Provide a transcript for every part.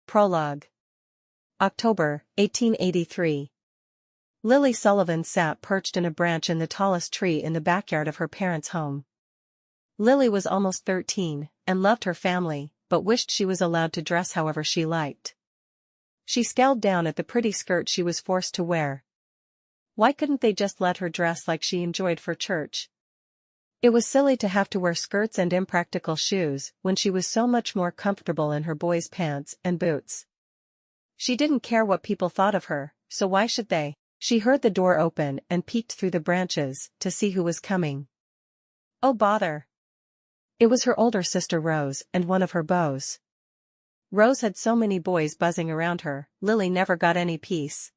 Prologue. October, 1883. Lily Sullivan sat perched in a branch in the tallest tree in the backyard of her parents' home. Lily was almost 13, and loved her family, but wished she was allowed to dress however she liked. She scowled down at the pretty skirt she was forced to wear. Why couldn't they just let her dress like she enjoyed for church? It was silly to have to wear skirts and impractical shoes when she was so much more comfortable in her boys' pants and boots. She didn't care what people thought of her, so why should they? She heard the door open and peeked through the branches to see who was coming. Oh bother! It was her older sister Rose and one of her beaux. Rose had so many boys buzzing around her, Lily never got any peace.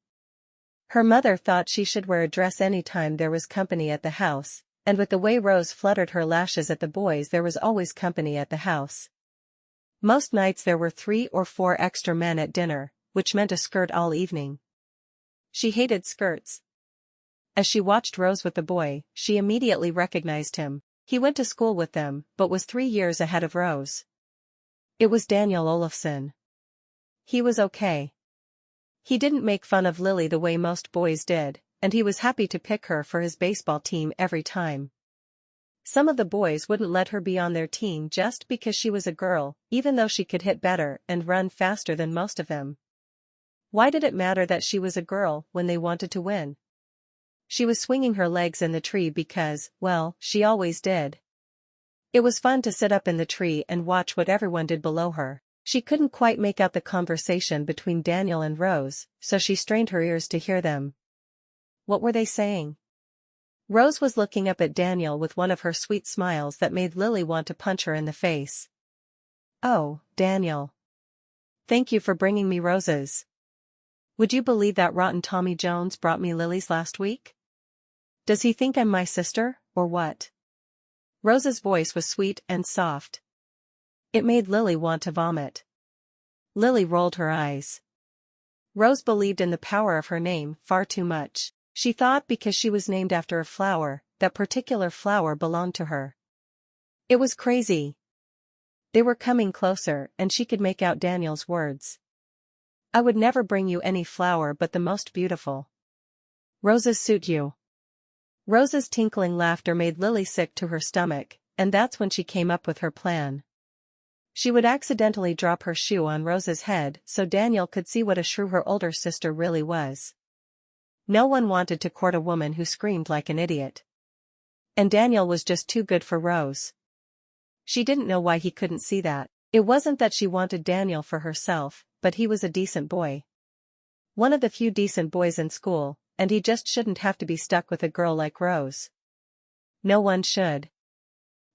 Her mother thought she should wear a dress any time there was company at the house, and with the way Rose fluttered her lashes at the boys there was always company at the house. Most nights there were 3 or 4 extra men at dinner, which meant a skirt all evening. She hated skirts. As she watched Rose with the boy, she immediately recognized him. He went to school with them, but was 3 years ahead of Rose. It was Daniel Olafsen. He was okay. He didn't make fun of Lily the way most boys did, and he was happy to pick her for his baseball team every time. Some of the boys wouldn't let her be on their team just because she was a girl, even though she could hit better and run faster than most of them. Why did it matter that she was a girl when they wanted to win? She was swinging her legs in the tree because, well, she always did. It was fun to sit up in the tree and watch what everyone did below her. She couldn't quite make out the conversation between Daniel and Rose, so she strained her ears to hear them. What were they saying? Rose was looking up at Daniel with one of her sweet smiles that made Lily want to punch her in the face. Oh, Daniel. Thank you for bringing me roses. Would you believe that rotten Tommy Jones brought me lilies last week? Does he think I'm my sister, or what? Rose's voice was sweet and soft. It made Lily want to vomit. Lily rolled her eyes. Rose believed in the power of her name far too much. She thought because she was named after a flower, that particular flower belonged to her. It was crazy. They were coming closer and she could make out Daniel's words. I would never bring you any flower but the most beautiful. Roses suit you. Rose's tinkling laughter made Lily sick to her stomach, and that's when she came up with her plan. She would accidentally drop her shoe on Rose's head so Daniel could see what a shrew her older sister really was. No one wanted to court a woman who screamed like an idiot. And Daniel was just too good for Rose. She didn't know why he couldn't see that. It wasn't that she wanted Daniel for herself, but he was a decent boy. One of the few decent boys in school, and he just shouldn't have to be stuck with a girl like Rose. No one should.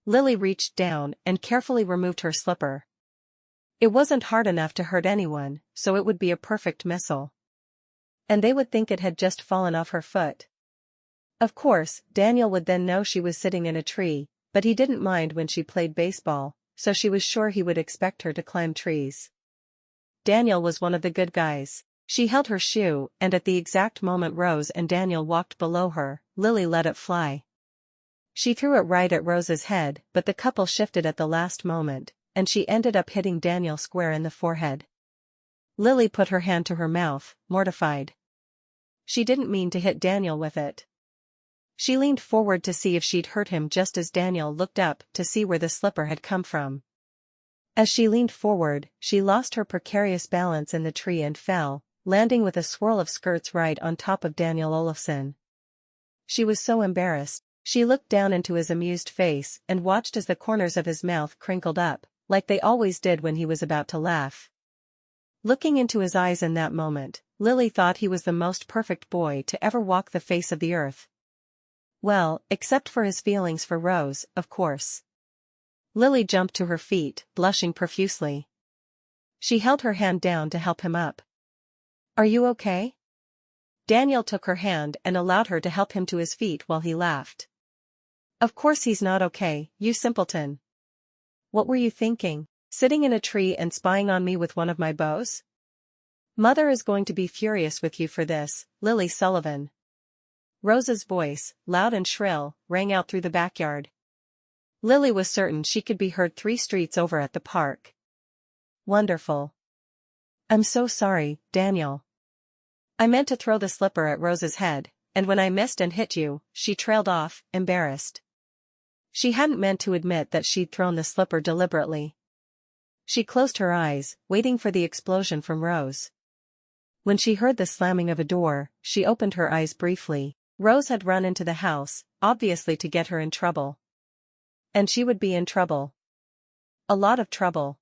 Lily reached down and carefully removed her slipper. It wasn't hard enough to hurt anyone, so it would be a perfect missile. And they would think it had just fallen off her foot. Of course, Daniel would then know she was sitting in a tree, but he didn't mind when she played baseball, so she was sure he would expect her to climb trees. Daniel was one of the good guys. She held her shoe, and at the exact moment Rose and Daniel walked below her, Lily let it fly. She threw it right at Rose's head, but the couple shifted at the last moment, and she ended up hitting Daniel square in the forehead. Lily put her hand to her mouth, mortified. She didn't mean to hit Daniel with it. She leaned forward to see if she'd hurt him just as Daniel looked up to see where the slipper had come from. As she leaned forward, she lost her precarious balance in the tree and fell, landing with a swirl of skirts right on top of Daniel Olafsen. She was so embarrassed. She looked down into his amused face and watched as the corners of his mouth crinkled up, like they always did when he was about to laugh. Looking into his eyes in that moment, Lily thought he was the most perfect boy to ever walk the face of the earth. Well, except for his feelings for Rose, of course. Lily jumped to her feet, blushing profusely. She held her hand down to help him up. Are you okay? Daniel took her hand and allowed her to help him to his feet while he laughed. Of course he's not okay, you simpleton. What were you thinking? Sitting in a tree and spying on me with one of my beaux? Mother is going to be furious with you for this, Lily Sullivan. Rose's voice, loud and shrill, rang out through the backyard. Lily was certain she could be heard 3 streets over at the park. Wonderful. I'm so sorry, Daniel. I meant to throw the slipper at Rose's head, and when I missed and hit you, she trailed off, embarrassed. She hadn't meant to admit that she'd thrown the slipper deliberately. She closed her eyes, waiting for the explosion from Rose. When she heard the slamming of a door, she opened her eyes briefly. Rose had run into the house, obviously to get her in trouble. And she would be in trouble. A lot of trouble.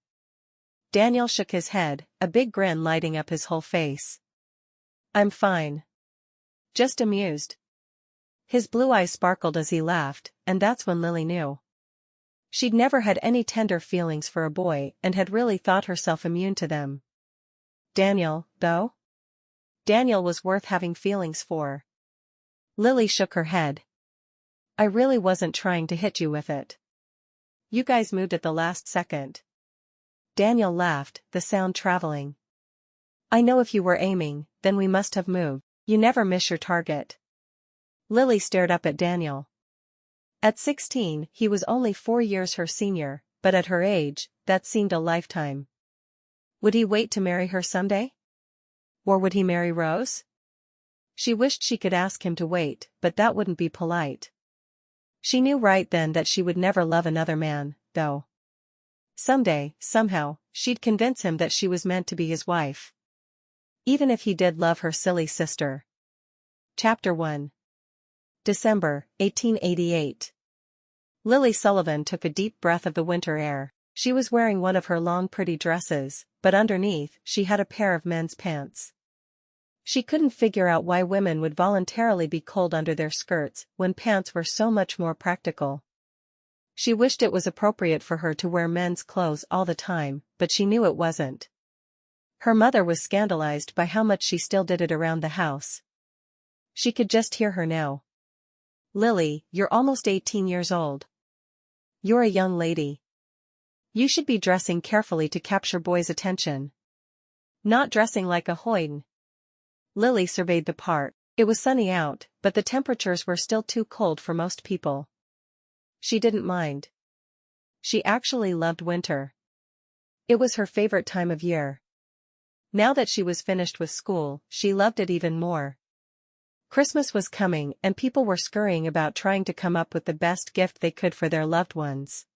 Daniel shook his head, a big grin lighting up his whole face. I'm fine. Just amused. His blue eyes sparkled as he laughed, and that's when Lily knew. She'd never had any tender feelings for a boy and had really thought herself immune to them. Daniel, though? Daniel was worth having feelings for. Lily shook her head. I really wasn't trying to hit you with it. You guys moved at the last second. Daniel laughed, the sound traveling. I know if you were aiming, then we must have moved. You never miss your target. Lily stared up at Daniel. At 16, he was only 4 years her senior, but at her age, that seemed a lifetime. Would he wait to marry her someday? Or would he marry Rose? She wished she could ask him to wait, but that wouldn't be polite. She knew right then that she would never love another man, though. Someday, somehow, she'd convince him that she was meant to be his wife. Even if he did love her silly sister. Chapter 1. December, 1888. Lily Sullivan took a deep breath of the winter air. She was wearing one of her long pretty dresses, but underneath, she had a pair of men's pants. She couldn't figure out why women would voluntarily be cold under their skirts when pants were so much more practical. She wished it was appropriate for her to wear men's clothes all the time, but she knew it wasn't. Her mother was scandalized by how much she still did it around the house. She could just hear her now. Lily, you're almost 18 years old. You're a young lady. You should be dressing carefully to capture boys' attention. Not dressing like a hoyden. Lily surveyed the park. It was sunny out, but the temperatures were still too cold for most people. She didn't mind. She actually loved winter. It was her favorite time of year. Now that she was finished with school, she loved it even more. Christmas was coming and people were scurrying about trying to come up with the best gift they could for their loved ones.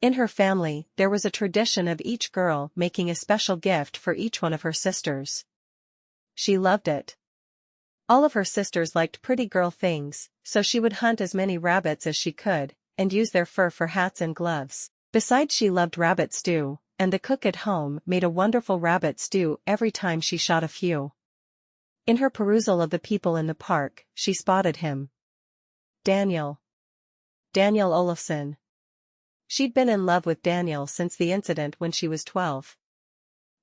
In her family, there was a tradition of each girl making a special gift for each one of her sisters. She loved it. All of her sisters liked pretty girl things, so she would hunt as many rabbits as she could, and use their fur for hats and gloves. Besides, she loved rabbit stew, and the cook at home made a wonderful rabbit stew every time she shot a few. In her perusal of the people in the park, she spotted him. Daniel Olafsen. She'd been in love with Daniel since the incident when she was 12.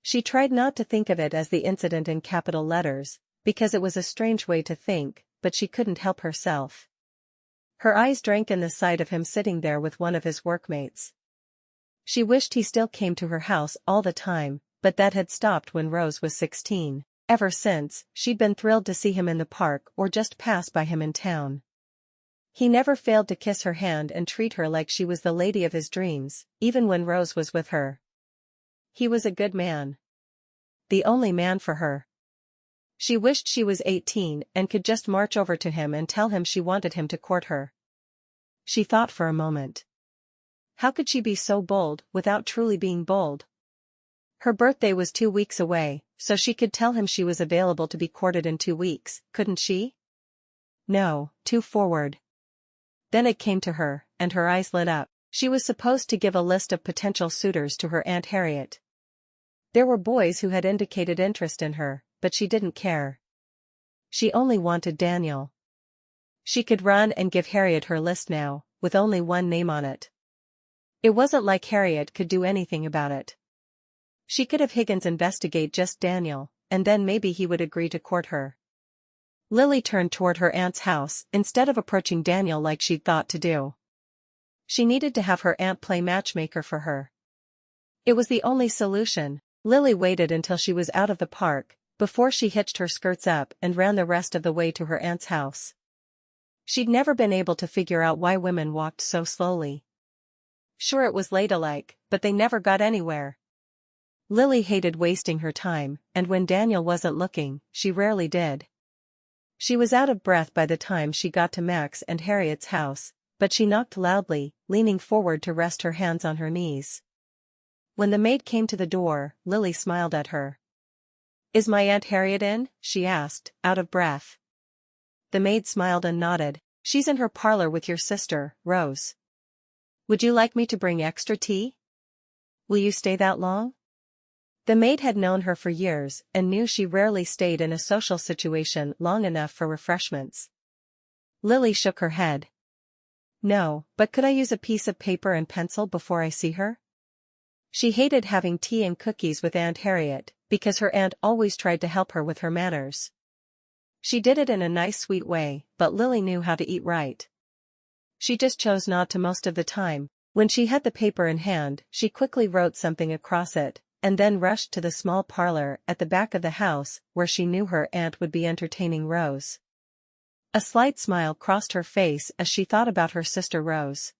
She tried not to think of it as the incident in capital letters, because it was a strange way to think, but she couldn't help herself. Her eyes drank in the sight of him sitting there with one of his workmates. She wished he still came to her house all the time, but that had stopped when Rose was 16. Ever since, she'd been thrilled to see him in the park or just pass by him in town. He never failed to kiss her hand and treat her like she was the lady of his dreams, even when Rose was with her. He was a good man. The only man for her. She wished she was 18 and could just march over to him and tell him she wanted him to court her. She thought for a moment. How could she be so bold without truly being bold? Her birthday was 2 weeks away, so she could tell him she was available to be courted in 2 weeks, couldn't she? No, too forward. Then it came to her, and her eyes lit up. She was supposed to give a list of potential suitors to her Aunt Harriet. There were boys who had indicated interest in her, but she didn't care. She only wanted Daniel. She could run and give Harriet her list now, with only one name on it. It wasn't like Harriet could do anything about it. She could have Higgins investigate just Daniel, and then maybe he would agree to court her. Lily turned toward her aunt's house instead of approaching Daniel like she'd thought to do. She needed to have her aunt play matchmaker for her. It was the only solution. Lily waited until she was out of the park, before she hitched her skirts up and ran the rest of the way to her aunt's house. She'd never been able to figure out why women walked so slowly. Sure, it was ladylike, but they never got anywhere. Lily hated wasting her time, and when Daniel wasn't looking, she rarely did. She was out of breath by the time she got to Max and Harriet's house, but she knocked loudly, leaning forward to rest her hands on her knees. When the maid came to the door, Lily smiled at her. "Is my Aunt Harriet in?" she asked, out of breath. The maid smiled and nodded. "She's in her parlor with your sister, Rose. Would you like me to bring extra tea? Will you stay that long?" The maid had known her for years and knew she rarely stayed in a social situation long enough for refreshments. Lily shook her head. "No, but could I use a piece of paper and pencil before I see her?" She hated having tea and cookies with Aunt Harriet, because her aunt always tried to help her with her manners. She did it in a nice sweet way, but Lily knew how to eat right. She just chose not to most of the time. When she had the paper in hand, she quickly wrote something across it, and then rushed to the small parlor at the back of the house where she knew her aunt would be entertaining Rose. A slight smile crossed her face as she thought about her sister Rose.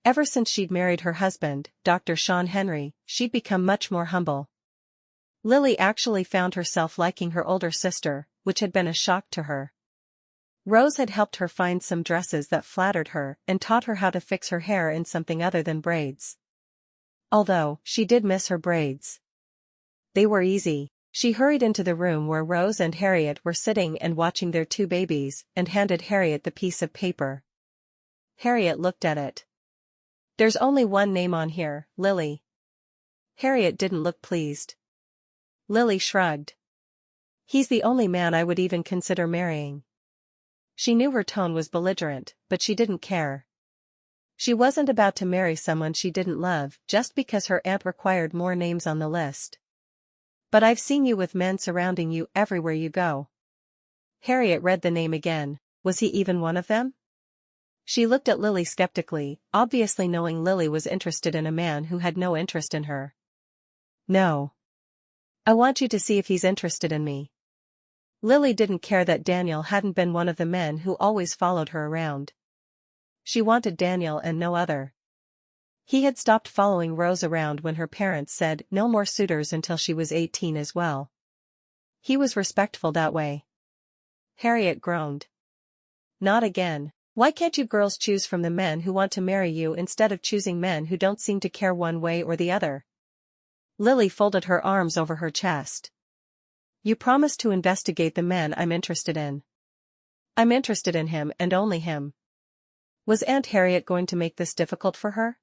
Ever since she'd married her husband, Dr. Sean Henry, she'd become much more humble. Lily actually found herself liking her older sister, which had been a shock to her. Rose had helped her find some dresses that flattered her and taught her how to fix her hair in something other than braids. Although, she did miss her braids. They were easy. She hurried into the room where Rose and Harriet were sitting and watching their two babies, and handed Harriet the piece of paper. Harriet looked at it. "There's only one name on here, Lily." Harriet didn't look pleased. Lily shrugged. "He's the only man I would even consider marrying." She knew her tone was belligerent, but she didn't care. She wasn't about to marry someone she didn't love just because her aunt required more names on the list. "But I've seen you with men surrounding you everywhere you go." Harriet read the name again. Was he even one of them? She looked at Lily skeptically, obviously knowing Lily was interested in a man who had no interest in her. "No. I want you to see if he's interested in me." Lily didn't care that Daniel hadn't been one of the men who always followed her around. She wanted Daniel and no other. He had stopped following Rose around when her parents said no more suitors until she was 18 as well. He was respectful that way. Harriet groaned. "Not again. Why can't you girls choose from the men who want to marry you instead of choosing men who don't seem to care one way or the other?" Lily folded her arms over her chest. "You promised to investigate the men I'm interested in. I'm interested in him and only him." Was Aunt Harriet going to make this difficult for her?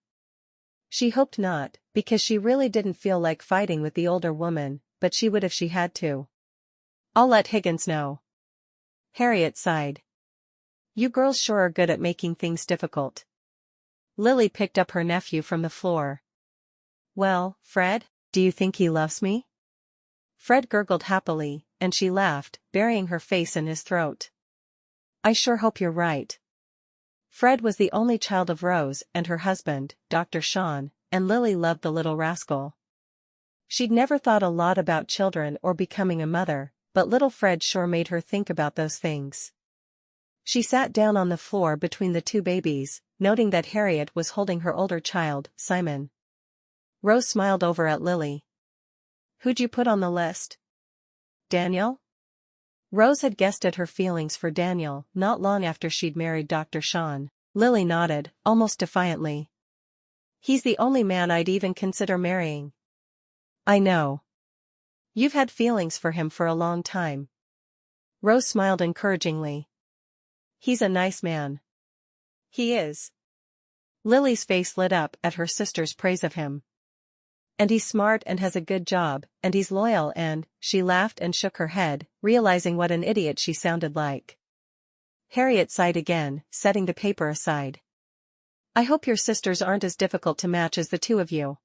She hoped not, because she really didn't feel like fighting with the older woman, but she would if she had to. "I'll let Higgins know." Harriet sighed. "You girls sure are good at making things difficult." Lily picked up her nephew from the floor. "Well, Fred, do you think he loves me?" Fred gurgled happily, and she laughed, burying her face in his throat. "I sure hope you're right." Fred was the only child of Rose and her husband, Dr. Sean, and Lily loved the little rascal. She'd never thought a lot about children or becoming a mother, but little Fred sure made her think about those things. She sat down on the floor between the two babies, noting that Harriet was holding her older child, Simon. Rose smiled over at Lily. "Who'd you put on the list?" "Daniel?" Rose had guessed at her feelings for Daniel not long after she'd married Dr. Sean. Lily nodded, almost defiantly. "He's the only man I'd even consider marrying." "I know. You've had feelings for him for a long time." Rose smiled encouragingly. "He's a nice man." "He is." Lily's face lit up at her sister's praise of him. "And he's smart and has a good job, and he's loyal and," she laughed and shook her head, realizing what an idiot she sounded like. Harriet sighed again, setting the paper aside. "I hope your sisters aren't as difficult to match as the two of you."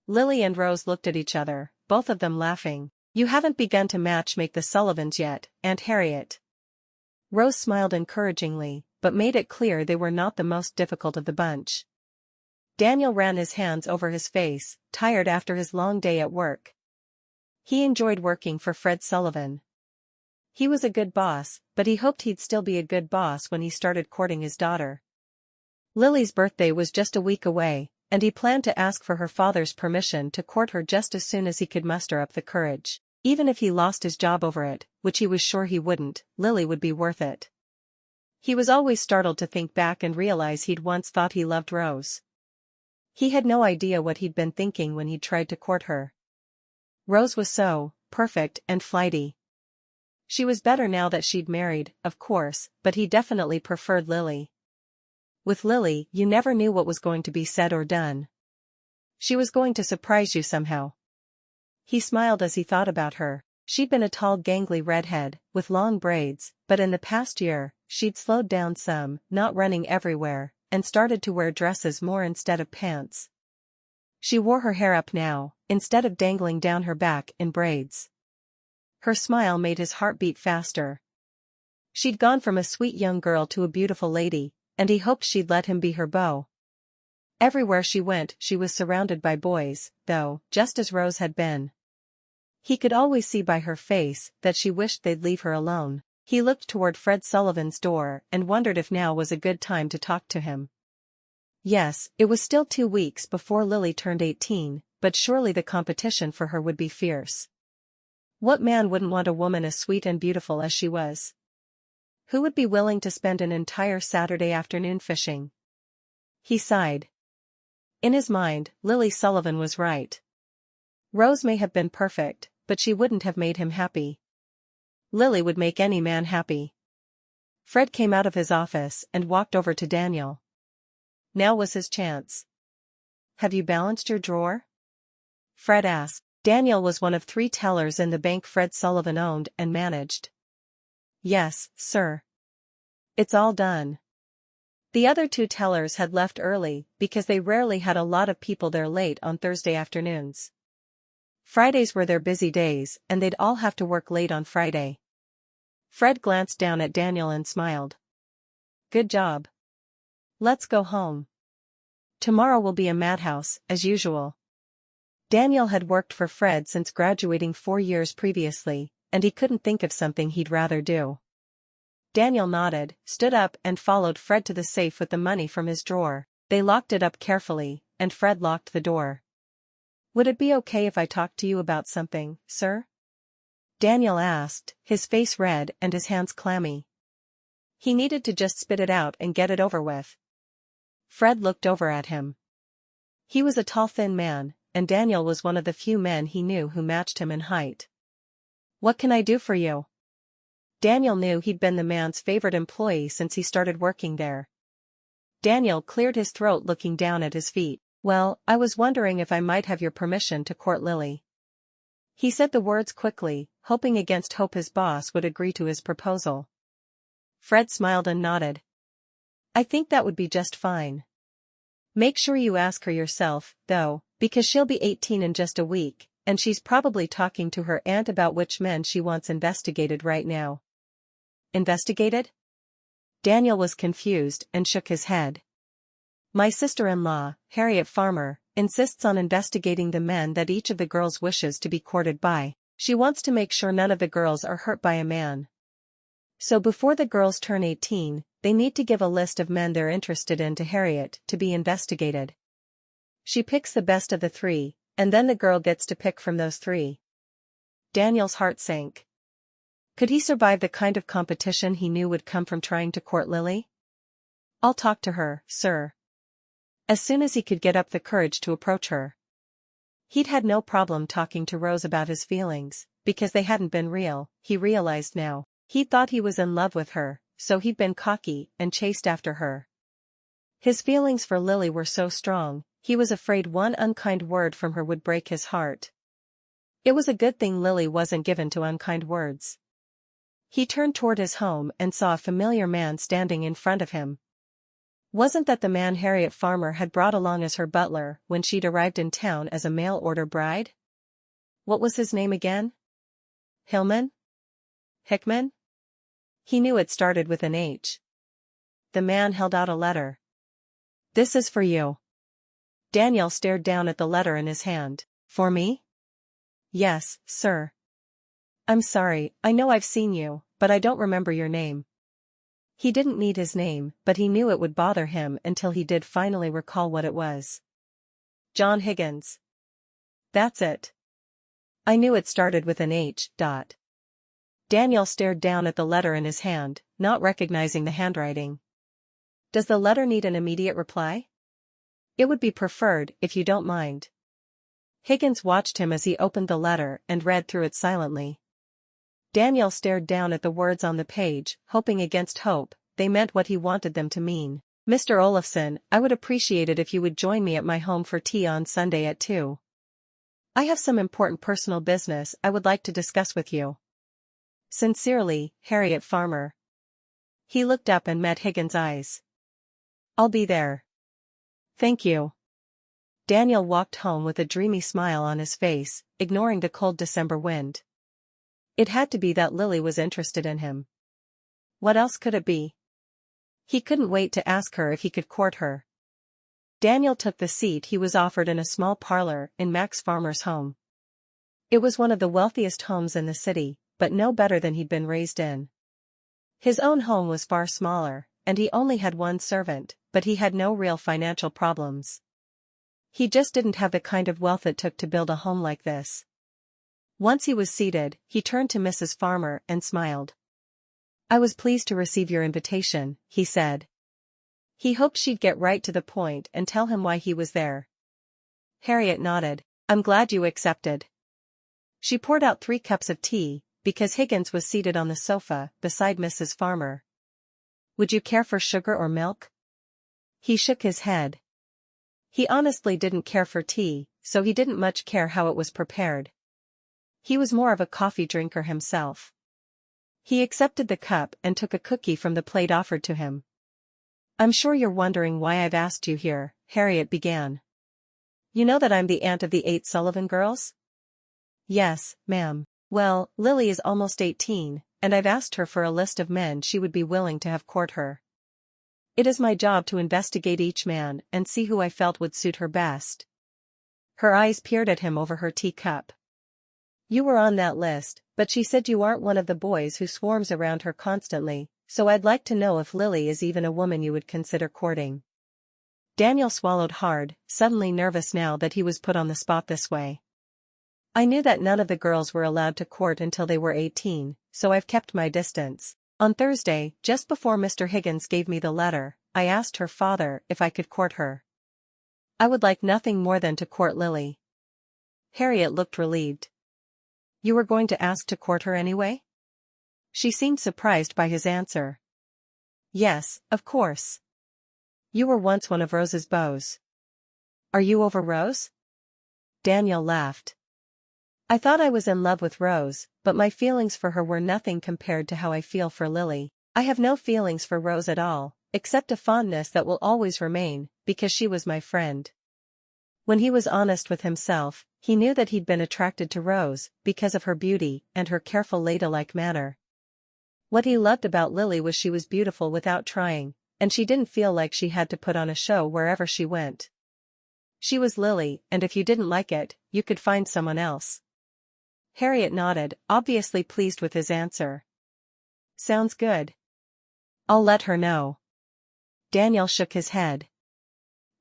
Lily and Rose looked at each other, both of them laughing. "You haven't begun to match-make the Sullivans yet, Aunt Harriet." Rose smiled encouragingly, but made it clear they were not the most difficult of the bunch. Daniel ran his hands over his face, tired after his long day at work. He enjoyed working for Fred Sullivan. He was a good boss, but he hoped he'd still be a good boss when he started courting his daughter. Lily's birthday was just a week away, and he planned to ask for her father's permission to court her just as soon as he could muster up the courage. Even if he lost his job over it, which he was sure he wouldn't, Lily would be worth it. He was always startled to think back and realize he'd once thought he loved Rose. He had no idea what he'd been thinking when he'd tried to court her. Rose was so perfect and flighty. She was better now that she'd married, of course, but he definitely preferred Lily. With Lily, you never knew what was going to be said or done. She was going to surprise you somehow. He smiled as he thought about her. She'd been a tall gangly redhead, with long braids, but in the past year, she'd slowed down some, not running everywhere, and started to wear dresses more instead of pants. She wore her hair up now, instead of dangling down her back in braids. Her smile made his heart beat faster. She'd gone from a sweet young girl to a beautiful lady, and he hoped she'd let him be her beau. Everywhere she went, she was surrounded by boys, though, just as Rose had been. He could always see by her face that she wished they'd leave her alone. He looked toward Fred Sullivan's door and wondered if now was a good time to talk to him. Yes, it was still 2 weeks before Lily turned 18, but surely the competition for her would be fierce. What man wouldn't want a woman as sweet and beautiful as she was? Who would be willing to spend an entire Saturday afternoon fishing? He sighed. In his mind, Lily Sullivan was right. Rose may have been perfect, but she wouldn't have made him happy. Lily would make any man happy. Fred came out of his office and walked over to Daniel. Now was his chance. Have you balanced your drawer? Fred asked. Daniel was one of 3 tellers in the bank Fred Sullivan owned and managed. Yes, sir. It's all done. The other 2 tellers had left early because they rarely had a lot of people there late on Thursday afternoons. Fridays were their busy days, and they'd all have to work late on Friday. Fred glanced down at Daniel and smiled. Good job. Let's go home. Tomorrow will be a madhouse, as usual. Daniel had worked for Fred since graduating 4 years previously, and he couldn't think of something he'd rather do. Daniel nodded, stood up and followed Fred to the safe with the money from his drawer. They locked it up carefully, and Fred locked the door. Would it be okay if I talked to you about something, sir? Daniel asked, his face red and his hands clammy. He needed to just spit it out and get it over with. Fred looked over at him. He was a tall thin man, and Daniel was one of the few men he knew who matched him in height. What can I do for you? Daniel knew he'd been the man's favorite employee since he started working there. Daniel cleared his throat looking down at his feet. Well, I was wondering if I might have your permission to court Lily. He said the words quickly, hoping against hope his boss would agree to his proposal. Fred smiled and nodded. I think that would be just fine. Make sure you ask her yourself, though, because she'll be 18 in just a week, and she's probably talking to her aunt about which men she wants investigated right now. Investigated? Daniel was confused and shook his head. My sister-in-law, Harriet Farmer, insists on investigating the men that each of the girls wishes to be courted by. She wants to make sure none of the girls are hurt by a man. So before the girls turn 18, they need to give a list of men they're interested in to Harriet to be investigated. She picks the best of the 3, and then the girl gets to pick from those 3. Daniel's heart sank. Could he survive the kind of competition he knew would come from trying to court Lily? I'll talk to her, sir. As soon as he could get up the courage to approach her. He'd had no problem talking to Rose about his feelings, because they hadn't been real, he realized now. He thought he was in love with her, so he'd been cocky and chased after her. His feelings for Lily were so strong, he was afraid one unkind word from her would break his heart. It was a good thing Lily wasn't given to unkind words. He turned toward his home and saw a familiar man standing in front of him. Wasn't that the man Harriet Farmer had brought along as her butler when she'd arrived in town as a mail-order bride? What was his name again? Hillman? Hickman? He knew it started with an H. The man held out a letter. This is for you. Daniel stared down at the letter in his hand. For me? Yes, sir. I'm sorry, I know I've seen you, but I don't remember your name. He didn't need his name, but he knew it would bother him until he did finally recall what it was. John Higgins. That's it. I knew it started with an H. Daniel stared down at the letter in his hand, not recognizing the handwriting. Does the letter need an immediate reply? It would be preferred, if you don't mind. Higgins watched him as he opened the letter and read through it silently. Daniel stared down at the words on the page, hoping against hope, they meant what he wanted them to mean. Mr. Olafsen, I would appreciate it if you would join me at my home for tea on Sunday at 2. I have some important personal business I would like to discuss with you. Sincerely, Harriet Farmer. He looked up and met Higgins' eyes. I'll be there. Thank you. Daniel walked home with a dreamy smile on his face, ignoring the cold December wind. It had to be that Lily was interested in him. What else could it be? He couldn't wait to ask her if he could court her. Daniel took the seat he was offered in a small parlor in Max Farmer's home. It was one of the wealthiest homes in the city, but no better than he'd been raised in. His own home was far smaller, and he only had one servant, but he had no real financial problems. He just didn't have the kind of wealth it took to build a home like this. Once he was seated, he turned to Mrs. Farmer and smiled. I was pleased to receive your invitation, he said. He hoped she'd get right to the point and tell him why he was there. Harriet nodded. I'm glad you accepted. She poured out 3 cups of tea, because Higgins was seated on the sofa beside Mrs. Farmer. Would you care for sugar or milk? He shook his head. He honestly didn't care for tea, so he didn't much care how it was prepared. He was more of a coffee drinker himself. He accepted the cup and took a cookie from the plate offered to him. I'm sure you're wondering why I've asked you here, Harriet began. You know that I'm the aunt of the 8 Sullivan girls? Yes, ma'am. Well, Lily is almost 18, and I've asked her for a list of men she would be willing to have court her. It is my job to investigate each man and see who I felt would suit her best. Her eyes peered at him over her teacup. You were on that list, but she said you aren't one of the boys who swarms around her constantly, so I'd like to know if Lily is even a woman you would consider courting. Daniel swallowed hard, suddenly nervous now that he was put on the spot this way. I knew that none of the girls were allowed to court until they were 18, so I've kept my distance. On Thursday, just before Mr. Higgins gave me the letter, I asked her father if I could court her. I would like nothing more than to court Lily. Harriet looked relieved. You were going to ask to court her anyway? She seemed surprised by his answer. Yes, of course. You were once one of Rose's beaux. Are you over Rose? Daniel laughed. I thought I was in love with Rose, but my feelings for her were nothing compared to how I feel for Lily. I have no feelings for Rose at all, except a fondness that will always remain, because she was my friend. When he was honest with himself, he knew that he'd been attracted to Rose because of her beauty and her careful ladylike manner. What he loved about Lily was she was beautiful without trying, and she didn't feel like she had to put on a show wherever she went. She was Lily, and if you didn't like it, you could find someone else. Harriet nodded, obviously pleased with his answer. Sounds good. I'll let her know. Daniel shook his head.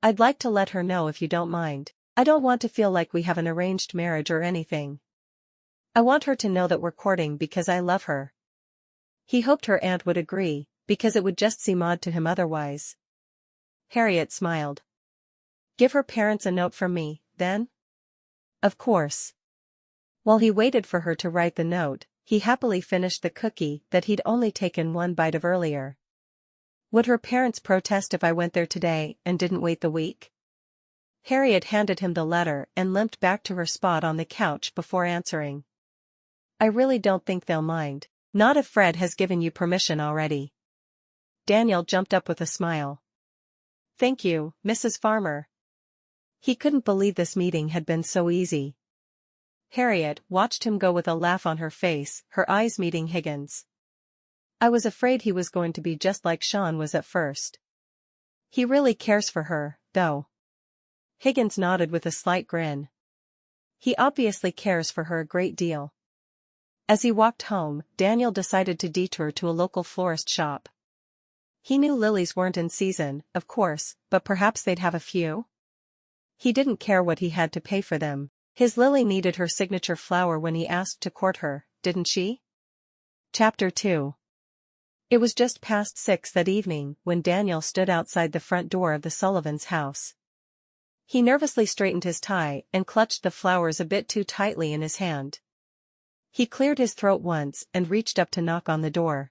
I'd like to let her know if you don't mind. I don't want to feel like we have an arranged marriage or anything. I want her to know that we're courting because I love her. He hoped her aunt would agree, because it would just seem odd to him otherwise. Harriet smiled. Give her parents a note from me, then? Of course. While he waited for her to write the note, he happily finished the cookie that he'd only taken one bite of earlier. Would her parents protest if I went there today and didn't wait the week? Harriet handed him the letter and limped back to her spot on the couch before answering. I really don't think they'll mind. Not if Fred has given you permission already. Daniel jumped up with a smile. Thank you, Mrs. Farmer. He couldn't believe this meeting had been so easy. Harriet watched him go with a laugh on her face, her eyes meeting Higgins. I was afraid he was going to be just like Sean was at first. He really cares for her, though. Higgins nodded with a slight grin. He obviously cares for her a great deal. As he walked home, Daniel decided to detour to a local florist shop. He knew lilies weren't in season, of course, but perhaps they'd have a few? He didn't care what he had to pay for them. His Lily needed her signature flower when he asked to court her, didn't she? Chapter 2. It was just past 6 that evening when Daniel stood outside the front door of the Sullivans' house. He nervously straightened his tie and clutched the flowers a bit too tightly in his hand. He cleared his throat once and reached up to knock on the door.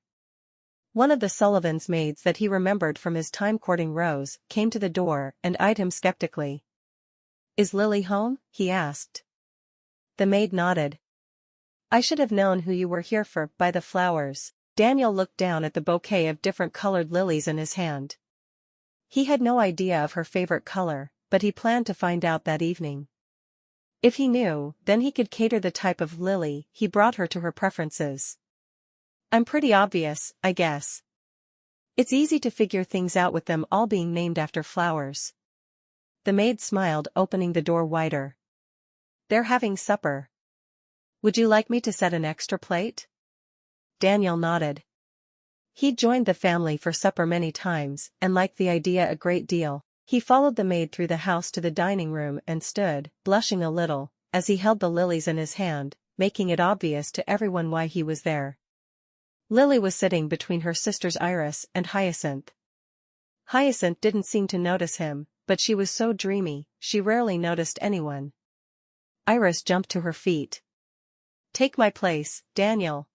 One of the Sullivans' maids that he remembered from his time courting Rose came to the door and eyed him skeptically. "Is Lily home?" he asked. The maid nodded. "I should have known who you were here for by the flowers." Daniel looked down at the bouquet of different colored lilies in his hand. He had no idea of her favorite color, but he planned to find out that evening. If he knew, then he could cater the type of lily he brought her to her preferences. "I'm pretty obvious, I guess. It's easy to figure things out with them all being named after flowers." The maid smiled, opening the door wider. "They're having supper. Would you like me to set an extra plate?" Daniel nodded. He'd joined the family for supper many times and liked the idea a great deal. He followed the maid through the house to the dining room and stood, blushing a little, as he held the lilies in his hand, making it obvious to everyone why he was there. Lily was sitting between her sisters Iris and Hyacinth. Hyacinth didn't seem to notice him, but she was so dreamy, she rarely noticed anyone. Iris jumped to her feet. "Take my place, Daniel."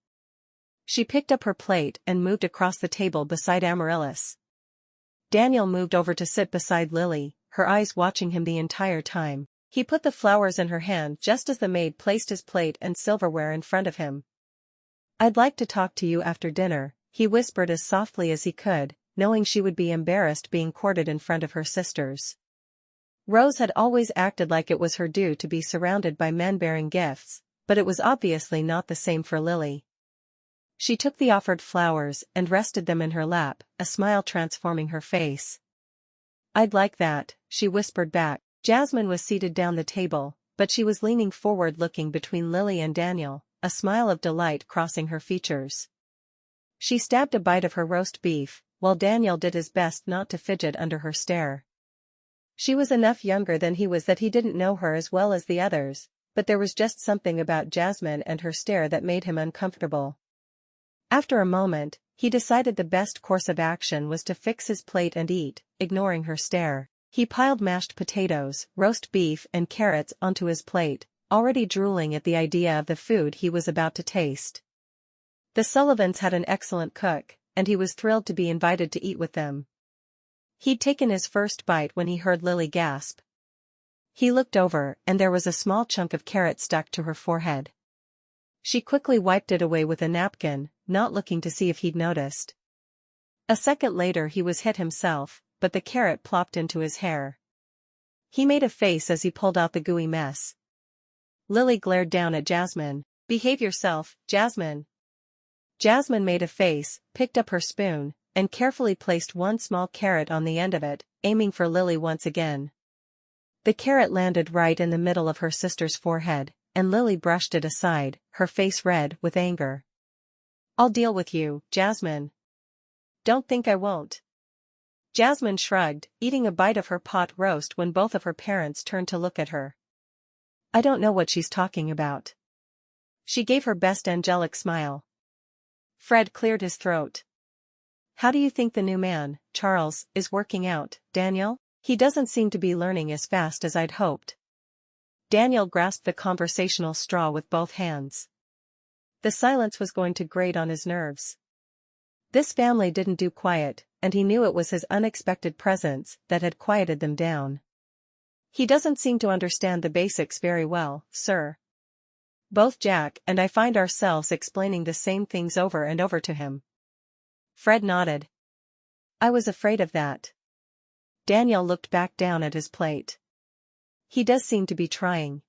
She picked up her plate and moved across the table beside Amaryllis. Daniel moved over to sit beside Lily, her eyes watching him the entire time. He put the flowers in her hand just as the maid placed his plate and silverware in front of him. "I'd like to talk to you after dinner," he whispered as softly as he could, knowing she would be embarrassed being courted in front of her sisters. Rose had always acted like it was her due to be surrounded by men bearing gifts, but it was obviously not the same for Lily. She took the offered flowers and rested them in her lap, a smile transforming her face. "I'd like that," she whispered back. Jasmine was seated down the table, but she was leaning forward looking between Lily and Daniel, a smile of delight crossing her features. She stabbed a bite of her roast beef, while Daniel did his best not to fidget under her stare. She was enough younger than he was that he didn't know her as well as the others, but there was just something about Jasmine and her stare that made him uncomfortable. After a moment, he decided the best course of action was to fix his plate and eat, ignoring her stare. He piled mashed potatoes, roast beef and carrots onto his plate, already drooling at the idea of the food he was about to taste. The Sullivans had an excellent cook, and he was thrilled to be invited to eat with them. He'd taken his first bite when he heard Lily gasp. He looked over, and there was a small chunk of carrot stuck to her forehead. She quickly wiped it away with a napkin, not looking to see if he'd noticed. A second later he was hit himself, but the carrot plopped into his hair. He made a face as he pulled out the gooey mess. Lily glared down at Jasmine. "Behave yourself, Jasmine." Jasmine made a face, picked up her spoon, and carefully placed one small carrot on the end of it, aiming for Lily once again. The carrot landed right in the middle of her sister's forehead, and Lily brushed it aside, her face red with anger. "I'll deal with you, Jasmine." "Don't think I won't." Jasmine shrugged, eating a bite of her pot roast when both of her parents turned to look at her. "I don't know what she's talking about." She gave her best angelic smile. Fred cleared his throat. "How do you think the new man, Charles, is working out, Daniel? He doesn't seem to be learning as fast as I'd hoped." Daniel grasped the conversational straw with both hands. The silence was going to grate on his nerves. This family didn't do quiet, and he knew it was his unexpected presence that had quieted them down. "He doesn't seem to understand the basics very well, sir. Both Jack and I find ourselves explaining the same things over and over to him." Fred nodded. "I was afraid of that." Daniel looked back down at his plate. "He does seem to be trying."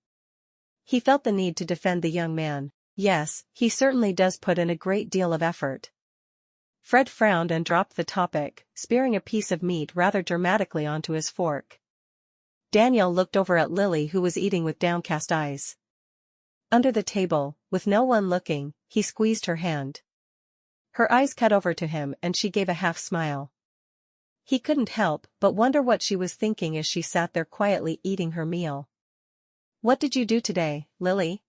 He felt the need to defend the young man. "Yes, he certainly does put in a great deal of effort." Fred frowned and dropped the topic, spearing a piece of meat rather dramatically onto his fork. Daniel looked over at Lily, who was eating with downcast eyes. Under the table, with no one looking, he squeezed her hand. Her eyes cut over to him and she gave a half smile. He couldn't help but wonder what she was thinking as she sat there quietly eating her meal. "What did you do today, Lily?"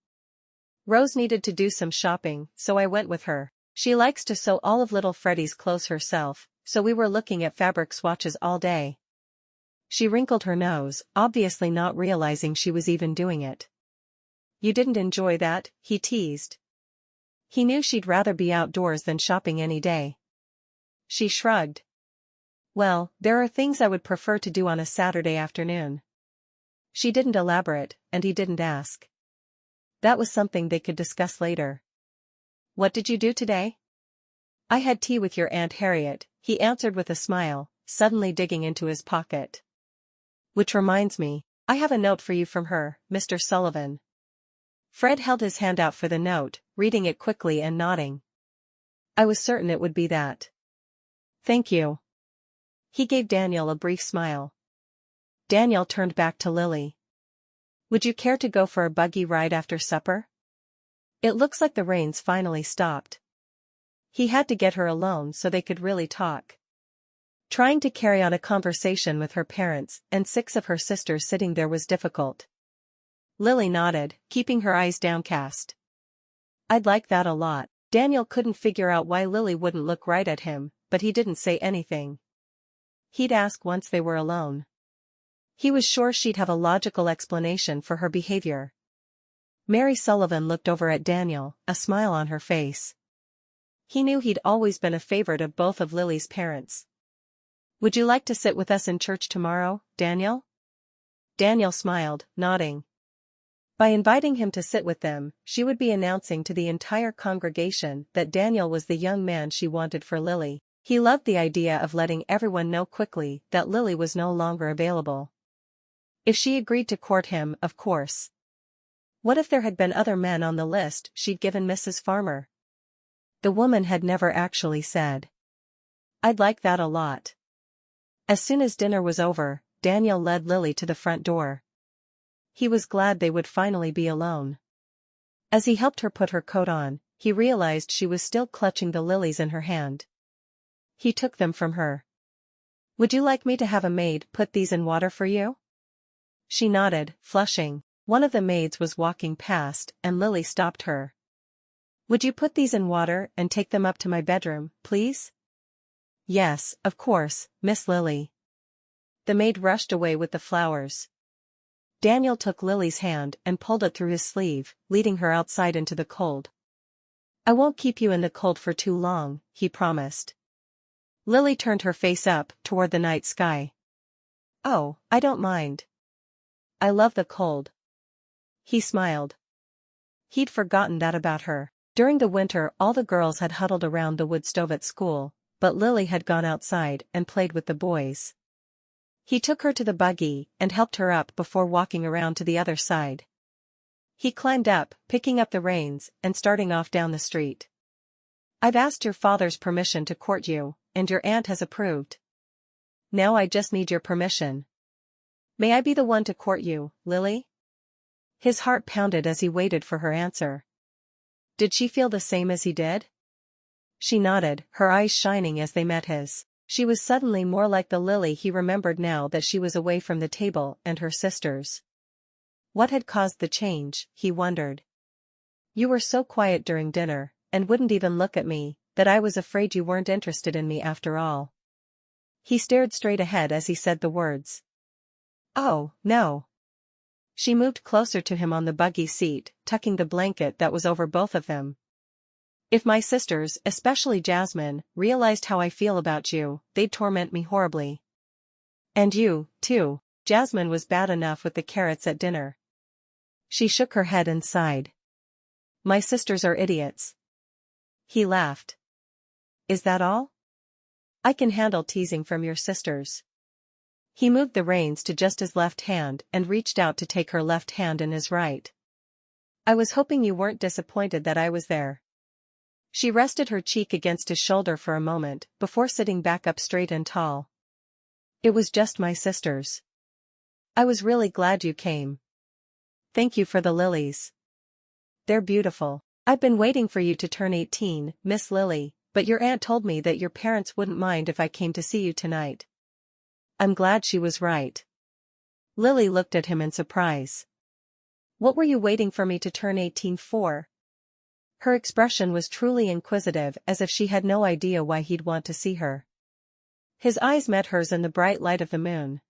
"Rose needed to do some shopping, so I went with her. She likes to sew all of little Freddie's clothes herself, so we were looking at fabric swatches all day." She wrinkled her nose, obviously not realizing she was even doing it. "You didn't enjoy that?" he teased. He knew she'd rather be outdoors than shopping any day. She shrugged. "Well, there are things I would prefer to do on a Saturday afternoon." She didn't elaborate, and he didn't ask. That was something they could discuss later. "What did you do today?" "I had tea with your Aunt Harriet," he answered with a smile, suddenly digging into his pocket. "Which reminds me, I have a note for you from her, Mr. Sullivan." Fred held his hand out for the note, reading it quickly and nodding. "I was certain it would be that." "Thank you." He gave Daniel a brief smile. Daniel turned back to Lily. "Would you care to go for a buggy ride after supper? It looks like the rain's finally stopped." He had to get her alone so they could really talk. Trying to carry on a conversation with her parents and 6 of her sisters sitting there was difficult. Lily nodded, keeping her eyes downcast. "I'd like that a lot." Daniel couldn't figure out why Lily wouldn't look right at him, but he didn't say anything. He'd ask once they were alone. He was sure she'd have a logical explanation for her behavior. Mary Sullivan looked over at Daniel, a smile on her face. He knew he'd always been a favorite of both of Lily's parents. "Would you like to sit with us in church tomorrow, Daniel?" Daniel smiled, nodding. By inviting him to sit with them, she would be announcing to the entire congregation that Daniel was the young man she wanted for Lily. He loved the idea of letting everyone know quickly that Lily was no longer available. If she agreed to court him, of course. What if there had been other men on the list she'd given Mrs. Farmer? The woman had never actually said. "I'd like that a lot." As soon as dinner was over, Daniel led Lily to the front door. He was glad they would finally be alone. As he helped her put her coat on, he realized she was still clutching the lilies in her hand. He took them from her. "Would you like me to have a maid put these in water for you?" She nodded, flushing. One of the maids was walking past, and Lily stopped her. "Would you put these in water and take them up to my bedroom, please?" "Yes, of course, Miss Lily." The maid rushed away with the flowers. Daniel took Lily's hand and pulled it through his sleeve, leading her outside into the cold. "I won't keep you in the cold for too long," he promised. Lily turned her face up toward the night sky. "Oh, I don't mind. I love the cold." He smiled. He'd forgotten that about her. During the winter all the girls had huddled around the wood stove at school, but Lily had gone outside and played with the boys. He took her to the buggy and helped her up before walking around to the other side. He climbed up, picking up the reins, and starting off down the street. "I've asked your father's permission to court you, and your aunt has approved. Now I just need your permission. May I be the one to court you, Lily?" His heart pounded as he waited for her answer. Did she feel the same as he did? She nodded, her eyes shining as they met his. She was suddenly more like the Lily he remembered now that she was away from the table and her sisters. What had caused the change, he wondered. "You were so quiet during dinner, and wouldn't even look at me, that I was afraid you weren't interested in me after all." He stared straight ahead as he said the words. "Oh, no." She moved closer to him on the buggy seat, tucking the blanket that was over both of them. "If my sisters, especially Jasmine, realized how I feel about you, they'd torment me horribly. And you, too." Jasmine was bad enough with the carrots at dinner. She shook her head and sighed. "My sisters are idiots." He laughed. "Is that all? I can handle teasing from your sisters." He moved the reins to just his left hand and reached out to take her left hand in his right. "I was hoping you weren't disappointed that I was there." She rested her cheek against his shoulder for a moment before sitting back up straight and tall. "It was just my sisters. I was really glad you came. Thank you for the lilies. They're beautiful. I've been waiting for you to turn 18, Miss Lily, but your aunt told me that your parents wouldn't mind if I came to see you tonight." I'm glad she was right. Lily looked at him in surprise. What were you waiting for me to turn 18 for? Her expression was truly inquisitive, as if she had no idea why he'd want to see her. His eyes met hers in the bright light of the moon.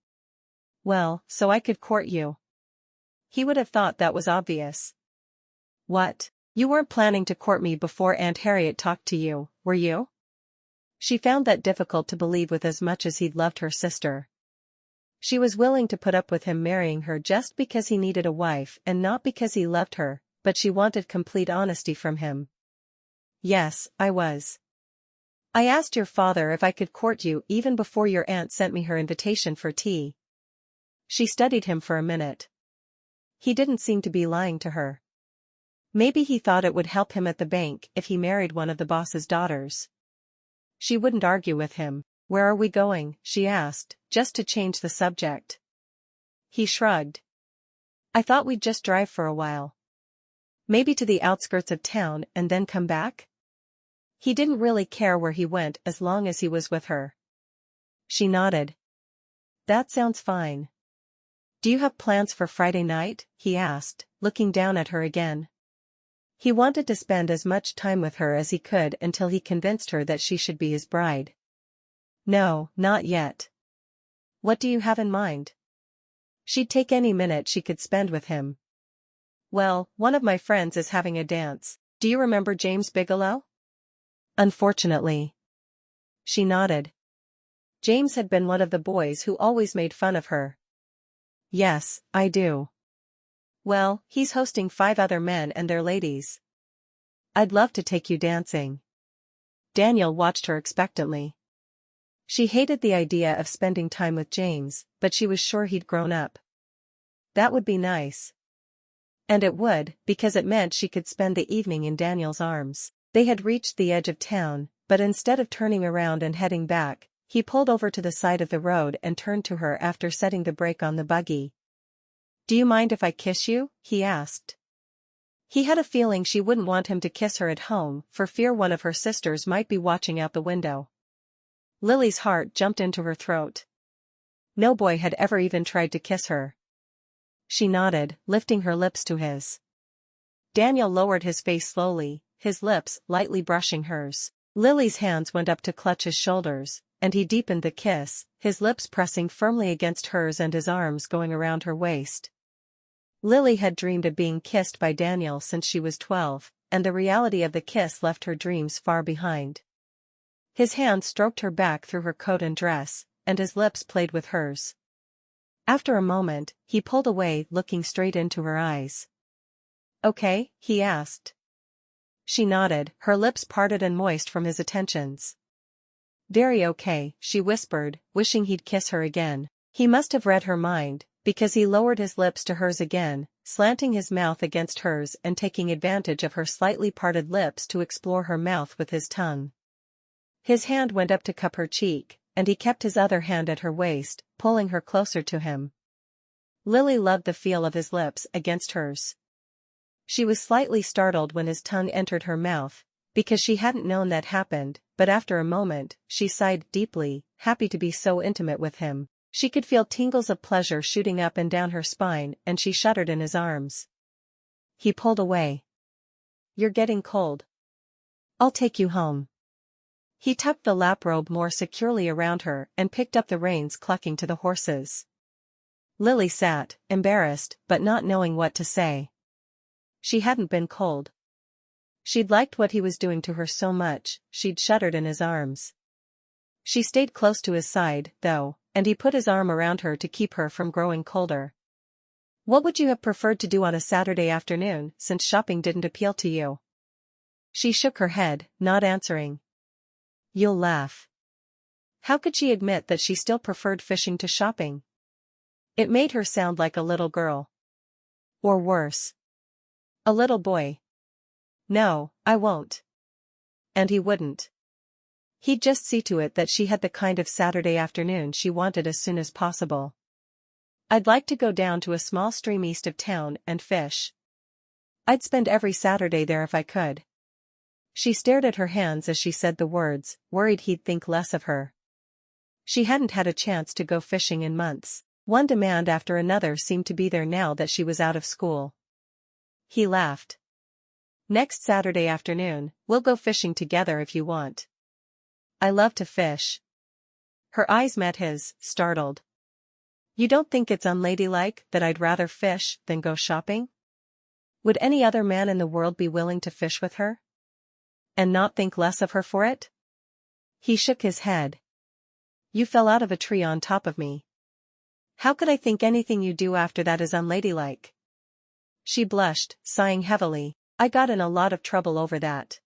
Well, so I could court you. He would have thought that was obvious. What? You weren't planning to court me before Aunt Harriet talked to you, were you? She found that difficult to believe with as much as he'd loved her sister. She was willing to put up with him marrying her just because he needed a wife and not because he loved her, but she wanted complete honesty from him. Yes, I was. I asked your father if I could court you even before your aunt sent me her invitation for tea. She studied him for a minute. He didn't seem to be lying to her. Maybe he thought it would help him at the bank if he married one of the boss's daughters. She wouldn't argue with him. Where are we going? She asked, just to change the subject. He shrugged. I thought we'd just drive for a while. Maybe to the outskirts of town and then come back? He didn't really care where he went as long as he was with her. She nodded. That sounds fine. Do you have plans for Friday night? He asked, looking down at her again. He wanted to spend as much time with her as he could until he convinced her that she should be his bride. No, not yet. What do you have in mind? She'd take any minute she could spend with him. Well, one of my friends is having a dance. Do you remember James Bigelow? Unfortunately. She nodded. James had been one of the boys who always made fun of her. Yes, I do. Well, he's hosting 5 other men and their ladies. I'd love to take you dancing. Daniel watched her expectantly. She hated the idea of spending time with James, but she was sure he'd grown up. That would be nice. And it would, because it meant she could spend the evening in Daniel's arms. They had reached the edge of town, but instead of turning around and heading back, he pulled over to the side of the road and turned to her after setting the brake on the buggy. Do you mind if I kiss you? He asked. He had a feeling she wouldn't want him to kiss her at home for fear one of her sisters might be watching out the window. Lily's heart jumped into her throat. No boy had ever even tried to kiss her. She nodded, lifting her lips to his. Daniel lowered his face slowly, his lips lightly brushing hers. Lily's hands went up to clutch his shoulders, and he deepened the kiss, his lips pressing firmly against hers and his arms going around her waist. Lily had dreamed of being kissed by Daniel since she was 12, and the reality of the kiss left her dreams far behind. His hand stroked her back through her coat and dress, and his lips played with hers. After a moment, he pulled away, looking straight into her eyes. Okay, he asked. She nodded, her lips parted and moist from his attentions. Very okay, she whispered, wishing he'd kiss her again. He must have read her mind, because he lowered his lips to hers again, slanting his mouth against hers and taking advantage of her slightly parted lips to explore her mouth with his tongue. His hand went up to cup her cheek, and he kept his other hand at her waist, pulling her closer to him. Lily loved the feel of his lips against hers. She was slightly startled when his tongue entered her mouth, because she hadn't known that happened, but after a moment, she sighed deeply, happy to be so intimate with him. She could feel tingles of pleasure shooting up and down her spine, and she shuddered in his arms. He pulled away. You're getting cold. I'll take you home. He tucked the laprobe more securely around her and picked up the reins, clucking to the horses. Lily sat, embarrassed but not knowing what to say. She hadn't been cold. She'd liked what he was doing to her so much, she'd shuddered in his arms. She stayed close to his side, though, and he put his arm around her to keep her from growing colder. What would you have preferred to do on a Saturday afternoon, since shopping didn't appeal to you? She shook her head, not answering. You'll laugh. How could she admit that she still preferred fishing to shopping? It made her sound like a little girl. Or worse. A little boy. No, I won't. And he wouldn't. He'd just see to it that she had the kind of Saturday afternoon she wanted as soon as possible. I'd like to go down to a small stream east of town and fish. I'd spend every Saturday there if I could. She stared at her hands as she said the words, worried he'd think less of her. She hadn't had a chance to go fishing in months. One demand after another seemed to be there now that she was out of school. He laughed. Next Saturday afternoon, we'll go fishing together if you want. I love to fish. Her eyes met his, startled. You don't think it's unladylike that I'd rather fish than go shopping? Would any other man in the world be willing to fish with her? And not think less of her for it? He shook his head. You fell out of a tree on top of me. How could I think anything you do after that is unladylike? She blushed, sighing heavily. I got in a lot of trouble over that.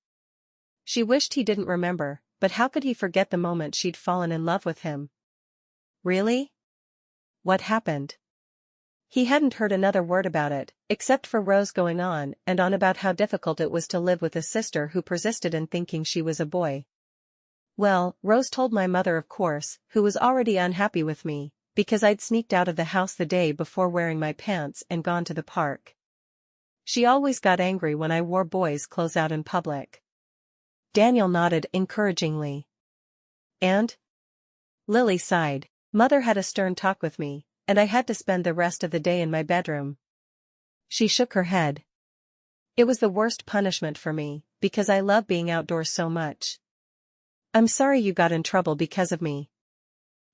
She wished he didn't remember, but how could he forget the moment she'd fallen in love with him? Really? What happened? He hadn't heard another word about it, except for Rose going on and on about how difficult it was to live with a sister who persisted in thinking she was a boy. Well, Rose told my mother, of course, who was already unhappy with me, because I'd sneaked out of the house the day before wearing my pants and gone to the park. She always got angry when I wore boys' clothes out in public. Daniel nodded encouragingly. And? Lily sighed. Mother had a stern talk with me, and I had to spend the rest of the day in my bedroom. She shook her head. It was the worst punishment for me, because I love being outdoors so much. I'm sorry you got in trouble because of me.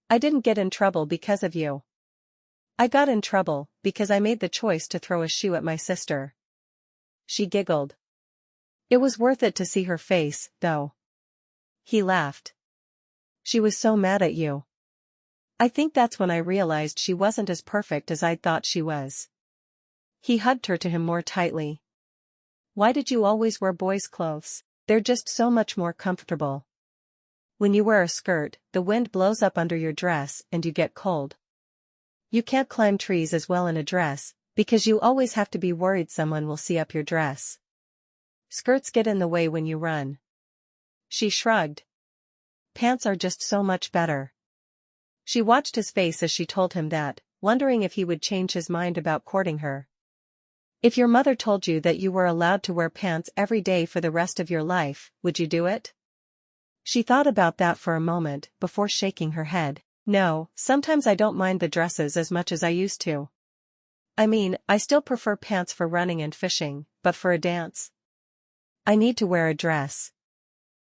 I didn't get in trouble because of you. I got in trouble because I made the choice to throw a shoe at my sister. She giggled. It was worth it to see her face, though. He laughed. She was so mad at you. I think that's when I realized she wasn't as perfect as I'd thought she was. He hugged her to him more tightly. Why did you always wear boys' clothes? They're just so much more comfortable. When you wear a skirt, the wind blows up under your dress and you get cold. You can't climb trees as well in a dress, because you always have to be worried someone will see up your dress. Skirts get in the way when you run. She shrugged. Pants are just so much better. She watched his face as she told him that, wondering if he would change his mind about courting her. If your mother told you that you were allowed to wear pants every day for the rest of your life, would you do it? She thought about that for a moment before shaking her head. No, sometimes I don't mind the dresses as much as I used to. I mean, I still prefer pants for running and fishing, but for a dance, I need to wear a dress.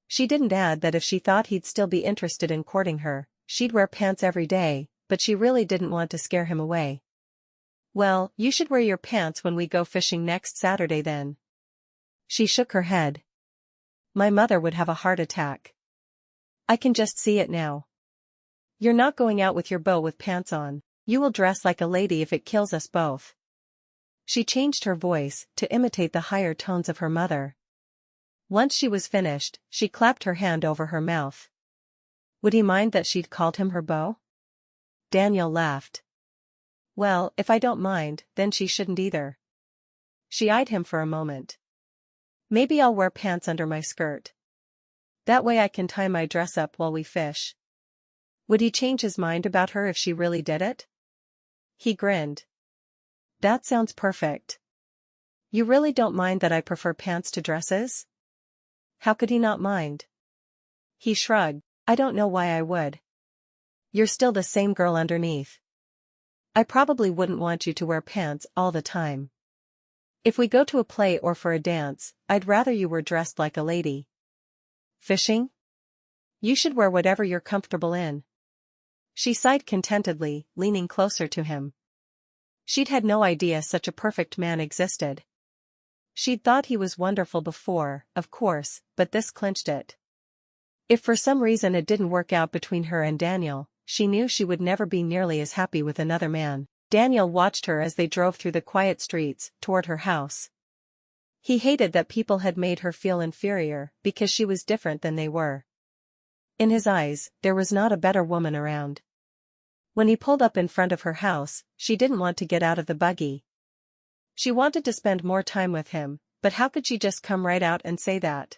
She didn't add that if she thought he'd still be interested in courting her, she'd wear pants every day, but she really didn't want to scare him away. Well, you should wear your pants when we go fishing next Saturday then. She shook her head. My mother would have a heart attack. I can just see it now. You're not going out with your beau with pants on. You will dress like a lady if it kills us both. She changed her voice to imitate the higher tones of her mother. Once she was finished, she clapped her hand over her mouth. Would he mind that she'd called him her beau? Daniel laughed. Well, if I don't mind, then she shouldn't either. She eyed him for a moment. Maybe I'll wear pants under my skirt. That way I can tie my dress up while we fish. Would he change his mind about her if she really did it? He grinned. That sounds perfect. You really don't mind that I prefer pants to dresses? How could he not mind? He shrugged. I don't know why I would. You're still the same girl underneath. I probably wouldn't want you to wear pants all the time. If we go to a play or for a dance, I'd rather you were dressed like a lady. Fishing? You should wear whatever you're comfortable in. She sighed contentedly, leaning closer to him. She'd had no idea such a perfect man existed. She'd thought he was wonderful before, of course, but this clinched it. If for some reason it didn't work out between her and Daniel, she knew she would never be nearly as happy with another man. Daniel watched her as they drove through the quiet streets toward her house. He hated that people had made her feel inferior because she was different than they were. In his eyes, there was not a better woman around. When he pulled up in front of her house, she didn't want to get out of the buggy. She wanted to spend more time with him, but how could she just come right out and say that?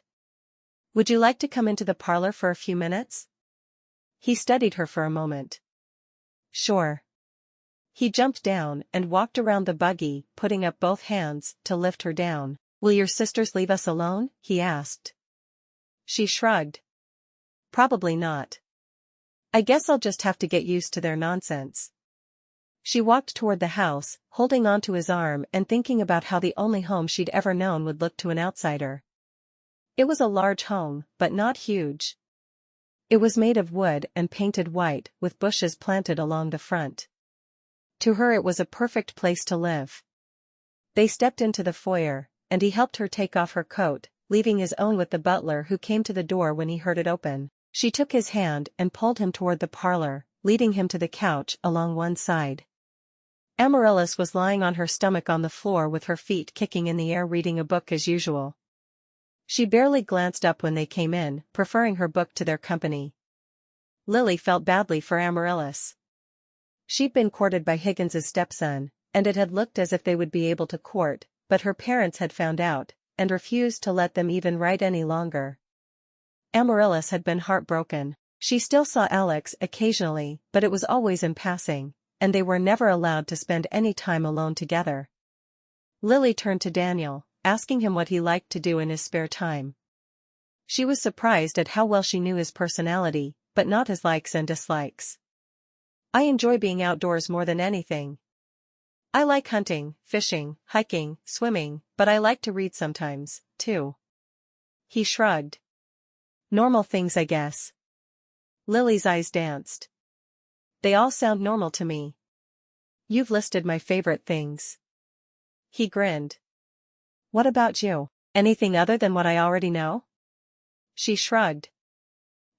Would you like to come into the parlor for a few minutes? He studied her for a moment. Sure. He jumped down and walked around the buggy, putting up both hands to lift her down. Will your sisters leave us alone? He asked. She shrugged. Probably not. I guess I'll just have to get used to their nonsense. She walked toward the house, holding onto his arm and thinking about how the only home she'd ever known would look to an outsider. It was a large home, but not huge. It was made of wood and painted white, with bushes planted along the front. To her it was a perfect place to live. They stepped into the foyer, and he helped her take off her coat, leaving his own with the butler who came to the door when he heard it open. She took his hand and pulled him toward the parlor, leading him to the couch along one side. Amaryllis was lying on her stomach on the floor with her feet kicking in the air reading a book as usual. She barely glanced up when they came in, preferring her book to their company. Lily felt badly for Amaryllis. She'd been courted by Higgins's stepson, and it had looked as if they would be able to court, but her parents had found out, and refused to let them even write any longer. Amaryllis had been heartbroken. She still saw Alex occasionally, but it was always in passing, and they were never allowed to spend any time alone together. Lily turned to Daniel, asking him what he liked to do in his spare time. She was surprised at how well she knew his personality, but not his likes and dislikes. I enjoy being outdoors more than anything. I like hunting, fishing, hiking, swimming, but I like to read sometimes, too. He shrugged. Normal things, I guess. Lily's eyes danced. They all sound normal to me. You've listed my favorite things. He grinned. What about you? Anything other than what I already know? She shrugged.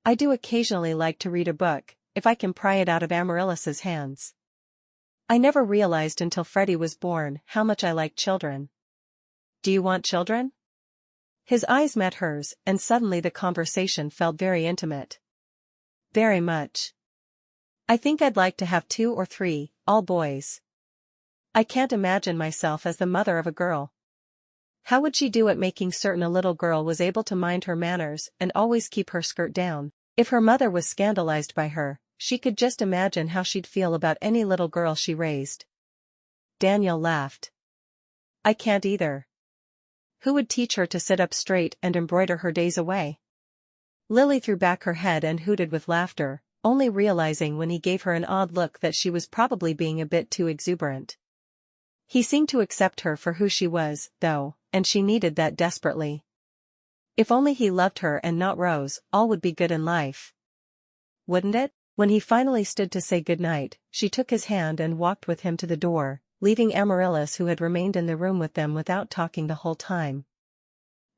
I do occasionally like to read a book, if I can pry it out of Amaryllis's hands. I never realized until Freddie was born how much I like children. Do you want children? His eyes met hers, and suddenly the conversation felt very intimate. Very much. I think I'd like to have 2 or 3, all boys. I can't imagine myself as the mother of a girl. How would she do at making certain a little girl was able to mind her manners and always keep her skirt down? If her mother was scandalized by her, she could just imagine how she'd feel about any little girl she raised. Daniel laughed. I can't either. Who would teach her to sit up straight and embroider her days away? Lily threw back her head and hooted with laughter, only realizing when he gave her an odd look that she was probably being a bit too exuberant. He seemed to accept her for who she was, though, and she needed that desperately. If only he loved her and not Rose, all would be good in life. Wouldn't it? When he finally stood to say goodnight, she took his hand and walked with him to the door, leaving Amaryllis who had remained in the room with them without talking the whole time.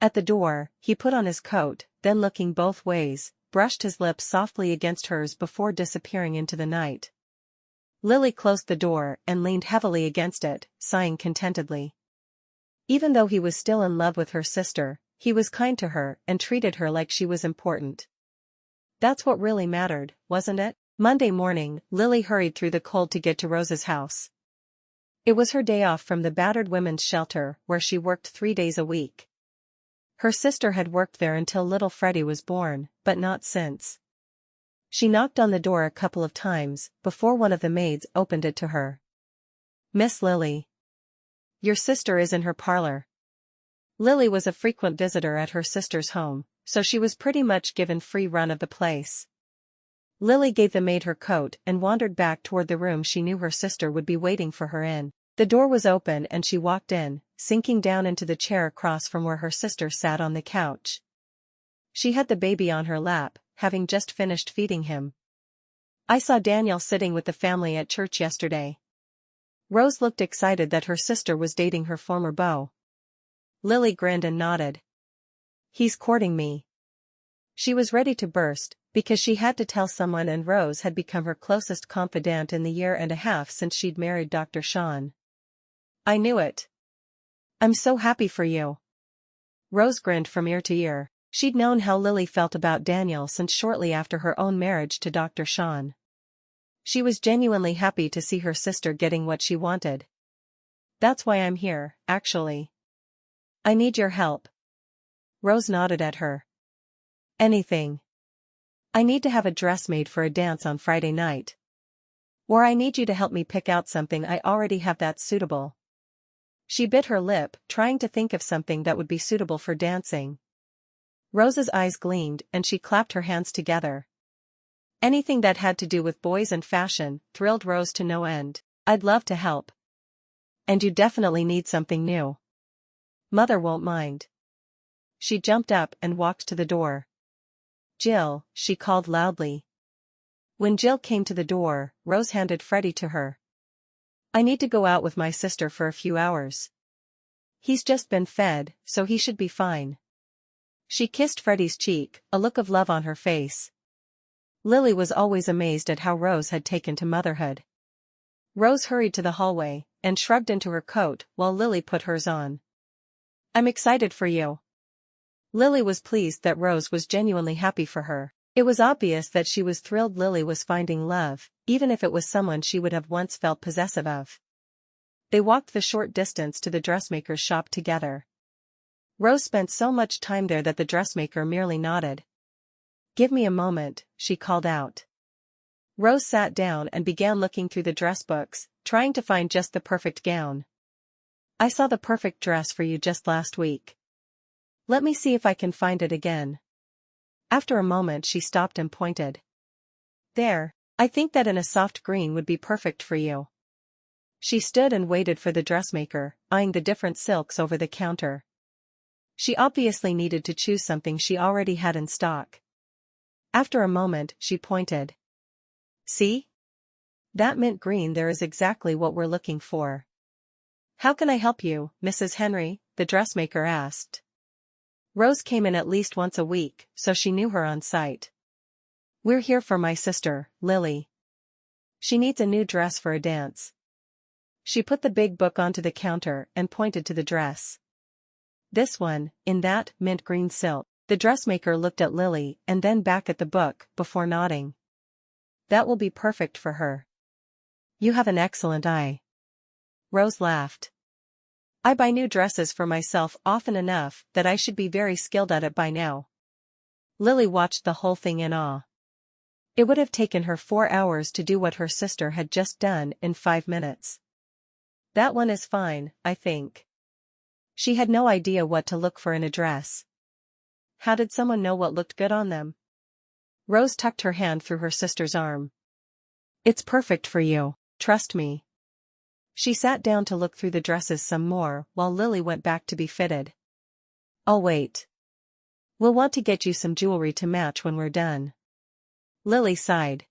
At the door, he put on his coat, then looking both ways, brushed his lips softly against hers before disappearing into the night. Lily closed the door and leaned heavily against it, sighing contentedly. Even though he was still in love with her sister, he was kind to her and treated her like she was important. That's what really mattered, wasn't it? Monday morning, Lily hurried through the cold to get to Rose's house. It was her day off from the battered women's shelter where she worked 3 days a week. Her sister had worked there until little Freddie was born, but not since. She knocked on the door a couple of times before one of the maids opened it to her. Miss Lily. Your sister is in her parlor. Lily was a frequent visitor at her sister's home, so she was pretty much given free run of the place. Lily gave the maid her coat and wandered back toward the room she knew her sister would be waiting for her in. The door was open and she walked in, sinking down into the chair across from where her sister sat on the couch. She had the baby on her lap, having just finished feeding him. I saw Daniel sitting with the family at church yesterday. Rose looked excited that her sister was dating her former beau. Lily grinned and nodded. He's courting me. She was ready to burst, because she had to tell someone and Rose had become her closest confidant in the year and a half since she'd married Dr. Sean. I knew it. I'm so happy for you. Rose grinned from ear to ear. She'd known how Lily felt about Daniel since shortly after her own marriage to Dr. Sean. She was genuinely happy to see her sister getting what she wanted. That's why I'm here, actually. I need your help. Rose nodded at her. Anything. I need to have a dress made for a dance on Friday night. Or I need you to help me pick out something I already have that's suitable. She bit her lip, trying to think of something that would be suitable for dancing. Rose's eyes gleamed and she clapped her hands together. Anything that had to do with boys and fashion thrilled Rose to no end. "I'd love to help. And you definitely need something new. Mother won't mind." She jumped up and walked to the door. "Jill," she called loudly. When Jill came to the door, Rose handed Freddie to her. "I need to go out with my sister for a few hours. He's just been fed, so he should be fine." She kissed Freddie's cheek, a look of love on her face. Lily was always amazed at how Rose had taken to motherhood. Rose hurried to the hallway, and shrugged into her coat while Lily put hers on. "I'm excited for you." Lily was pleased that Rose was genuinely happy for her. It was obvious that she was thrilled Lily was finding love, even if it was someone she would have once felt possessive of. They walked the short distance to the dressmaker's shop together. Rose spent so much time there that the dressmaker merely nodded. "Give me a moment," she called out. Rose sat down and began looking through the dress books, trying to find just the perfect gown. "I saw the perfect dress for you just last week. Let me see if I can find it again." After a moment she stopped and pointed. "There, I think that in a soft green would be perfect for you." She stood and waited for the dressmaker, eyeing the different silks over the counter. She obviously needed to choose something she already had in stock. After a moment, she pointed. "See? That mint green there is exactly what we're looking for." "How can I help you, Mrs. Henry?" the dressmaker asked. Rose came in at least once a week, so she knew her on sight. "We're here for my sister, Lily. She needs a new dress for a dance." She put the big book onto the counter and pointed to the dress. "This one, in that mint green silk." The dressmaker looked at Lily and then back at the book before nodding. "That will be perfect for her. You have an excellent eye." Rose laughed. "I buy new dresses for myself often enough that I should be very skilled at it by now." Lily watched the whole thing in awe. It would have taken her 4 hours to do what her sister had just done in 5 minutes. "That one is fine, I think." She had no idea what to look for in a dress. How did someone know what looked good on them? Rose tucked her hand through her sister's arm. "It's perfect for you, trust me." She sat down to look through the dresses some more while Lily went back to be fitted. "I'll wait. We'll want to get you some jewelry to match when we're done." Lily sighed.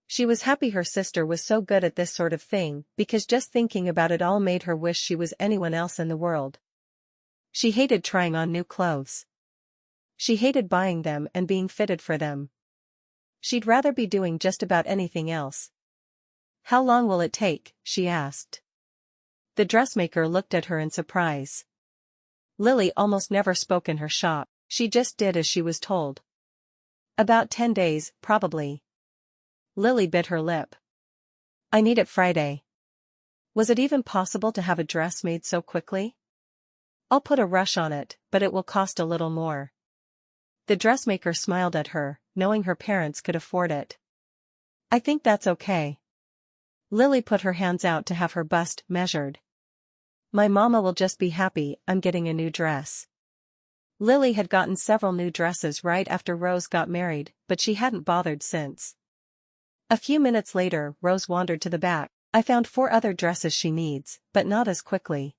She was happy her sister was so good at this sort of thing because just thinking about it all made her wish she was anyone else in the world. She hated trying on new clothes. She hated buying them and being fitted for them. She'd rather be doing just about anything else. "How long will it take?" she asked. The dressmaker looked at her in surprise. Lily almost never spoke in her shop, she just did as she was told. "About 10 days, probably." Lily bit her lip. "I need it Friday." Was it even possible to have a dress made so quickly? "I'll put a rush on it, but it will cost a little more." The dressmaker smiled at her, knowing her parents could afford it. "I think that's okay." Lily put her hands out to have her bust measured. "My mama will just be happy I'm getting a new dress." Lily had gotten several new dresses right after Rose got married, but she hadn't bothered since. A few minutes later, Rose wandered to the back. "I found 4 other dresses she needs, but not as quickly."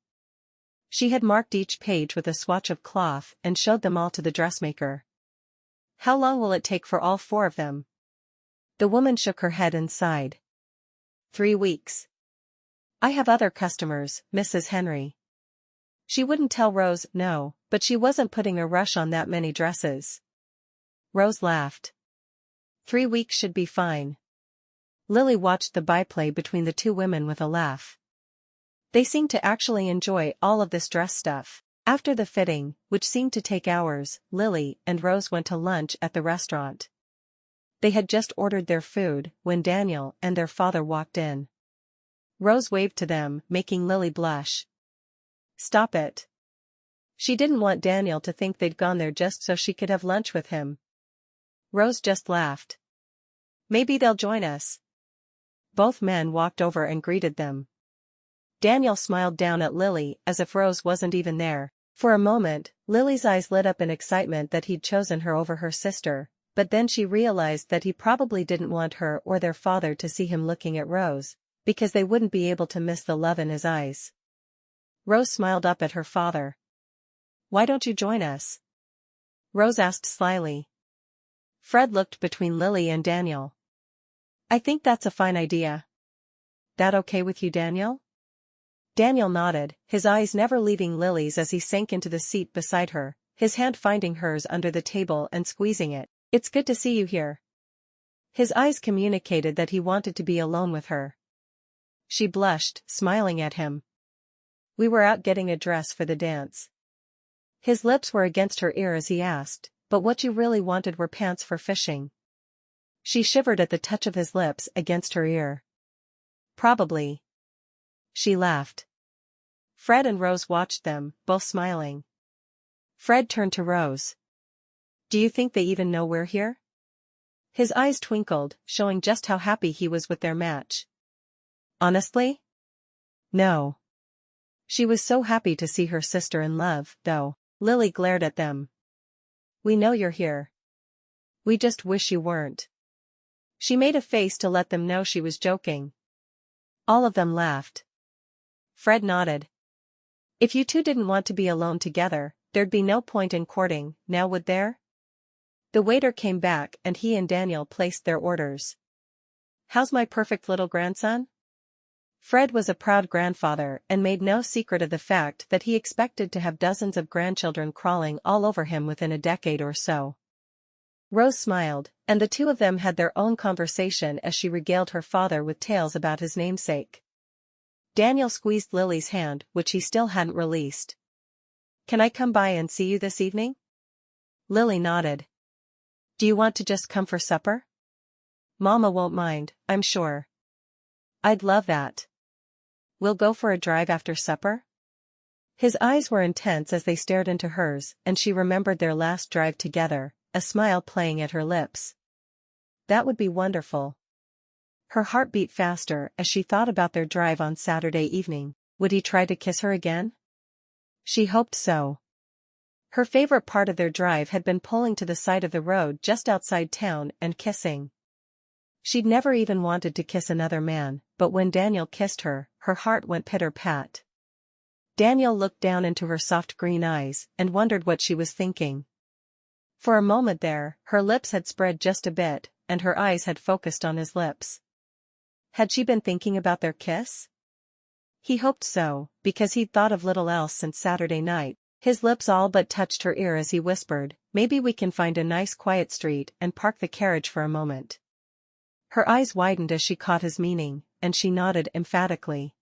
She had marked each page with a swatch of cloth and showed them all to the dressmaker. "How long will it take for all 4 of them?" The woman shook her head and sighed. 3 weeks. "I have other customers, Mrs. Henry." She wouldn't tell Rose no, but she wasn't putting a rush on that many dresses. Rose laughed. 3 weeks should be fine. Lily watched the byplay between the 2 women with a laugh. They seemed to actually enjoy all of this dress stuff. After the fitting, which seemed to take hours, Lily and Rose went to lunch at the restaurant. They had just ordered their food when Daniel and their father walked in. Rose waved to them, making Lily blush. "Stop it." She didn't want Daniel to think they'd gone there just so she could have lunch with him. Rose just laughed. "Maybe they'll join us." Both men walked over and greeted them. Daniel smiled down at Lily as if Rose wasn't even there. For a moment, Lily's eyes lit up in excitement that he'd chosen her over her sister, but then she realized that he probably didn't want her or their father to see him looking at Rose, because they wouldn't be able to miss the love in his eyes. Rose smiled up at her father. "Why don't you join us?" Rose asked slyly. Fred looked between Lily and Daniel. "I think that's a fine idea. That okay with you, Daniel?" Daniel nodded, his eyes never leaving Lily's as he sank into the seat beside her, his hand finding hers under the table and squeezing it. "It's good to see you here." His eyes communicated that he wanted to be alone with her. She blushed, smiling at him. "We were out getting a dress for the dance." His lips were against her ear as he asked, "But what you really wanted were pants for fishing?" She shivered at the touch of his lips against her ear. "Probably." She laughed. Fred and Rose watched them, both smiling. Fred turned to Rose. "Do you think they even know we're here?" His eyes twinkled, showing just how happy he was with their match. "Honestly? No." She was so happy to see her sister in love, though. Lily glared at them. "We know you're here. We just wish you weren't." She made a face to let them know she was joking. All of them laughed. Fred nodded. "If you two didn't want to be alone together, there'd be no point in courting, now would there?" The waiter came back and he and Daniel placed their orders. "How's my perfect little grandson?" Fred was a proud grandfather and made no secret of the fact that he expected to have dozens of grandchildren crawling all over him within a decade or so. Rose smiled, and the two of them had their own conversation as she regaled her father with tales about his namesake. Daniel squeezed Lily's hand, which he still hadn't released. "Can I come by and see you this evening?" Lily nodded. "Do you want to just come for supper?" "Mama won't mind, I'm sure." "I'd love that. We'll go for a drive after supper?" His eyes were intense as they stared into hers, and she remembered their last drive together, a smile playing at her lips. That would be wonderful. Her heart beat faster as she thought about their drive on Saturday evening. Would he try to kiss her again? She hoped so. Her favorite part of their drive had been pulling to the side of the road just outside town and kissing. She'd never even wanted to kiss another man, but when Daniel kissed her, her heart went pitter-pat. Daniel looked down into her soft green eyes and wondered what she was thinking. For a moment there, her lips had spread just a bit, and her eyes had focused on his lips. Had she been thinking about their kiss? He hoped so, because he'd thought of little else since Saturday night. His lips all but touched her ear as he whispered, "Maybe we can find a nice quiet street and park the carriage for a moment." Her eyes widened as she caught his meaning, and she nodded emphatically.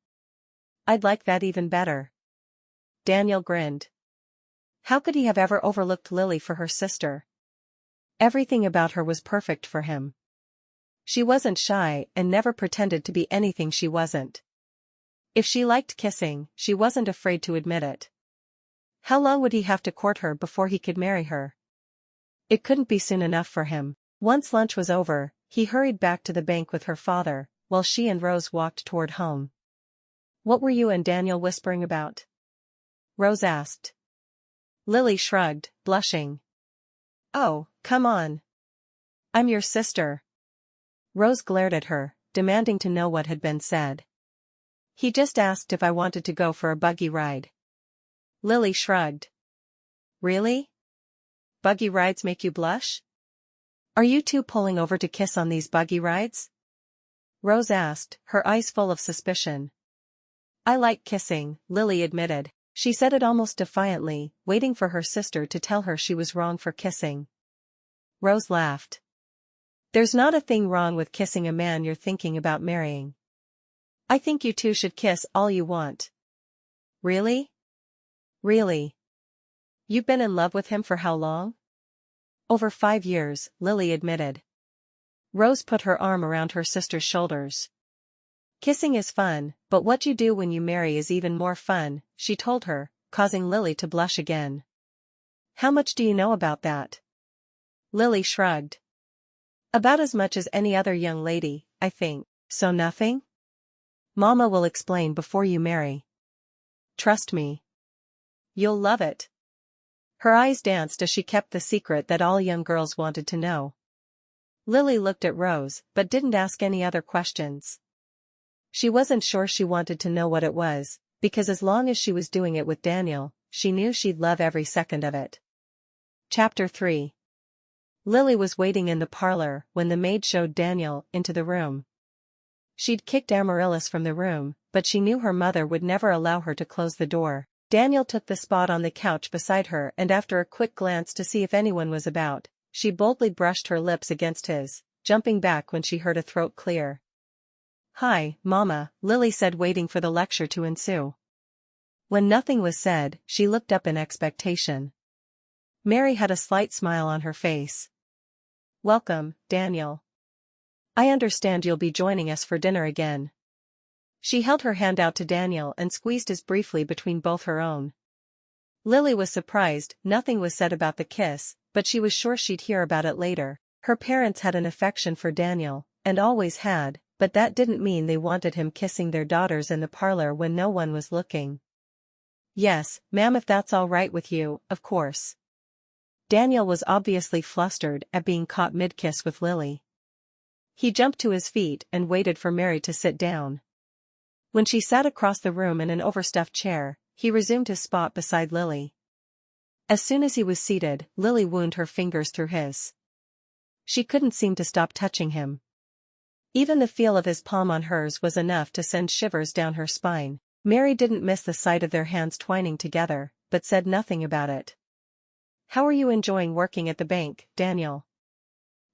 "I'd like that even better." Daniel grinned. How could he have ever overlooked Lily for her sister? Everything about her was perfect for him. She wasn't shy and never pretended to be anything she wasn't. If she liked kissing, she wasn't afraid to admit it. How long would he have to court her before he could marry her? It couldn't be soon enough for him. Once lunch was over, he hurried back to the bank with her father, while she and Rose walked toward home. "What were you and Daniel whispering about?" Rose asked. Lily shrugged, blushing. "Oh, come on. I'm your sister." Rose glared at her, demanding to know what had been said. "He just asked if I wanted to go for a buggy ride." Lily shrugged. "Really? Buggy rides make you blush? Are you two pulling over to kiss on these buggy rides?" Rose asked, her eyes full of suspicion. "I like kissing," Lily admitted. She said it almost defiantly, waiting for her sister to tell her she was wrong for kissing. Rose laughed. "There's not a thing wrong with kissing a man you're thinking about marrying. I think you two should kiss all you want." "Really? Really? You've been in love with him for how long?" "Over 5 years," Lily admitted. Rose put her arm around her sister's shoulders. "Kissing is fun, but what you do when you marry is even more fun," she told her, causing Lily to blush again. "How much do you know about that?" Lily shrugged. "About as much as any other young lady, I think." "So nothing?" "Mama will explain before you marry. Trust me. You'll love it." Her eyes danced as she kept the secret that all young girls wanted to know. Lily looked at Rose, but didn't ask any other questions. She wasn't sure she wanted to know what it was, because as long as she was doing it with Daniel, she knew she'd love every second of it. Chapter 3. Lily was waiting in the parlor when the maid showed Daniel into the room. She'd kicked Amaryllis from the room, but she knew her mother would never allow her to close the door. Daniel took the spot on the couch beside her, and after a quick glance to see if anyone was about, she boldly brushed her lips against his, jumping back when she heard a throat clear. "Hi, Mama," Lily said, waiting for the lecture to ensue. When nothing was said, she looked up in expectation. Mary had a slight smile on her face. "Welcome, Daniel. I understand you'll be joining us for dinner again." She held her hand out to Daniel and squeezed his briefly between both her own. Lily was surprised. Nothing was said about the kiss, but she was sure she'd hear about it later. Her parents had an affection for Daniel, and always had, but that didn't mean they wanted him kissing their daughters in the parlor when no one was looking. "Yes, ma'am, if that's all right with you, of course." Daniel was obviously flustered at being caught mid-kiss with Lily. He jumped to his feet and waited for Mary to sit down. When she sat across the room in an overstuffed chair, he resumed his spot beside Lily. As soon as he was seated, Lily wound her fingers through his. She couldn't seem to stop touching him. Even the feel of his palm on hers was enough to send shivers down her spine. Mary didn't miss the sight of their hands twining together, but said nothing about it. "How are you enjoying working at the bank, Daniel?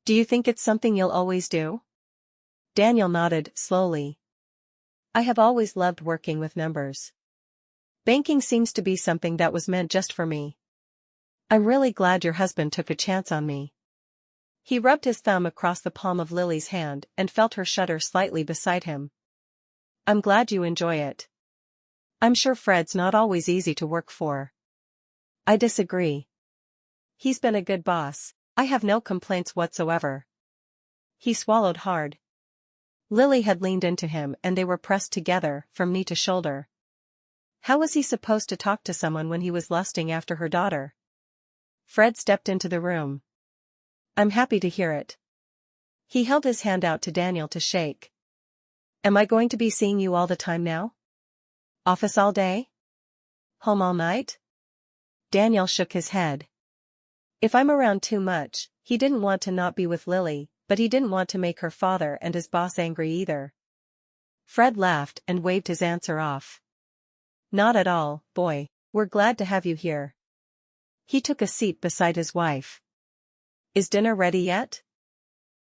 Do you think it's something you'll always do?" Daniel nodded, slowly. "I have always loved working with numbers. Banking seems to be something that was meant just for me. I'm really glad your husband took a chance on me." He rubbed his thumb across the palm of Lily's hand and felt her shudder slightly beside him. "I'm glad you enjoy it. I'm sure Fred's not always easy to work for." "I disagree. He's been a good boss. I have no complaints whatsoever." He swallowed hard. Lily had leaned into him and they were pressed together, from knee to shoulder. How was he supposed to talk to someone when he was lusting after her daughter? Fred stepped into the room. "I'm happy to hear it." He held his hand out to Daniel to shake. "Am I going to be seeing you all the time now? Office all day? Home all night?" Daniel shook his head. If I'm around too much, he didn't want to not be with Lily, but he didn't want to make her father and his boss angry either. Fred laughed and waved his answer off. "Not at all, boy. We're glad to have you here." He took a seat beside his wife. "Is dinner ready yet?"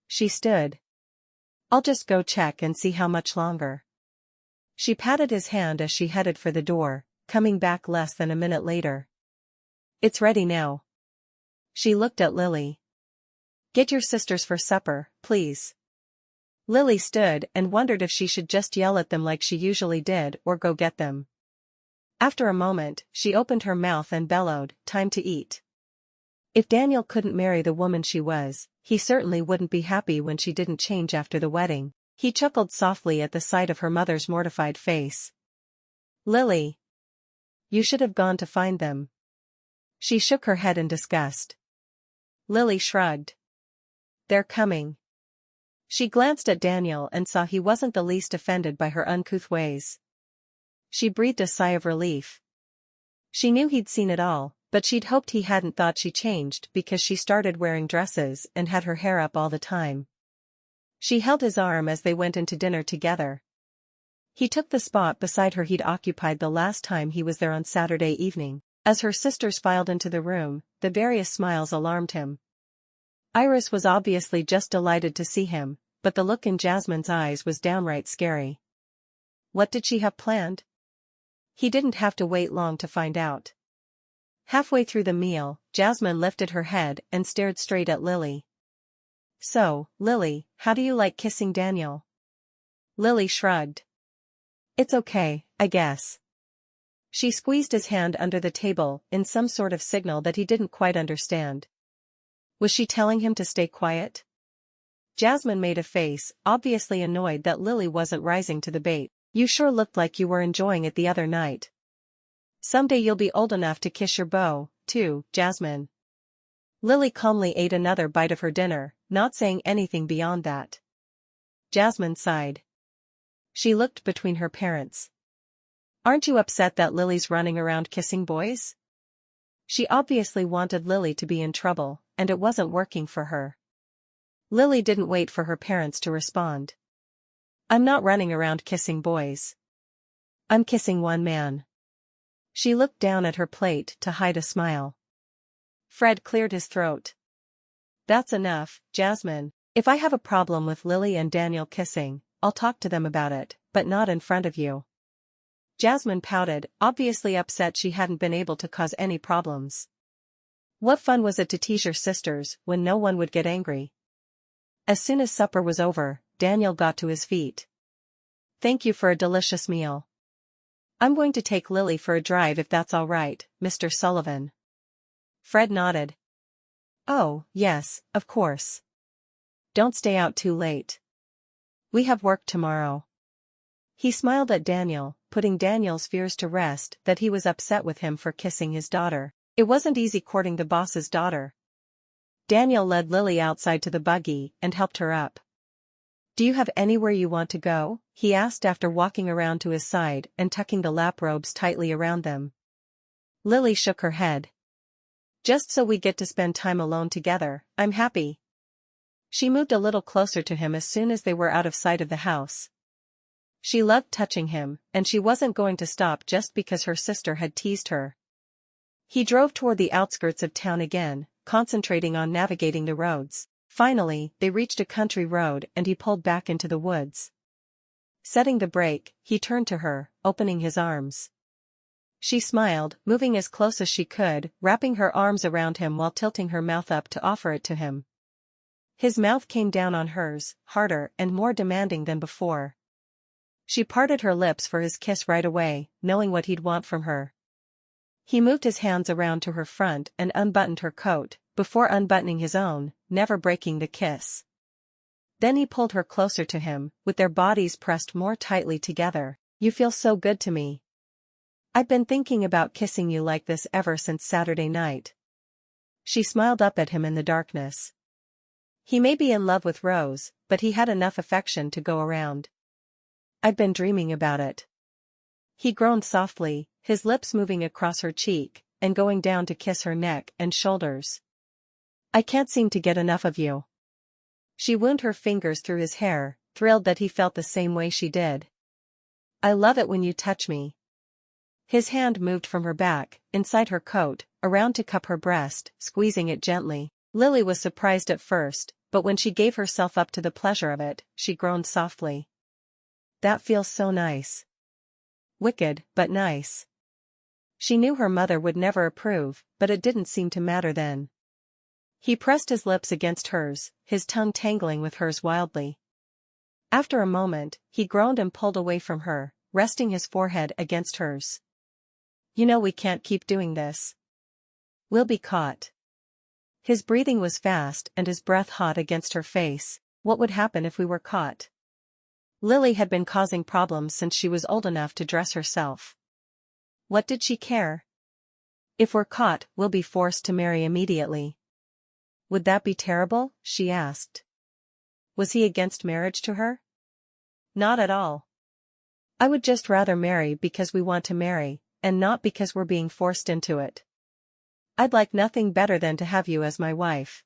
She stood. "I'll just go check and see how much longer." She patted his hand as she headed for the door, coming back less than a minute later. "It's ready now." She looked at Lily. "Get your sisters for supper, please." Lily stood and wondered if she should just yell at them like she usually did or go get them. After a moment, she opened her mouth and bellowed, "Time to eat." If Daniel couldn't marry the woman she was, he certainly wouldn't be happy when she didn't change after the wedding. He chuckled softly at the sight of her mother's mortified face. "Lily, you should have gone to find them." She shook her head in disgust. Lily shrugged. "They're coming." She glanced at Daniel and saw he wasn't the least offended by her uncouth ways. She breathed a sigh of relief. She knew he'd seen it all, but she'd hoped he hadn't thought she changed because she started wearing dresses and had her hair up all the time. She held his arm as they went into dinner together. He took the spot beside her he'd occupied the last time he was there on Saturday evening. As her sisters filed into the room, the various smiles alarmed him. Iris was obviously just delighted to see him, but the look in Jasmine's eyes was downright scary. What did she have planned? He didn't have to wait long to find out. Halfway through the meal, Jasmine lifted her head and stared straight at Lily. "So, Lily, how do you like kissing Daniel?" Lily shrugged. "It's okay, I guess." She squeezed his hand under the table in some sort of signal that he didn't quite understand. Was she telling him to stay quiet? Jasmine made a face, obviously annoyed that Lily wasn't rising to the bait. "You sure looked like you were enjoying it the other night. Someday you'll be old enough to kiss your beau, too, Jasmine." Lily calmly ate another bite of her dinner, not saying anything beyond that. Jasmine sighed. She looked between her parents. Aren't you upset that Lily's running around kissing boys? She obviously wanted Lily to be in trouble, and it wasn't working for her. Lily didn't wait for her parents to respond. I'm not running around kissing boys. I'm kissing one man. She looked down at her plate to hide a smile. Fred cleared his throat. That's enough, Jasmine. If I have a problem with Lily and Daniel kissing, I'll talk to them about it, but not in front of you. Jasmine pouted, obviously upset she hadn't been able to cause any problems. What fun was it to tease your sisters when no one would get angry? As soon as supper was over, Daniel got to his feet. Thank you for a delicious meal. I'm going to take Lily for a drive if that's all right, Mr. Sullivan. Fred nodded. Oh, yes, of course. Don't stay out too late. We have work tomorrow. He smiled at Daniel, putting Daniel's fears to rest that he was upset with him for kissing his daughter. It wasn't easy courting the boss's daughter. Daniel led Lily outside to the buggy and helped her up. Do you have anywhere you want to go? He asked after walking around to his side and tucking the lap robes tightly around them. Lily shook her head. Just so we get to spend time alone together, I'm happy. She moved a little closer to him as soon as they were out of sight of the house. She loved touching him, and she wasn't going to stop just because her sister had teased her. He drove toward the outskirts of town again, concentrating on navigating the roads. Finally, they reached a country road and he pulled back into the woods. Setting the brake, he turned to her, opening his arms. She smiled, moving as close as she could, wrapping her arms around him while tilting her mouth up to offer it to him. His mouth came down on hers, harder and more demanding than before. She parted her lips for his kiss right away, knowing what he'd want from her. He moved his hands around to her front and unbuttoned her coat, before unbuttoning his own, never breaking the kiss. Then he pulled her closer to him, with their bodies pressed more tightly together. You feel so good to me. I've been thinking about kissing you like this ever since Saturday night. She smiled up at him in the darkness. He may be in love with Rose, but he had enough affection to go around. I've been dreaming about it. He groaned softly, his lips moving across her cheek, and going down to kiss her neck and shoulders. I can't seem to get enough of you. She wound her fingers through his hair, thrilled that he felt the same way she did. I love it when you touch me. His hand moved from her back, inside her coat, around to cup her breast, squeezing it gently. Lily was surprised at first, but when she gave herself up to the pleasure of it, she groaned softly. That feels so nice. Wicked, but nice. She knew her mother would never approve, but it didn't seem to matter then. He pressed his lips against hers, his tongue tangling with hers wildly. After a moment, he groaned and pulled away from her, resting his forehead against hers. You know we can't keep doing this. We'll be caught. His breathing was fast and his breath hot against her face. What would happen if we were caught? Lily had been causing problems since she was old enough to dress herself. What did she care? If we're caught, we'll be forced to marry immediately. Would that be terrible? She asked. Was he against marriage to her? Not at all. I would just rather marry because we want to marry, and not because we're being forced into it. I'd like nothing better than to have you as my wife.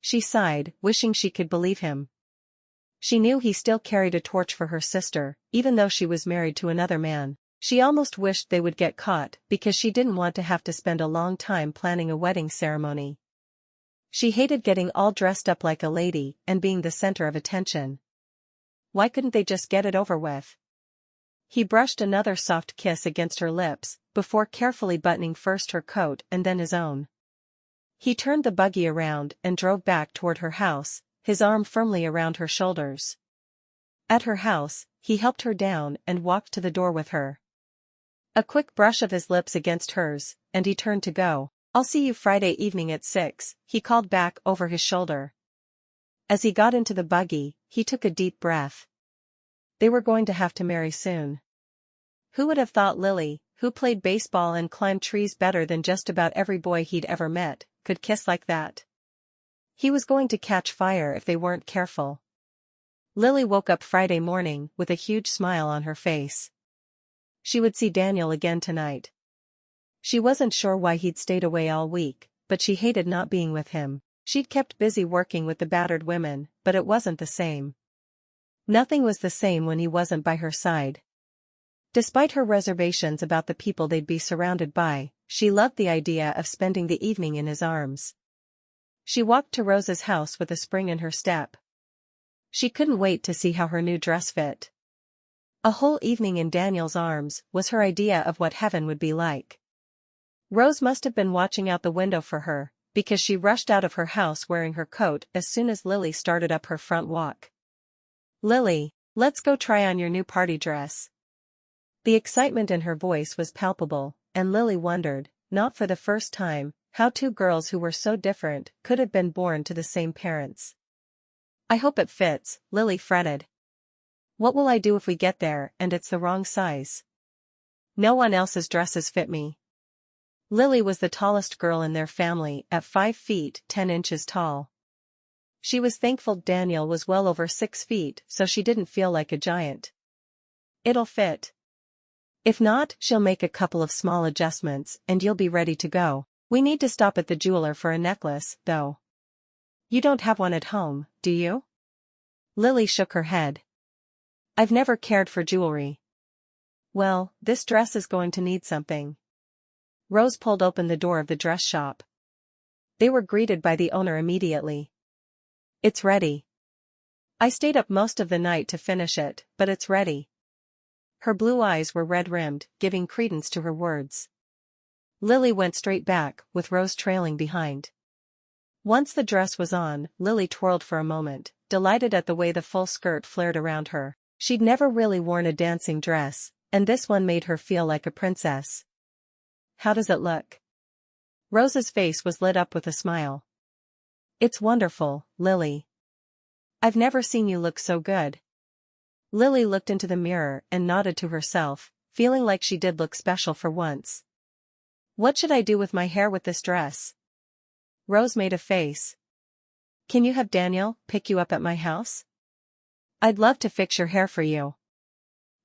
She sighed, wishing she could believe him. She knew he still carried a torch for her sister, even though she was married to another man. She almost wished they would get caught, because she didn't want to have to spend a long time planning a wedding ceremony. She hated getting all dressed up like a lady and being the center of attention. Why couldn't they just get it over with? He brushed another soft kiss against her lips, before carefully buttoning first her coat and then his own. He turned the buggy around and drove back toward her house, his arm firmly around her shoulders. At her house, he helped her down and walked to the door with her. A quick brush of his lips against hers, and he turned to go. I'll see you Friday evening at 6, he called back over his shoulder. As he got into the buggy, he took a deep breath. They were going to have to marry soon. Who would have thought Lily, who played baseball and climbed trees better than just about every boy he'd ever met, could kiss like that? He was going to catch fire if they weren't careful. Lily woke up Friday morning with a huge smile on her face. She would see Daniel again tonight. She wasn't sure why he'd stayed away all week, but she hated not being with him. She'd kept busy working with the battered women, but it wasn't the same. Nothing was the same when he wasn't by her side. Despite her reservations about the people they'd be surrounded by, she loved the idea of spending the evening in his arms. She walked to Rose's house with a spring in her step. She couldn't wait to see how her new dress fit. A whole evening in Daniel's arms was her idea of what heaven would be like. Rose must have been watching out the window for her, because she rushed out of her house wearing her coat as soon as Lily started up her front walk. "Lily, let's go try on your new party dress." The excitement in her voice was palpable, and Lily wondered, not for the first time, how two girls who were so different could have been born to the same parents. "I hope it fits," Lily fretted. "What will I do if we get there and it's the wrong size? No one else's dresses fit me." Lily was the tallest girl in their family at 5 feet 10 inches tall. She was thankful Daniel was well over 6 feet so she didn't feel like a giant. "It'll fit. If not, she'll make a couple of small adjustments and you'll be ready to go. We need to stop at the jeweler for a necklace, though. You don't have one at home, do you?" Lily shook her head. "I've never cared for jewelry." "Well, this dress is going to need something." Rose pulled open the door of the dress shop. They were greeted by the owner immediately. "It's ready. I stayed up most of the night to finish it, but it's ready." Her blue eyes were red-rimmed, giving credence to her words. Lily went straight back, with Rose trailing behind. Once the dress was on, Lily twirled for a moment, delighted at the way the full skirt flared around her. She'd never really worn a dancing dress, and this one made her feel like a princess. "How does it look?" Rose's face was lit up with a smile. "It's wonderful, Lily. I've never seen you look so good." Lily looked into the mirror and nodded to herself, feeling like she did look special for once. "What should I do with my hair with this dress?" Rose made a face. "Can you have Daniel pick you up at my house? I'd love to fix your hair for you.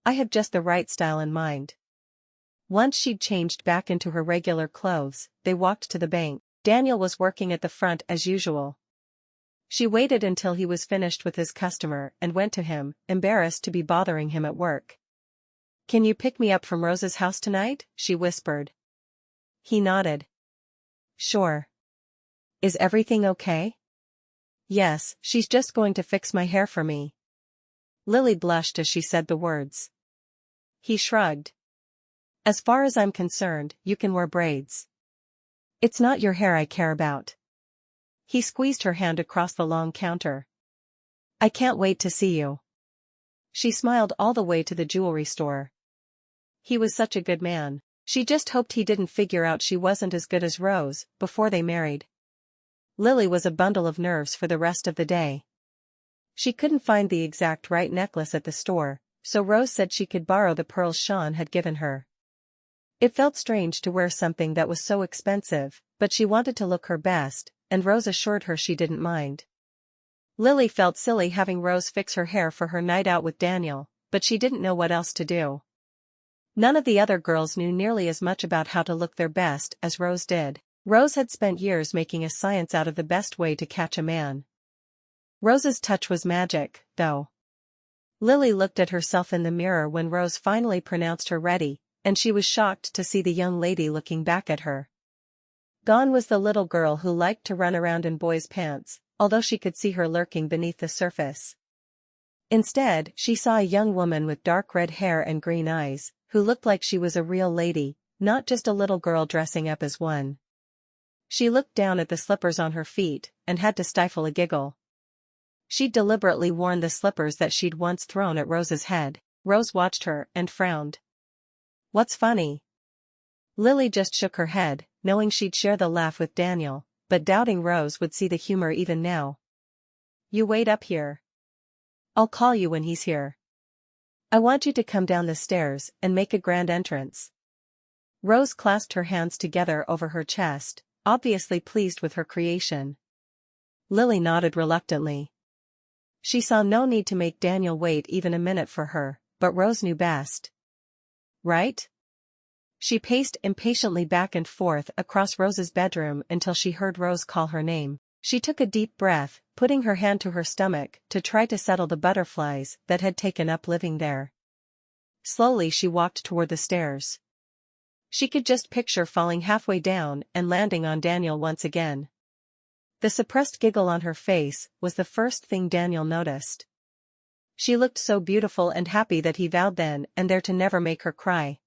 I have just the right style in mind." Once she'd changed back into her regular clothes, they walked to the bank. Daniel was working at the front as usual. She waited until he was finished with his customer and went to him, embarrassed to be bothering him at work. "Can you pick me up from Rose's house tonight?" she whispered. He nodded. "Sure. Is everything okay?" "Yes, she's just going to fix my hair for me." Lily blushed as she said the words. He shrugged. "As far as I'm concerned, you can wear braids. It's not your hair I care about." He squeezed her hand across the long counter. "I can't wait to see you." She smiled all the way to the jewelry store. He was such a good man. She just hoped he didn't figure out she wasn't as good as Rose before they married. Lily was a bundle of nerves for the rest of the day. She couldn't find the exact right necklace at the store, so Rose said she could borrow the pearls Sean had given her. It felt strange to wear something that was so expensive, but she wanted to look her best, and Rose assured her she didn't mind. Lily felt silly having Rose fix her hair for her night out with Daniel, but she didn't know what else to do. None of the other girls knew nearly as much about how to look their best as Rose did. Rose had spent years making a science out of the best way to catch a man. Rose's touch was magic, though. Lily looked at herself in the mirror when Rose finally pronounced her ready, and she was shocked to see the young lady looking back at her. Gone was the little girl who liked to run around in boys' pants, although she could see her lurking beneath the surface. Instead, she saw a young woman with dark red hair and green eyes, who looked like she was a real lady, not just a little girl dressing up as one. She looked down at the slippers on her feet, and had to stifle a giggle. She'd deliberately worn the slippers that she'd once thrown at Rose's head. Rose watched her and frowned. "What's funny?" Lily just shook her head, knowing she'd share the laugh with Daniel, but doubting Rose would see the humor even now. "You wait up here. I'll call you when he's here. I want you to come down the stairs and make a grand entrance." Rose clasped her hands together over her chest, obviously pleased with her creation. Lily nodded reluctantly. She saw no need to make Daniel wait even a minute for her, but Rose knew best. Right? She paced impatiently back and forth across Rose's bedroom until she heard Rose call her name. She took a deep breath, putting her hand to her stomach to try to settle the butterflies that had taken up living there. Slowly she walked toward the stairs. She could just picture falling halfway down and landing on Daniel once again. The suppressed giggle on her face was the first thing Daniel noticed. She looked so beautiful and happy that he vowed then and there to never make her cry.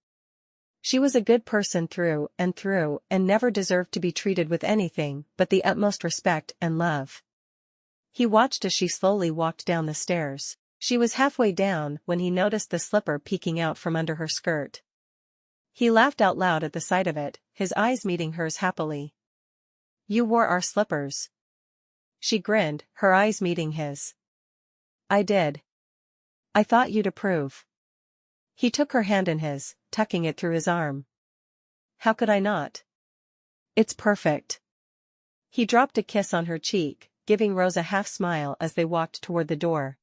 She was a good person through and never deserved to be treated with anything but the utmost respect and love. He watched as she slowly walked down the stairs. She was halfway down when he noticed the slipper peeking out from under her skirt. He laughed out loud at the sight of it, his eyes meeting hers happily. "You wore our slippers." She grinned, her eyes meeting his. "I did. I thought you'd approve." He took her hand in his, tucking it through his arm. "How could I not? It's perfect." He dropped a kiss on her cheek, giving Rose a half-smile as they walked toward the door.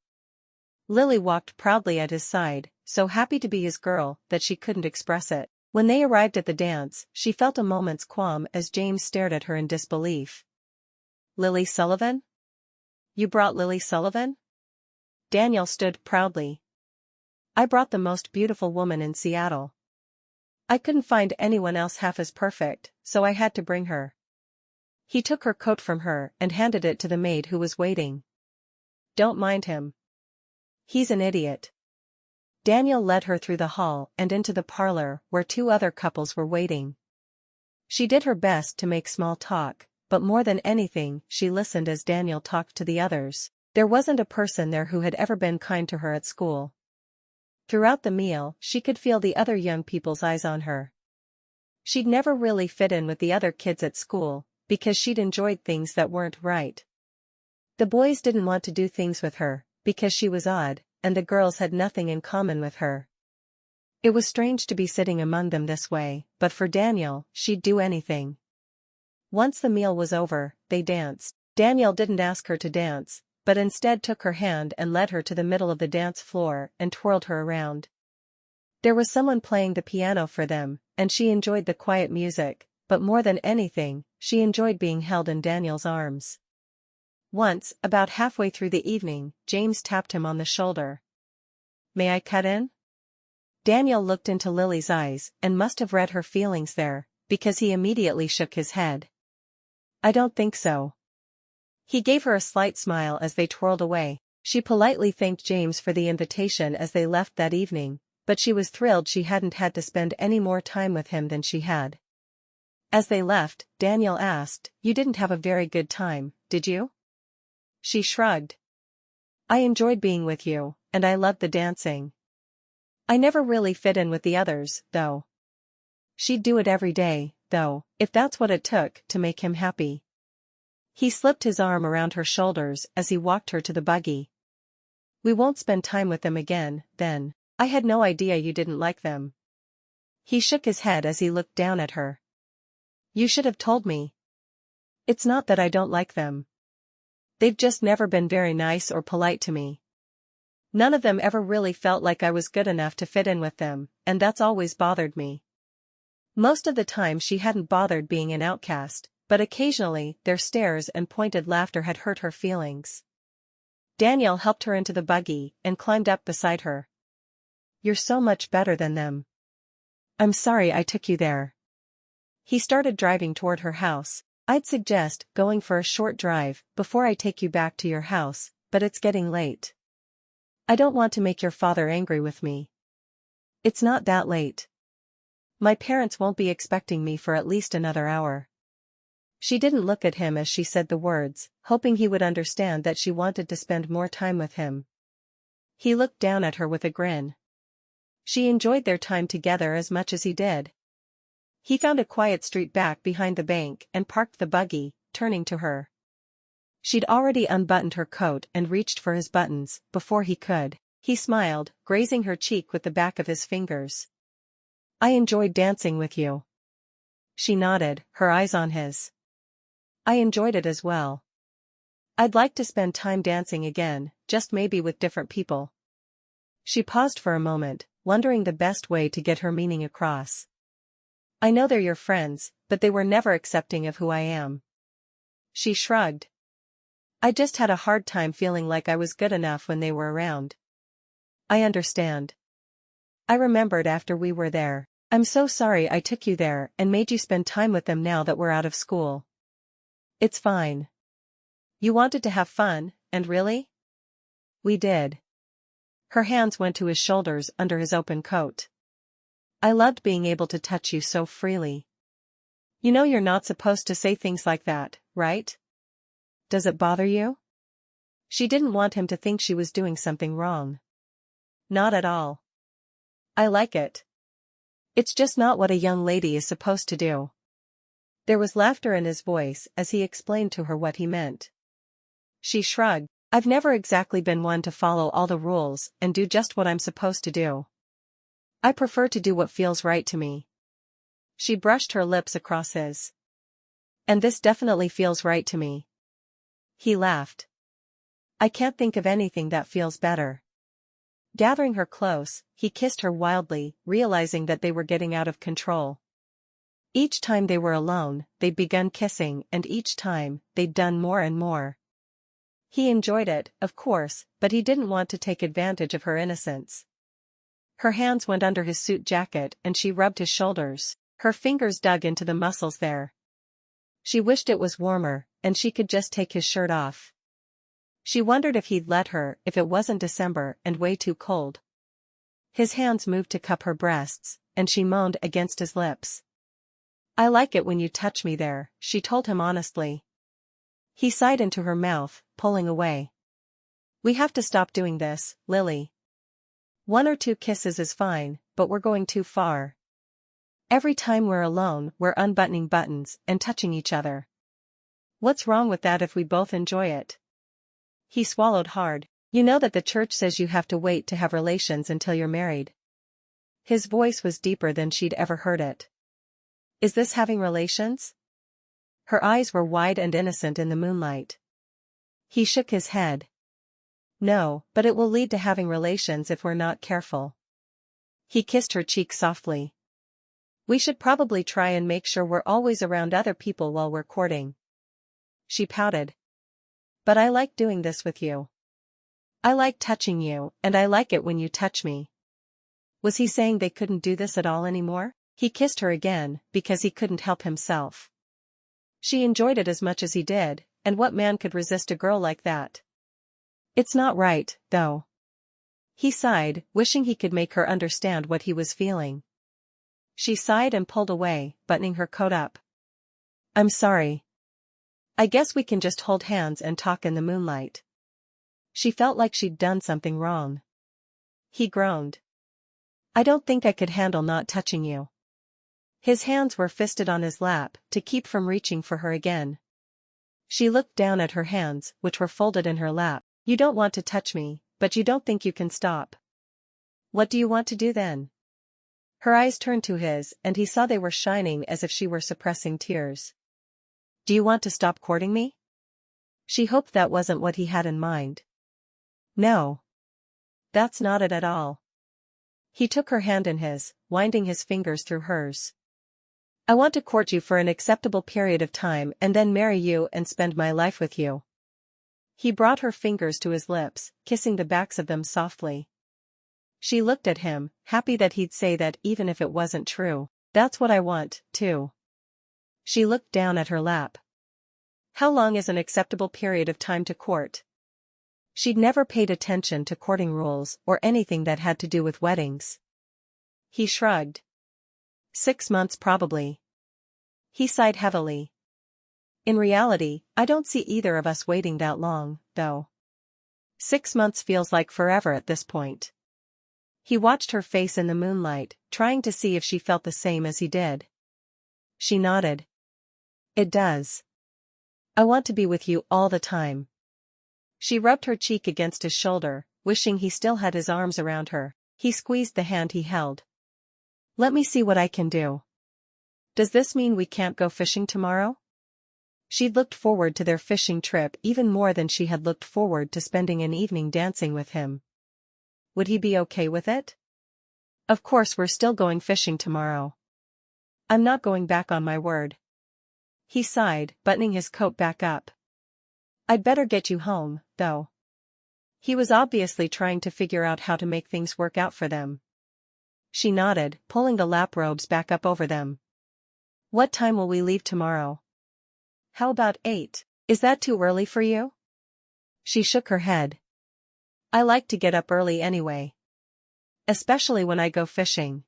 Lily walked proudly at his side, so happy to be his girl that she couldn't express it. When they arrived at the dance, she felt a moment's qualm as James stared at her in disbelief. "Lily Sullivan? You brought Lily Sullivan?" Daniel stood proudly. "I brought the most beautiful woman in Seattle. I couldn't find anyone else half as perfect, so I had to bring her." He took her coat from her and handed it to the maid who was waiting. "Don't mind him. He's an idiot." Daniel led her through the hall and into the parlor where two other couples were waiting. She did her best to make small talk, but more than anything she listened as Daniel talked to the others. There wasn't a person there who had ever been kind to her at school. Throughout the meal, she could feel the other young people's eyes on her. She'd never really fit in with the other kids at school, because she'd enjoyed things that weren't right. The boys didn't want to do things with her, because she was odd, and the girls had nothing in common with her. It was strange to be sitting among them this way, but for Daniel, she'd do anything. Once the meal was over, they danced. Daniel didn't ask her to dance, but instead took her hand and led her to the middle of the dance floor and twirled her around. There was someone playing the piano for them, and she enjoyed the quiet music, but more than anything, she enjoyed being held in Daniel's arms. Once, about halfway through the evening, James tapped him on the shoulder. "May I cut in?" Daniel looked into Lily's eyes and must have read her feelings there, because he immediately shook his head. "I don't think so." He gave her a slight smile as they twirled away. She politely thanked James for the invitation as they left that evening, but she was thrilled she hadn't had to spend any more time with him than she had. As they left, Daniel asked, "You didn't have a very good time, did you?" She shrugged. "I enjoyed being with you, and I loved the dancing. I never really fit in with the others, though. She'd do it every day, though, if that's what it took to make him happy." He slipped his arm around her shoulders as he walked her to the buggy. "We won't spend time with them again, then. I had no idea you didn't like them." He shook his head as he looked down at her. "You should have told me. It's not that I don't like them. They've just never been very nice or polite to me. None of them ever really felt like I was good enough to fit in with them, and that's always bothered me." Most of the time she hadn't bothered being an outcast, but occasionally their stares and pointed laughter had hurt her feelings. Daniel helped her into the buggy and climbed up beside her. "You're so much better than them. I'm sorry I took you there." He started driving toward her house. "I'd suggest going for a short drive before I take you back to your house, but it's getting late. I don't want to make your father angry with me." "It's not that late. My parents won't be expecting me for at least another hour." She didn't look at him as she said the words, hoping he would understand that she wanted to spend more time with him. He looked down at her with a grin. She enjoyed their time together as much as he did. He found a quiet street back behind the bank and parked the buggy, turning to her. She'd already unbuttoned her coat and reached for his buttons before he could. He smiled, grazing her cheek with the back of his fingers. "I enjoyed dancing with you." She nodded, her eyes on his. "I enjoyed it as well. I'd like to spend time dancing again, just maybe with different people. She paused for a moment, wondering the best way to get her meaning across. I know they're your friends, but they were never accepting of who I am. She shrugged. I just had a hard time feeling like I was good enough when they were around. I understand. I remembered after we were there. I'm so sorry I took you there and made you spend time with them now that we're out of school. It's fine. You wanted to have fun, and really? We did. Her hands went to his shoulders under his open coat. I loved being able to touch you so freely. You know you're not supposed to say things like that, right? Does it bother you? She didn't want him to think she was doing something wrong. Not at all. I like it. It's just not what a young lady is supposed to do. There was laughter in his voice as he explained to her what he meant. She shrugged. I've never exactly been one to follow all the rules and do just what I'm supposed to do. I prefer to do what feels right to me. She brushed her lips across his. And this definitely feels right to me. He laughed. I can't think of anything that feels better. Gathering her close, he kissed her wildly, realizing that they were getting out of control. Each time they were alone, they'd begun kissing, and each time, they'd done more and more. He enjoyed it, of course, but he didn't want to take advantage of her innocence. Her hands went under his suit jacket and she rubbed his shoulders. Her fingers dug into the muscles there. She wished it was warmer, and she could just take his shirt off. She wondered if he'd let her if it wasn't December and way too cold. His hands moved to cup her breasts, and she moaned against his lips. I like it when you touch me there, she told him honestly. He sighed into her mouth, pulling away. We have to stop doing this, Lily. 1 or 2 kisses is fine, but we're going too far. Every time we're alone, we're unbuttoning buttons and touching each other. What's wrong with that if we both enjoy it? He swallowed hard. You know that the church says you have to wait to have relations until you're married. His voice was deeper than she'd ever heard it. Is this having relations? Her eyes were wide and innocent in the moonlight. He shook his head. No, but it will lead to having relations if we're not careful. He kissed her cheek softly. We should probably try and make sure we're always around other people while we're courting. She pouted. But I like doing this with you. I like touching you, and I like it when you touch me. Was he saying they couldn't do this at all anymore? He kissed her again, because he couldn't help himself. She enjoyed it as much as he did, and what man could resist a girl like that? It's not right, though. He sighed, wishing he could make her understand what he was feeling. She sighed and pulled away, buttoning her coat up. I'm sorry. I guess we can just hold hands and talk in the moonlight. She felt like she'd done something wrong. He groaned. I don't think I could handle not touching you. His hands were fisted on his lap, to keep from reaching for her again. She looked down at her hands, which were folded in her lap. You don't want to touch me, but you don't think you can stop. What do you want to do then? Her eyes turned to his, and he saw they were shining as if she were suppressing tears. Do you want to stop courting me? She hoped that wasn't what he had in mind. No. That's not it at all. He took her hand in his, winding his fingers through hers. I want to court you for an acceptable period of time and then marry you and spend my life with you. He brought her fingers to his lips, kissing the backs of them softly. She looked at him, happy that he'd say that even if it wasn't true. That's what I want, too. She looked down at her lap. How long is an acceptable period of time to court? She'd never paid attention to courting rules or anything that had to do with weddings. He shrugged. 6 months probably. He sighed heavily. In reality, I don't see either of us waiting that long, though. 6 months feels like forever at this point. He watched her face in the moonlight, trying to see if she felt the same as he did. She nodded. It does. I want to be with you all the time. She rubbed her cheek against his shoulder, wishing he still had his arms around her. He squeezed the hand he held. Let me see what I can do. Does this mean we can't go fishing tomorrow? She'd looked forward to their fishing trip even more than she had looked forward to spending an evening dancing with him. Would he be okay with it? Of course we're still going fishing tomorrow. I'm not going back on my word. He sighed, buttoning his coat back up. I'd better get you home, though. He was obviously trying to figure out how to make things work out for them. She nodded, pulling the lap robes back up over them. What time will we leave tomorrow? How about 8? Is that too early for you? She shook her head. I like to get up early anyway. Especially when I go fishing.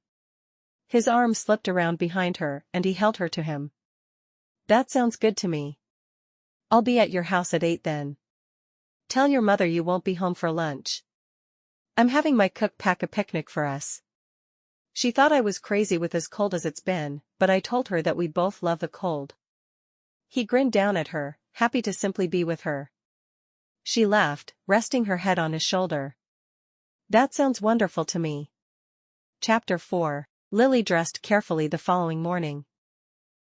His arm slipped around behind her and he held her to him. That sounds good to me. I'll be at your house at 8 then. Tell your mother you won't be home for lunch. I'm having my cook pack a picnic for us. She thought I was crazy with as cold as it's been, but I told her that we both love the cold. He grinned down at her, happy to simply be with her. She laughed, resting her head on his shoulder. That sounds wonderful to me. Chapter 4. Lily dressed carefully the following morning.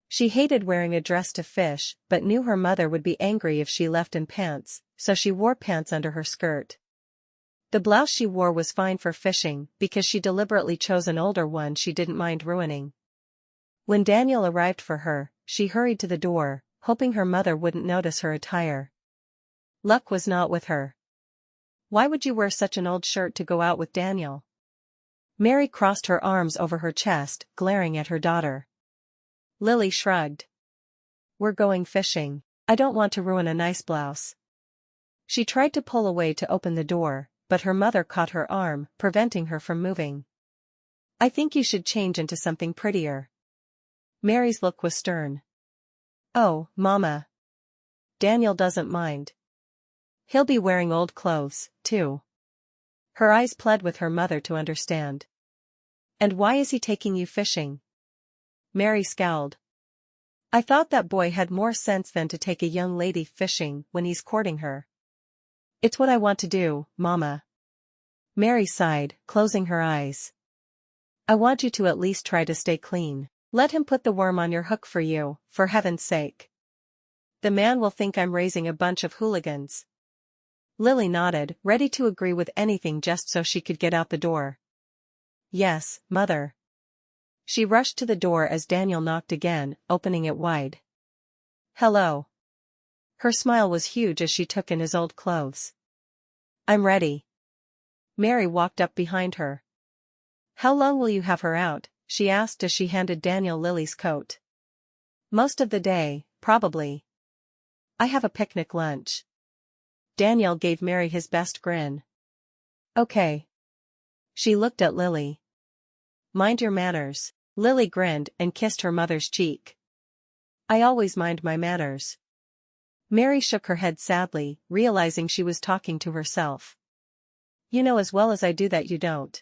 She hated wearing a dress to fish, but knew her mother would be angry if she left in pants, so she wore pants under her skirt. The blouse she wore was fine for fishing because she deliberately chose an older one she didn't mind ruining. When Daniel arrived for her, she hurried to the door, hoping her mother wouldn't notice her attire. Luck was not with her. Why would you wear such an old shirt to go out with Daniel? Mary crossed her arms over her chest, glaring at her daughter. Lily shrugged. We're going fishing. I don't want to ruin a nice blouse. She tried to pull away to open the door, but her mother caught her arm, preventing her from moving. I think you should change into something prettier. Mary's look was stern. Oh, Mama. Daniel doesn't mind. He'll be wearing old clothes, too. Her eyes pled with her mother to understand. And why is he taking you fishing? Mary scowled. I thought that boy had more sense than to take a young lady fishing when he's courting her. It's what I want to do, Mama. Mary sighed, closing her eyes. I want you to at least try to stay clean. Let him put the worm on your hook for you, for heaven's sake. The man will think I'm raising a bunch of hooligans. Lily nodded, ready to agree with anything just so she could get out the door. Yes, Mother. She rushed to the door as Daniel knocked again, opening it wide. Hello. Her smile was huge as she took in his old clothes. I'm ready. Mary walked up behind her. How long will you have her out? She asked as she handed Daniel Lily's coat. Most of the day, probably. I have a picnic lunch. Daniel gave Mary his best grin. Okay. She looked at Lily. Mind your manners. Lily grinned and kissed her mother's cheek. I always mind my manners. Mary shook her head sadly, realizing she was talking to herself. You know as well as I do that you don't.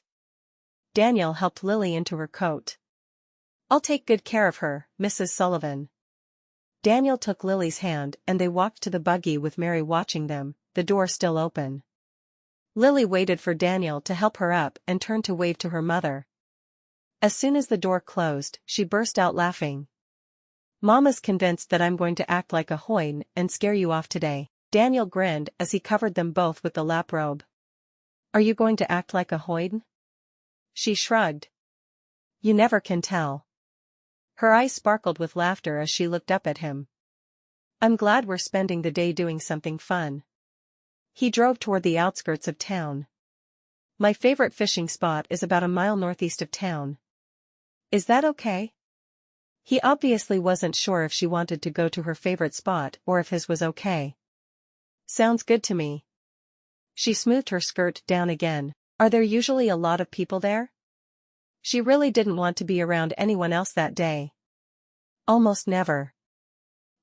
Daniel helped Lily into her coat. I'll take good care of her, Mrs. Sullivan. Daniel took Lily's hand and they walked to the buggy with Mary watching them, the door still open. Lily waited for Daniel to help her up and turned to wave to her mother. As soon as the door closed, she burst out laughing. Mama's convinced that I'm going to act like a hoyden and scare you off today. Daniel grinned as he covered them both with the lap robe. Are you going to act like a hoyden? She shrugged. You never can tell. Her eyes sparkled with laughter as she looked up at him. I'm glad we're spending the day doing something fun. He drove toward the outskirts of town. My favorite fishing spot is about a mile northeast of town. Is that okay? He obviously wasn't sure if she wanted to go to her favorite spot or if his was okay. Sounds good to me. She smoothed her skirt down again. Are there usually a lot of people there? She really didn't want to be around anyone else that day. Almost never.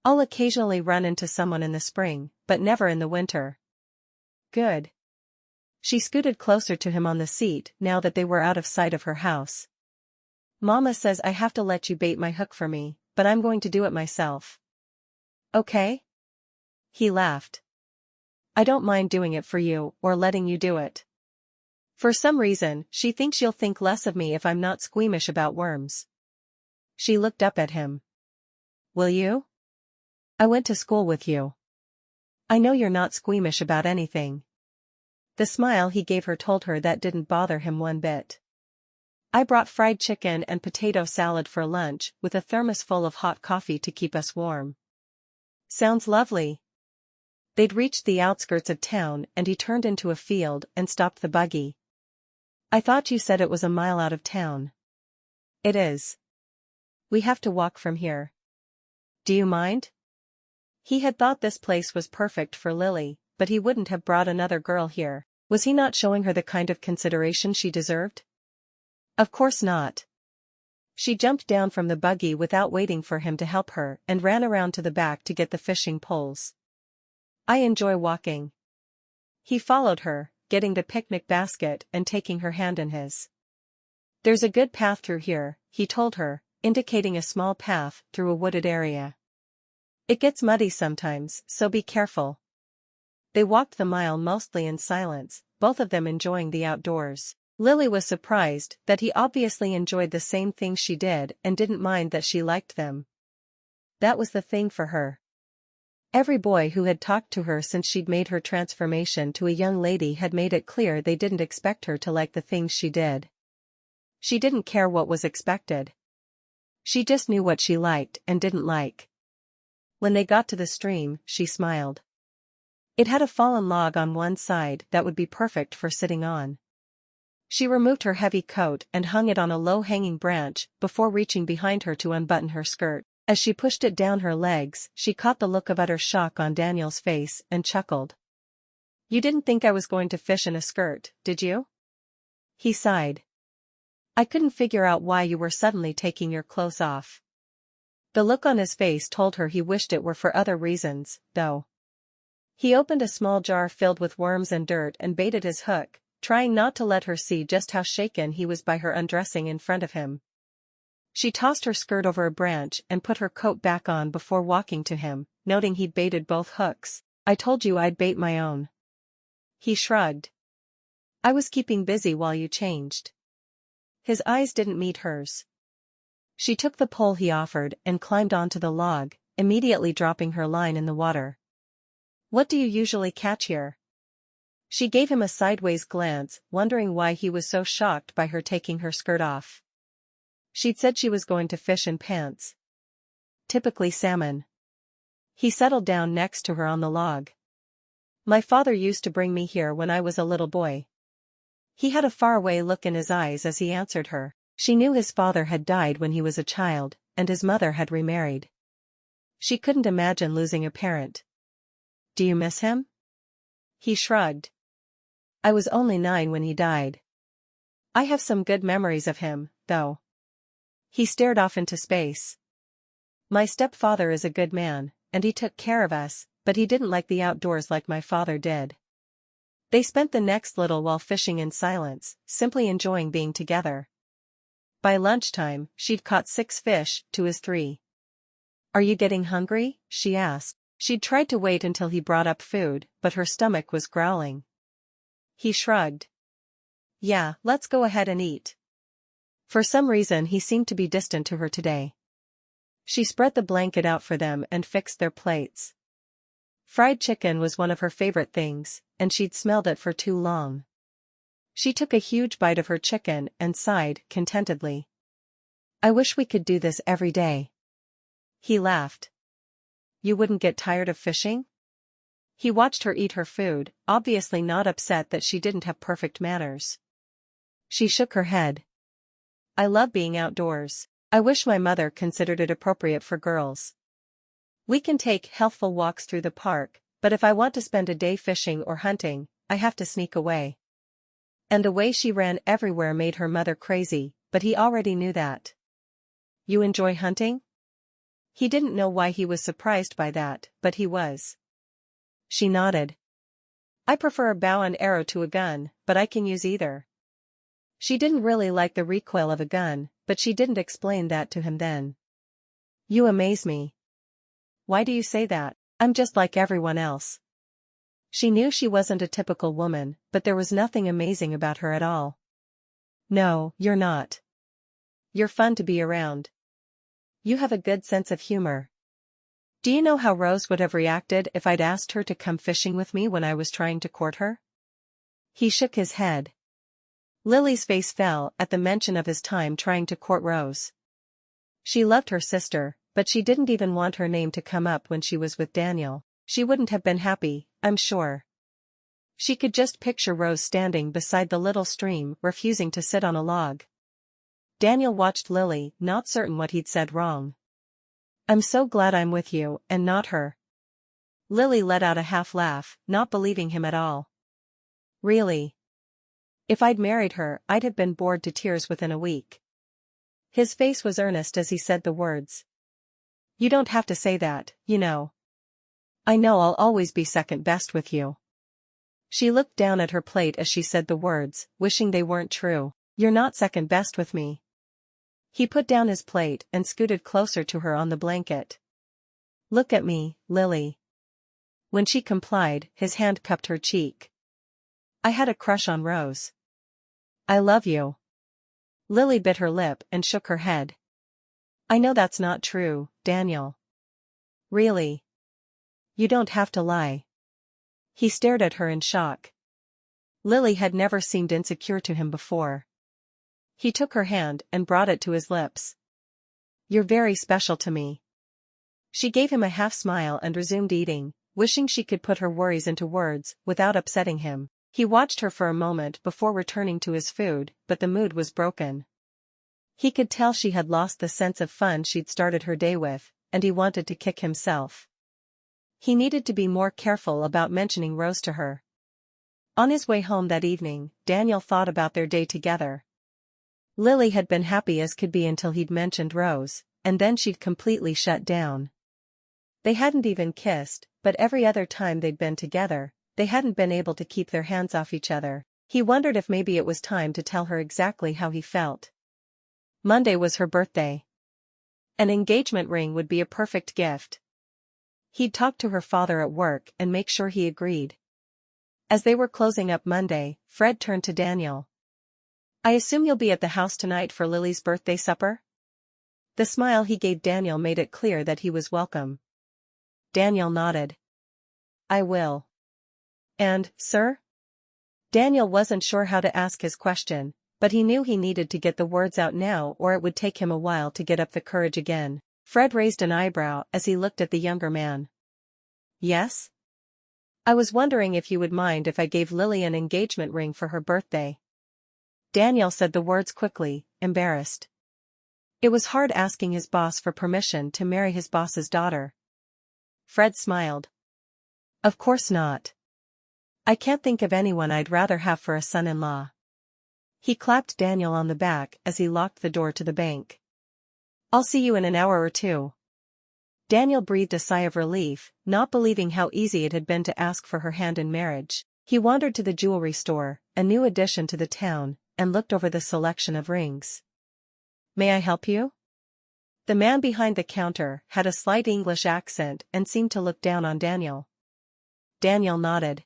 I'll occasionally run into someone in the spring, but never in the winter. Good. She scooted closer to him on the seat now that they were out of sight of her house. Mama says I have to let you bait my hook for me, but I'm going to do it myself. Okay? He laughed. I don't mind doing it for you or letting you do it. For some reason, she thinks you'll think less of me if I'm not squeamish about worms. She looked up at him. Will you? I went to school with you. I know you're not squeamish about anything. The smile he gave her told her that didn't bother him one bit. I brought fried chicken and potato salad for lunch with a thermos full of hot coffee to keep us warm. Sounds lovely. They'd reached the outskirts of town and he turned into a field and stopped the buggy. I thought you said it was a mile out of town. It is. We have to walk from here. Do you mind? He had thought this place was perfect for Lily, but he wouldn't have brought another girl here. Was he not showing her the kind of consideration she deserved? Of course not. She jumped down from the buggy without waiting for him to help her and ran around to the back to get the fishing poles. I enjoy walking. He followed her, getting the picnic basket and taking her hand in his. There's a good path through here, he told her, indicating a small path through a wooded area. It gets muddy sometimes, so be careful. They walked the mile mostly in silence, both of them enjoying the outdoors. Lily was surprised that he obviously enjoyed the same things she did and didn't mind that she liked them. That was the thing for her. Every boy who had talked to her since she'd made her transformation to a young lady had made it clear they didn't expect her to like the things she did. She didn't care what was expected. She just knew what she liked and didn't like. When they got to the stream, she smiled. It had a fallen log on one side that would be perfect for sitting on. She removed her heavy coat and hung it on a low-hanging branch before reaching behind her to unbutton her skirt. As she pushed it down her legs, she caught the look of utter shock on Daniel's face and chuckled. You didn't think I was going to fish in a skirt, did you? He sighed. I couldn't figure out why you were suddenly taking your clothes off. The look on his face told her he wished it were for other reasons, though. He opened a small jar filled with worms and dirt and baited his hook, trying not to let her see just how shaken he was by her undressing in front of him. She tossed her skirt over a branch and put her coat back on before walking to him, noting he'd baited both hooks. I told you I'd bait my own. He shrugged. I was keeping busy while you changed. His eyes didn't meet hers. She took the pole he offered and climbed onto the log, immediately dropping her line in the water. What do you usually catch here? She gave him a sideways glance, wondering why he was so shocked by her taking her skirt off. She'd said she was going to fish in pants. Typically salmon. He settled down next to her on the log. My father used to bring me here when I was a little boy. He had a faraway look in his eyes as he answered her. She knew his father had died when he was a child, and his mother had remarried. She couldn't imagine losing a parent. Do you miss him? He shrugged. I was only 9 when he died. I have some good memories of him, though. He stared off into space. My stepfather is a good man, and he took care of us, but he didn't like the outdoors like my father did. They spent the next little while fishing in silence, simply enjoying being together. By lunchtime, she'd caught 6 fish to his 3. Are you getting hungry? She asked. She'd tried to wait until he brought up food, but her stomach was growling. He shrugged. Yeah, let's go ahead and eat. For some reason he seemed to be distant to her today. She spread the blanket out for them and fixed their plates. Fried chicken was one of her favorite things, and she'd smelled it for too long. She took a huge bite of her chicken and sighed contentedly. I wish we could do this every day. He laughed. You wouldn't get tired of fishing? He watched her eat her food, obviously not upset that she didn't have perfect manners. She shook her head. I love being outdoors. I wish my mother considered it appropriate for girls. We can take healthful walks through the park, but if I want to spend a day fishing or hunting, I have to sneak away. And the way she ran everywhere made her mother crazy, but he already knew that. You enjoy hunting? He didn't know why he was surprised by that, but he was. She nodded. I prefer a bow and arrow to a gun, but I can use either. She didn't really like the recoil of a gun, but she didn't explain that to him then. You amaze me. Why do you say that? I'm just like everyone else. She knew she wasn't a typical woman, but there was nothing amazing about her at all. No, you're not. You're fun to be around. You have a good sense of humor. Do you know how Rose would have reacted if I'd asked her to come fishing with me when I was trying to court her? He shook his head. Lily's face fell at the mention of his time trying to court Rose. She loved her sister, but she didn't even want her name to come up when she was with Daniel. She wouldn't have been happy, I'm sure. She could just picture Rose standing beside the little stream, refusing to sit on a log. Daniel watched Lily, not certain what he'd said wrong. I'm so glad I'm with you, and not her. Lily let out a half laugh, not believing him at all. Really? If I'd married her, I'd have been bored to tears within a week. His face was earnest as he said the words. You don't have to say that, you know. I know I'll always be second best with you. She looked down at her plate as she said the words, wishing they weren't true. You're not second best with me. He put down his plate and scooted closer to her on the blanket. Look at me, Lily. When she complied, his hand cupped her cheek. I had a crush on Rose. I love you. Lily bit her lip and shook her head. I know that's not true, Daniel. Really? You don't have to lie. He stared at her in shock. Lily had never seemed insecure to him before. He took her hand and brought it to his lips. You're very special to me. She gave him a half smile and resumed eating, wishing she could put her worries into words without upsetting him. He watched her for a moment before returning to his food, but the mood was broken. He could tell she had lost the sense of fun she'd started her day with, and he wanted to kick himself. He needed to be more careful about mentioning Rose to her. On his way home that evening, Daniel thought about their day together. Lily had been happy as could be until he'd mentioned Rose, and then she'd completely shut down. They hadn't even kissed, but every other time they'd been together, they hadn't been able to keep their hands off each other. He wondered if maybe it was time to tell her exactly how he felt. Monday was her birthday. An engagement ring would be a perfect gift. He'd talk to her father at work and make sure he agreed. As they were closing up Monday, Fred turned to Daniel. I assume you'll be at the house tonight for Lily's birthday supper? The smile he gave Daniel made it clear that he was welcome. Daniel nodded. I will. And, sir? Daniel wasn't sure how to ask his question, but he knew he needed to get the words out now or it would take him a while to get up the courage again. Fred raised an eyebrow as he looked at the younger man. Yes? I was wondering if you would mind if I gave Lily an engagement ring for her birthday. Daniel said the words quickly, embarrassed. It was hard asking his boss for permission to marry his boss's daughter. Fred smiled. Of course not. I can't think of anyone I'd rather have for a son-in-law. He clapped Daniel on the back as he locked the door to the bank. I'll see you in an hour or two. Daniel breathed a sigh of relief, not believing how easy it had been to ask for her hand in marriage. He wandered to the jewelry store, a new addition to the town, and looked over the selection of rings. May I help you? The man behind the counter had a slight English accent and seemed to look down on Daniel. Daniel nodded.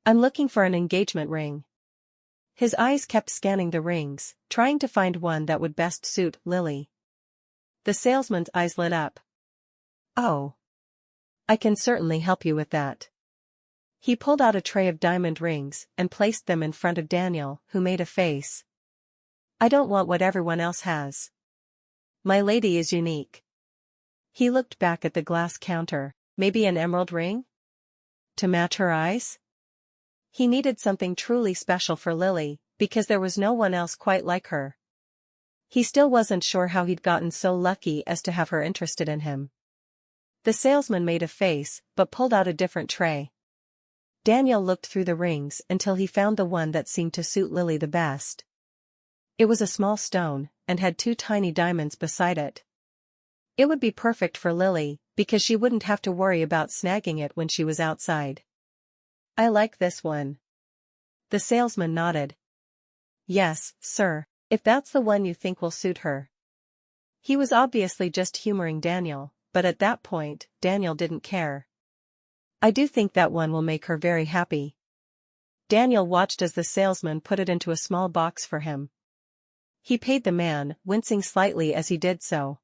I'm looking for an engagement ring. His eyes kept scanning the rings, trying to find one that would best suit Lily. The salesman's eyes lit up. Oh. I can certainly help you with that. He pulled out a tray of diamond rings and placed them in front of Daniel, who made a face. I don't want what everyone else has. My lady is unique. He looked back at the glass counter. Maybe an emerald ring? To match her eyes? He needed something truly special for Lily, because there was no one else quite like her. He still wasn't sure how he'd gotten so lucky as to have her interested in him. The salesman made a face, but pulled out a different tray. Daniel looked through the rings until he found the one that seemed to suit Lily the best. It was a small stone, and had 2 tiny diamonds beside it. It would be perfect for Lily, because she wouldn't have to worry about snagging it when she was outside. I like this one. The salesman nodded. Yes, sir, if that's the one you think will suit her. He was obviously just humoring Daniel, but at that point, Daniel didn't care. I do think that one will make her very happy. Daniel watched as the salesman put it into a small box for him. He paid the man, wincing slightly as he did so.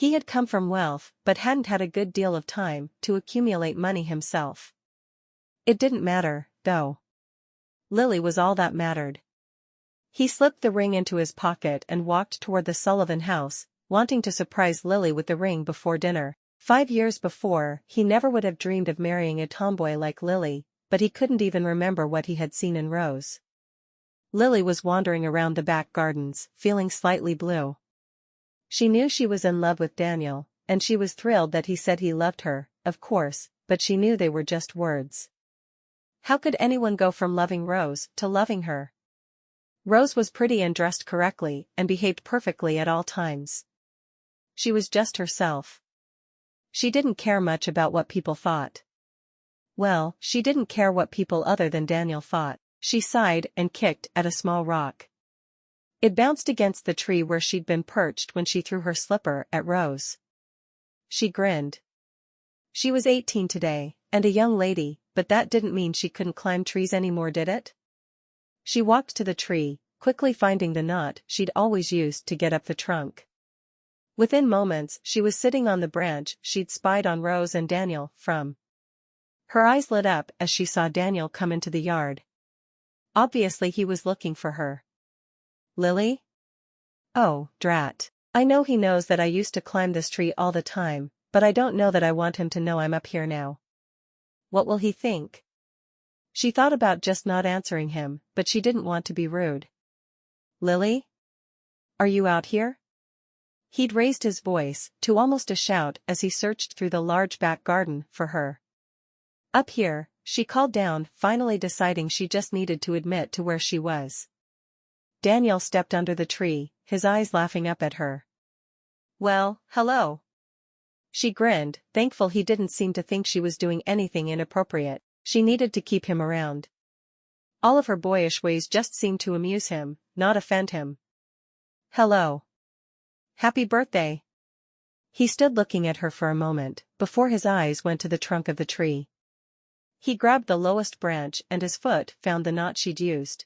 He had come from wealth but hadn't had a good deal of time to accumulate money himself. It didn't matter, though. Lily was all that mattered. He slipped the ring into his pocket and walked toward the Sullivan house, wanting to surprise Lily with the ring before dinner. 5 years before, he never would have dreamed of marrying a tomboy like Lily, but he couldn't even remember what he had seen in Rose. Lily was wandering around the back gardens, feeling slightly blue. She knew she was in love with Daniel, and she was thrilled that he said he loved her, of course, but she knew they were just words. How could anyone go from loving Rose to loving her? Rose was pretty and dressed correctly and behaved perfectly at all times. She was just herself. She didn't care much about what people thought. Well, she didn't care what people other than Daniel thought. She sighed and kicked at a small rock. It bounced against the tree where she'd been perched when she threw her slipper at Rose. She grinned. She was 18 today, and a young lady, but that didn't mean she couldn't climb trees anymore, did it? She walked to the tree, quickly finding the knot she'd always used to get up the trunk. Within moments, she was sitting on the branch she'd spied on Rose and Daniel from. Her eyes lit up as she saw Daniel come into the yard. Obviously he was looking for her. Lily? Oh, drat. I know he knows that I used to climb this tree all the time, but I don't know that I want him to know I'm up here now. What will he think? She thought about just not answering him, but she didn't want to be rude. Lily? Are you out here? He'd raised his voice to almost a shout as he searched through the large back garden for her. Up here, she called down, finally deciding she just needed to admit to where she was. Daniel stepped under the tree, his eyes laughing up at her. Well, hello. She grinned, thankful he didn't seem to think she was doing anything inappropriate. She needed to keep him around. All of her boyish ways just seemed to amuse him, not offend him. Hello. Happy birthday. He stood looking at her for a moment, before his eyes went to the trunk of the tree. He grabbed the lowest branch and his foot found the knot she'd used.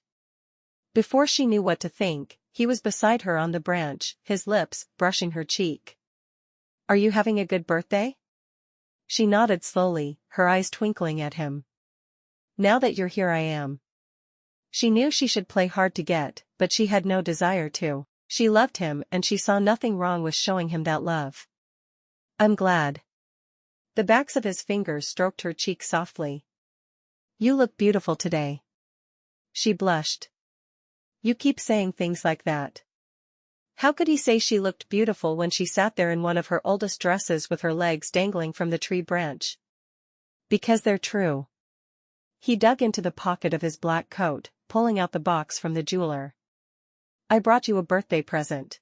Before she knew what to think, he was beside her on the branch, his lips brushing her cheek. Are you having a good birthday? She nodded slowly, her eyes twinkling at him. Now that you're here I am. She knew she should play hard to get, but she had no desire to. She loved him and she saw nothing wrong with showing him that love. I'm glad. The backs of his fingers stroked her cheek softly. You look beautiful today. She blushed. You keep saying things like that. How could he say she looked beautiful when she sat there in one of her oldest dresses with her legs dangling from the tree branch? Because they're true. He dug into the pocket of his black coat, pulling out the box from the jeweler. I brought you a birthday present.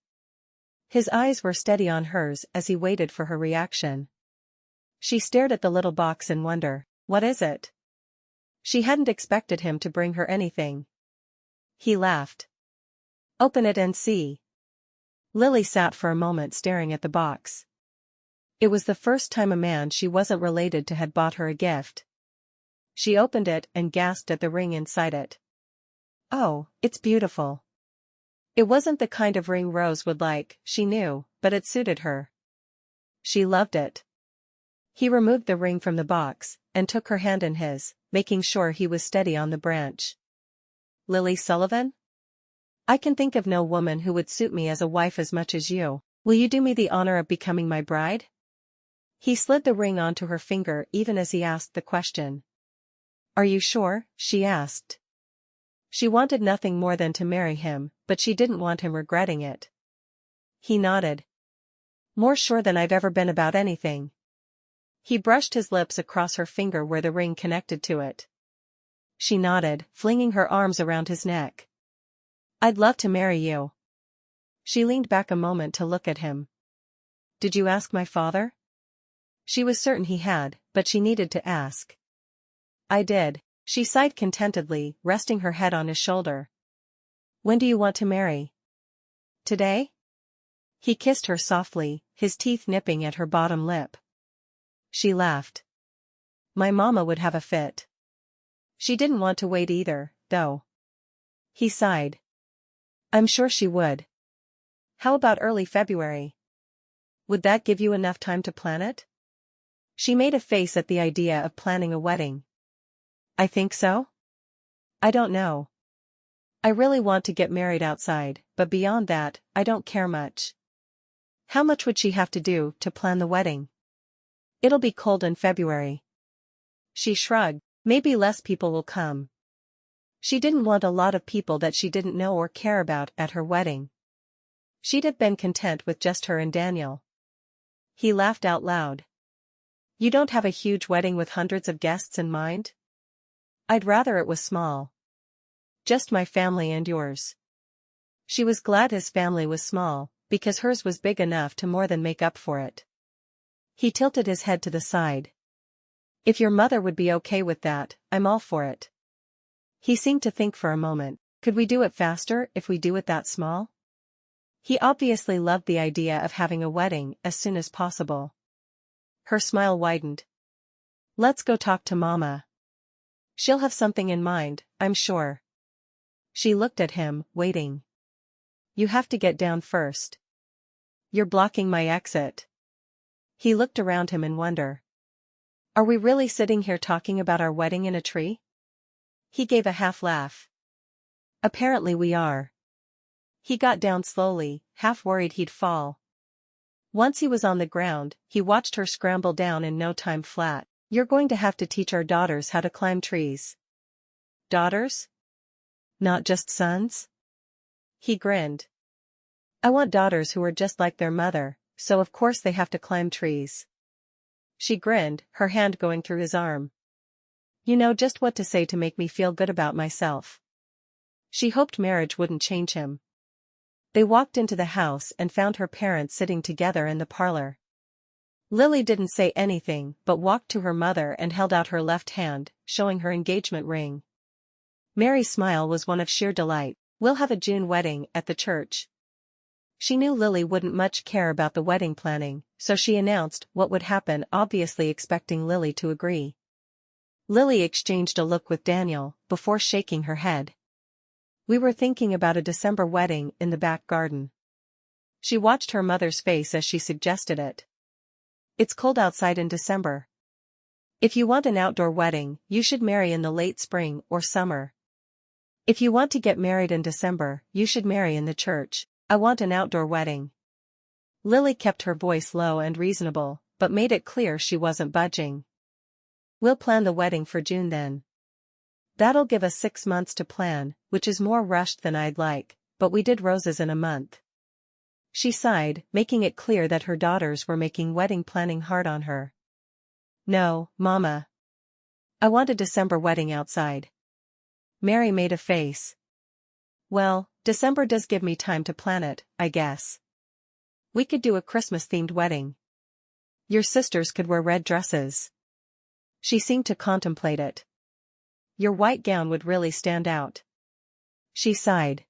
His eyes were steady on hers as he waited for her reaction. She stared at the little box in wonder. What is it? She hadn't expected him to bring her anything. He laughed. Open it and see. Lily sat for a moment staring at the box. It was the first time a man she wasn't related to had bought her a gift. She opened it and gasped at the ring inside it. Oh, it's beautiful. It wasn't the kind of ring Rose would like, she knew, but it suited her. She loved it. He removed the ring from the box, and took her hand in his, making sure he was steady on the branch. Lily Sullivan? I can think of no woman who would suit me as a wife as much as you. Will you do me the honor of becoming my bride? He slid the ring onto her finger even as he asked the question. Are you sure? She asked. She wanted nothing more than to marry him, but she didn't want him regretting it. He nodded. More sure than I've ever been about anything. He brushed his lips across her finger where the ring connected to it. She nodded, flinging her arms around his neck. I'd love to marry you. She leaned back a moment to look at him. Did you ask my father? She was certain he had, but she needed to ask. I did. She sighed contentedly, resting her head on his shoulder. When do you want to marry? Today? He kissed her softly, his teeth nipping at her bottom lip. She laughed. My mama would have a fit. She didn't want to wait either, though. He sighed. I'm sure she would. How about early February? Would that give you enough time to plan it? She made a face at the idea of planning a wedding. I think so? I don't know. I really want to get married outside, but beyond that, I don't care much. How much would she have to do to plan the wedding? It'll be cold in February. She shrugged. Maybe less people will come. She didn't want a lot of people that she didn't know or care about at her wedding. She'd have been content with just her and Daniel. He laughed out loud. You don't have a huge wedding with hundreds of guests in mind? I'd rather it was small. Just my family and yours. She was glad his family was small, because hers was big enough to more than make up for it. He tilted his head to the side. If your mother would be okay with that, I'm all for it. He seemed to think for a moment. Could we do it faster if we do it that small? He obviously loved the idea of having a wedding as soon as possible. Her smile widened. Let's go talk to Mama. She'll have something in mind, I'm sure. She looked at him, waiting. You have to get down first. You're blocking my exit. He looked around him in wonder. Are we really sitting here talking about our wedding in a tree? He gave a half laugh. Apparently we are. He got down slowly, half worried he'd fall. Once he was on the ground, he watched her scramble down in no time flat. You're going to have to teach our daughters how to climb trees. Daughters? Not just sons? He grinned. I want daughters who are just like their mother, so of course they have to climb trees. She grinned, her hand going through his arm. You know just what to say to make me feel good about myself. She hoped marriage wouldn't change him. They walked into the house and found her parents sitting together in the parlor. Lily didn't say anything but walked to her mother and held out her left hand, showing her engagement ring. Mary's smile was one of sheer delight. We'll have a June wedding at the church. She knew Lily wouldn't much care about the wedding planning, so she announced what would happen, obviously expecting Lily to agree. Lily exchanged a look with Daniel, before shaking her head. We were thinking about a December wedding in the back garden. She watched her mother's face as she suggested it. It's cold outside in December. If you want an outdoor wedding, you should marry in the late spring or summer. If you want to get married in December, you should marry in the church. I want an outdoor wedding. Lily kept her voice low and reasonable, but made it clear she wasn't budging. We'll plan the wedding for June then. That'll give us 6 months to plan, which is more rushed than I'd like, but we did roses in a month. She sighed, making it clear that her daughters were making wedding planning hard on her. No, Mama. I want a December wedding outside. Mary made a face. Well, December does give me time to plan it, I guess. We could do a Christmas-themed wedding. Your sisters could wear red dresses. She seemed to contemplate it. Your white gown would really stand out. She sighed.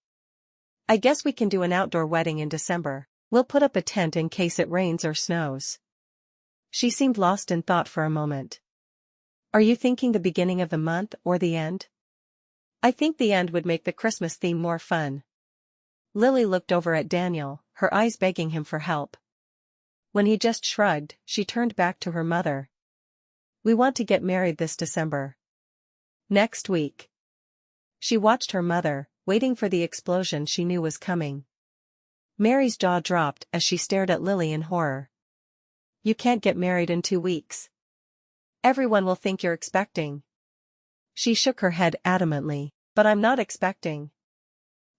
I guess we can do an outdoor wedding in December. We'll put up a tent in case it rains or snows. She seemed lost in thought for a moment. Are you thinking the beginning of the month or the end? I think the end would make the Christmas theme more fun. Lily looked over at Daniel, her eyes begging him for help. When he just shrugged, she turned back to her mother. We want to get married this December. Next week. She watched her mother, waiting for the explosion she knew was coming. Mary's jaw dropped as she stared at Lily in horror. You can't get married in 2 weeks. Everyone will think you're expecting. She shook her head adamantly. But I'm not expecting.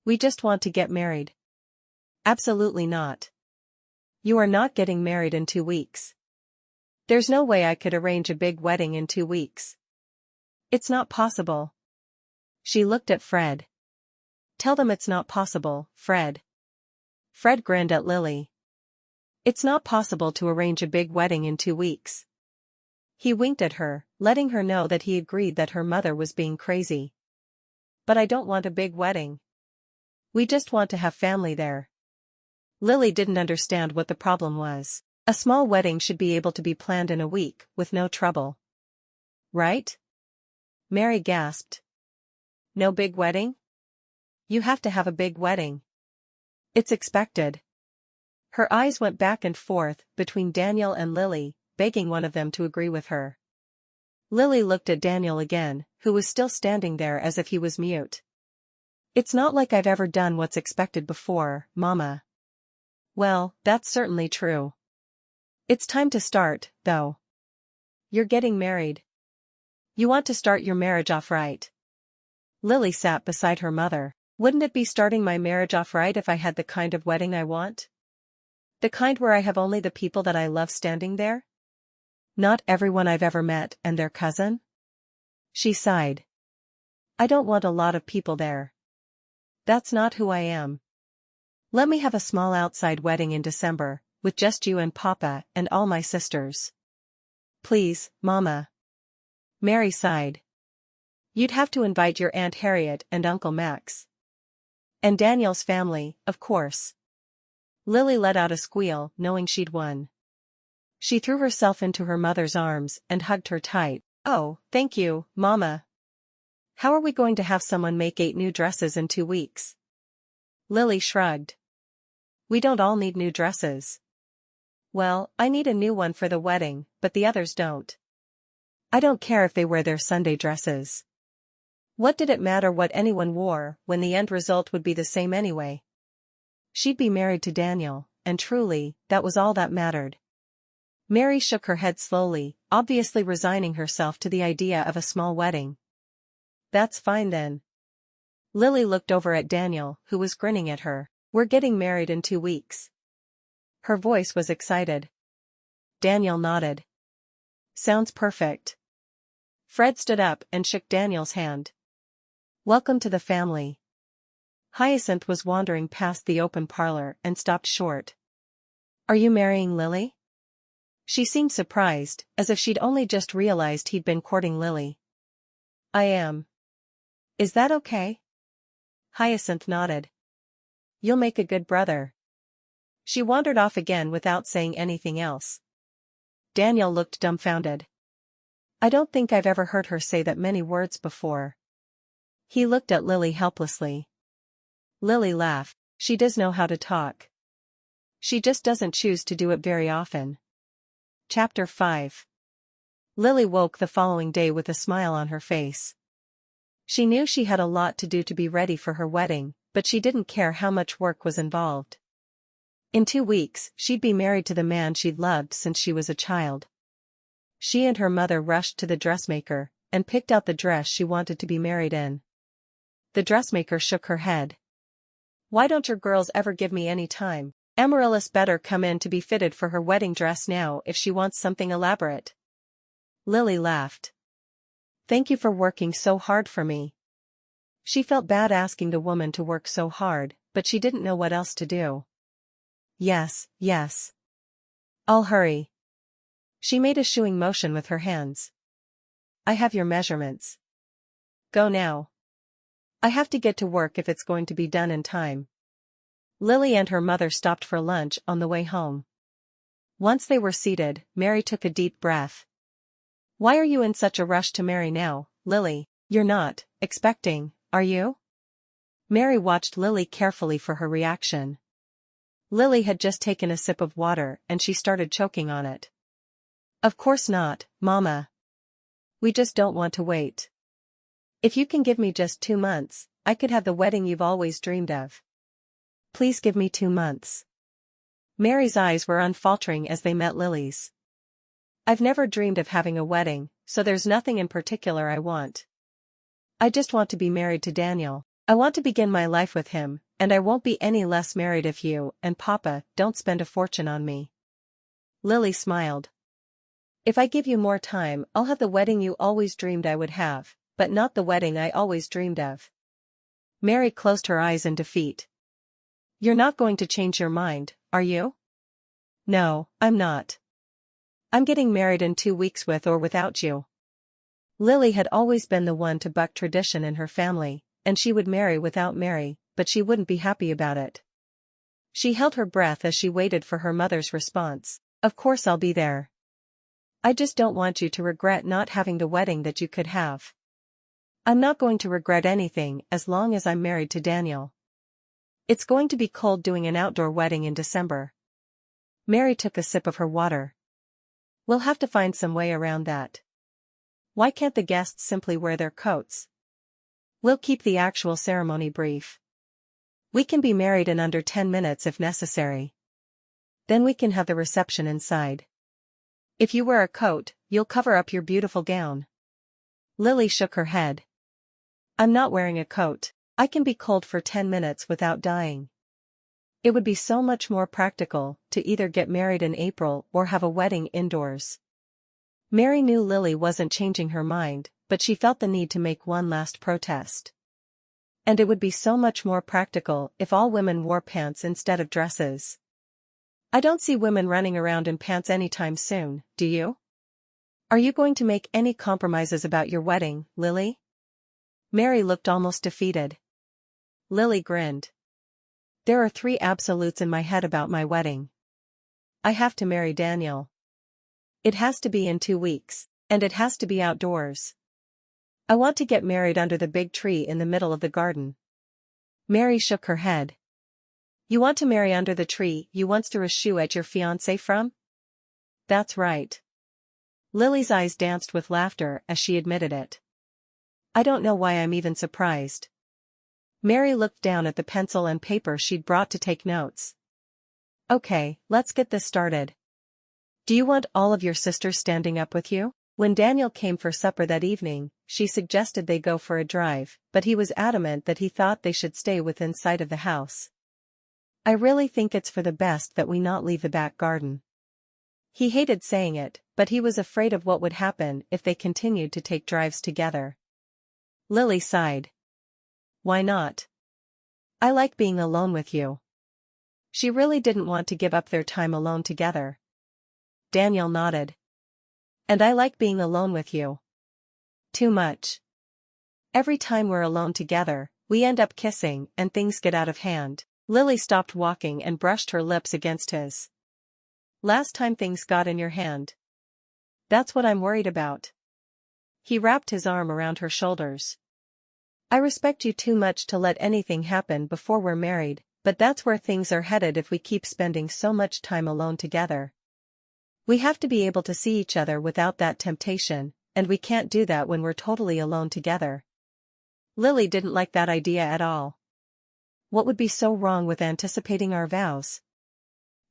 We just want to get married. Absolutely not. You are not getting married in 2 weeks. There's no way I could arrange a big wedding in 2 weeks. It's not possible. She looked at Fred. Tell them it's not possible, Fred. Fred grinned at Lily. It's not possible to arrange a big wedding in 2 weeks. He winked at her, letting her know that he agreed that her mother was being crazy. But I don't want a big wedding. We just want to have family there. Lily didn't understand what the problem was. A small wedding should be able to be planned in a week, with no trouble. Right? Mary gasped. No big wedding? You have to have a big wedding. It's expected. Her eyes went back and forth between Daniel and Lily, begging one of them to agree with her. Lily looked at Daniel again, who was still standing there as if he was mute. "It's not like I've ever done what's expected before, Mama." "Well, that's certainly true. It's time to start, though. You're getting married. You want to start your marriage off right." Lily sat beside her mother. "Wouldn't it be starting my marriage off right if I had the kind of wedding I want? The kind where I have only the people that I love standing there? Not everyone I've ever met and their cousin?" She sighed. "I don't want a lot of people there. That's not who I am. Let me have a small outside wedding in December, with just you and Papa and all my sisters." "Please, Mama." Mary sighed. "You'd have to invite your Aunt Harriet and Uncle Max. And Daniel's family, of course." Lily let out a squeal, knowing she'd won. She threw herself into her mother's arms and hugged her tight. "Oh, thank you, Mama. How are we going to have someone make 8 new dresses in 2 weeks?" Lily shrugged. "We don't all need new dresses." "Well, I need a new one for the wedding, but the others don't. I don't care if they wear their Sunday dresses." What did it matter what anyone wore, when the end result would be the same anyway? She'd be married to Daniel, and truly, that was all that mattered. Mary shook her head slowly, obviously resigning herself to the idea of a small wedding. "That's fine then." Lily looked over at Daniel, who was grinning at her. "We're getting married in 2 weeks." Her voice was excited. Daniel nodded. "Sounds perfect." Fred stood up and shook Daniel's hand. "Welcome to the family." Hyacinth was wandering past the open parlor and stopped short. "Are you marrying Lily?" She seemed surprised, as if she'd only just realized he'd been courting Lily. "I am." "Is that okay?" Hyacinth nodded. "You'll make a good brother." She wandered off again without saying anything else. Daniel looked dumbfounded. I don't think I've ever heard her say that many words before. He looked at Lily helplessly. Lily laughed. "She does know how to talk. She just doesn't choose to do it very often." Chapter 5. Lily woke the following day with a smile on her face. She knew she had a lot to do to be ready for her wedding, but she didn't care how much work was involved. In 2 weeks, she'd be married to the man she'd loved since she was a child. She and her mother rushed to the dressmaker, and picked out the dress she wanted to be married in. The dressmaker shook her head. "Why don't your girls ever give me any time? Amaryllis better come in to be fitted for her wedding dress now if she wants something elaborate." Lily laughed. "Thank you for working so hard for me." She felt bad asking the woman to work so hard, but she didn't know what else to do. Yes. I'll hurry." She made a shooing motion with her hands. "I have your measurements. Go now. I have to get to work if it's going to be done in time." Lily and her mother stopped for lunch on the way home. Once they were seated, Mary took a deep breath. "Why are you in such a rush to marry now, Lily? You're not expecting, are you?" Mary watched Lily carefully for her reaction. Lily had just taken a sip of water and she started choking on it. "Of course not, Mama. We just don't want to wait. If you can give me just 2 months, I could have the wedding you've always dreamed of." "Please give me 2 months." Mary's eyes were unfaltering as they met Lily's. "I've never dreamed of having a wedding, so there's nothing in particular I want. I just want to be married to Daniel. I want to begin my life with him, and I won't be any less married if you and Papa don't spend a fortune on me." Lily smiled. "If I give you more time, I'll have the wedding you always dreamed I would have, but not the wedding I always dreamed of." Mary closed her eyes in defeat. "You're not going to change your mind, are you?" "No, I'm not. I'm getting married in 2 weeks with or without you." Lily had always been the one to buck tradition in her family, and she would marry without Mary, but she wouldn't be happy about it. She held her breath as she waited for her mother's response. "Of course I'll be there. I just don't want you to regret not having the wedding that you could have." "I'm not going to regret anything as long as I'm married to Daniel. It's going to be cold doing an outdoor wedding in December." Mary took a sip of her water. We'll have to find some way around that. Why can't the guests simply wear their coats? We'll keep the actual ceremony brief. We can be married in under 10 minutes if necessary. Then we can have the reception inside. If you wear a coat, you'll cover up your beautiful gown. Lily shook her head. I'm not wearing a coat. I can be cold for 10 minutes without dying. It would be so much more practical to either get married in April or have a wedding indoors. Mary knew Lily wasn't changing her mind, but she felt the need to make one last protest. And it would be so much more practical if all women wore pants instead of dresses. I don't see women running around in pants anytime soon, do you? Are you going to make any compromises about your wedding, Lily? Mary looked almost defeated. Lily grinned. There are 3 absolutes in my head about my wedding. I have to marry Daniel. It has to be in 2 weeks, and it has to be outdoors. I want to get married under the big tree in the middle of the garden. Mary shook her head. You want to marry under the tree you once threw a shoe at your fiancé from? That's right. Lily's eyes danced with laughter as she admitted it. I don't know why I'm even surprised. Mary looked down at the pencil and paper she'd brought to take notes. Okay, let's get this started. Do you want all of your sisters standing up with you? When Daniel came for supper that evening, she suggested they go for a drive, but he was adamant that he thought they should stay within sight of the house. I really think it's for the best that we not leave the back garden. He hated saying it, but he was afraid of what would happen if they continued to take drives together. Lily sighed. Why not? I like being alone with you. She really didn't want to give up their time alone together. Daniel nodded. And I like being alone with you. Too much. Every time we're alone together, we end up kissing and things get out of hand. Lily stopped walking and brushed her lips against his. Last time things got in your hand. That's what I'm worried about. He wrapped his arm around her shoulders. I respect you too much to let anything happen before we're married, but that's where things are headed if we keep spending so much time alone together. We have to be able to see each other without that temptation, and we can't do that when we're totally alone together. Lily didn't like that idea at all. What would be so wrong with anticipating our vows?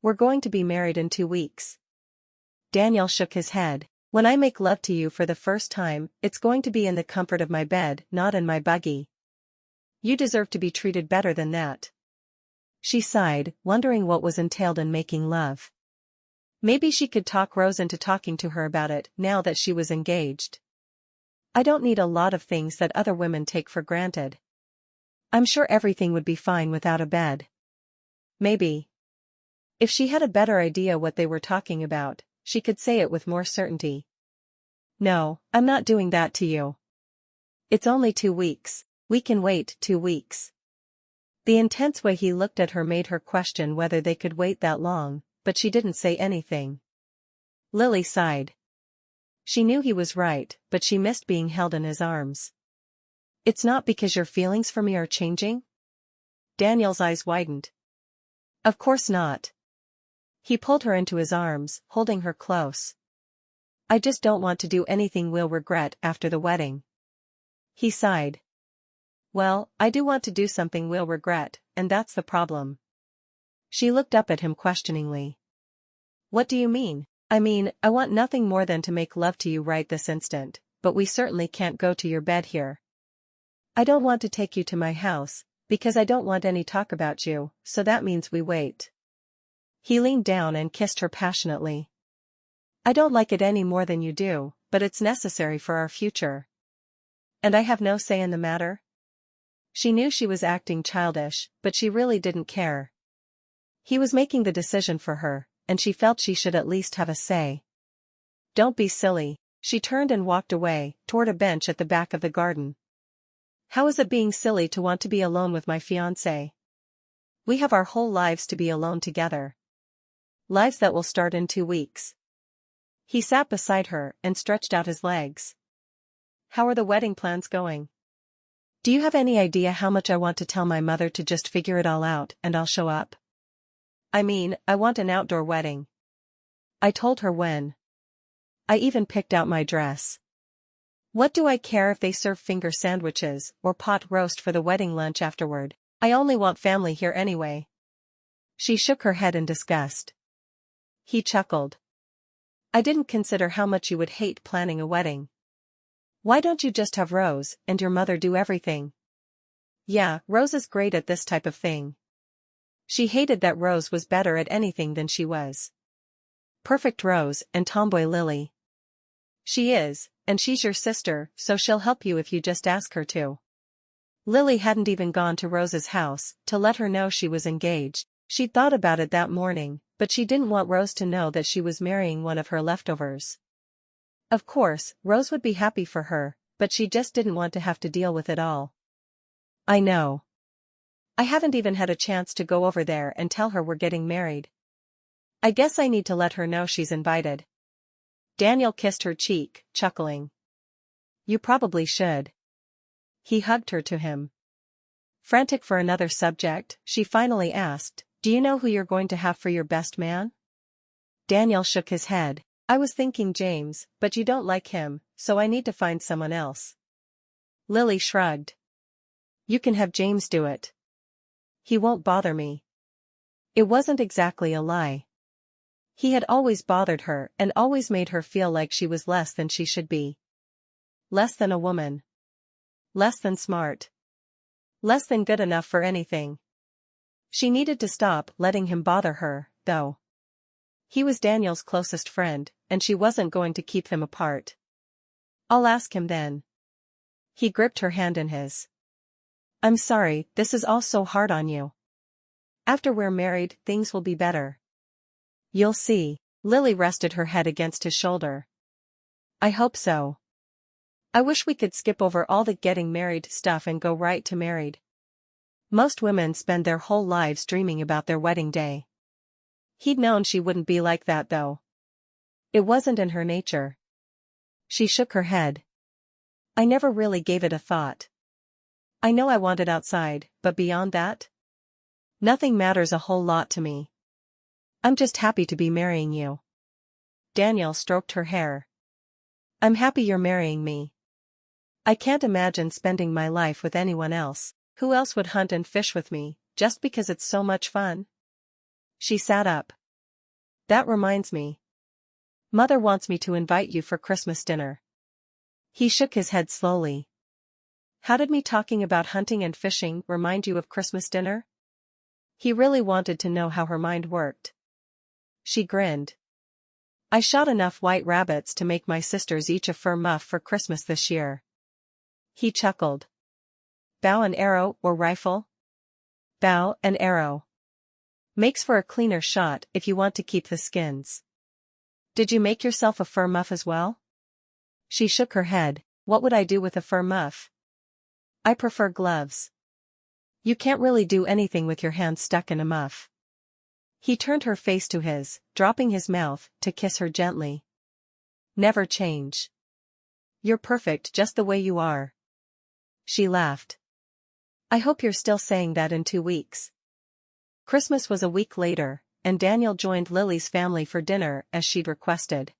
We're going to be married in 2 weeks. Daniel shook his head. When I make love to you for the first time, it's going to be in the comfort of my bed, not in my buggy. You deserve to be treated better than that. She sighed, wondering what was entailed in making love. Maybe she could talk Rose into talking to her about it now that she was engaged. I don't need a lot of things that other women take for granted. I'm sure everything would be fine without a bed. Maybe. If she had a better idea what they were talking about, she could say it with more certainty. No, I'm not doing that to you. It's only 2 weeks. We can wait 2 weeks. The intense way he looked at her made her question whether they could wait that long, but she didn't say anything. Lily sighed. She knew he was right, but she missed being held in his arms. It's not because your feelings for me are changing? Daniel's eyes widened. Of course not. He pulled her into his arms, holding her close. I just don't want to do anything we'll regret after the wedding. He sighed. Well, I do want to do something we'll regret, and that's the problem. She looked up at him questioningly. What do you mean? I mean, I want nothing more than to make love to you right this instant, but we certainly can't go to your bed here. I don't want to take you to my house, because I don't want any talk about you, so that means we wait. He leaned down and kissed her passionately. I don't like it any more than you do, but it's necessary for our future. And I have no say in the matter? She knew she was acting childish, but she really didn't care. He was making the decision for her, and she felt she should at least have a say. Don't be silly. She turned and walked away, toward a bench at the back of the garden. How is it being silly to want to be alone with my fiancé? We have our whole lives to be alone together. Lives that will start in 2 weeks. He sat beside her and stretched out his legs. How are the wedding plans going? Do you have any idea how much I want to tell my mother to just figure it all out and I'll show up? I mean, I want an outdoor wedding. I told her when. I even picked out my dress. What do I care if they serve finger sandwiches or pot roast for the wedding lunch afterward? I only want family here anyway. She shook her head in disgust. He chuckled. I didn't consider how much you would hate planning a wedding. Why don't you just have Rose and your mother do everything? Yeah, Rose is great at this type of thing. She hated that Rose was better at anything than she was. Perfect Rose and tomboy Lily. She is, and she's your sister, so she'll help you if you just ask her to. Lily hadn't even gone to Rose's house to let her know she was engaged. She'd thought about it that morning, but she didn't want Rose to know that she was marrying one of her leftovers. Of course, Rose would be happy for her, but she just didn't want to have to deal with it all. I know. I haven't even had a chance to go over there and tell her we're getting married. I guess I need to let her know she's invited. Daniel kissed her cheek, chuckling. You probably should. He hugged her to him. Frantic for another subject, she finally asked, do you know who you're going to have for your best man? Daniel shook his head. I was thinking James, but you don't like him, so I need to find someone else. Lily shrugged. You can have James do it. He won't bother me. It wasn't exactly a lie. He had always bothered her and always made her feel like she was less than she should be. Less than a woman. Less than smart. Less than good enough for anything. She needed to stop letting him bother her, though. He was Daniel's closest friend, and she wasn't going to keep them apart. I'll ask him then. He gripped her hand in his. I'm sorry, this is all so hard on you. After we're married, things will be better. You'll see. Lily rested her head against his shoulder. I hope so. I wish we could skip over all the getting married stuff and go right to married. Most women spend their whole lives dreaming about their wedding day. He'd known she wouldn't be like that though. It wasn't in her nature. She shook her head. I never really gave it a thought. I know I want it outside, but beyond that? Nothing matters a whole lot to me. I'm just happy to be marrying you. Daniel stroked her hair. I'm happy you're marrying me. I can't imagine spending my life with anyone else. Who else would hunt and fish with me, just because it's so much fun? She sat up. That reminds me. Mother wants me to invite you for Christmas dinner. He shook his head slowly. How did me talking about hunting and fishing remind you of Christmas dinner? He really wanted to know how her mind worked. She grinned. I shot enough white rabbits to make my sisters each a fur muff for Christmas this year. He chuckled. Bow and arrow or rifle? Bow and arrow. Makes for a cleaner shot if you want to keep the skins. Did you make yourself a fur muff as well? She shook her head. What would I do with a fur muff? I prefer gloves. You can't really do anything with your hands stuck in a muff. He turned her face to his, dropping his mouth to kiss her gently. Never change. You're perfect just the way you are. She laughed. I hope you're still saying that in 2 weeks. Christmas was a week later, and Daniel joined Lily's family for dinner as she'd requested.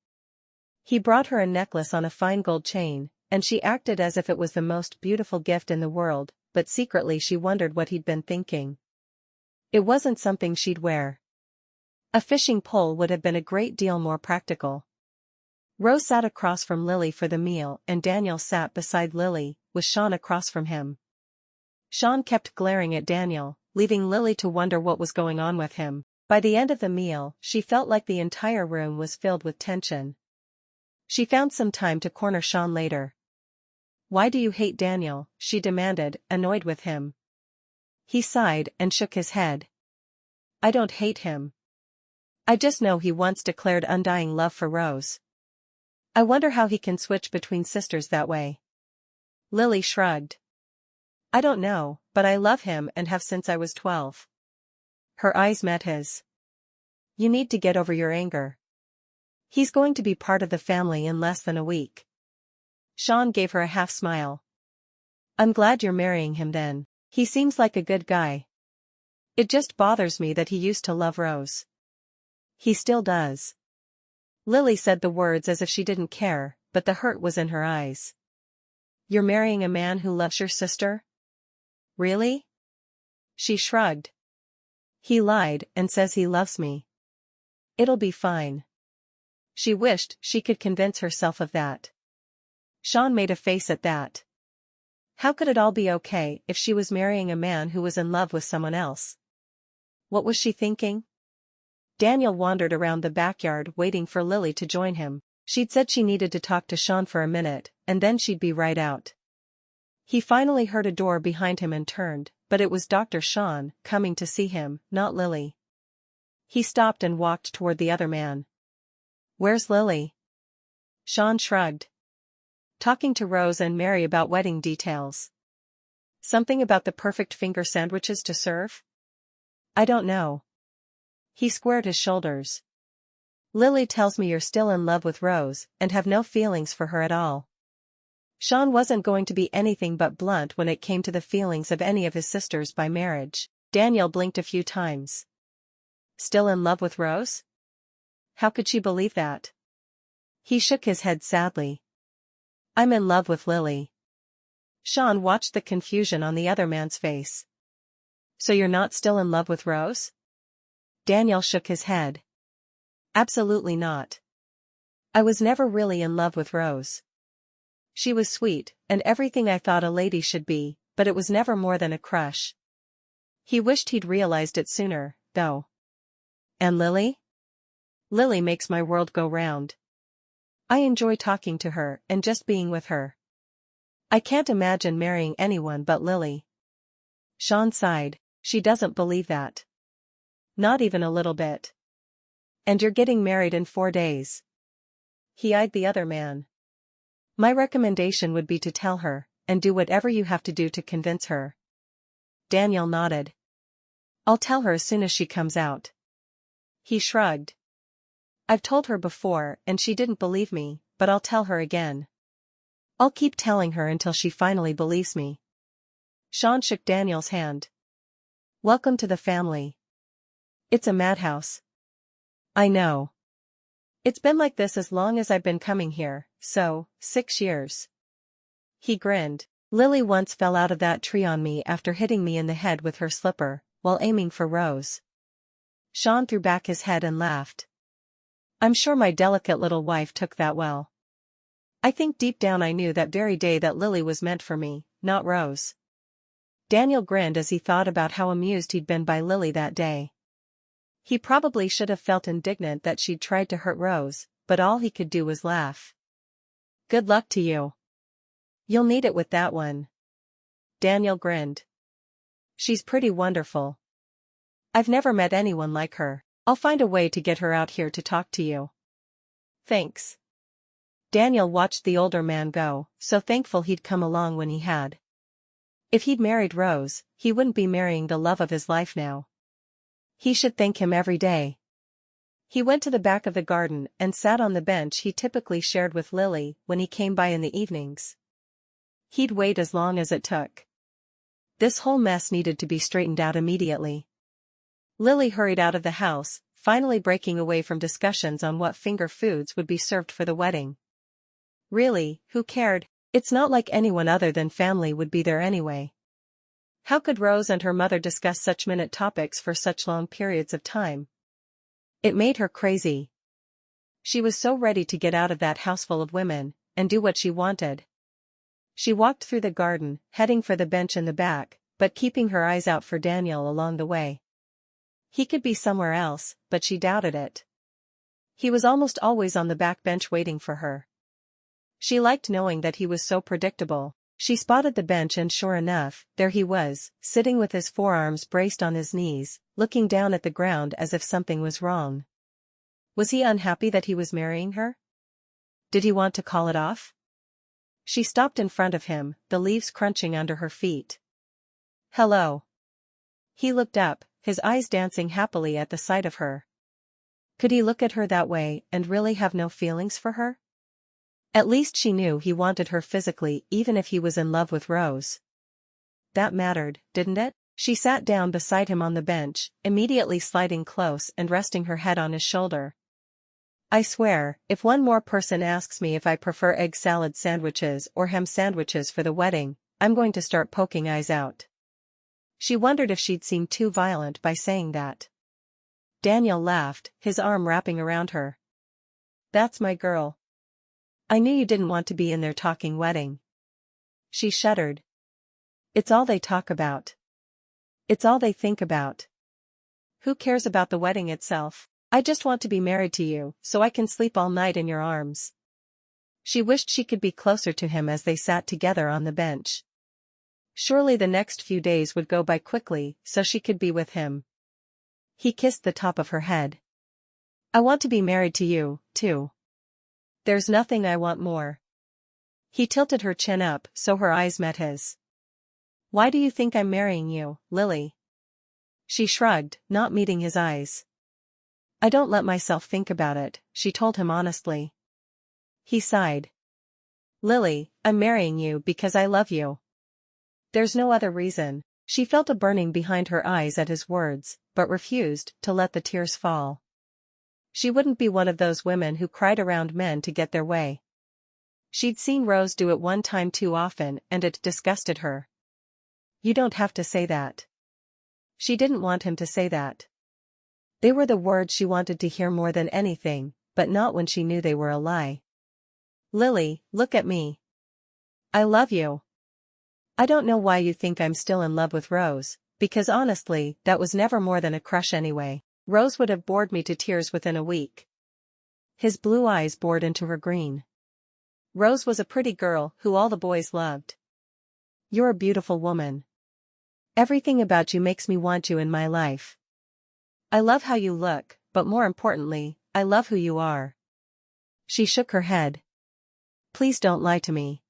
He brought her a necklace on a fine gold chain, and she acted as if it was the most beautiful gift in the world, but secretly she wondered what he'd been thinking. It wasn't something she'd wear. A fishing pole would have been a great deal more practical. Rose sat across from Lily for the meal and Daniel sat beside Lily, with Sean across from him. Sean kept glaring at Daniel, leaving Lily to wonder what was going on with him. By the end of the meal, she felt like the entire room was filled with tension. She found some time to corner Sean later. Why do you hate Daniel? She demanded, annoyed with him. He sighed and shook his head. I don't hate him. I just know he once declared undying love for Rose. I wonder how he can switch between sisters that way. Lily shrugged. I don't know, but I love him and have since I was 12. Her eyes met his. You need to get over your anger. He's going to be part of the family in less than a week. Sean gave her a half smile. I'm glad you're marrying him then. He seems like a good guy. It just bothers me that he used to love Rose. He still does. Lily said the words as if she didn't care, but the hurt was in her eyes. You're marrying a man who loves your sister? Really? She shrugged. He lied and says he loves me. It'll be fine. She wished she could convince herself of that. Sean made a face at that. How could it all be okay if she was marrying a man who was in love with someone else? What was she thinking? Daniel wandered around the backyard waiting for Lily to join him. She'd said she needed to talk to Sean for a minute, and then she'd be right out. He finally heard a door behind him and turned, but it was Dr. Sean coming to see him, not Lily. He stopped and walked toward the other man. Where's Lily? Sean shrugged. Talking to Rose and Mary about wedding details. Something about the perfect finger sandwiches to serve? I don't know. He squared his shoulders. Lily tells me you're still in love with Rose and have no feelings for her at all. Sean wasn't going to be anything but blunt when it came to the feelings of any of his sisters by marriage. Daniel blinked a few times. Still in love with Rose? How could she believe that? He shook his head sadly. I'm in love with Lily. Sean watched the confusion on the other man's face. So you're not still in love with Rose? Daniel shook his head. Absolutely not. I was never really in love with Rose. She was sweet, and everything I thought a lady should be, but it was never more than a crush. He wished he'd realized it sooner, though. And Lily? Lily makes my world go round. I enjoy talking to her and just being with her. I can't imagine marrying anyone but Lily. Sean sighed. She doesn't believe that. Not even a little bit. And you're getting married in 4 days. He eyed the other man. My recommendation would be to tell her, and do whatever you have to do to convince her. Daniel nodded. I'll tell her as soon as she comes out. He shrugged. I've told her before and she didn't believe me, but I'll tell her again. I'll keep telling her until she finally believes me. Sean shook Daniel's hand. Welcome to the family. It's a madhouse. I know. It's been like this as long as I've been coming here, so, 6 years. He grinned. Lily once fell out of that tree on me after hitting me in the head with her slipper, while aiming for Rose. Sean threw back his head and laughed. I'm sure my delicate little wife took that well. I think deep down I knew that very day that Lily was meant for me, not Rose. Daniel grinned as he thought about how amused he'd been by Lily that day. He probably should have felt indignant that she'd tried to hurt Rose, but all he could do was laugh. Good luck to you. You'll need it with that one. Daniel grinned. She's pretty wonderful. I've never met anyone like her. I'll find a way to get her out here to talk to you. Thanks. Daniel watched the older man go, so thankful he'd come along when he had. If he'd married Rose, he wouldn't be marrying the love of his life now. He should thank him every day. He went to the back of the garden and sat on the bench he typically shared with Lily when he came by in the evenings. He'd wait as long as it took. This whole mess needed to be straightened out immediately. Lily hurried out of the house, finally breaking away from discussions on what finger foods would be served for the wedding. Really, who cared? It's not like anyone other than family would be there anyway. How could Rose and her mother discuss such minute topics for such long periods of time? It made her crazy. She was so ready to get out of that house full of women, and do what she wanted. She walked through the garden, heading for the bench in the back, but keeping her eyes out for Daniel along the way. He could be somewhere else, but she doubted it. He was almost always on the back bench waiting for her. She liked knowing that he was so predictable. She spotted the bench and sure enough, there he was, sitting with his forearms braced on his knees, looking down at the ground as if something was wrong. Was he unhappy that he was marrying her? Did he want to call it off? She stopped in front of him, the leaves crunching under her feet. Hello. He looked up, his eyes dancing happily at the sight of her. Could he look at her that way and really have no feelings for her? At least she knew he wanted her physically even if he was in love with Rose. That mattered, didn't it? She sat down beside him on the bench, immediately sliding close and resting her head on his shoulder. I swear, if one more person asks me if I prefer egg salad sandwiches or ham sandwiches for the wedding, I'm going to start poking eyes out. She wondered if she'd seem too violent by saying that. Daniel laughed, his arm wrapping around her. That's my girl. I knew you didn't want to be in their talking wedding. She shuddered. It's all they talk about. It's all they think about. Who cares about the wedding itself? I just want to be married to you, so I can sleep all night in your arms. She wished she could be closer to him as they sat together on the bench. Surely the next few days would go by quickly, so she could be with him. He kissed the top of her head. I want to be married to you, too. There's nothing I want more. He tilted her chin up so her eyes met his. Why do you think I'm marrying you, Lily? She shrugged, not meeting his eyes. I don't let myself think about it, she told him honestly. He sighed. Lily, I'm marrying you because I love you. There's no other reason. She felt a burning behind her eyes at his words, but refused to let the tears fall. She wouldn't be one of those women who cried around men to get their way. She'd seen Rose do it one time too often and it disgusted her. You don't have to say that. She didn't want him to say that. They were the words she wanted to hear more than anything, but not when she knew they were a lie. Lily, look at me. I love you. I don't know why you think I'm still in love with Rose, because honestly, that was never more than a crush anyway. Rose would have bored me to tears within a week. His blue eyes bored into her green. Rose was a pretty girl who all the boys loved. You're a beautiful woman. Everything about you makes me want you in my life. I love how you look, but more importantly, I love who you are. She shook her head. Please don't lie to me.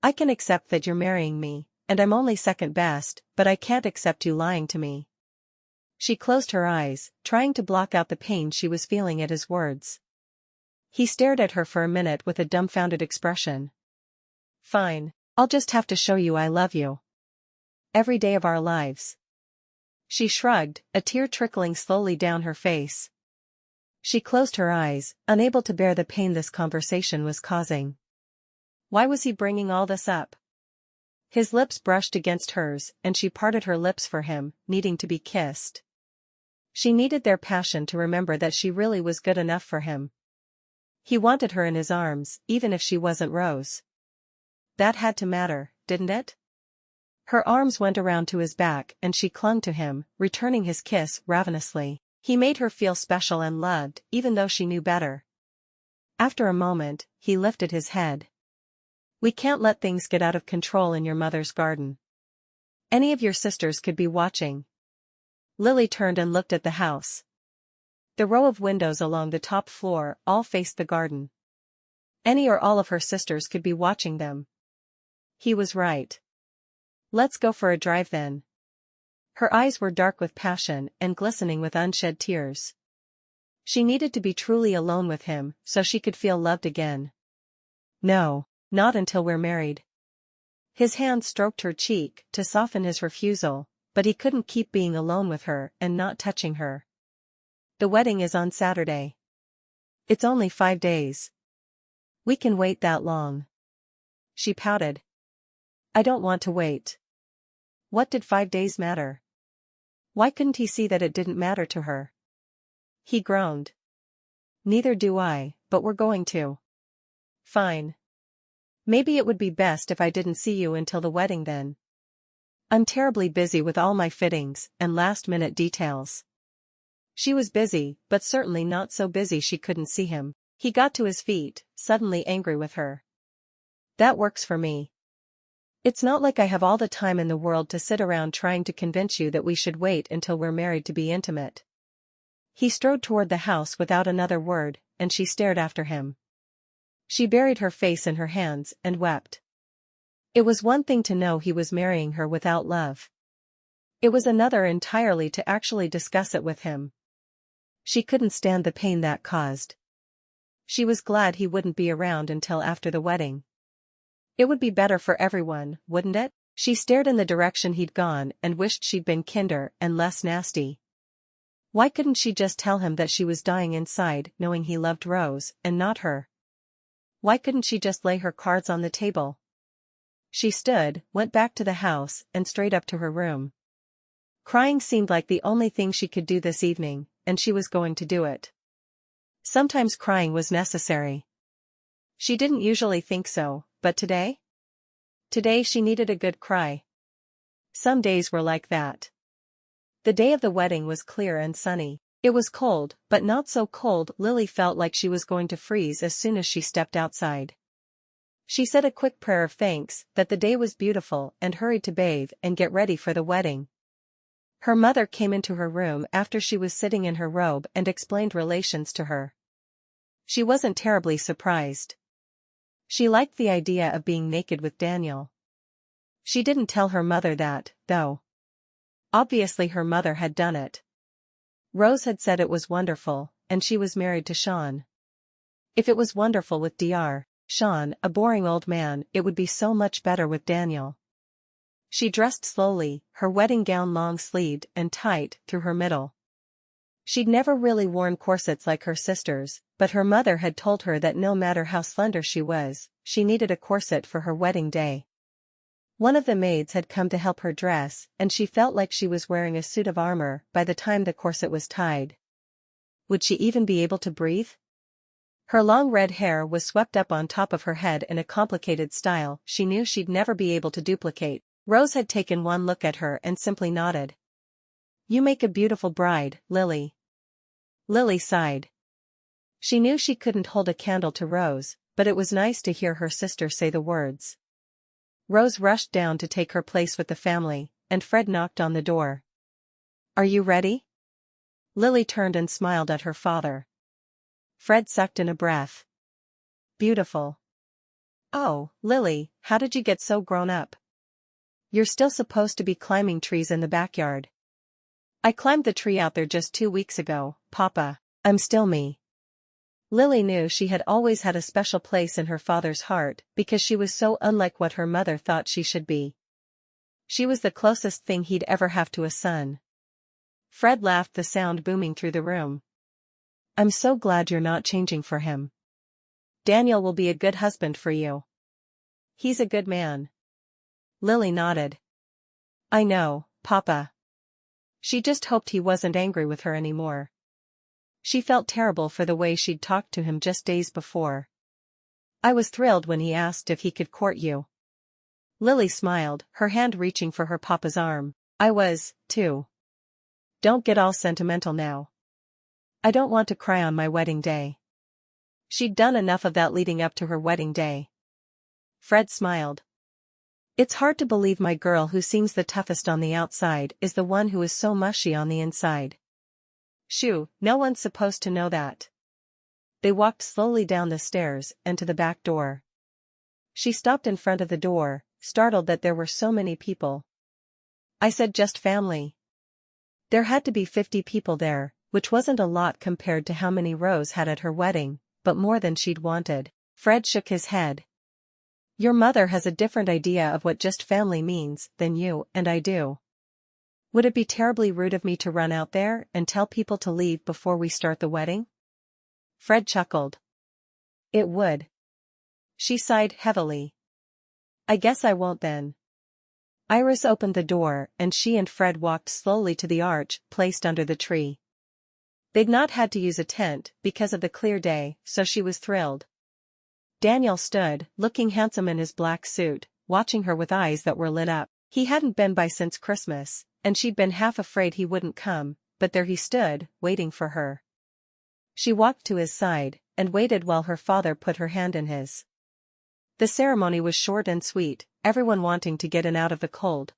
I can accept that you're marrying me, and I'm only second best, but I can't accept you lying to me. She closed her eyes, trying to block out the pain she was feeling at his words. He stared at her for a minute with a dumbfounded expression. Fine, I'll just have to show you I love you. Every day of our lives. She shrugged, a tear trickling slowly down her face. She closed her eyes, unable to bear the pain this conversation was causing. Why was he bringing all this up? His lips brushed against hers, and she parted her lips for him, needing to be kissed. She needed their passion to remember that she really was good enough for him. He wanted her in his arms, even if she wasn't Rose. That had to matter, didn't it? Her arms went around to his back and she clung to him, returning his kiss ravenously. He made her feel special and loved, even though she knew better. After a moment, he lifted his head. We can't let things get out of control in your mother's garden. Any of your sisters could be watching. Lily turned and looked at the house. The row of windows along the top floor all faced the garden. Any or all of her sisters could be watching them. He was right. Let's go for a drive then. Her eyes were dark with passion and glistening with unshed tears. She needed to be truly alone with him so she could feel loved again. No, not until we're married. His hand stroked her cheek to soften his refusal, but he couldn't keep being alone with her and not touching her. The wedding is on Saturday. It's only 5 days. We can wait that long. She pouted. I don't want to wait. What did 5 days matter? Why couldn't he see that it didn't matter to her? He groaned. Neither do I, but we're going to. Fine. Maybe it would be best if I didn't see you until the wedding then. I'm terribly busy with all my fittings and last-minute details. She was busy, but certainly not so busy she couldn't see him. He got to his feet, suddenly angry with her. That works for me. It's not like I have all the time in the world to sit around trying to convince you that we should wait until we're married to be intimate. He strode toward the house without another word, and she stared after him. She buried her face in her hands and wept. It was one thing to know he was marrying her without love. It was another entirely to actually discuss it with him. She couldn't stand the pain that caused. She was glad he wouldn't be around until after the wedding. It would be better for everyone, wouldn't it? She stared in the direction he'd gone and wished she'd been kinder and less nasty. Why couldn't she just tell him that she was dying inside knowing he loved Rose and not her? Why couldn't she just lay her cards on the table? She stood, went back to the house, and straight up to her room. Crying seemed like the only thing she could do this evening, and she was going to do it. Sometimes crying was necessary. She didn't usually think so, but today? Today she needed a good cry. Some days were like that. The day of the wedding was clear and sunny. It was cold, but not so cold Lily felt like she was going to freeze as soon as she stepped outside. She said a quick prayer of thanks that the day was beautiful and hurried to bathe and get ready for the wedding. Her mother came into her room after she was sitting in her robe and explained relations to her. She wasn't terribly surprised. She liked the idea of being naked with Daniel. She didn't tell her mother that, though. Obviously her mother had done it. Rose had said it was wonderful, and she was married to Sean. If it was wonderful with Dr. Sean, a boring old man, it would be so much better with Daniel. She dressed slowly, her wedding gown long-sleeved and tight through her middle. She'd never really worn corsets like her sisters, but her mother had told her that no matter how slender she was, she needed a corset for her wedding day. One of the maids had come to help her dress, and she felt like she was wearing a suit of armor by the time the corset was tied. Would she even be able to breathe? Her long red hair was swept up on top of her head in a complicated style she knew she'd never be able to duplicate. Rose had taken one look at her and simply nodded. "You make a beautiful bride, Lily." Lily sighed. She knew she couldn't hold a candle to Rose, but it was nice to hear her sister say the words. Rose rushed down to take her place with the family, and Fred knocked on the door. "Are you ready?" Lily turned and smiled at her father. Fred sucked in a breath. "Beautiful." "Oh, Lily, how did you get so grown up? You're still supposed to be climbing trees in the backyard." "I climbed the tree out there just 2 weeks ago, Papa. I'm still me." Lily knew she had always had a special place in her father's heart because she was so unlike what her mother thought she should be. She was the closest thing he'd ever have to a son. Fred laughed, the sound booming through the room. "I'm so glad you're not changing for him. Daniel will be a good husband for you. He's a good man." Lily nodded. "I know, Papa." She just hoped he wasn't angry with her anymore. She felt terrible for the way she'd talked to him just days before. "I was thrilled when he asked if he could court you." Lily smiled, her hand reaching for her papa's arm. "I was, too. Don't get all sentimental now. I don't want to cry on my wedding day." She'd done enough of that leading up to her wedding day. Fred smiled. "It's hard to believe my girl, who seems the toughest on the outside, is the one who is so mushy on the inside." "Shoo, no one's supposed to know that." They walked slowly down the stairs and to the back door. She stopped in front of the door, startled that there were so many people. "I said just family." There had to be 50 people there, which wasn't a lot compared to how many Rose had at her wedding, but more than she'd wanted. Fred shook his head. "Your mother has a different idea of what just family means than you and I do. Would it be terribly rude of me to run out there and tell people to leave before we start the wedding?" Fred chuckled. "It would." She sighed heavily. "I guess I won't then." Iris opened the door and she and Fred walked slowly to the arch placed under the tree. They'd not had to use a tent because of the clear day, so she was thrilled. Daniel stood, looking handsome in his black suit, watching her with eyes that were lit up. He hadn't been by since Christmas, and she'd been half afraid he wouldn't come, but there he stood, waiting for her. She walked to his side, and waited while her father put her hand in his. The ceremony was short and sweet, everyone wanting to get in out of the cold.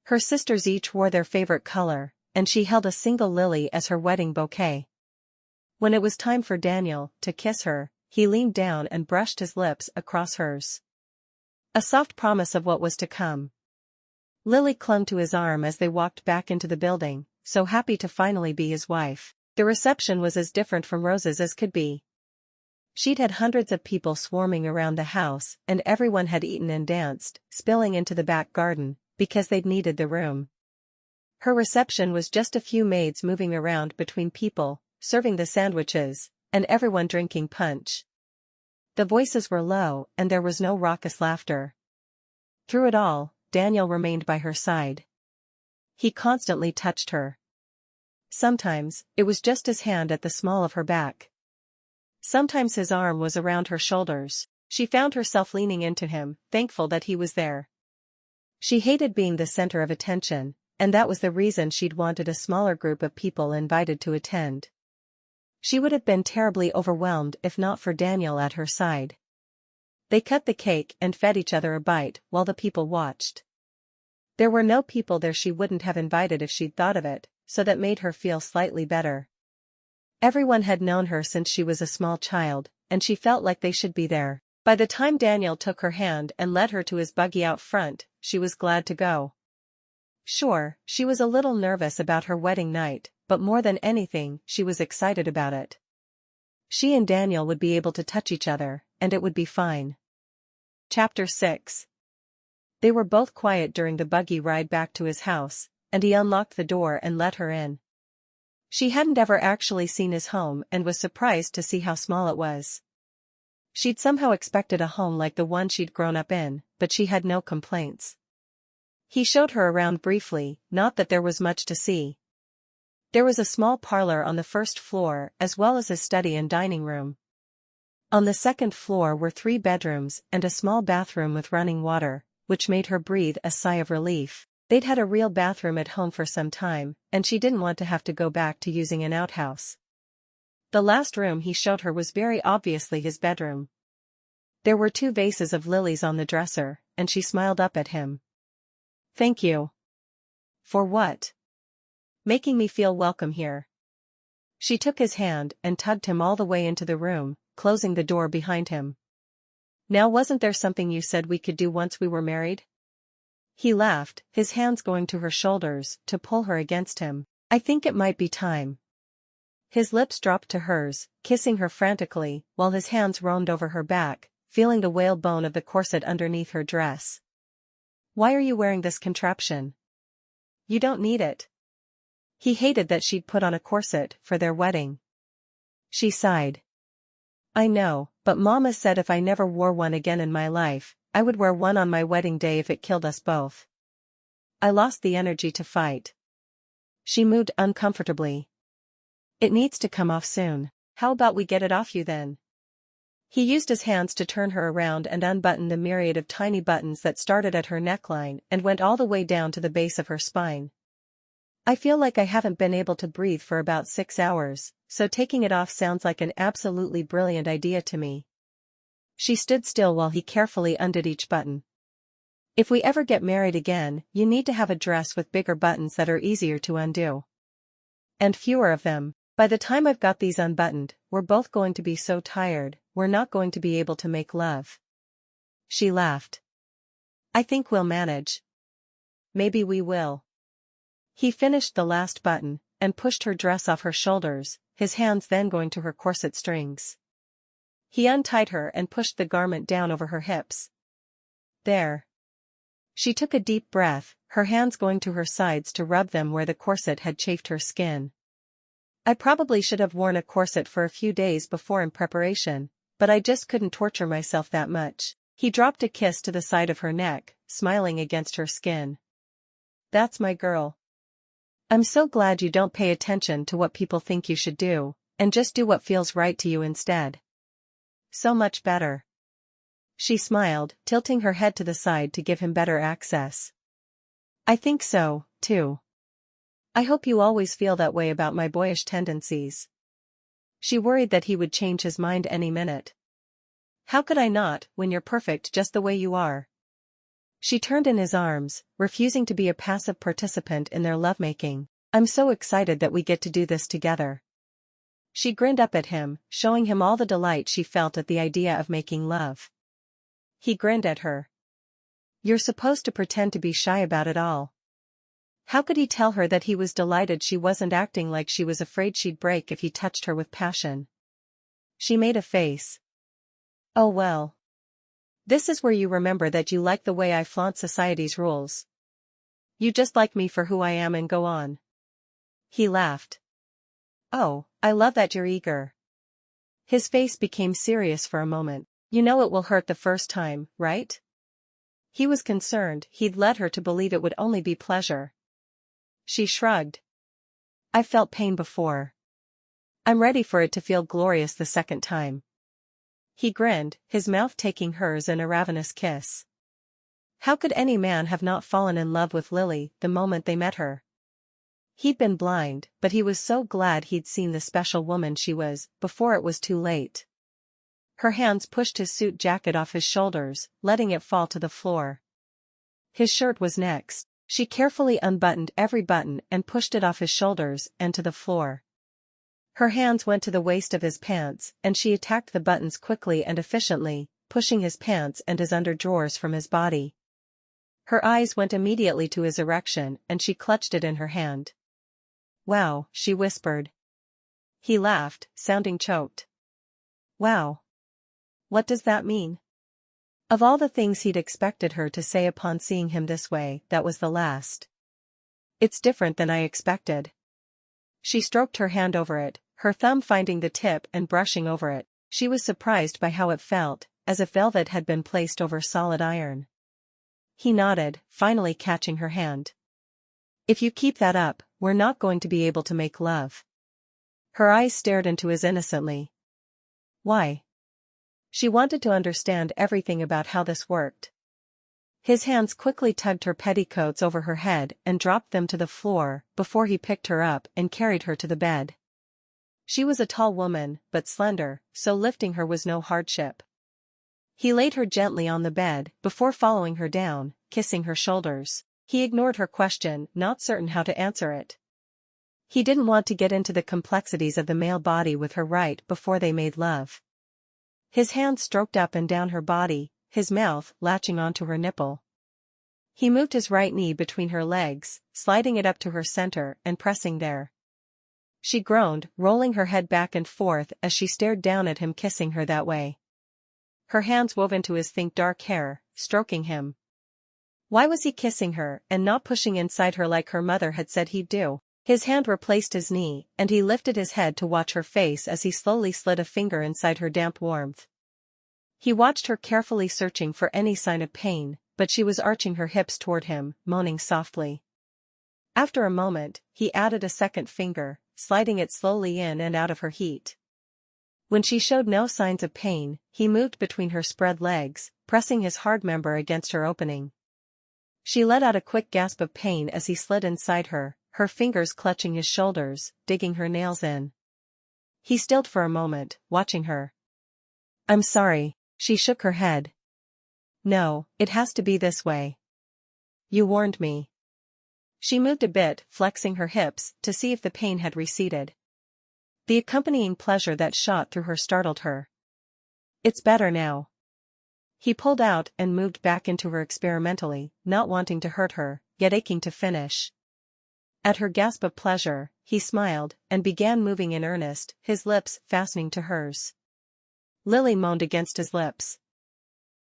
Her sisters each wore their favorite color, and she held a single lily as her wedding bouquet. When it was time for Daniel to kiss her, he leaned down and brushed his lips across hers. A soft promise of what was to come. Lily clung to his arm as they walked back into the building, so happy to finally be his wife. The reception was as different from Rose's as could be. She'd had hundreds of people swarming around the house, and everyone had eaten and danced, spilling into the back garden, because they'd needed the room. Her reception was just a few maids moving around between people, serving the sandwiches, and everyone drinking punch. The voices were low, and there was no raucous laughter. Through it all, Daniel remained by her side. He constantly touched her. Sometimes, it was just his hand at the small of her back. Sometimes his arm was around her shoulders. She found herself leaning into him, thankful that he was there. She hated being the center of attention, and that was the reason she'd wanted a smaller group of people invited to attend. She would have been terribly overwhelmed if not for Daniel at her side. They cut the cake and fed each other a bite while the people watched. There were no people there she wouldn't have invited if she'd thought of it, so that made her feel slightly better. Everyone had known her since she was a small child, and she felt like they should be there. By the time Daniel took her hand and led her to his buggy out front, she was glad to go. Sure, she was a little nervous about her wedding night, but more than anything, she was excited about it. She and Daniel would be able to touch each other, and it would be fine. Chapter 6. They were both quiet during the buggy ride back to his house, and he unlocked the door and let her in. She hadn't ever actually seen his home and was surprised to see how small it was. She'd somehow expected a home like the one she'd grown up in, but she had no complaints. He showed her around briefly, not that there was much to see. There was a small parlor on the first floor as well as his study and dining room. On the second floor were 3 bedrooms and a small bathroom with running water, which made her breathe a sigh of relief. They'd had a real bathroom at home for some time, and she didn't want to have to go back to using an outhouse. The last room he showed her was very obviously his bedroom. There were 2 vases of lilies on the dresser, and she smiled up at him. "Thank you." "For what?" "Making me feel welcome here." She took his hand and tugged him all the way into the room, closing the door behind him. "Now wasn't there something you said we could do once we were married?" He laughed, his hands going to her shoulders, to pull her against him. "I think it might be time." His lips dropped to hers, kissing her frantically, while his hands roamed over her back, feeling the whalebone of the corset underneath her dress. "Why are you wearing this contraption? You don't need it." He hated that she'd put on a corset for their wedding. She sighed. "I know, but Mama said if I never wore one again in my life, I would wear one on my wedding day if it killed us both." I lost the energy to fight. She moved uncomfortably. "It needs to come off soon. How about we get it off you then?" He used his hands to turn her around and unbutton the myriad of tiny buttons that started at her neckline and went all the way down to the base of her spine. "I feel like I haven't been able to breathe for about 6 hours, so taking it off sounds like an absolutely brilliant idea to me." She stood still while he carefully undid each button. "If we ever get married again, you need to have a dress with bigger buttons that are easier to undo. And fewer of them. By the time I've got these unbuttoned, we're both going to be so tired, we're not going to be able to make love." She laughed. "I think we'll manage." "Maybe we will." He finished the last button, and pushed her dress off her shoulders, his hands then going to her corset strings. He untied her and pushed the garment down over her hips. "There." She took a deep breath, her hands going to her sides to rub them where the corset had chafed her skin. "I probably should have worn a corset for a few days before in preparation, but I just couldn't torture myself that much." He dropped a kiss to the side of her neck, smiling against her skin. "That's my girl. I'm so glad you don't pay attention to what people think you should do, and just do what feels right to you instead. So much better." She smiled, tilting her head to the side to give him better access. "I think so, too. I hope you always feel that way about my boyish tendencies." She worried that he would change his mind any minute. "How could I not, when you're perfect just the way you are?" She turned in his arms, refusing to be a passive participant in their lovemaking. "I'm so excited that we get to do this together." She grinned up at him, showing him all the delight she felt at the idea of making love. He grinned at her. "You're supposed to pretend to be shy about it all." How could he tell her that he was delighted she wasn't acting like she was afraid she'd break if he touched her with passion? She made a face. Oh well. This is where you remember that you like the way I flaunt society's rules. You just like me for who I am and go on. He laughed. Oh, I love that you're eager. His face became serious for a moment. You know it will hurt the first time, right? He was concerned he'd led her to believe it would only be pleasure. She shrugged. I felt pain before. I'm ready for it to feel glorious the second time. He grinned, his mouth taking hers in a ravenous kiss. How could any man have not fallen in love with Lily the moment they met her? He'd been blind, but he was so glad he'd seen the special woman she was, before it was too late. Her hands pushed his suit jacket off his shoulders, letting it fall to the floor. His shirt was next. She carefully unbuttoned every button and pushed it off his shoulders and to the floor. Her hands went to the waist of his pants, and she attacked the buttons quickly and efficiently, pushing his pants and his underdrawers from his body. Her eyes went immediately to his erection, and she clutched it in her hand. Wow, she whispered. He laughed, sounding choked. Wow. What does that mean? Of all the things he'd expected her to say upon seeing him this way, that was the last. It's different than I expected. She stroked her hand over it, her thumb finding the tip and brushing over it. She was surprised by how it felt, as if velvet had been placed over solid iron. He nodded, finally catching her hand. If you keep that up, we're not going to be able to make love. Her eyes stared into his innocently. Why? She wanted to understand everything about how this worked. His hands quickly tugged her petticoats over her head and dropped them to the floor before he picked her up and carried her to the bed. She was a tall woman, but slender, so lifting her was no hardship. He laid her gently on the bed before following her down, kissing her shoulders. He ignored her question, not certain how to answer it. He didn't want to get into the complexities of the male body with her right before they made love. His hands stroked up and down her body, his mouth latching onto her nipple. He moved his right knee between her legs, sliding it up to her center and pressing there. She groaned, rolling her head back and forth as she stared down at him kissing her that way. Her hands wove into his thick dark hair, stroking him. Why was he kissing her and not pushing inside her like her mother had said he'd do? His hand replaced his knee, and he lifted his head to watch her face as he slowly slid a finger inside her damp warmth. He watched her carefully searching for any sign of pain, but she was arching her hips toward him, moaning softly. After a moment, he added a second finger, sliding it slowly in and out of her heat. When she showed no signs of pain, he moved between her spread legs, pressing his hard member against her opening. She let out a quick gasp of pain as he slid inside her, her fingers clutching his shoulders, digging her nails in. He stilled for a moment, watching her. I'm sorry, she shook her head. No, it has to be this way. You warned me. She moved a bit, flexing her hips, to see if the pain had receded. The accompanying pleasure that shot through her startled her. It's better now. He pulled out and moved back into her experimentally, not wanting to hurt her, yet aching to finish. At her gasp of pleasure, he smiled, and began moving in earnest, his lips fastening to hers. Lily moaned against his lips.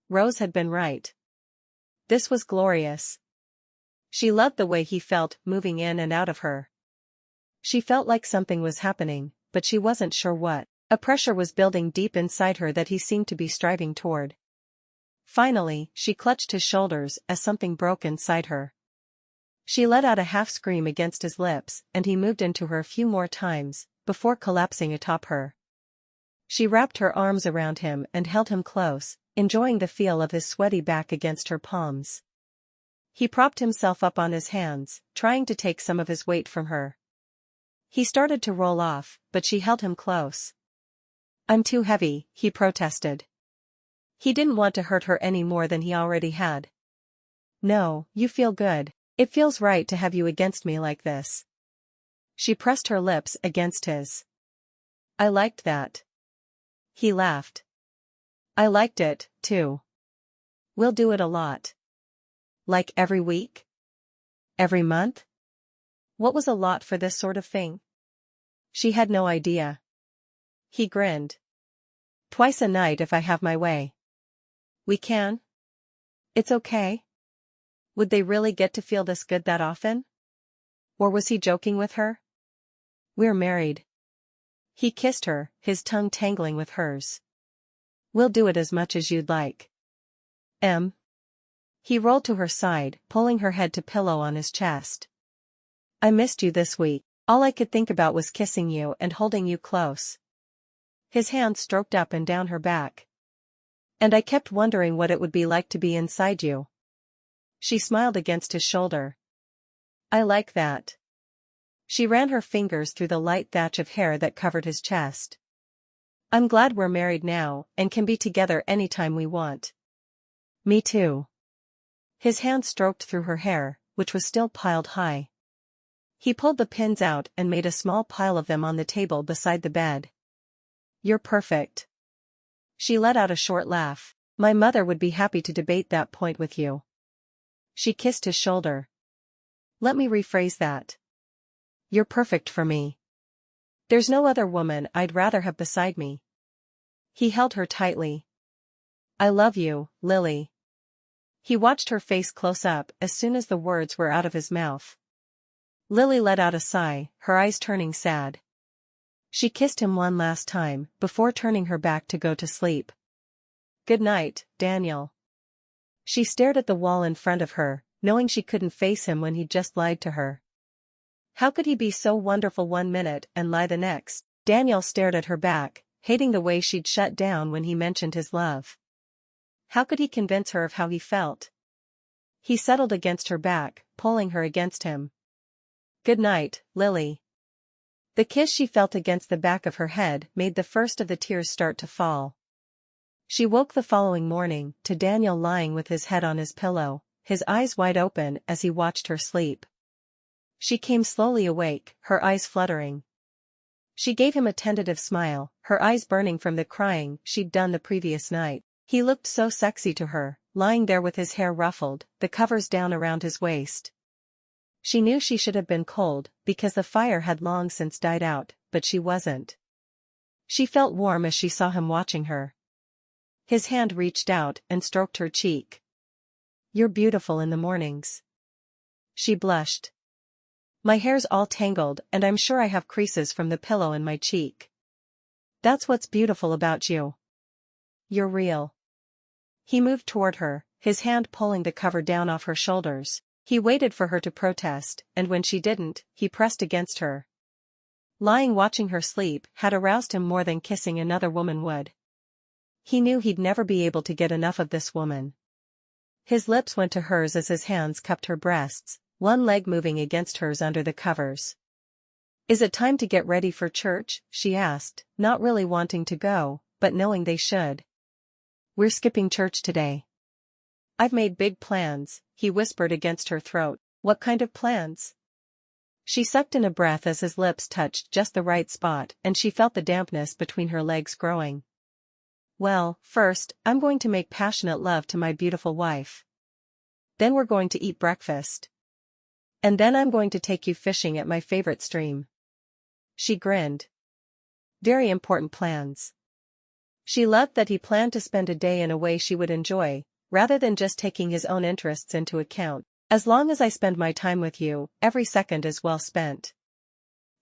Rose had been right. This was glorious. She loved the way he felt, moving in and out of her. She felt like something was happening, but she wasn't sure what. A pressure was building deep inside her that he seemed to be striving toward. Finally, she clutched his shoulders as something broke inside her. She let out a half scream against his lips, and he moved into her a few more times, before collapsing atop her. She wrapped her arms around him and held him close, enjoying the feel of his sweaty back against her palms. He propped himself up on his hands, trying to take some of his weight from her. He started to roll off, but she held him close. I'm too heavy, he protested. He didn't want to hurt her any more than he already had. No, you feel good. It feels right to have you against me like this. She pressed her lips against his. I liked that. He laughed. I liked it, too. We'll do it a lot. Like every week? Every month? What was a lot for this sort of thing? She had no idea. He grinned. Twice a night if I have my way. We can? It's okay? Would they really get to feel this good that often? Or was he joking with her? We're married. He kissed her, his tongue tangling with hers. We'll do it as much as you'd like. He rolled to her side, pulling her head to pillow on his chest. I missed you this week. All I could think about was kissing you and holding you close. His hand stroked up and down her back. And I kept wondering what it would be like to be inside you. She smiled against his shoulder. I like that. She ran her fingers through the light thatch of hair that covered his chest. I'm glad we're married now and can be together anytime we want. Me too. His hand stroked through her hair, which was still piled high. He pulled the pins out and made a small pile of them on the table beside the bed. You're perfect. She let out a short laugh. My mother would be happy to debate that point with you. She kissed his shoulder. Let me rephrase that. You're perfect for me. There's no other woman I'd rather have beside me. He held her tightly. I love you, Lily. He watched her face close up as soon as the words were out of his mouth. Lily let out a sigh, her eyes turning sad. She kissed him one last time, before turning her back to go to sleep. Good night, Daniel. She stared at the wall in front of her, knowing she couldn't face him when he'd just lied to her. How could he be so wonderful one minute and lie the next? Daniel stared at her back, hating the way she'd shut down when he mentioned his love. How could he convince her of how he felt? He settled against her back, pulling her against him. Good night, Lily. The kiss she felt against the back of her head made the first of the tears start to fall. She woke the following morning to Daniel lying with his head on his pillow, his eyes wide open as he watched her sleep. She came slowly awake, her eyes fluttering. She gave him a tentative smile, her eyes burning from the crying she'd done the previous night. He looked so sexy to her, lying there with his hair ruffled, the covers down around his waist. She knew she should have been cold, because the fire had long since died out, but she wasn't. She felt warm as she saw him watching her. His hand reached out and stroked her cheek. You're beautiful in the mornings. She blushed. My hair's all tangled and I'm sure I have creases from the pillow in my cheek. That's what's beautiful about you. You're real. He moved toward her, his hand pulling the cover down off her shoulders. He waited for her to protest, and when she didn't, he pressed against her. Lying watching her sleep had aroused him more than kissing another woman would. He knew he'd never be able to get enough of this woman. His lips went to hers as his hands cupped her breasts, one leg moving against hers under the covers. Is it time to get ready for church? She asked, not really wanting to go, but knowing they should. We're skipping church today. I've made big plans, he whispered against her throat. What kind of plans? She sucked in a breath as his lips touched just the right spot and she felt the dampness between her legs growing. Well, first, I'm going to make passionate love to my beautiful wife. Then we're going to eat breakfast. And then I'm going to take you fishing at my favorite stream. She grinned. Very important plans. She loved that he planned to spend a day in a way she would enjoy, rather than just taking his own interests into account. As long as I spend my time with you, every second is well spent.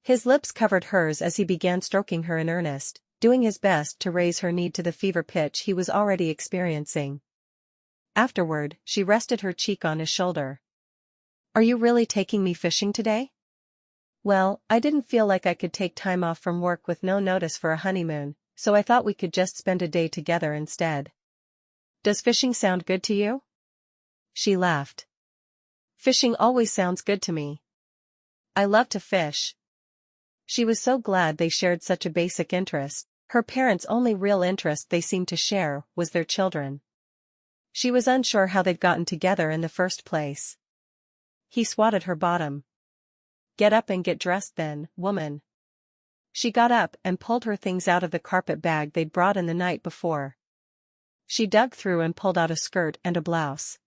His lips covered hers as he began stroking her in earnest, doing his best to raise her need to the fever pitch he was already experiencing. Afterward, she rested her cheek on his shoulder. Are you really taking me fishing today? Well, I didn't feel like I could take time off from work with no notice for a honeymoon, so I thought we could just spend a day together instead. Does fishing sound good to you? She laughed. Fishing always sounds good to me. I love to fish. She was so glad they shared such a basic interest. Her parents' only real interest they seemed to share was their children. She was unsure how they'd gotten together in the first place. He swatted her bottom. Get up and get dressed then, woman. She got up and pulled her things out of the carpet bag they'd brought in the night before. She dug through and pulled out a skirt and a blouse.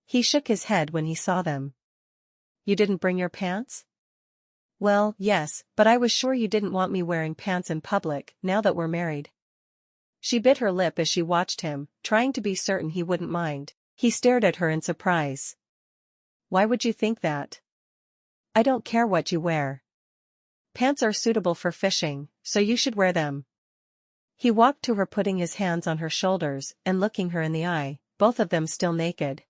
He shook his head when he saw them. You didn't bring your pants? Well, yes, but I was sure you didn't want me wearing pants in public, now that we're married. She bit her lip as she watched him, trying to be certain he wouldn't mind. He stared at her in surprise. Why would you think that? I don't care what you wear. Pants are suitable for fishing, so you should wear them. He walked to her, putting his hands on her shoulders and looking her in the eye, both of them still naked.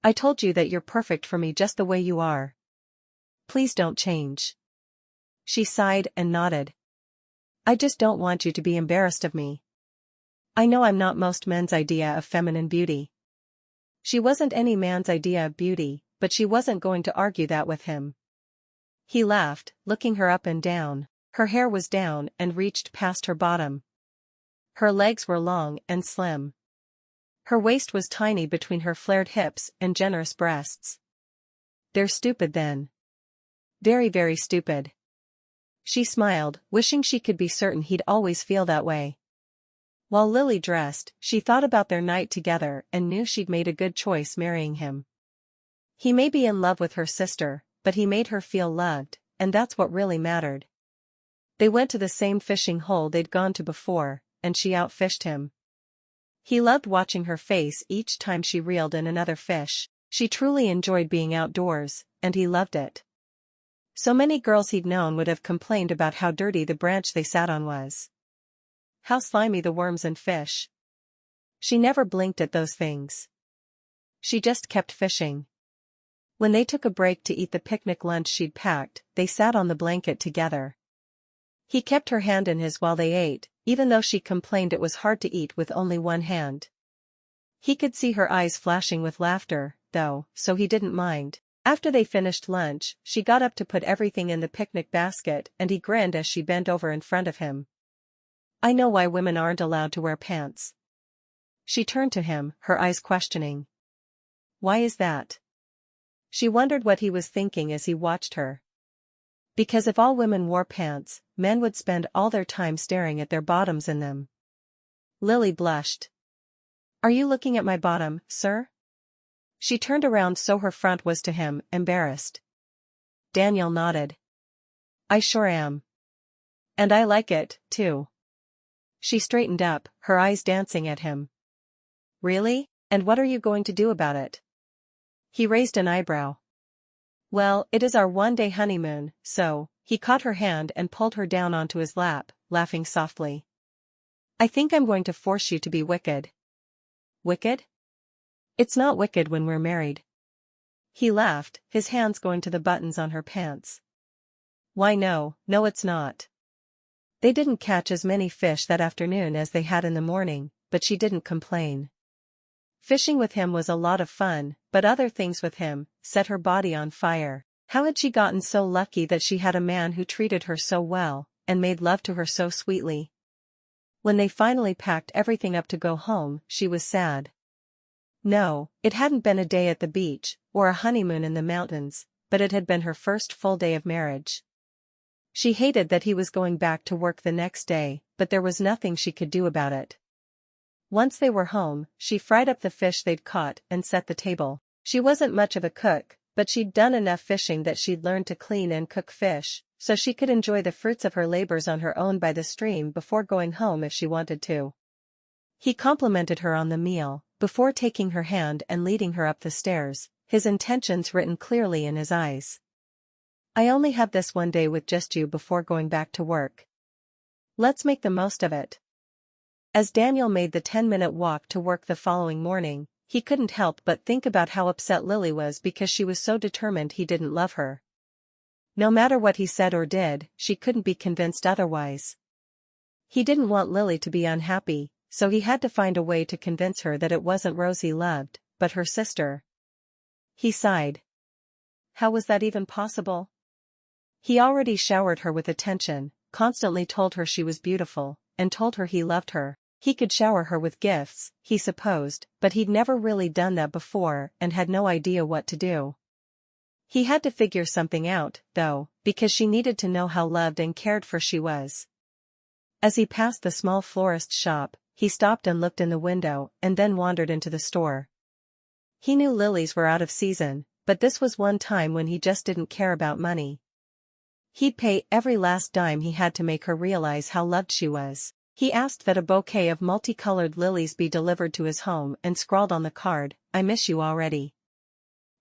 I told you that you're perfect for me just the way you are. Please don't change. She sighed and nodded. I just don't want you to be embarrassed of me. I know I'm not most men's idea of feminine beauty. She wasn't any man's idea of beauty, but she wasn't going to argue that with him. He laughed, looking her up and down. Her hair was down and reached past her bottom. Her legs were long and slim. Her waist was tiny between her flared hips and generous breasts. They're stupid then. Very, very stupid. She smiled, wishing she could be certain he'd always feel that way. While Lily dressed, she thought about their night together and knew she'd made a good choice marrying him. He may be in love with her sister, but he made her feel loved, and that's what really mattered. They went to the same fishing hole they'd gone to before, and she outfished him. He loved watching her face each time she reeled in another fish. She truly enjoyed being outdoors, and he loved it. So many girls he'd known would have complained about how dirty the branch they sat on was. How slimy the worms and fish. She never blinked at those things. She just kept fishing. When they took a break to eat the picnic lunch she'd packed, they sat on the blanket together. He kept her hand in his while they ate, even though she complained it was hard to eat with only one hand. He could see her eyes flashing with laughter, though, so he didn't mind. After they finished lunch, she got up to put everything in the picnic basket, and he grinned as she bent over in front of him. I know why women aren't allowed to wear pants. She turned to him, her eyes questioning. Why is that? She wondered what he was thinking as he watched her. Because if all women wore pants, men would spend all their time staring at their bottoms in them. Lily blushed. Are you looking at my bottom, sir? She turned around so her front was to him, embarrassed. Daniel nodded. I sure am. And I like it, too. She straightened up, her eyes dancing at him. Really? And what are you going to do about it? He raised an eyebrow. Well, it is our one-day honeymoon, so, he caught her hand and pulled her down onto his lap, laughing softly. I think I'm going to force you to be wicked. Wicked? It's not wicked when we're married. He laughed, his hands going to the buttons on her pants. Why no, it's not. They didn't catch as many fish that afternoon as they had in the morning, but she didn't complain. Fishing with him was a lot of fun, but other things with him set her body on fire. How had she gotten so lucky that she had a man who treated her so well, and made love to her so sweetly? When they finally packed everything up to go home, she was sad. No, it hadn't been a day at the beach, or a honeymoon in the mountains, but it had been her first full day of marriage. She hated that he was going back to work the next day, but there was nothing she could do about it. Once they were home, she fried up the fish they'd caught and set the table. She wasn't much of a cook, but she'd done enough fishing that she'd learned to clean and cook fish, so she could enjoy the fruits of her labors on her own by the stream before going home if she wanted to. He complimented her on the meal, before taking her hand and leading her up the stairs, his intentions written clearly in his eyes. I only have this one day with just you before going back to work. Let's make the most of it. As Daniel made the 10-minute walk to work the following morning, he couldn't help but think about how upset Lily was because she was so determined he didn't love her. No matter what he said or did, she couldn't be convinced otherwise. He didn't want Lily to be unhappy, so he had to find a way to convince her that it wasn't Rose he loved, but her sister. He sighed. How was that even possible? He already showered her with attention, constantly told her she was beautiful, and told her he loved her. He could shower her with gifts, he supposed, but he'd never really done that before and had no idea what to do. He had to figure something out, though, because she needed to know how loved and cared for she was. As he passed the small florist shop, he stopped and looked in the window and then wandered into the store. He knew lilies were out of season, but this was one time when he just didn't care about money. He'd pay every last dime he had to make her realize how loved she was. He asked that a bouquet of multicolored lilies be delivered to his home and scrawled on the card, "I miss you already."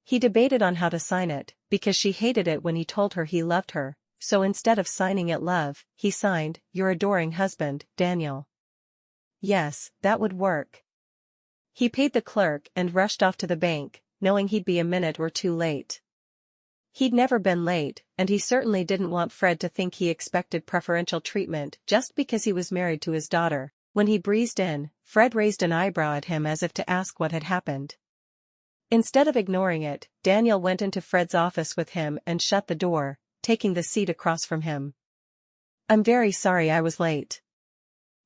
He debated on how to sign it, because she hated it when he told her he loved her, so instead of signing it love, he signed, "Your adoring husband, Daniel." Yes, that would work. He paid the clerk and rushed off to the bank, knowing he'd be a minute or two late. He'd never been late, and he certainly didn't want Fred to think he expected preferential treatment just because he was married to his daughter. When he breezed in, Fred raised an eyebrow at him as if to ask what had happened. Instead of ignoring it, Daniel went into Fred's office with him and shut the door, taking the seat across from him. "I'm very sorry I was late.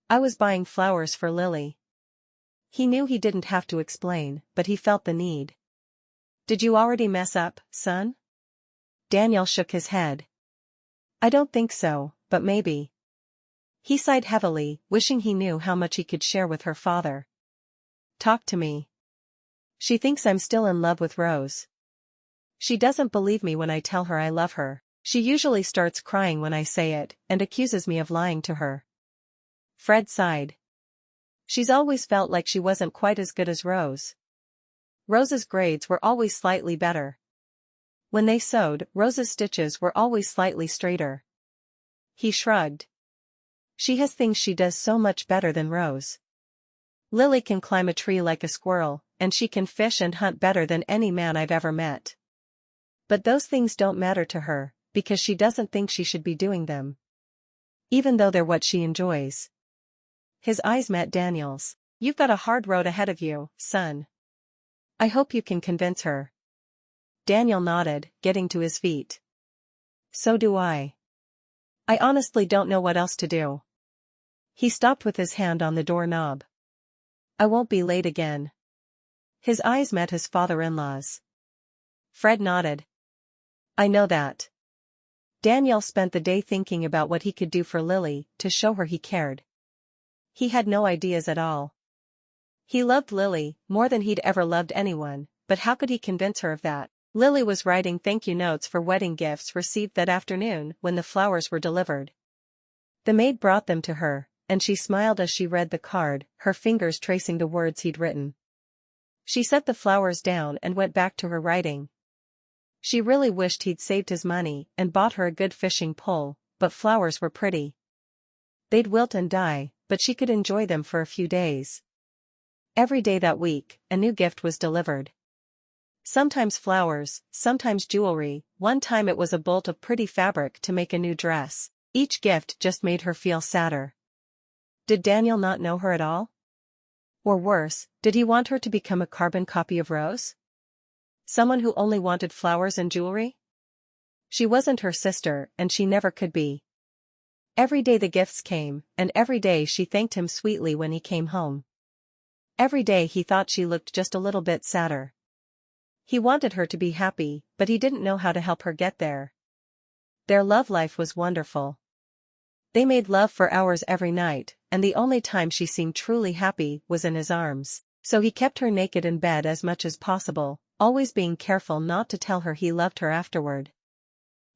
I was buying flowers for Lily." He knew he didn't have to explain, but he felt the need. "Did you already mess up, son?" Daniel shook his head. "I don't think so, but maybe." He sighed heavily, wishing he knew how much he could share with her father. "Talk to me." "She thinks I'm still in love with Rose. She doesn't believe me when I tell her I love her. She usually starts crying when I say it, and accuses me of lying to her." Fred sighed. "She's always felt like she wasn't quite as good as Rose. Rose's grades were always slightly better. When they sewed, Rose's stitches were always slightly straighter." He shrugged. "She has things she does so much better than Rose. Lily can climb a tree like a squirrel, and she can fish and hunt better than any man I've ever met. But those things don't matter to her, because she doesn't think she should be doing them. Even though they're what she enjoys." His eyes met Daniel's. "You've got a hard road ahead of you, son. I hope you can convince her." Daniel nodded, getting to his feet. "So do I. I honestly don't know what else to do." He stopped with his hand on the doorknob. "I won't be late again." His eyes met his father-in-law's. Fred nodded. "I know that." Daniel spent the day thinking about what he could do for Lily, to show her he cared. He had no ideas at all. He loved Lily, more than he'd ever loved anyone, but how could he convince her of that? Lily was writing thank-you notes for wedding gifts received that afternoon when the flowers were delivered. The maid brought them to her, and she smiled as she read the card, her fingers tracing the words he'd written. She set the flowers down and went back to her writing. She really wished he'd saved his money and bought her a good fishing pole, but flowers were pretty. They'd wilt and die, but she could enjoy them for a few days. Every day that week, a new gift was delivered. Sometimes flowers, sometimes jewelry. One time it was a bolt of pretty fabric to make a new dress. Each gift just made her feel sadder. Did Daniel not know her at all? Or worse, did he want her to become a carbon copy of Rose? Someone who only wanted flowers and jewelry? She wasn't her sister, and she never could be. Every day the gifts came, and every day she thanked him sweetly when he came home. Every day he thought she looked just a little bit sadder. He wanted her to be happy, but he didn't know how to help her get there. Their love life was wonderful. They made love for hours every night, and the only time she seemed truly happy was in his arms, so he kept her naked in bed as much as possible, always being careful not to tell her he loved her afterward.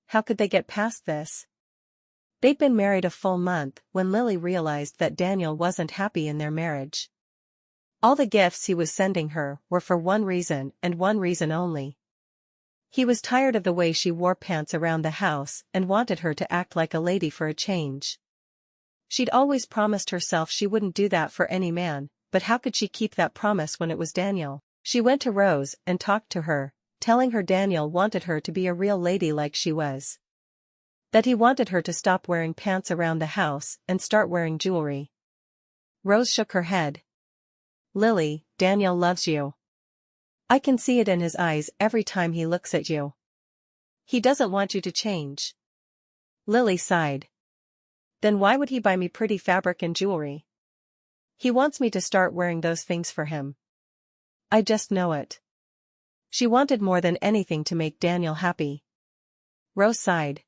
How could they get past this? They'd been married a full month when Lily realized that Daniel wasn't happy in their marriage. All the gifts he was sending her were for one reason and one reason only. He was tired of the way she wore pants around the house and wanted her to act like a lady for a change. She'd always promised herself she wouldn't do that for any man, but how could she keep that promise when it was Daniel? She went to Rose and talked to her, telling her Daniel wanted her to be a real lady like she was. That he wanted her to stop wearing pants around the house and start wearing jewelry. Rose shook her head. "Lily, Daniel loves you. I can see it in his eyes every time he looks at you. He doesn't want you to change." Lily sighed. "Then why would he buy me pretty fabric and jewelry? He wants me to start wearing those things for him. I just know it." She wanted more than anything to make Daniel happy. Rose sighed.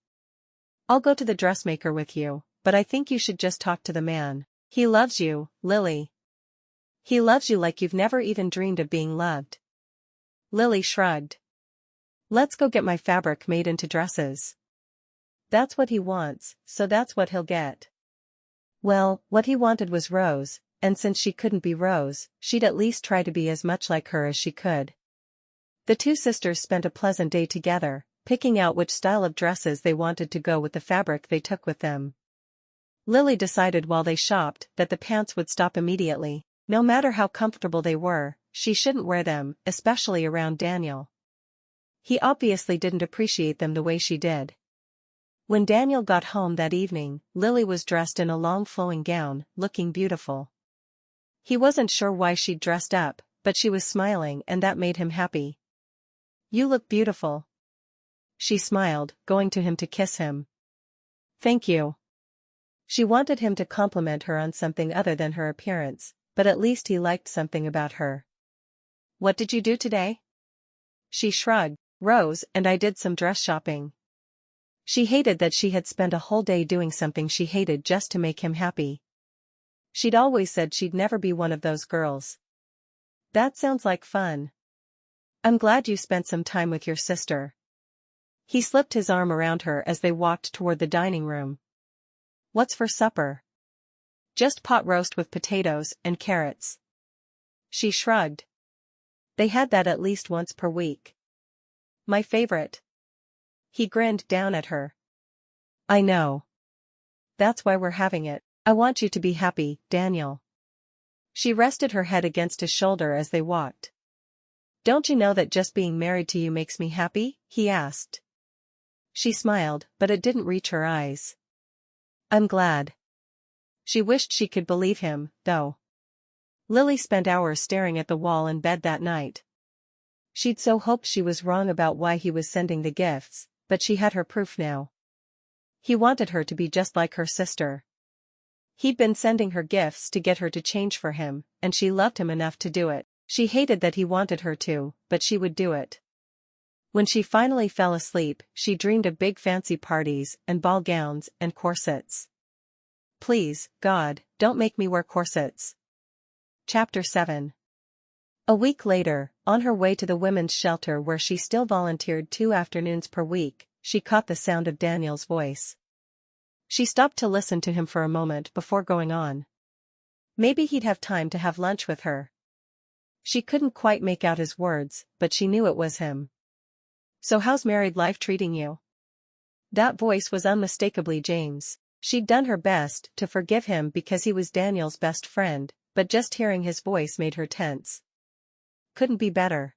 "I'll go to the dressmaker with you, but I think you should just talk to the man. He loves you, Lily. He loves you like you've never even dreamed of being loved." Lily shrugged. "Let's go get my fabric made into dresses." "That's what he wants, so that's what he'll get." Well, what he wanted was Rose, and since she couldn't be Rose, she'd at least try to be as much like her as she could. The two sisters spent a pleasant day together, picking out which style of dresses they wanted to go with the fabric they took with them. Lily decided while they shopped that the pants would stop immediately. No matter how comfortable they were, she shouldn't wear them, especially around Daniel. He obviously didn't appreciate them the way she did. When Daniel got home that evening, Lily was dressed in a long flowing gown, looking beautiful. He wasn't sure why she'd dressed up, but she was smiling and that made him happy. "You look beautiful." She smiled, going to him to kiss him. "Thank you." She wanted him to compliment her on something other than her appearance, but at least he liked something about her. "What did you do today?" She shrugged. "Rose and I did some dress shopping." She hated that she had spent a whole day doing something she hated just to make him happy. She'd always said she'd never be one of those girls. "That sounds like fun. I'm glad you spent some time with your sister." He slipped his arm around her as they walked toward the dining room. "What's for supper?" "Just pot roast with potatoes and carrots." She shrugged. They had that at least once per week. "My favorite." He grinned down at her. "I know. That's why we're having it. I want you to be happy, Daniel." She rested her head against his shoulder as they walked. "Don't you know that just being married to you makes me happy?" he asked. She smiled, but it didn't reach her eyes. "I'm glad." She wished she could believe him, though. Lily spent hours staring at the wall in bed that night. She'd so hoped she was wrong about why he was sending the gifts, but she had her proof now. He wanted her to be just like her sister. He'd been sending her gifts to get her to change for him, and she loved him enough to do it. She hated that he wanted her to, but she would do it. When she finally fell asleep, she dreamed of big fancy parties and ball gowns and corsets. "Please, God, don't make me wear corsets." Chapter 7. A week later, on her way to the women's shelter where she still volunteered 2 afternoons per week, she caught the sound of Daniel's voice. She stopped to listen to him for a moment before going on. Maybe he'd have time to have lunch with her. She couldn't quite make out his words, but she knew it was him. "So how's married life treating you?" That voice was unmistakably James. She'd done her best to forgive him because he was Daniel's best friend, but just hearing his voice made her tense. "Couldn't be better."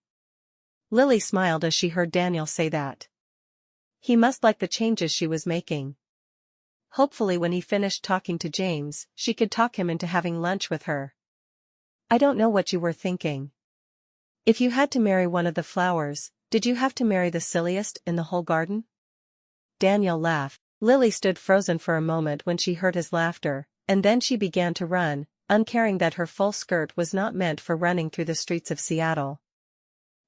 Lily smiled as she heard Daniel say that. He must like the changes she was making. Hopefully when he finished talking to James, she could talk him into having lunch with her. "I don't know what you were thinking. If you had to marry one of the flowers, did you have to marry the silliest in the whole garden?" Daniel laughed. Lily stood frozen for a moment when she heard his laughter, and then she began to run, uncaring that her full skirt was not meant for running through the streets of Seattle.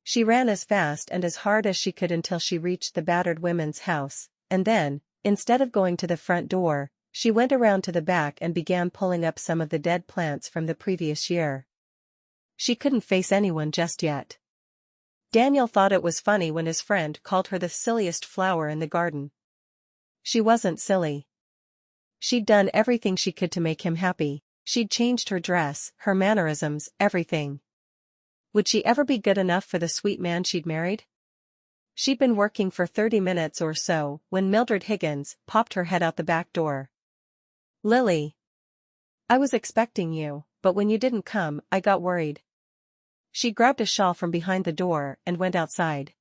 She ran as fast and as hard as she could until she reached the battered women's house, and then, instead of going to the front door, she went around to the back and began pulling up some of the dead plants from the previous year. She couldn't face anyone just yet. Daniel thought it was funny when his friend called her the silliest flower in the garden. She wasn't silly. She'd done everything she could to make him happy. She'd changed her dress, her mannerisms, everything. Would she ever be good enough for the sweet man she'd married? She'd been working for 30 minutes or so when Mildred Higgins popped her head out the back door. "Lily. I was expecting you, but when you didn't come, I got worried." She grabbed a shawl from behind the door and went outside.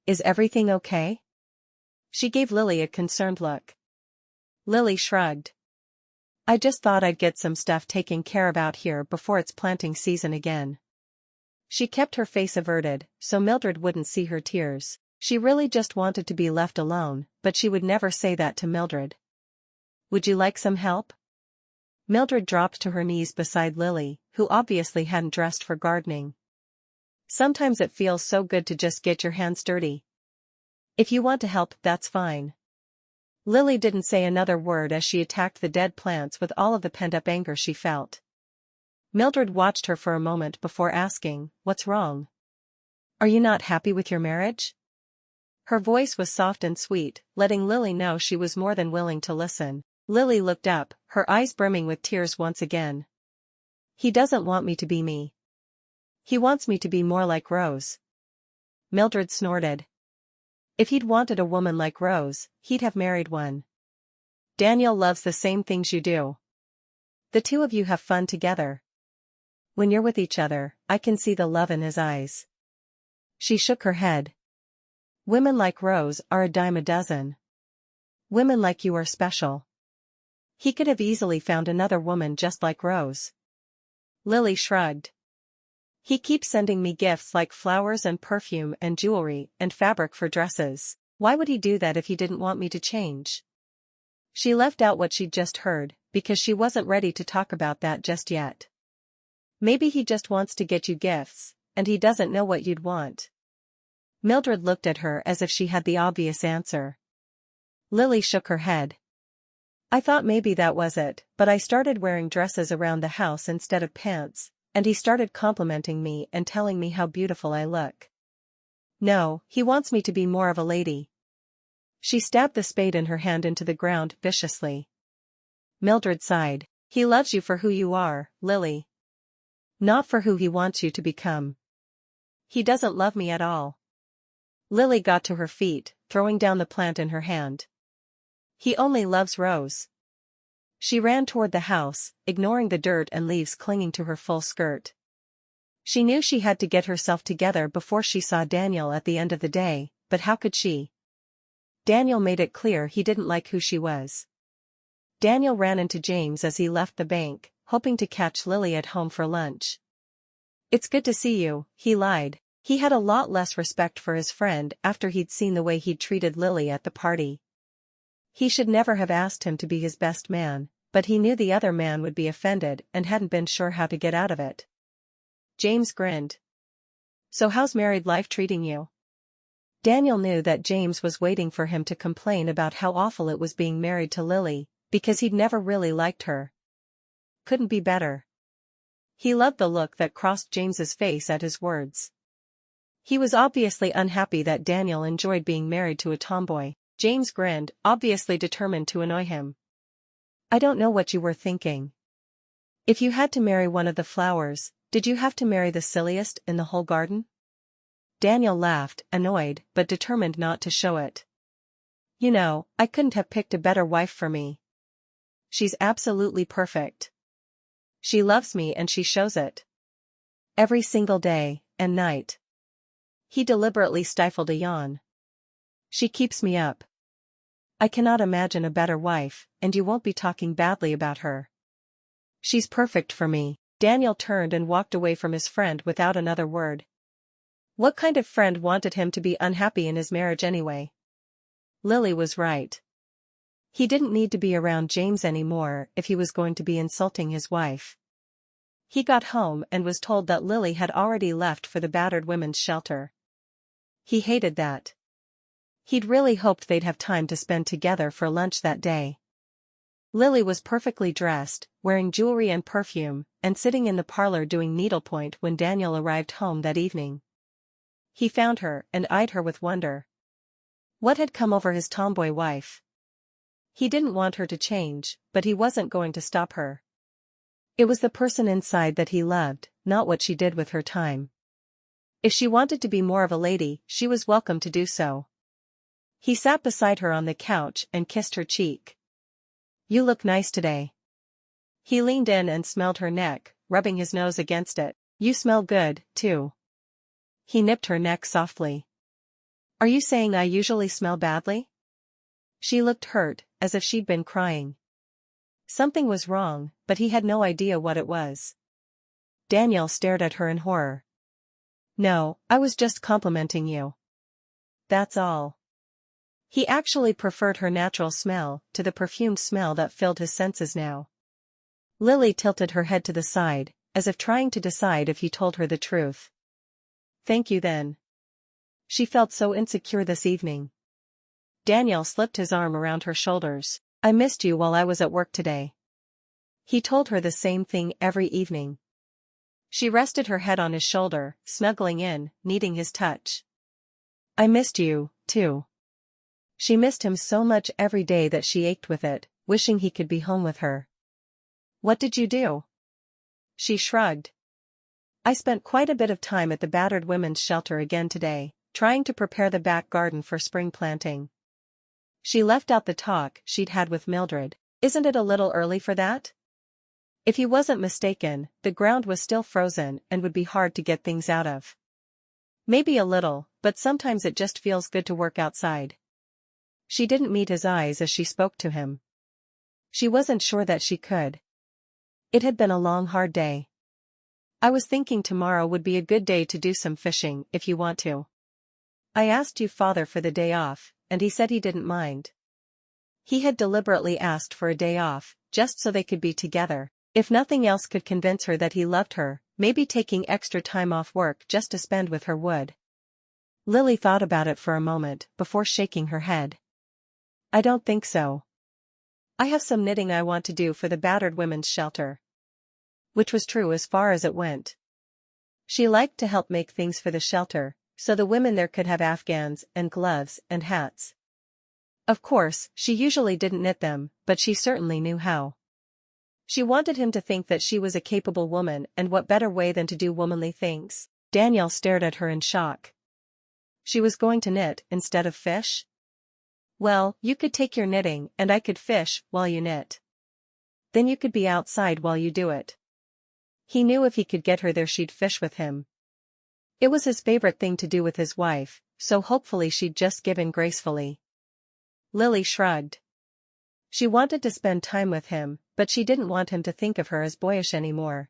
"Is everything okay?" She gave Lily a concerned look. Lily shrugged. "I just thought I'd get some stuff taken care of out here before it's planting season again." She kept her face averted, so Mildred wouldn't see her tears. She really just wanted to be left alone, but she would never say that to Mildred. "Would you like some help?" Mildred dropped to her knees beside Lily, who obviously hadn't dressed for gardening. "Sometimes it feels so good to just get your hands dirty." "If you want to help, that's fine." Lily didn't say another word as she attacked the dead plants with all of the pent-up anger she felt. Mildred watched her for a moment before asking, "What's wrong? Are you not happy with your marriage?" Her voice was soft and sweet, letting Lily know she was more than willing to listen. Lily looked up, her eyes brimming with tears once again. He doesn't want me to be me. He wants me to be more like Rose. Mildred snorted. If he'd wanted a woman like Rose, he'd have married one. Daniel loves the same things you do. The two of you have fun together. When you're with each other, I can see the love in his eyes. She shook her head. Women like Rose are a dime a dozen. Women like you are special. He could have easily found another woman just like Rose. Lily shrugged. He keeps sending me gifts like flowers and perfume and jewelry and fabric for dresses. Why would he do that if he didn't want me to change? She left out what she'd just heard, because she wasn't ready to talk about that just yet. Maybe he just wants to get you gifts, and he doesn't know what you'd want. Mildred looked at her as if she had the obvious answer. Lily shook her head. I thought maybe that was it, but I started wearing dresses around the house instead of pants, and he started complimenting me and telling me how beautiful I look. No, he wants me to be more of a lady. She stabbed the spade in her hand into the ground viciously. Mildred sighed. He loves you for who you are, Lily. Not for who he wants you to become. He doesn't love me at all. Lily got to her feet, throwing down the plant in her hand. He only loves Rose. She ran toward the house, ignoring the dirt and leaves clinging to her full skirt. She knew she had to get herself together before she saw Daniel at the end of the day, but how could she? Daniel made it clear he didn't like who she was. Daniel ran into James as he left the bank, hoping to catch Lily at home for lunch. It's good to see you, he lied. He had a lot less respect for his friend after he'd seen the way he'd treated Lily at the party. He should never have asked him to be his best man, but he knew the other man would be offended and hadn't been sure how to get out of it. James grinned. So how's married life treating you? Daniel knew that James was waiting for him to complain about how awful it was being married to Lily, because he'd never really liked her. Couldn't be better. He loved the look that crossed James's face at his words. He was obviously unhappy that Daniel enjoyed being married to a tomboy. James grinned, obviously determined to annoy him. I don't know what you were thinking. If you had to marry one of the flowers, did you have to marry the silliest in the whole garden? Daniel laughed, annoyed, but determined not to show it. You know, I couldn't have picked a better wife for me. She's absolutely perfect. She loves me and she shows it. Every single day and night. He deliberately stifled a yawn. She keeps me up. I cannot imagine a better wife, and you won't be talking badly about her. She's perfect for me. Daniel turned and walked away from his friend without another word. What kind of friend wanted him to be unhappy in his marriage anyway? Lily was right. He didn't need to be around James anymore if he was going to be insulting his wife. He got home and was told that Lily had already left for the battered women's shelter. He hated that. He'd really hoped they'd have time to spend together for lunch that day. Lily was perfectly dressed, wearing jewelry and perfume, and sitting in the parlor doing needlepoint when Daniel arrived home that evening. He found her and eyed her with wonder. What had come over his tomboy wife? He didn't want her to change, but he wasn't going to stop her. It was the person inside that he loved, not what she did with her time. If she wanted to be more of a lady, she was welcome to do so. He sat beside her on the couch and kissed her cheek. You look nice today. He leaned in and smelled her neck, rubbing his nose against it. You smell good, too. He nipped her neck softly. Are you saying I usually smell badly? She looked hurt, as if she'd been crying. Something was wrong, but he had no idea what it was. Daniel stared at her in horror. No, I was just complimenting you. That's all. He actually preferred her natural smell to the perfumed smell that filled his senses now. Lily tilted her head to the side, as if trying to decide if he told her the truth. Thank you then. She felt so insecure this evening. Daniel slipped his arm around her shoulders. I missed you while I was at work today. He told her the same thing every evening. She rested her head on his shoulder, snuggling in, needing his touch. I missed you, too. She missed him so much every day that she ached with it, wishing he could be home with her. "What did you do?" She shrugged. "I spent quite a bit of time at the battered women's shelter again today, trying to prepare the back garden for spring planting." She left out the talk she'd had with Mildred. "Isn't it a little early for that?" If he wasn't mistaken, the ground was still frozen and would be hard to get things out of. "Maybe a little, but sometimes it just feels good to work outside." She didn't meet his eyes as she spoke to him. She wasn't sure that she could. It had been a long hard day. "I was thinking tomorrow would be a good day to do some fishing if you want to. I asked you father for the day off, and he said he didn't mind." He had deliberately asked for a day off, just so they could be together. If nothing else could convince her that he loved her, maybe taking extra time off work just to spend with her would. Lily thought about it for a moment before shaking her head. "I don't think so. I have some knitting I want to do for the battered women's shelter." Which was true as far as it went. She liked to help make things for the shelter, so the women there could have afghans and gloves and hats. Of course, she usually didn't knit them, but she certainly knew how. She wanted him to think that she was a capable woman, and what better way than to do womanly things? Daniel stared at her in shock. She was going to knit instead of fish? "Well, you could take your knitting and I could fish while you knit. Then you could be outside while you do it." He knew if he could get her there she'd fish with him. It was his favorite thing to do with his wife, so hopefully she'd just give in gracefully. Lily shrugged. She wanted to spend time with him, but she didn't want him to think of her as boyish anymore.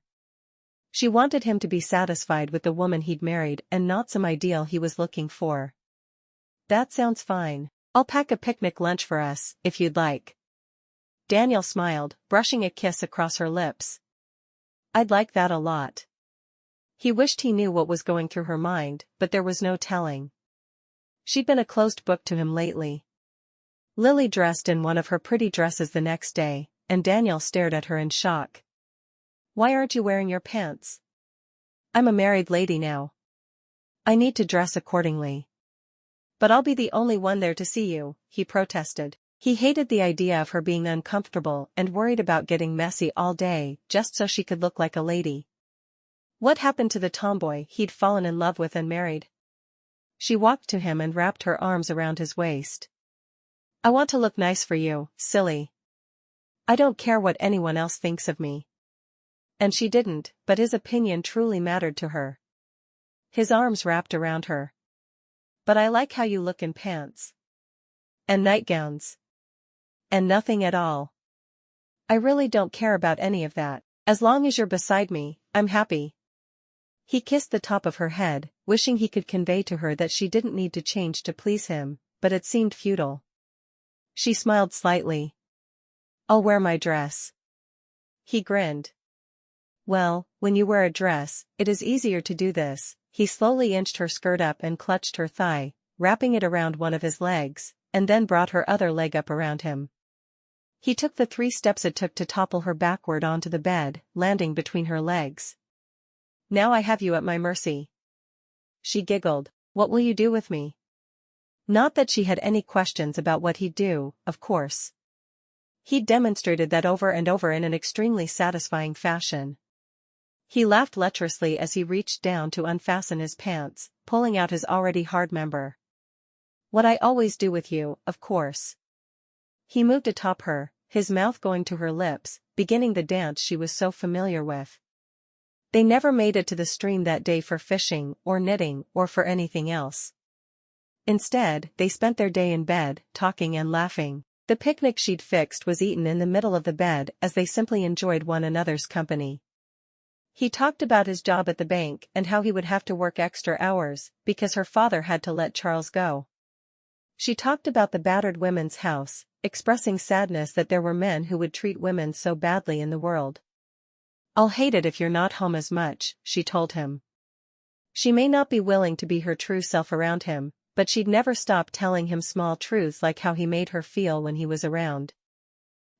She wanted him to be satisfied with the woman he'd married and not some ideal he was looking for. "That sounds fine. I'll pack a picnic lunch for us, if you'd like." Daniel smiled, brushing a kiss across her lips. "I'd like that a lot." He wished he knew what was going through her mind, but there was no telling. She'd been a closed book to him lately. Lily dressed in one of her pretty dresses the next day, and Daniel stared at her in shock. "Why aren't you wearing your pants?" "I'm a married lady now. I need to dress accordingly." "But I'll be the only one there to see you," he protested. He hated the idea of her being uncomfortable and worried about getting messy all day, just so she could look like a lady. What happened to the tomboy he'd fallen in love with and married? She walked to him and wrapped her arms around his waist. "I want to look nice for you, silly. I don't care what anyone else thinks of me." And she didn't, but his opinion truly mattered to her. His arms wrapped around her. "But I like how you look in pants. And nightgowns. And nothing at all. I really don't care about any of that. As long as you're beside me, I'm happy." He kissed the top of her head, wishing he could convey to her that she didn't need to change to please him, but it seemed futile. She smiled slightly. "I'll wear my dress." He grinned. "Well, when you wear a dress, it is easier to do this." He slowly inched her skirt up and clutched her thigh, wrapping it around one of his legs, and then brought her other leg up around him. He took the 3 steps it took to topple her backward onto the bed, landing between her legs. "Now I have you at my mercy." She giggled. "What will you do with me?" Not that she had any questions about what he'd do, of course. He'd demonstrated that over and over in an extremely satisfying fashion. He laughed lecherously as he reached down to unfasten his pants, pulling out his already hard member. "What I always do with you, of course." He moved atop her, his mouth going to her lips, beginning the dance she was so familiar with. They never made it to the stream that day for fishing, or knitting, or for anything else. Instead, they spent their day in bed, talking and laughing. The picnic she'd fixed was eaten in the middle of the bed as they simply enjoyed one another's company. He talked about his job at the bank and how he would have to work extra hours, because her father had to let Charles go. She talked about the battered women's house, expressing sadness that there were men who would treat women so badly in the world. "I'll hate it if you're not home as much," she told him. She may not be willing to be her true self around him, but she'd never stop telling him small truths like how he made her feel when he was around.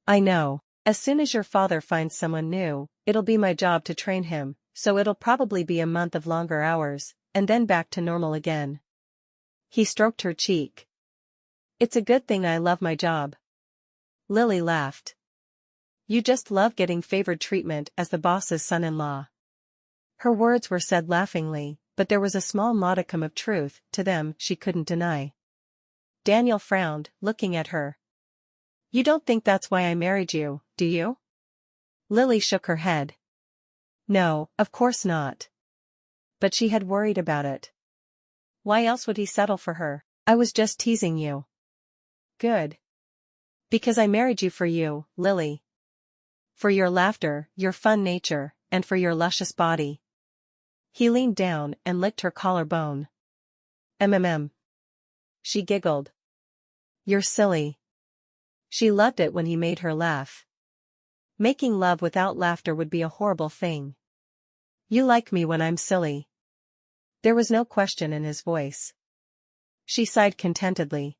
"I know. As soon as your father finds someone new, it'll be my job to train him, so it'll probably be a month of longer hours, and then back to normal again." He stroked her cheek. "It's a good thing I love my job." Lily laughed. You just love getting favored treatment as the boss's son-in-law. Her words were said laughingly, but there was a small modicum of truth to them she couldn't deny. Daniel frowned, looking at her. You don't think that's why I married you, do you? Lily shook her head. No, of course not. But she had worried about it. Why else would he settle for her? I was just teasing you. Good. Because I married you for you, Lily. For your laughter, your fun nature, and for your luscious body. He leaned down and licked her collarbone. She giggled. You're silly. She loved it when he made her laugh. Making love without laughter would be a horrible thing. You like me when I'm silly. There was no question in his voice. She sighed contentedly.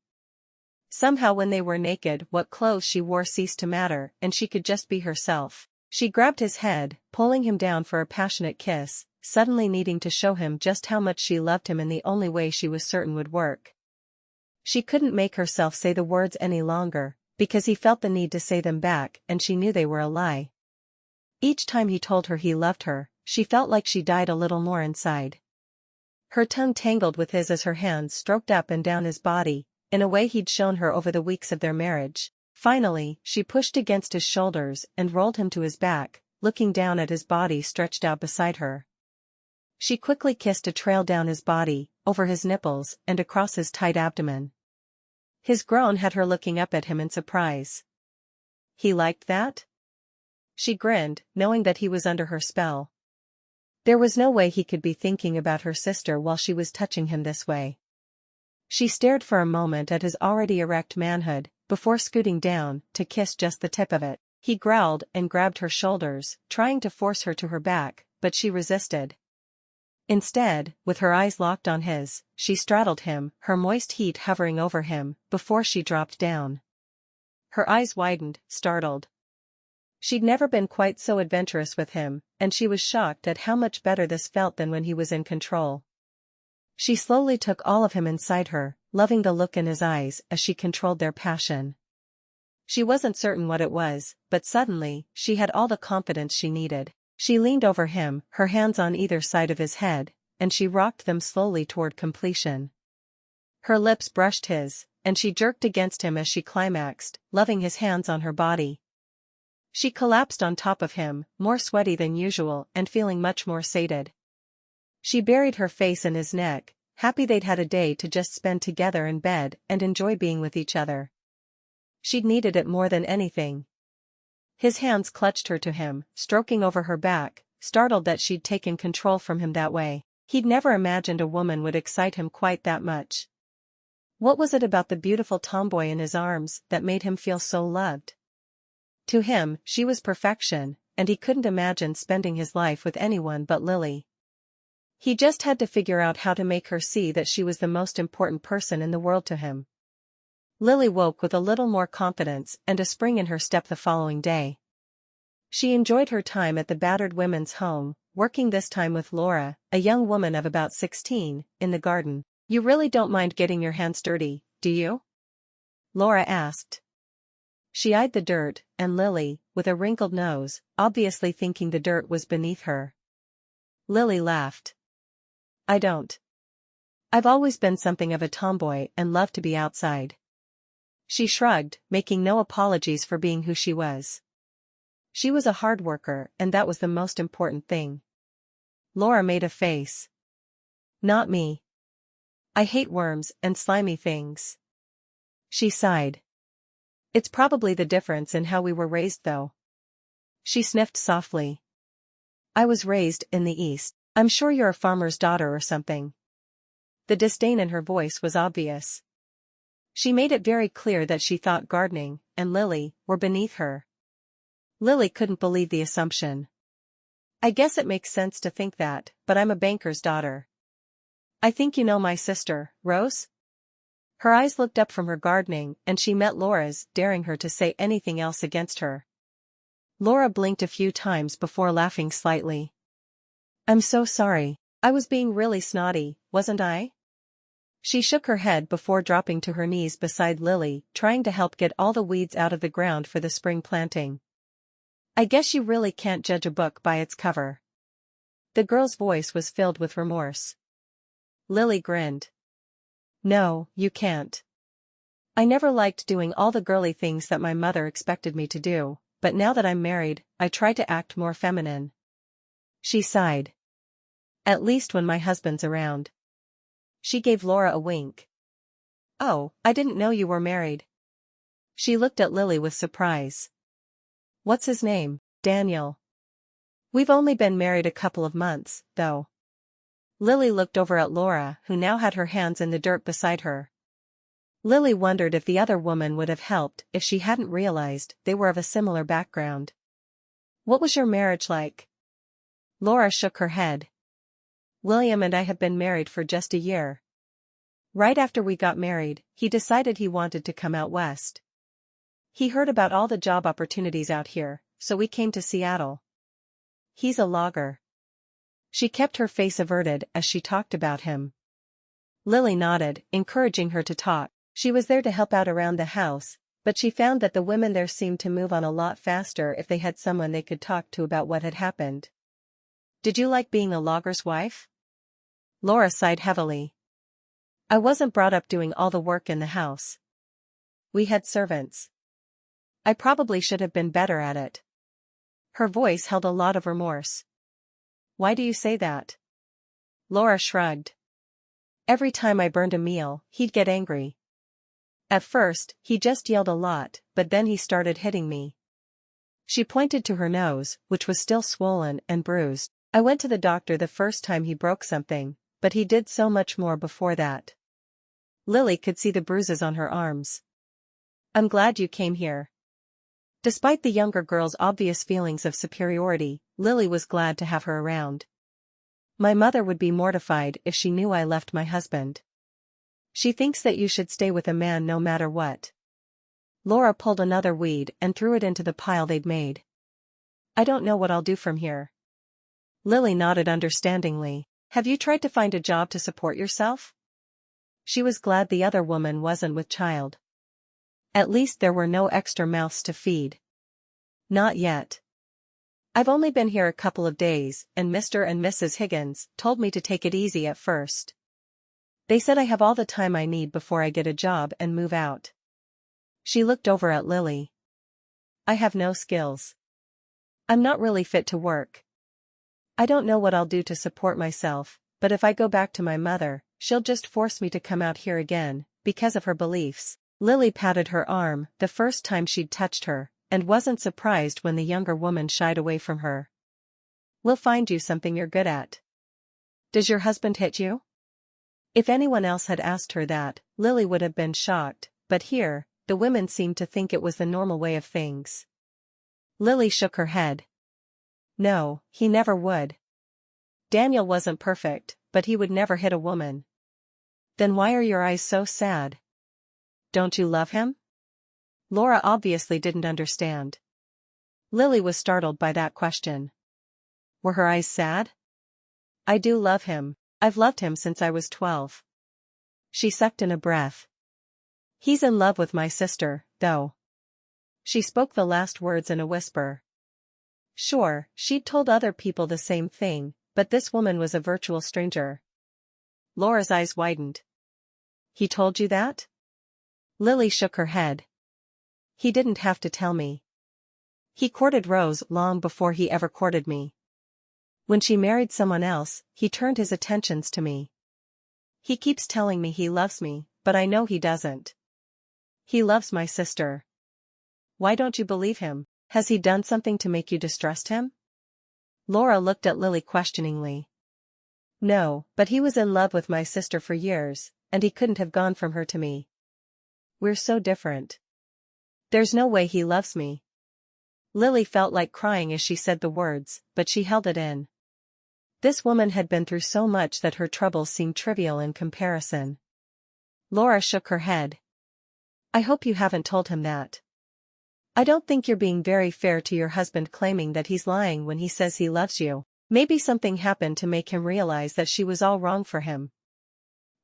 Somehow when they were naked, what clothes she wore ceased to matter, and she could just be herself. She grabbed his head, pulling him down for a passionate kiss, suddenly needing to show him just how much she loved him in the only way she was certain would work. She couldn't make herself say the words any longer, because he felt the need to say them back, and she knew they were a lie. Each time he told her he loved her, she felt like she died a little more inside. Her tongue tangled with his as her hands stroked up and down his body, in a way he'd shown her over the weeks of their marriage. Finally, she pushed against his shoulders and rolled him to his back, looking down at his body stretched out beside her. She quickly kissed a trail down his body, over his nipples, and across his tight abdomen. His groan had her looking up at him in surprise. He liked that? She grinned, knowing that he was under her spell. There was no way he could be thinking about her sister while she was touching him this way. She stared for a moment at his already erect manhood, before scooting down to kiss just the tip of it. He growled and grabbed her shoulders, trying to force her to her back, but she resisted. Instead, with her eyes locked on his, she straddled him, her moist heat hovering over him, before she dropped down. Her eyes widened, startled. She'd never been quite so adventurous with him, and she was shocked at how much better this felt than when he was in control. She slowly took all of him inside her, loving the look in his eyes as she controlled their passion. She wasn't certain what it was, but suddenly, she had all the confidence she needed. She leaned over him, her hands on either side of his head, and she rocked them slowly toward completion. Her lips brushed his, and she jerked against him as she climaxed, loving his hands on her body. She collapsed on top of him, more sweaty than usual and feeling much more sated. She buried her face in his neck, happy they'd had a day to just spend together in bed and enjoy being with each other. She'd needed it more than anything. His hands clutched her to him, stroking over her back, startled that she'd taken control from him that way. He'd never imagined a woman would excite him quite that much. What was it about the beautiful tomboy in his arms that made him feel so loved? To him, she was perfection, and he couldn't imagine spending his life with anyone but Lily. He just had to figure out how to make her see that she was the most important person in the world to him. Lily woke with a little more confidence and a spring in her step the following day. She enjoyed her time at the battered women's home, working this time with Laura, a young woman of about 16, in the garden. You really don't mind getting your hands dirty, do you? Laura asked. She eyed the dirt, and Lily, with a wrinkled nose, obviously thinking the dirt was beneath her. Lily laughed. I don't. I've always been something of a tomboy and loved to be outside. She shrugged, making no apologies for being who she was. She was a hard worker, and that was the most important thing. Laura made a face. Not me. I hate worms and slimy things. She sighed. It's probably the difference in how we were raised though. She sniffed softly. I was raised in the East. I'm sure you're a farmer's daughter or something. The disdain in her voice was obvious. She made it very clear that she thought gardening and Lily were beneath her. Lily couldn't believe the assumption. I guess it makes sense to think that, but I'm a banker's daughter. I think you know my sister, Rose? Her eyes looked up from her gardening and she met Laura's, daring her to say anything else against her. Laura blinked a few times before laughing slightly. I'm so sorry. I was being really snotty, wasn't I? She shook her head before dropping to her knees beside Lily, trying to help get all the weeds out of the ground for the spring planting. I guess you really can't judge a book by its cover. The girl's voice was filled with remorse. Lily grinned. No, you can't. I never liked doing all the girly things that my mother expected me to do, but now that I'm married, I try to act more feminine. She sighed. At least when my husband's around. She gave Laura a wink. Oh, I didn't know you were married. She looked at Lily with surprise. What's his name? Daniel. We've only been married a couple of months, though. Lily looked over at Laura, who now had her hands in the dirt beside her. Lily wondered if the other woman would have helped if she hadn't realized they were of a similar background. What was your marriage like? Laura shook her head. William and I have been married for just a year. Right after we got married, he decided he wanted to come out west. He heard about all the job opportunities out here, so we came to Seattle. He's a logger. She kept her face averted as she talked about him. Lily nodded, encouraging her to talk. She was there to help out around the house, but she found that the women there seemed to move on a lot faster if they had someone they could talk to about what had happened. Did you like being a logger's wife? Laura sighed heavily. I wasn't brought up doing all the work in the house. We had servants. I probably should have been better at it. Her voice held a lot of remorse. Why do you say that? Laura shrugged. Every time I burned a meal, he'd get angry. At first, he just yelled a lot, but then he started hitting me. She pointed to her nose, which was still swollen and bruised. I went to the doctor the first time he broke something, but he did so much more before that. Lily could see the bruises on her arms. I'm glad you came here. Despite the younger girl's obvious feelings of superiority, Lily was glad to have her around. My mother would be mortified if she knew I left my husband. She thinks that you should stay with a man no matter what. Laura pulled another weed and threw it into the pile they'd made. I don't know what I'll do from here. Lily nodded understandingly. Have you tried to find a job to support yourself? She was glad the other woman wasn't with child. At least there were no extra mouths to feed. Not yet. I've only been here a couple of days, and Mr. and Mrs. Higgins told me to take it easy at first. They said I have all the time I need before I get a job and move out. She looked over at Lily. I have no skills. I'm not really fit to work. I don't know what I'll do to support myself, but if I go back to my mother, she'll just force me to come out here again, because of her beliefs. Lily patted her arm the first time she'd touched her, and wasn't surprised when the younger woman shied away from her. We'll find you something you're good at. Does your husband hit you? If anyone else had asked her that, Lily would have been shocked, but here, the women seemed to think it was the normal way of things. Lily shook her head. No, he never would. Daniel wasn't perfect, but he would never hit a woman. Then why are your eyes so sad? Don't you love him? Laura obviously didn't understand. Lily was startled by that question. Were her eyes sad? I do love him. I've loved him since I was 12. She sucked in a breath. He's in love with my sister, though. She spoke the last words in a whisper. Sure, she'd told other people the same thing, but this woman was a virtual stranger. Laura's eyes widened. He told you that? Lily shook her head. He didn't have to tell me. He courted Rose long before he ever courted me. When she married someone else, he turned his attentions to me. He keeps telling me he loves me, but I know he doesn't. He loves my sister. Why don't you believe him? Has he done something to make you distrust him? Laura looked at Lily questioningly. No, but he was in love with my sister for years, and he couldn't have gone from her to me. We're so different. There's no way he loves me. Lily felt like crying as she said the words, but she held it in. This woman had been through so much that her troubles seemed trivial in comparison. Laura shook her head. I hope you haven't told him that. I don't think you're being very fair to your husband claiming that he's lying when he says he loves you. Maybe something happened to make him realize that she was all wrong for him.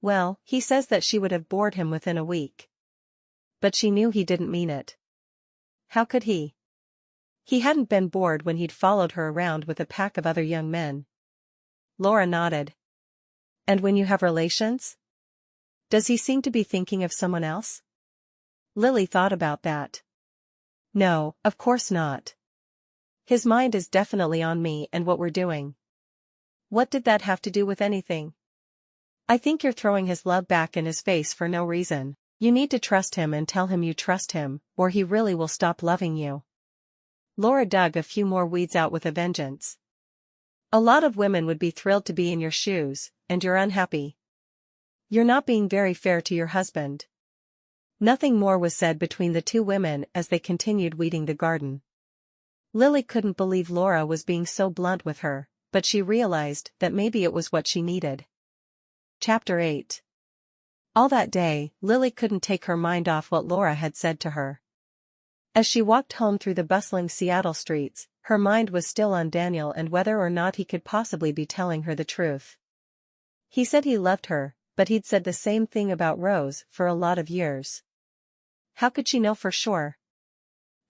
Well, he says that she would have bored him within a week. But she knew he didn't mean it. How could he? He hadn't been bored when he'd followed her around with a pack of other young men. Laura nodded. And when you have relations? Does he seem to be thinking of someone else? Lily thought about that. No, of course not. His mind is definitely on me and what we're doing. What did that have to do with anything? I think you're throwing his love back in his face for no reason. You need to trust him and tell him you trust him, or he really will stop loving you. Laura dug a few more weeds out with a vengeance. A lot of women would be thrilled to be in your shoes, and you're unhappy. You're not being very fair to your husband. Nothing more was said between the two women as they continued weeding the garden. Lily couldn't believe Laura was being so blunt with her, but she realized that maybe it was what she needed. Chapter 8. All that day, Lily couldn't take her mind off what Laura had said to her. As she walked home through the bustling Seattle streets, her mind was still on Daniel and whether or not he could possibly be telling her the truth. He said he loved her, but he'd said the same thing about Rose for a lot of years. How could she know for sure?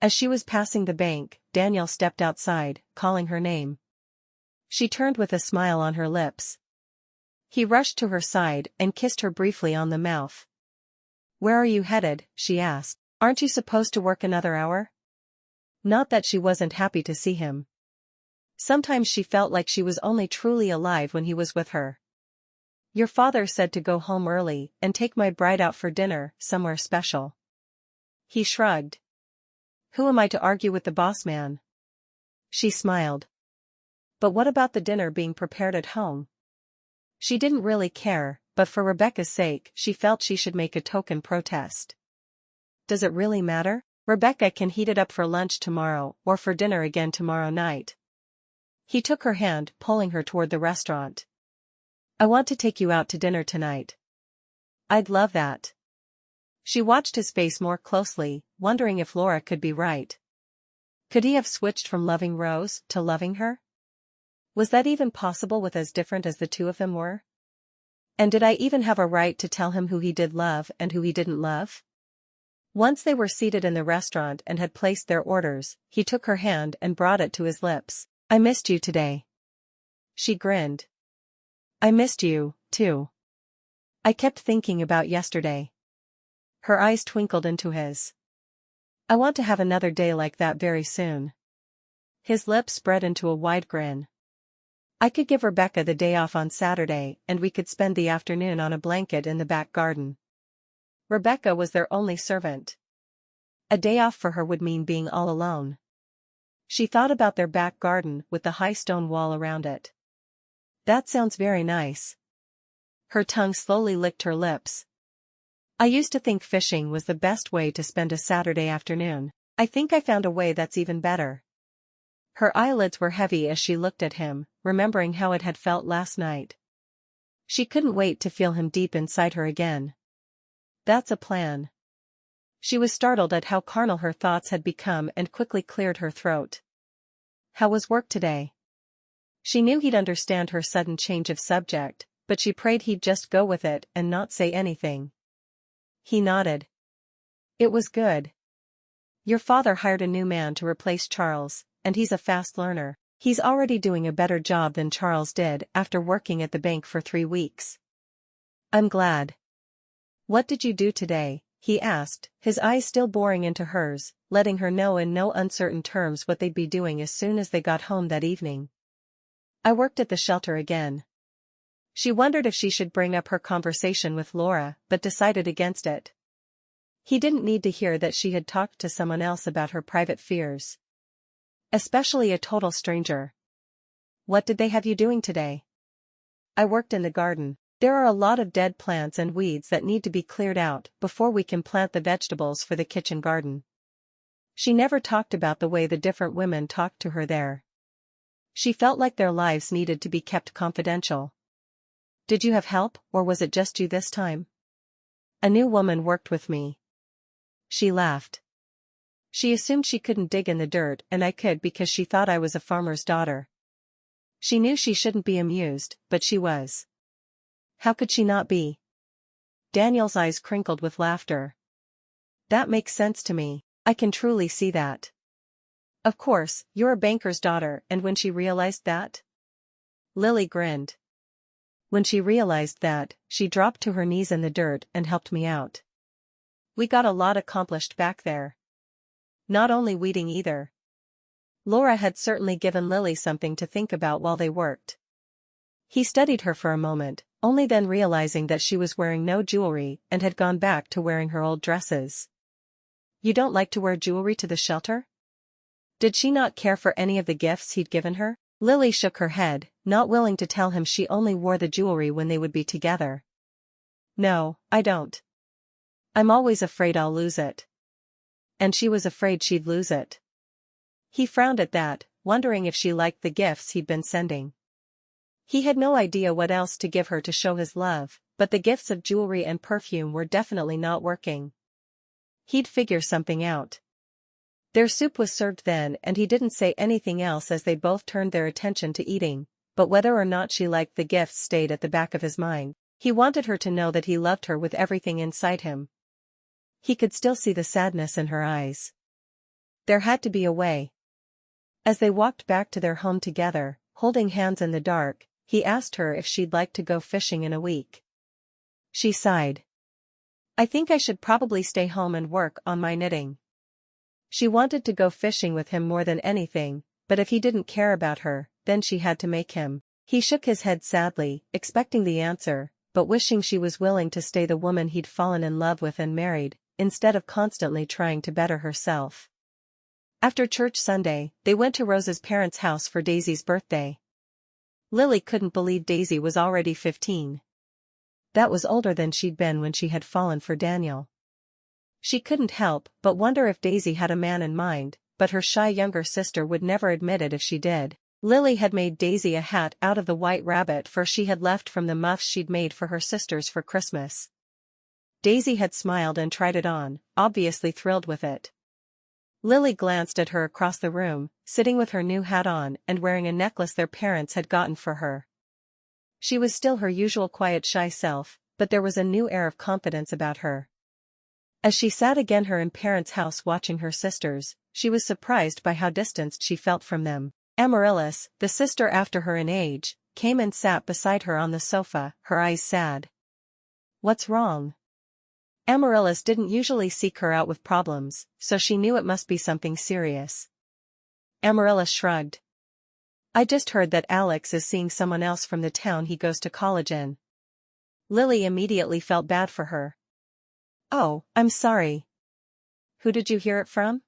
As she was passing the bank, Daniel stepped outside, calling her name. She turned with a smile on her lips. He rushed to her side and kissed her briefly on the mouth. "Where are you headed?" she asked. "Aren't you supposed to work another hour?" Not that she wasn't happy to see him. Sometimes she felt like she was only truly alive when he was with her. "Your father said to go home early and take my bride out for dinner, somewhere special." He shrugged. "Who am I to argue with the boss man?" She smiled. "But what about the dinner being prepared at home?" She didn't really care, but for Rebecca's sake she felt she should make a token protest. "Does it really matter? Rebecca can heat it up for lunch tomorrow or for dinner again tomorrow night." He took her hand, pulling her toward the restaurant. "I want to take you out to dinner tonight." "I'd love that." She watched his face more closely, wondering if Laura could be right. Could he have switched from loving Rose to loving her? Was that even possible with as different as the two of them were? And did I even have a right to tell him who he did love and who he didn't love? Once they were seated in the restaurant and had placed their orders, he took her hand and brought it to his lips. "I missed you today." She grinned. "I missed you, too. I kept thinking about yesterday." Her eyes twinkled into his. "I want to have another day like that very soon." His lips spread into a wide grin. "I could give Rebecca the day off on Saturday and we could spend the afternoon on a blanket in the back garden." Rebecca was their only servant. A day off for her would mean being all alone. She thought about their back garden with the high stone wall around it. "That sounds very nice." Her tongue slowly licked her lips. "I used to think fishing was the best way to spend a Saturday afternoon. I think I found a way that's even better." Her eyelids were heavy as she looked at him, remembering how it had felt last night. She couldn't wait to feel him deep inside her again. "That's a plan." She was startled at how carnal her thoughts had become and quickly cleared her throat. "How was work today?" She knew he'd understand her sudden change of subject, but she prayed he'd just go with it and not say anything. He nodded. "It was good. Your father hired a new man to replace Charles, and he's a fast learner. He's already doing a better job than Charles did after working at the bank for 3 weeks. I'm glad." "What did you do today?" he asked, his eyes still boring into hers, letting her know in no uncertain terms what they'd be doing as soon as they got home that evening. "I worked at the shelter again." She wondered if she should bring up her conversation with Laura, but decided against it. He didn't need to hear that she had talked to someone else about her private fears. Especially a total stranger. "What did they have you doing today?" "I worked in the garden. There are a lot of dead plants and weeds that need to be cleared out before we can plant the vegetables for the kitchen garden." She never talked about the way the different women talked to her there. She felt like their lives needed to be kept confidential. "Did you have help, or was it just you this time?" "A new woman worked with me." She laughed. "She assumed she couldn't dig in the dirt and I could because she thought I was a farmer's daughter." She knew she shouldn't be amused, but she was. How could she not be? Daniel's eyes crinkled with laughter. That makes sense to me. I can truly see that. Of course, you're a banker's daughter, and when she realized that? Lily grinned. When she realized that, she dropped to her knees in the dirt and helped me out. We got a lot accomplished back there. Not only weeding either. Laura had certainly given Lily something to think about while they worked. He studied her for a moment, only then realizing that she was wearing no jewelry and had gone back to wearing her old dresses. You don't like to wear jewelry to the shelter? Did she not care for any of the gifts he'd given her? Lily shook her head, not willing to tell him she only wore the jewelry when they would be together. No, I don't. I'm always afraid I'll lose it. And she was afraid she'd lose it. He frowned at that, wondering if she liked the gifts he'd been sending. He had no idea what else to give her to show his love, but the gifts of jewelry and perfume were definitely not working. He'd figure something out. Their soup was served then, and he didn't say anything else as they both turned their attention to eating, but whether or not she liked the gifts stayed at the back of his mind. He wanted her to know that he loved her with everything inside him. He could still see the sadness in her eyes. There had to be a way. As they walked back to their home together, holding hands in the dark, he asked her if she'd like to go fishing in a week. She sighed. I think I should probably stay home and work on my knitting. She wanted to go fishing with him more than anything, but if he didn't care about her, then she had to make him. He shook his head sadly, expecting the answer, but wishing she was willing to stay the woman he'd fallen in love with and married, instead of constantly trying to better herself. After church Sunday, they went to Rose's parents' house for Daisy's birthday. Lily couldn't believe Daisy was already 15. That was older than she'd been when she had fallen for Daniel. She couldn't help but wonder if Daisy had a man in mind, but her shy younger sister would never admit it if she did. Lily had made Daisy a hat out of the white rabbit fur she had left from the muffs she'd made for her sisters for Christmas. Daisy had smiled and tried it on, obviously thrilled with it. Lily glanced at her across the room, sitting with her new hat on and wearing a necklace their parents had gotten for her. She was still her usual quiet shy self, but there was a new air of confidence about her. As she sat again her parents' house watching her sisters, she was surprised by how distanced she felt from them. Amaryllis, the sister after her in age, came and sat beside her on the sofa, her eyes sad. What's wrong? Amaryllis didn't usually seek her out with problems, so she knew it must be something serious. Amaryllis shrugged. I just heard that Alex is seeing someone else from the town he goes to college in. Lily immediately felt bad for her. Oh, I'm sorry. Who did you hear it from?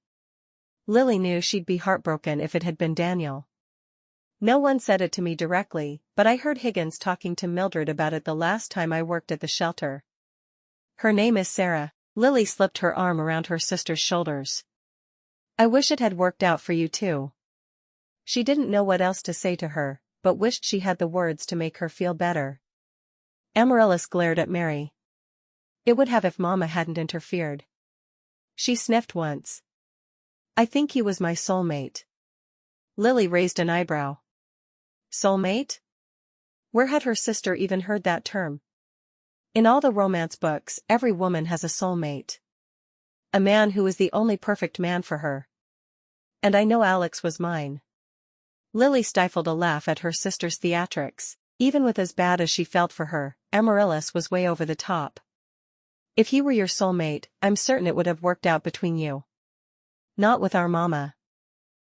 Lily knew she'd be heartbroken if it had been Daniel. No one said it to me directly, but I heard Higgins talking to Mildred about it the last time I worked at the shelter. Her name is Sarah. Lily slipped her arm around her sister's shoulders. I wish it had worked out for you too. She didn't know what else to say to her, but wished she had the words to make her feel better. Amaryllis glared at Mary. It would have if Mama hadn't interfered. She sniffed once. I think he was my soulmate. Lily raised an eyebrow. Soulmate? Where had her sister even heard that term? In all the romance books, every woman has a soulmate. A man who is the only perfect man for her. And I know Alex was mine. Lily stifled a laugh at her sister's theatrics. Even with as bad as she felt for her, Amaryllis was way over the top. If he were your soulmate, I'm certain it would have worked out between you. Not with our Mama.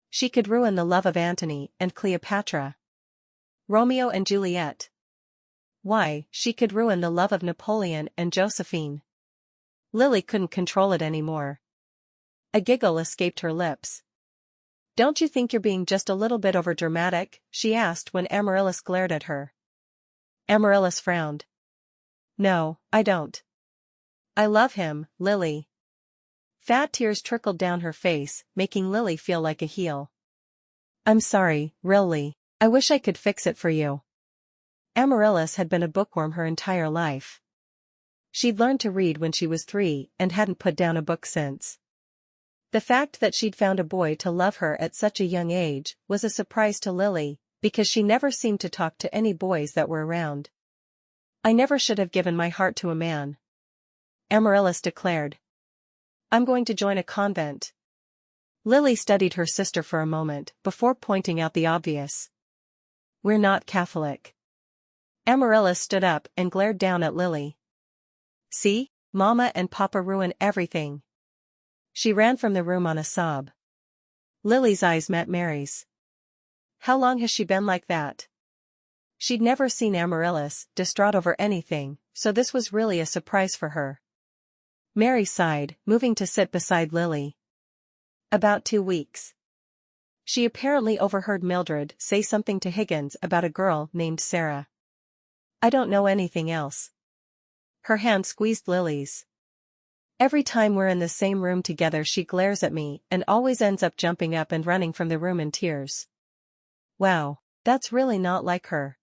She could ruin the love of Antony and Cleopatra. Romeo and Juliet. Why, she could ruin the love of Napoleon and Josephine. Lily couldn't control it anymore. A giggle escaped her lips. Don't you think you're being just a little bit overdramatic? She asked when Amaryllis glared at her. Amaryllis frowned. No, I don't. I love him, Lily. Fat tears trickled down her face, making Lily feel like a heel. I'm sorry, really. I wish I could fix it for you. Amaryllis had been a bookworm her entire life. She'd learned to read when she was 3 and hadn't put down a book since. The fact that she'd found a boy to love her at such a young age was a surprise to Lily, because she never seemed to talk to any boys that were around. I never should have given my heart to a man. Amaryllis declared. I'm going to join a convent. Lily studied her sister for a moment before pointing out the obvious. We're not Catholic. Amaryllis stood up and glared down at Lily. See, Mama and Papa ruin everything. She ran from the room on a sob. Lily's eyes met Mary's. How long has she been like that? She'd never seen Amaryllis distraught over anything, so this was really a surprise for her. Mary sighed, moving to sit beside Lily. About 2 weeks. She apparently overheard Mildred say something to Higgins about a girl named Sarah. I don't know anything else. Her hand squeezed Lily's. Every time we're in the same room together she glares at me and always ends up jumping up and running from the room in tears. Wow, that's really not like her.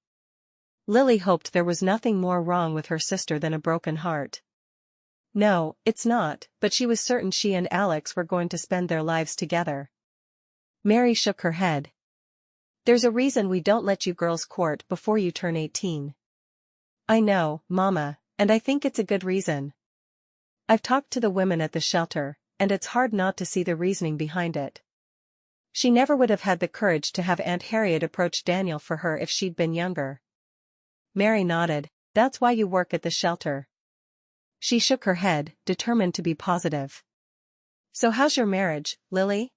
Lily hoped there was nothing more wrong with her sister than a broken heart. No, it's not, but she was certain she and Alex were going to spend their lives together. Mary shook her head. There's a reason we don't let you girls court before you turn 18. I know, Mama, and I think it's a good reason. I've talked to the women at the shelter, and it's hard not to see the reasoning behind it. She never would have had the courage to have Aunt Harriet approach Daniel for her if she'd been younger. Mary nodded. That's why you work at the shelter. She shook her head, determined to be positive. So how's your marriage, Lily?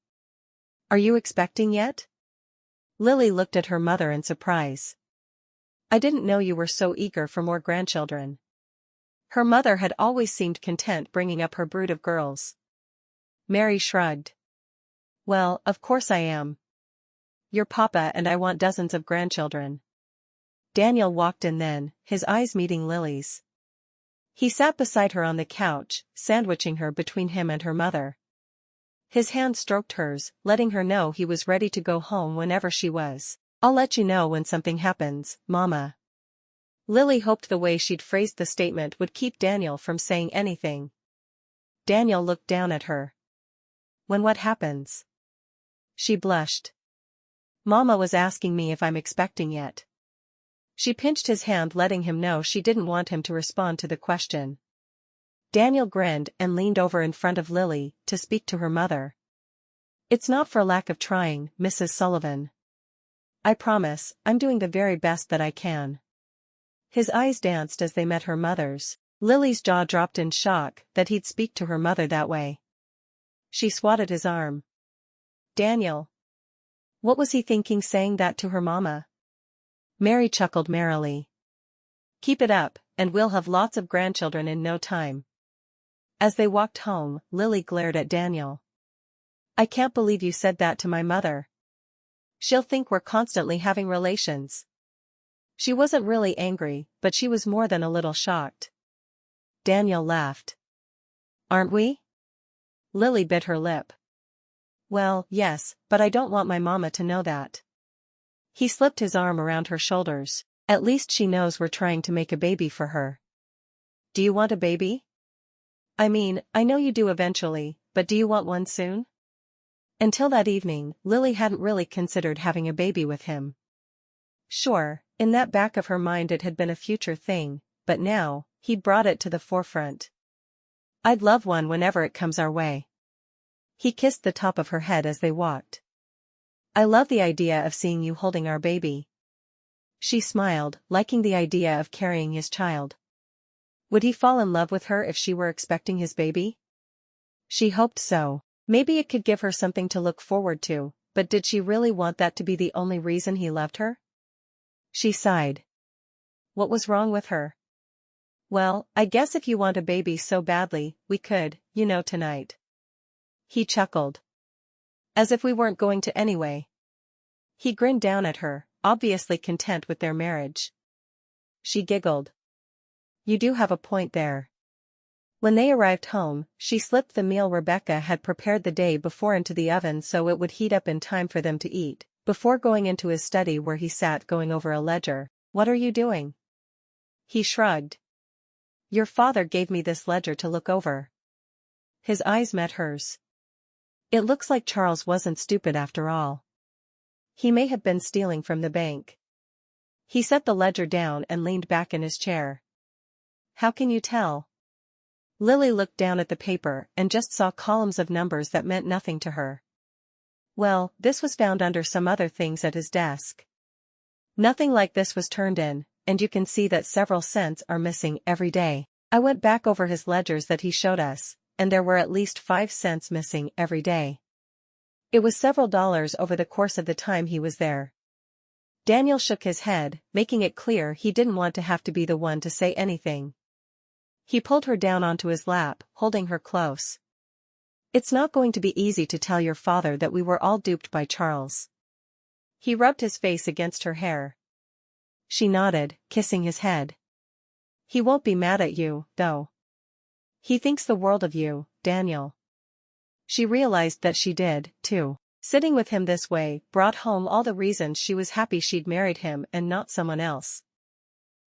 Are you expecting yet? Lily looked at her mother in surprise. I didn't know you were so eager for more grandchildren. Her mother had always seemed content bringing up her brood of girls. Mary shrugged. Well, of course I am. Your papa and I want dozens of grandchildren. Daniel walked in then, his eyes meeting Lily's. He sat beside her on the couch, sandwiching her between him and her mother. His hand stroked hers, letting her know he was ready to go home whenever she was. I'll let you know when something happens, Mama. Lily hoped the way she'd phrased the statement would keep Daniel from saying anything. Daniel looked down at her. When what happens? She blushed. Mama was asking me if I'm expecting yet. She pinched his hand, letting him know she didn't want him to respond to the question. Daniel grinned and leaned over in front of Lily to speak to her mother. It's not for lack of trying, Mrs. Sullivan. I promise, I'm doing the very best that I can. His eyes danced as they met her mother's. Lily's jaw dropped in shock that he'd speak to her mother that way. She swatted his arm. Daniel. What was he thinking saying that to her mama? Mary chuckled merrily. Keep it up, and we'll have lots of grandchildren in no time. As they walked home, Lily glared at Daniel. I can't believe you said that to my mother. She'll think we're constantly having relations. She wasn't really angry, but she was more than a little shocked. Daniel laughed. Aren't we? Lily bit her lip. Well, yes, but I don't want my mama to know that. He slipped his arm around her shoulders. At least she knows we're trying to make a baby for her. Do you want a baby? I mean, I know you do eventually, but do you want one soon? Until that evening, Lily hadn't really considered having a baby with him. Sure, in that back of her mind it had been a future thing, but now, he'd brought it to the forefront. I'd love one whenever it comes our way. He kissed the top of her head as they walked. I love the idea of seeing you holding our baby. She smiled, liking the idea of carrying his child. Would he fall in love with her if she were expecting his baby? She hoped so. Maybe it could give her something to look forward to, but did she really want that to be the only reason he loved her? She sighed. What was wrong with her? Well, I guess if you want a baby so badly, we could, tonight. He chuckled. As if we weren't going to anyway. He grinned down at her, obviously content with their marriage. She giggled. You do have a point there. When they arrived home, she slipped the meal Rebecca had prepared the day before into the oven so it would heat up in time for them to eat, before going into his study where he sat going over a ledger. What are you doing? He shrugged. Your father gave me this ledger to look over. His eyes met hers. It looks like Charles wasn't stupid after all. He may have been stealing from the bank. He set the ledger down and leaned back in his chair. How can you tell? Lily looked down at the paper and just saw columns of numbers that meant nothing to her. Well, this was found under some other things at his desk. Nothing like this was turned in, and you can see that several cents are missing every day. I went back over his ledgers that he showed us, and there were at least 5 cents missing every day. It was several dollars over the course of the time he was there. Daniel shook his head, making it clear he didn't want to have to be the one to say anything. He pulled her down onto his lap, holding her close. It's not going to be easy to tell your father that we were all duped by Charles. He rubbed his face against her hair. She nodded, kissing his head. He won't be mad at you, though. He thinks the world of you, Daniel. She realized that she did, too. Sitting with him this way brought home all the reasons she was happy she'd married him and not someone else.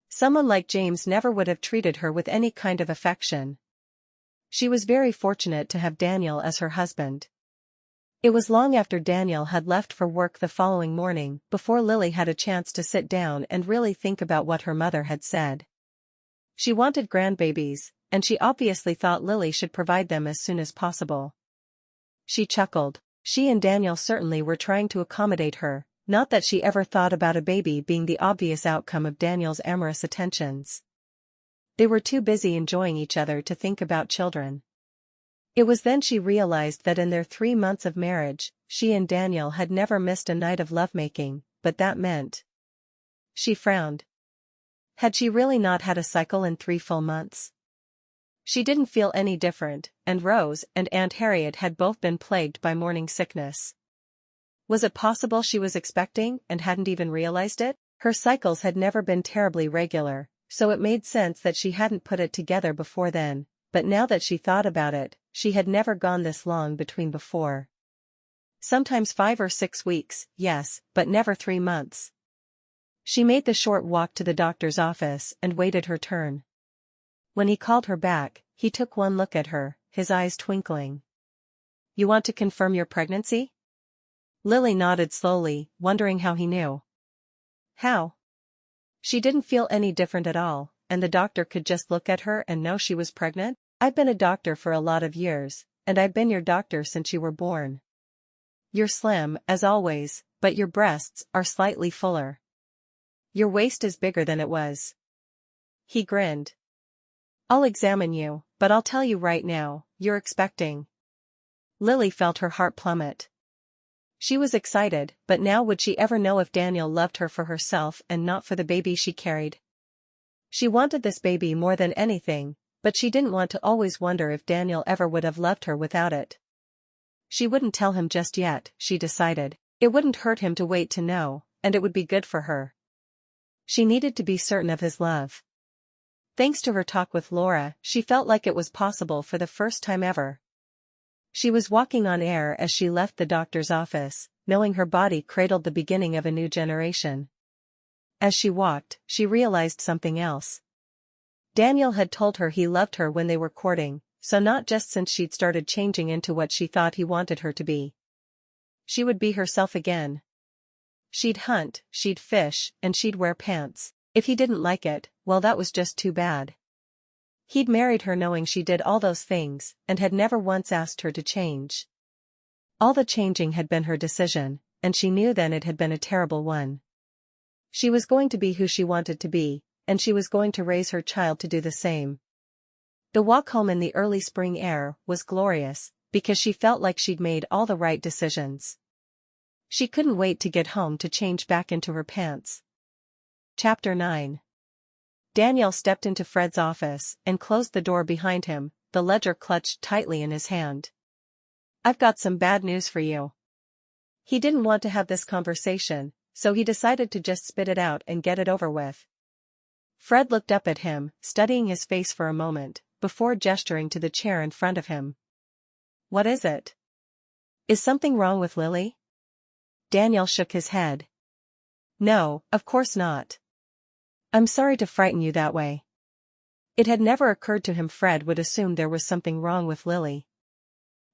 Someone like James never would have treated her with any kind of affection. She was very fortunate to have Daniel as her husband. It was long after Daniel had left for work the following morning before Lily had a chance to sit down and really think about what her mother had said. She wanted grandbabies, and she obviously thought Lily should provide them as soon as possible. She chuckled. She and Daniel certainly were trying to accommodate her, not that she ever thought about a baby being the obvious outcome of Daniel's amorous attentions. They were too busy enjoying each other to think about children. It was then she realized that in their 3 months of marriage, she and Daniel had never missed a night of lovemaking, but that meant. She frowned. Had she really not had a cycle in 3 full months? She didn't feel any different, and Rose and Aunt Harriet had both been plagued by morning sickness. Was it possible she was expecting and hadn't even realized it? Her cycles had never been terribly regular, so it made sense that she hadn't put it together before then, but now that she thought about it, she had never gone this long between before. Sometimes 5 or 6 weeks, yes, but never 3 months. She made the short walk to the doctor's office and waited her turn. When he called her back, he took one look at her, his eyes twinkling. You want to confirm your pregnancy? Lily nodded slowly, wondering how he knew. How? She didn't feel any different at all, and the doctor could just look at her and know she was pregnant. I've been a doctor for a lot of years, and I've been your doctor since you were born. You're slim, as always, but your breasts are slightly fuller. Your waist is bigger than it was. He grinned. I'll examine you, but I'll tell you right now, you're expecting. Lily felt her heart plummet. She was excited, but now would she ever know if Daniel loved her for herself and not for the baby she carried? She wanted this baby more than anything, but she didn't want to always wonder if Daniel ever would have loved her without it. She wouldn't tell him just yet, she decided. It wouldn't hurt him to wait to know, and it would be good for her. She needed to be certain of his love. Thanks to her talk with Laura, she felt like it was possible for the first time ever. She was walking on air as she left the doctor's office, knowing her body cradled the beginning of a new generation. As she walked, she realized something else. Daniel had told her he loved her when they were courting, so not just since she'd started changing into what she thought he wanted her to be. She would be herself again. She'd hunt, she'd fish, and she'd wear pants. If he didn't like it, well, that was just too bad. He'd married her knowing she did all those things, and had never once asked her to change. All the changing had been her decision, and she knew then it had been a terrible one. She was going to be who she wanted to be, and she was going to raise her child to do the same. The walk home in the early spring air was glorious, because she felt like she'd made all the right decisions. She couldn't wait to get home to change back into her pants. Chapter 9. Daniel stepped into Fred's office and closed the door behind him, the ledger clutched tightly in his hand. I've got some bad news for you. He didn't want to have this conversation, so he decided to just spit it out and get it over with. Fred looked up at him, studying his face for a moment, before gesturing to the chair in front of him. What is it? Is something wrong with Lily? Daniel shook his head. No, of course not. I'm sorry to frighten you that way. It had never occurred to him Fred would assume there was something wrong with Lily.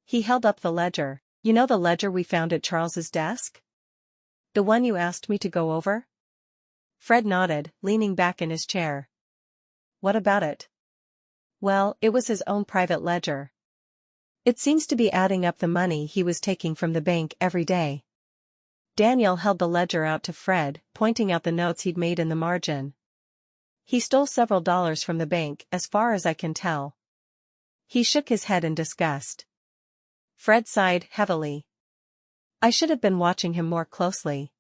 He held up the ledger. You know the ledger we found at Charles's desk? The one you asked me to go over? Fred nodded, leaning back in his chair. What about it? Well, it was his own private ledger. It seems to be adding up the money he was taking from the bank every day. Daniel held the ledger out to Fred, pointing out the notes he'd made in the margin. He stole several dollars from the bank, as far as I can tell. He shook his head in disgust. Fred sighed heavily. I should have been watching him more closely.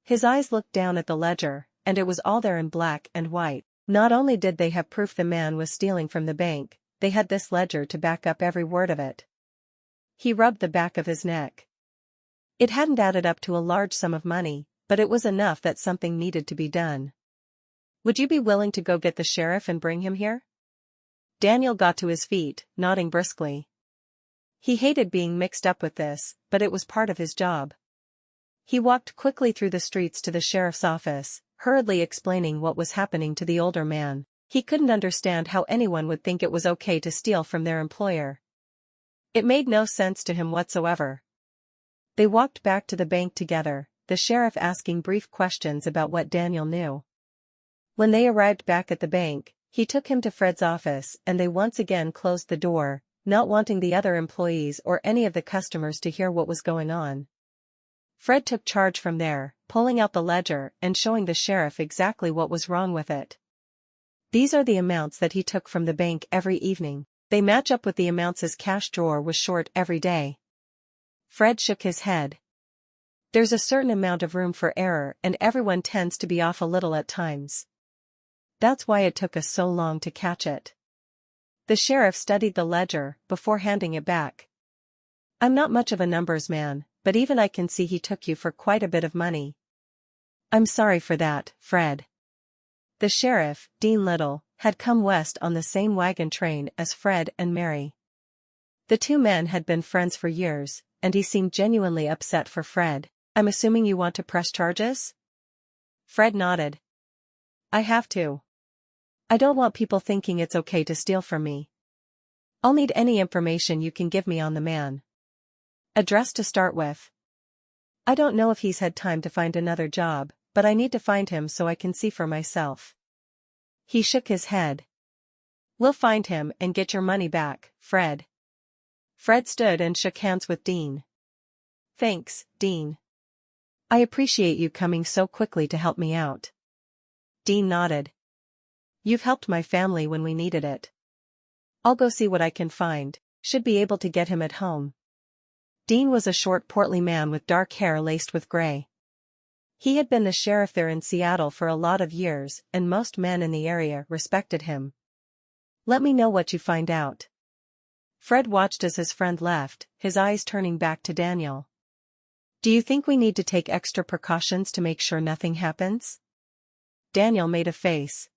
His eyes looked down at the ledger, and it was all there in black and white. Not only did they have proof the man was stealing from the bank, they had this ledger to back up every word of it. He rubbed the back of his neck. It hadn't added up to a large sum of money, but it was enough that something needed to be done. Would you be willing to go get the sheriff and bring him here? Daniel got to his feet, nodding briskly. He hated being mixed up with this, but it was part of his job. He walked quickly through the streets to the sheriff's office, hurriedly explaining what was happening to the older man. He couldn't understand how anyone would think it was okay to steal from their employer. It made no sense to him whatsoever. They walked back to the bank together, the sheriff asking brief questions about what Daniel knew. When they arrived back at the bank, he took him to Fred's office and they once again closed the door, not wanting the other employees or any of the customers to hear what was going on. Fred took charge from there, pulling out the ledger and showing the sheriff exactly what was wrong with it. These are the amounts that he took from the bank every evening. They match up with the amounts his cash drawer was short every day. Fred shook his head. There's a certain amount of room for error and everyone tends to be off a little at times. That's why it took us so long to catch it. The sheriff studied the ledger before handing it back. I'm not much of a numbers man, but even I can see he took you for quite a bit of money. I'm sorry for that, Fred. The sheriff, Dean Little, had come west on the same wagon train as Fred and Mary. The two men had been friends for years, and he seemed genuinely upset for Fred. I'm assuming you want to press charges? Fred nodded. I have to. I don't want people thinking it's okay to steal from me. I'll need any information you can give me on the man. Address to start with. I don't know if he's had time to find another job, but I need to find him so I can see for myself. He shook his head. We'll find him and get your money back, Fred. Fred stood and shook hands with Dean. Thanks, Dean. I appreciate you coming so quickly to help me out. Dean nodded. You've helped my family when we needed it. I'll go see what I can find, should be able to get him at home. Dean was a short portly man with dark hair laced with gray. He had been the sheriff there in Seattle for a lot of years and most men in the area respected him. Let me know what you find out. Fred watched as his friend left, his eyes turning back to Daniel. Do you think we need to take extra precautions to make sure nothing happens? Daniel made a face.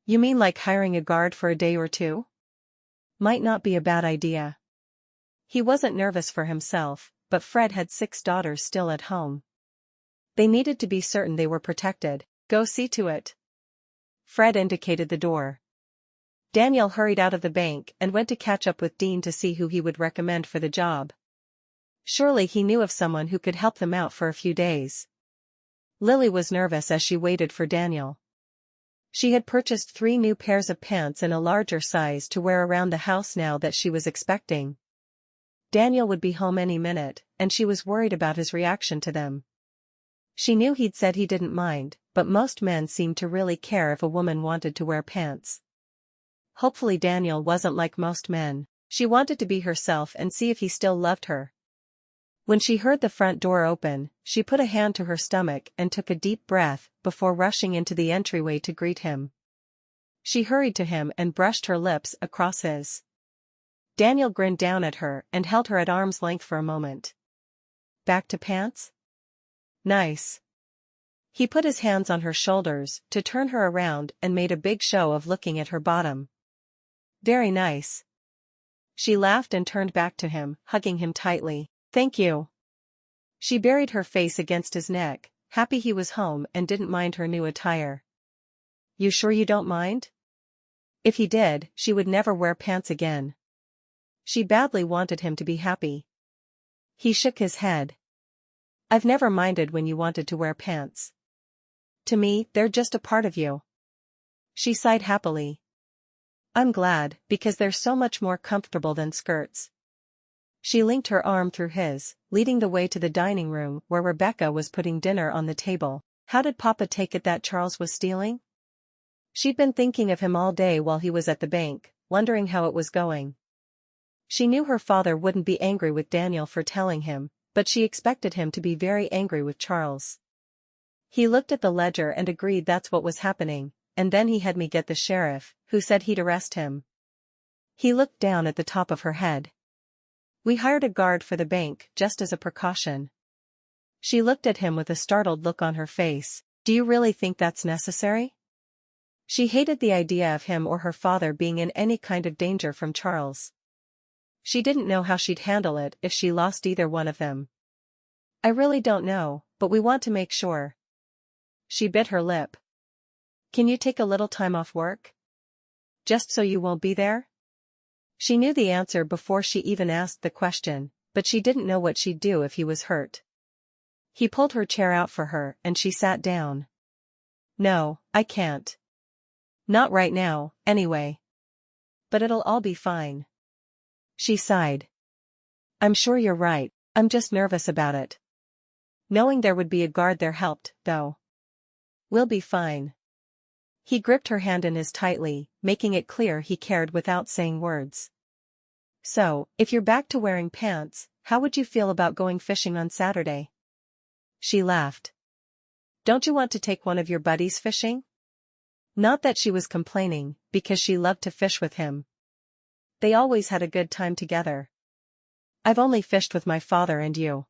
You mean like hiring a guard for a day or two? Might not be a bad idea. He wasn't nervous for himself, but Fred had 6 daughters still at home. They needed to be certain they were protected. Go see to it. Fred indicated the door. Daniel hurried out of the bank and went to catch up with Dean to see who he would recommend for the job. Surely he knew of someone who could help them out for a few days. Lily was nervous as she waited for Daniel. She had purchased 3 new pairs of pants in a larger size to wear around the house now that she was expecting. Daniel would be home any minute, and she was worried about his reaction to them. She knew he'd said he didn't mind, but most men seemed to really care if a woman wanted to wear pants. Hopefully Daniel wasn't like most men. She wanted to be herself and see if he still loved her. When she heard the front door open, she put a hand to her stomach and took a deep breath before rushing into the entryway to greet him. She hurried to him and brushed her lips across his. Daniel grinned down at her and held her at arm's length for a moment. Back to pants? Nice. He put his hands on her shoulders to turn her around and made a big show of looking at her bottom. Very nice. She laughed and turned back to him, hugging him tightly. Thank you. She buried her face against his neck, happy he was home and didn't mind her new attire. You sure you don't mind? If he did, she would never wear pants again. She badly wanted him to be happy. He shook his head. I've never minded when you wanted to wear pants. To me, they're just a part of you. She sighed happily. I'm glad, because they're so much more comfortable than skirts. She linked her arm through his, leading the way to the dining room where Rebecca was putting dinner on the table. How did Papa take it that Charles was stealing? She'd been thinking of him all day while he was at the bank, wondering how it was going. She knew her father wouldn't be angry with Daniel for telling him, but she expected him to be very angry with Charles. He looked at the ledger and agreed that's what was happening, and then he had me get the sheriff, who said he'd arrest him. He looked down at the top of her head. We hired a guard for the bank just as a precaution. She looked at him with a startled look on her face. Do you really think that's necessary? She hated the idea of him or her father being in any kind of danger from Charles. She didn't know how she'd handle it if she lost either one of them. I really don't know, but we want to make sure. She bit her lip. Can you take a little time off work? Just so you won't be there? She knew the answer before she even asked the question, but she didn't know what she'd do if he was hurt. He pulled her chair out for her and she sat down. No, I can't. Not right now, anyway. But it'll all be fine. She sighed. I'm sure you're right, I'm just nervous about it. Knowing there would be a guard there helped, though. We'll be fine. He gripped her hand in his tightly, making it clear he cared without saying words. So, if you're back to wearing pants, how would you feel about going fishing on Saturday? She laughed. Don't you want to take one of your buddies fishing? Not that she was complaining, because she loved to fish with him. They always had a good time together. I've only fished with my father and you.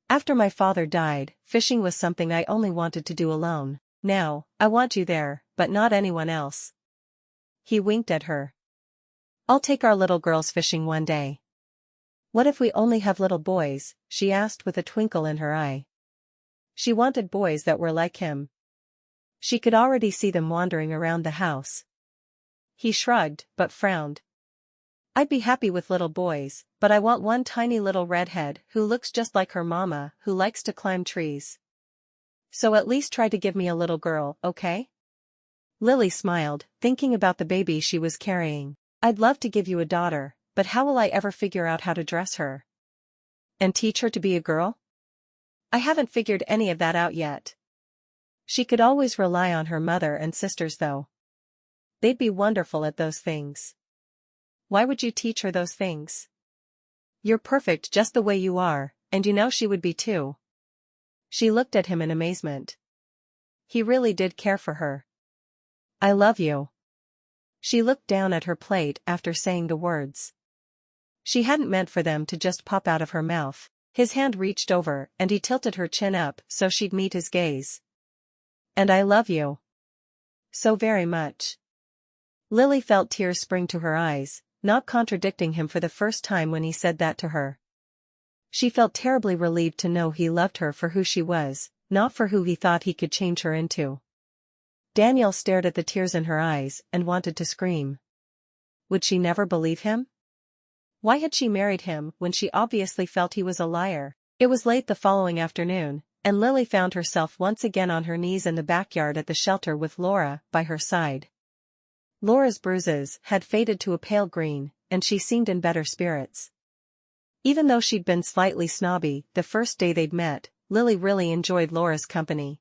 After my father died, fishing was something I only wanted to do alone. Now, I want you there, but not anyone else. He winked at her. I'll take our little girls fishing one day. What if we only have little boys? She asked with a twinkle in her eye. She wanted boys that were like him. She could already see them wandering around the house. He shrugged, but frowned. I'd be happy with little boys, but I want one tiny little redhead who looks just like her mama, who likes to climb trees. So at least try to give me a little girl, okay? Lily smiled, thinking about the baby she was carrying. I'd love to give you a daughter, but how will I ever figure out how to dress her? And teach her to be a girl? I haven't figured any of that out yet. She could always rely on her mother and sisters though. They'd be wonderful at those things. Why would you teach her those things? You're perfect just the way you are, and you know she would be too. She looked at him in amazement. He really did care for her. I love you. She looked down at her plate after saying the words. She hadn't meant for them to just pop out of her mouth. His hand reached over and he tilted her chin up so she'd meet his gaze. And I love you. So very much. Lily felt tears spring to her eyes, not contradicting him for the first time when he said that to her. She felt terribly relieved to know he loved her for who she was, not for who he thought he could change her into. Daniel stared at the tears in her eyes and wanted to scream. Would she never believe him? Why had she married him when she obviously felt he was a liar? It was late the following afternoon, and Lily found herself once again on her knees in the backyard at the shelter with Laura by her side. Laura's bruises had faded to a pale green, and she seemed in better spirits. Even though she'd been slightly snobby the first day they'd met, Lily really enjoyed Laura's company.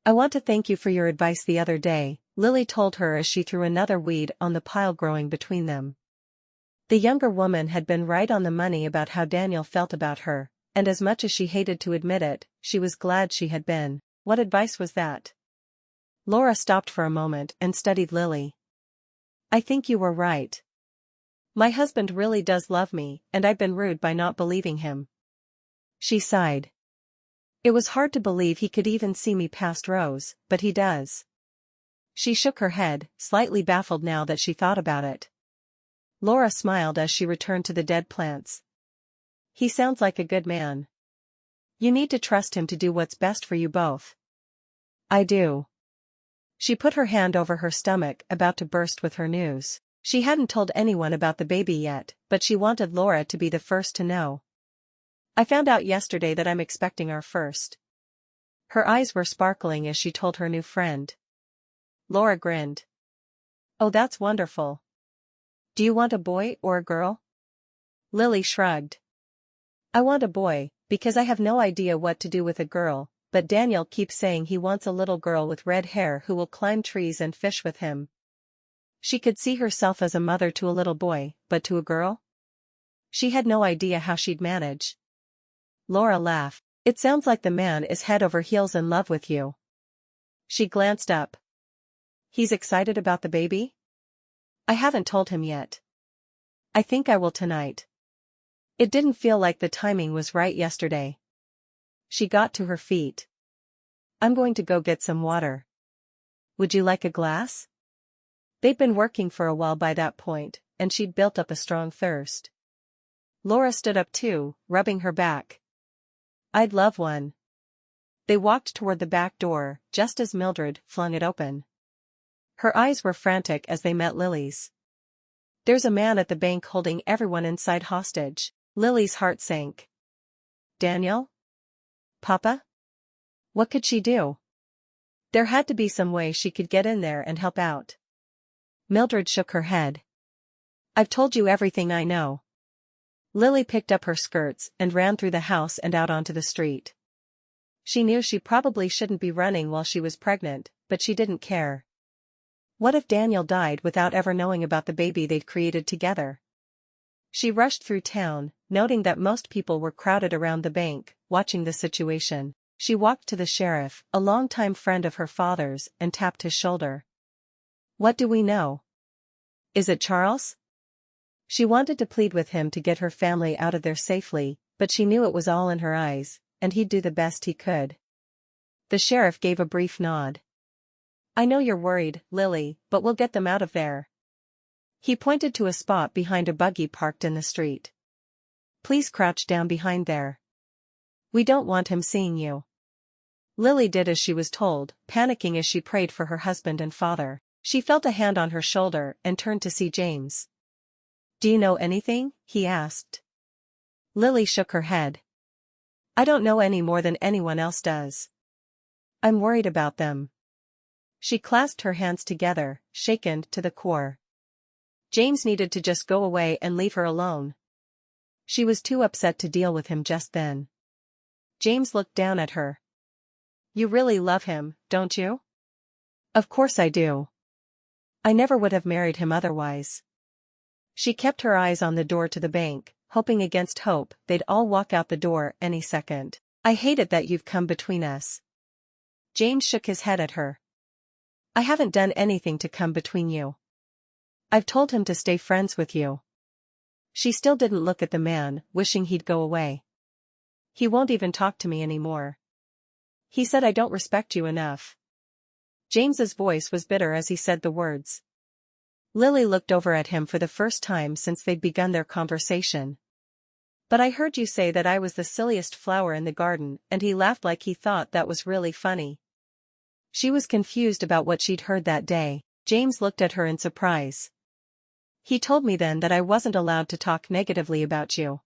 I want to thank you for your advice the other day, Lily told her as she threw another weed on the pile growing between them. The younger woman had been right on the money about how Daniel felt about her, and as much as she hated to admit it, she was glad she had been. What advice was that? Laura stopped for a moment and studied Lily. I think you were right. My husband really does love me, and I've been rude by not believing him. She sighed. It was hard to believe he could even see me past Rose, but he does. She shook her head, slightly baffled now that she thought about it. Laura smiled as she returned to the dead plants. He sounds like a good man. You need to trust him to do what's best for you both. I do. She put her hand over her stomach, about to burst with her news. She hadn't told anyone about the baby yet, but she wanted Laura to be the first to know. I found out yesterday that I'm expecting our first. Her eyes were sparkling as she told her new friend. Laura grinned. Oh, that's wonderful. Do you want a boy or a girl? Lily shrugged. I want a boy, because I have no idea what to do with a girl, but Daniel keeps saying he wants a little girl with red hair who will climb trees and fish with him. She could see herself as a mother to a little boy, but to a girl? She had no idea how she'd manage. Laura laughed. It sounds like the man is head over heels in love with you. She glanced up. He's excited about the baby? I haven't told him yet. I think I will tonight. It didn't feel like the timing was right yesterday. She got to her feet. I'm going to go get some water. Would you like a glass? They'd been working for a while by that point, and she'd built up a strong thirst. Laura stood up too, rubbing her back. I'd love one. They walked toward the back door, just as Mildred flung it open. Her eyes were frantic as they met Lily's. There's a man at the bank holding everyone inside hostage. Lily's heart sank. Daniel? Papa? What could she do? There had to be some way she could get in there and help out. Mildred shook her head. I've told you everything I know. Lily picked up her skirts and ran through the house and out onto the street. She knew she probably shouldn't be running while she was pregnant, but she didn't care. What if Daniel died without ever knowing about the baby they'd created together? She rushed through town, noting that most people were crowded around the bank, watching the situation. She walked to the sheriff, a longtime friend of her father's, and tapped his shoulder. What do we know? Is it Charles? She wanted to plead with him to get her family out of there safely, but she knew it was all in her eyes, and he'd do the best he could. The sheriff gave a brief nod. I know you're worried, Lily, but we'll get them out of there. He pointed to a spot behind a buggy parked in the street. Please crouch down behind there. We don't want him seeing you. Lily did as she was told, panicking as she prayed for her husband and father. She felt a hand on her shoulder and turned to see James. Do you know anything? He asked. Lily shook her head. I don't know any more than anyone else does. I'm worried about them. She clasped her hands together, shaken to the core. James needed to just go away and leave her alone. She was too upset to deal with him just then. James looked down at her. You really love him, don't you? Of course I do. I never would have married him otherwise. She kept her eyes on the door to the bank, hoping against hope they'd all walk out the door any second. I hate it that you've come between us. James shook his head at her. I haven't done anything to come between you. I've told him to stay friends with you. She still didn't look at the man, wishing he'd go away. He won't even talk to me anymore. He said I don't respect you enough. James's voice was bitter as he said the words. Lily looked over at him for the first time since they'd begun their conversation. But I heard you say that I was the silliest flower in the garden, and he laughed like he thought that was really funny. She was confused about what she'd heard that day. James looked at her in surprise. He told me then that I wasn't allowed to talk negatively about you.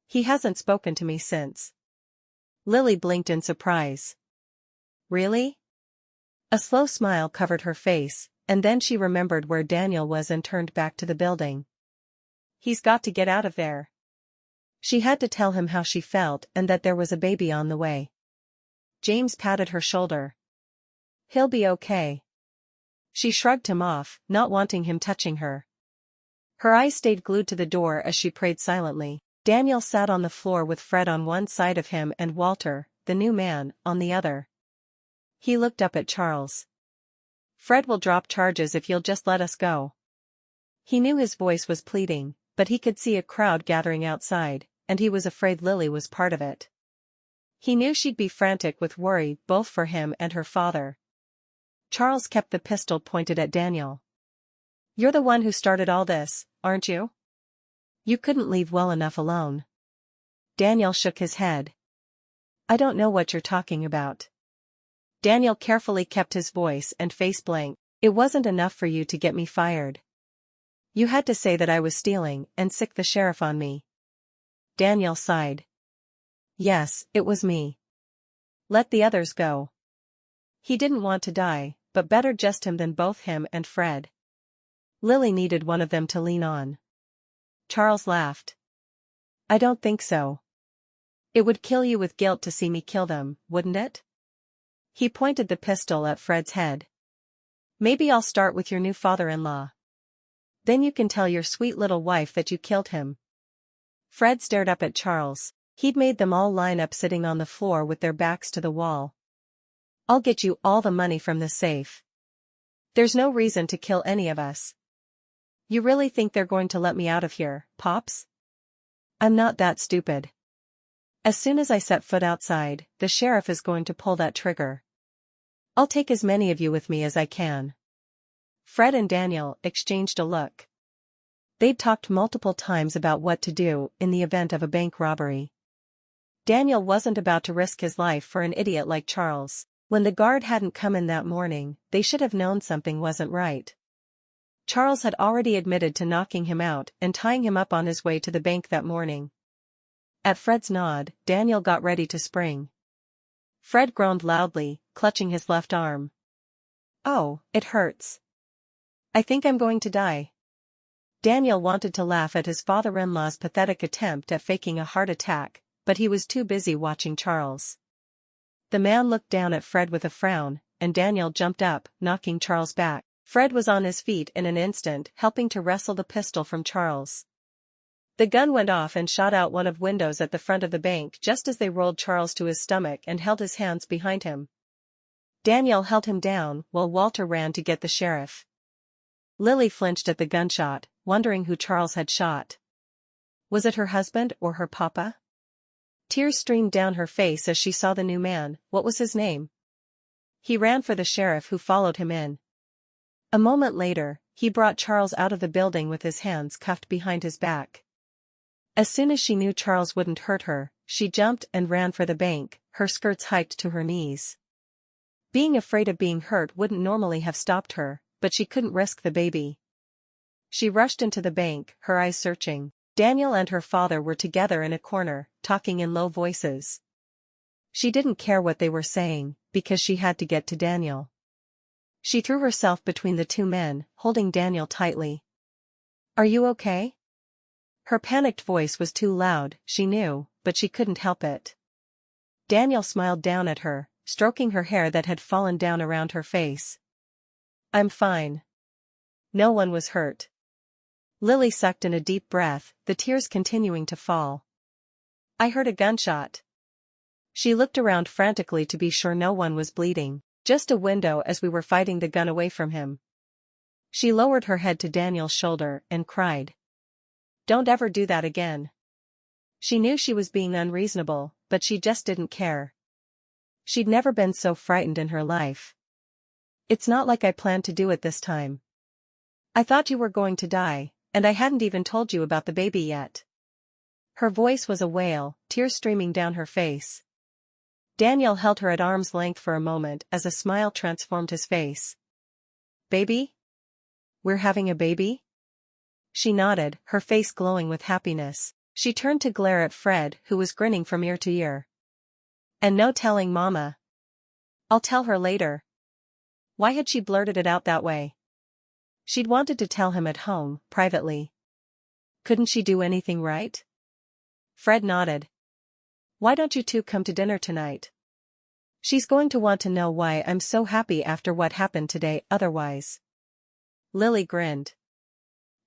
He hasn't spoken to me since. Lily blinked in surprise. Really? A slow smile covered her face, and then she remembered where Daniel was and turned back to the building. He's got to get out of there. She had to tell him how she felt and that there was a baby on the way. James patted her shoulder. He'll be okay. She shrugged him off, not wanting him touching her. Her eyes stayed glued to the door as she prayed silently. Daniel sat on the floor with Fred on one side of him and Walter, the new man, on the other. He looked up at Charles. Fred will drop charges if you'll just let us go. He knew his voice was pleading, but he could see a crowd gathering outside, and he was afraid Lily was part of it. He knew she'd be frantic with worry both for him and her father. Charles kept the pistol pointed at Daniel. You're the one who started all this, aren't you? You couldn't leave well enough alone. Daniel shook his head. I don't know what you're talking about. Daniel carefully kept his voice and face blank. It wasn't enough for you to get me fired. You had to say that I was stealing and sick the sheriff on me. Daniel sighed. Yes, it was me. Let the others go. He didn't want to die, but better just him than both him and Fred. Lily needed one of them to lean on. Charles laughed. I don't think so. It would kill you with guilt to see me kill them, wouldn't it? He pointed the pistol at Fred's head. Maybe I'll start with your new father-in-law. Then you can tell your sweet little wife that you killed him. Fred stared up at Charles. He'd made them all line up sitting on the floor with their backs to the wall. I'll get you all the money from the safe. There's no reason to kill any of us. You really think they're going to let me out of here, Pops? I'm not that stupid. As soon as I set foot outside, the sheriff is going to pull that trigger. I'll take as many of you with me as I can. Fred and Daniel exchanged a look. They'd talked multiple times about what to do in the event of a bank robbery. Daniel wasn't about to risk his life for an idiot like Charles. When the guard hadn't come in that morning, they should have known something wasn't right. Charles had already admitted to knocking him out and tying him up on his way to the bank that morning. At Fred's nod, Daniel got ready to spring. Fred groaned loudly, clutching his left arm. Oh, it hurts. I think I'm going to die. Daniel wanted to laugh at his father-in-law's pathetic attempt at faking a heart attack, but he was too busy watching Charles. The man looked down at Fred with a frown, and Daniel jumped up, knocking Charles back. Fred was on his feet in an instant, helping to wrestle the pistol from Charles. The gun went off and shot out one of the windows at the front of the bank just as they rolled Charles to his stomach and held his hands behind him. Daniel held him down while Walter ran to get the sheriff. Lily flinched at the gunshot, wondering who Charles had shot. Was it her husband or her papa? Tears streamed down her face as she saw the new man. What was his name? He ran for the sheriff, who followed him in. A moment later, he brought Charles out of the building with his hands cuffed behind his back. As soon as she knew Charles wouldn't hurt her, she jumped and ran for the bank, her skirts hiked to her knees. Being afraid of being hurt wouldn't normally have stopped her, but she couldn't risk the baby. She rushed into the bank, her eyes searching. Daniel and her father were together in a corner, talking in low voices. She didn't care what they were saying, because she had to get to Daniel. She threw herself between the two men, holding Daniel tightly. Are you okay? Her panicked voice was too loud, she knew, but she couldn't help it. Daniel smiled down at her, stroking her hair that had fallen down around her face. I'm fine. No one was hurt. Lily sucked in a deep breath, the tears continuing to fall. I heard a gunshot. She looked around frantically to be sure no one was bleeding, just a window as we were fighting the gun away from him. She lowered her head to Daniel's shoulder and cried. Don't ever do that again. She knew she was being unreasonable, but she just didn't care. She'd never been so frightened in her life. It's not like I planned to do it this time. I thought you were going to die, and I hadn't even told you about the baby yet. Her voice was a wail, tears streaming down her face. Daniel held her at arm's length for a moment as a smile transformed his face. Baby? We're having a baby? She nodded, her face glowing with happiness. She turned to glare at Fred, who was grinning from ear to ear. And no telling Mama. I'll tell her later. Why had she blurted it out that way? She'd wanted to tell him at home, privately. Couldn't she do anything right? Fred nodded. Why don't you two come to dinner tonight? She's going to want to know why I'm so happy after what happened today otherwise. Lily grinned.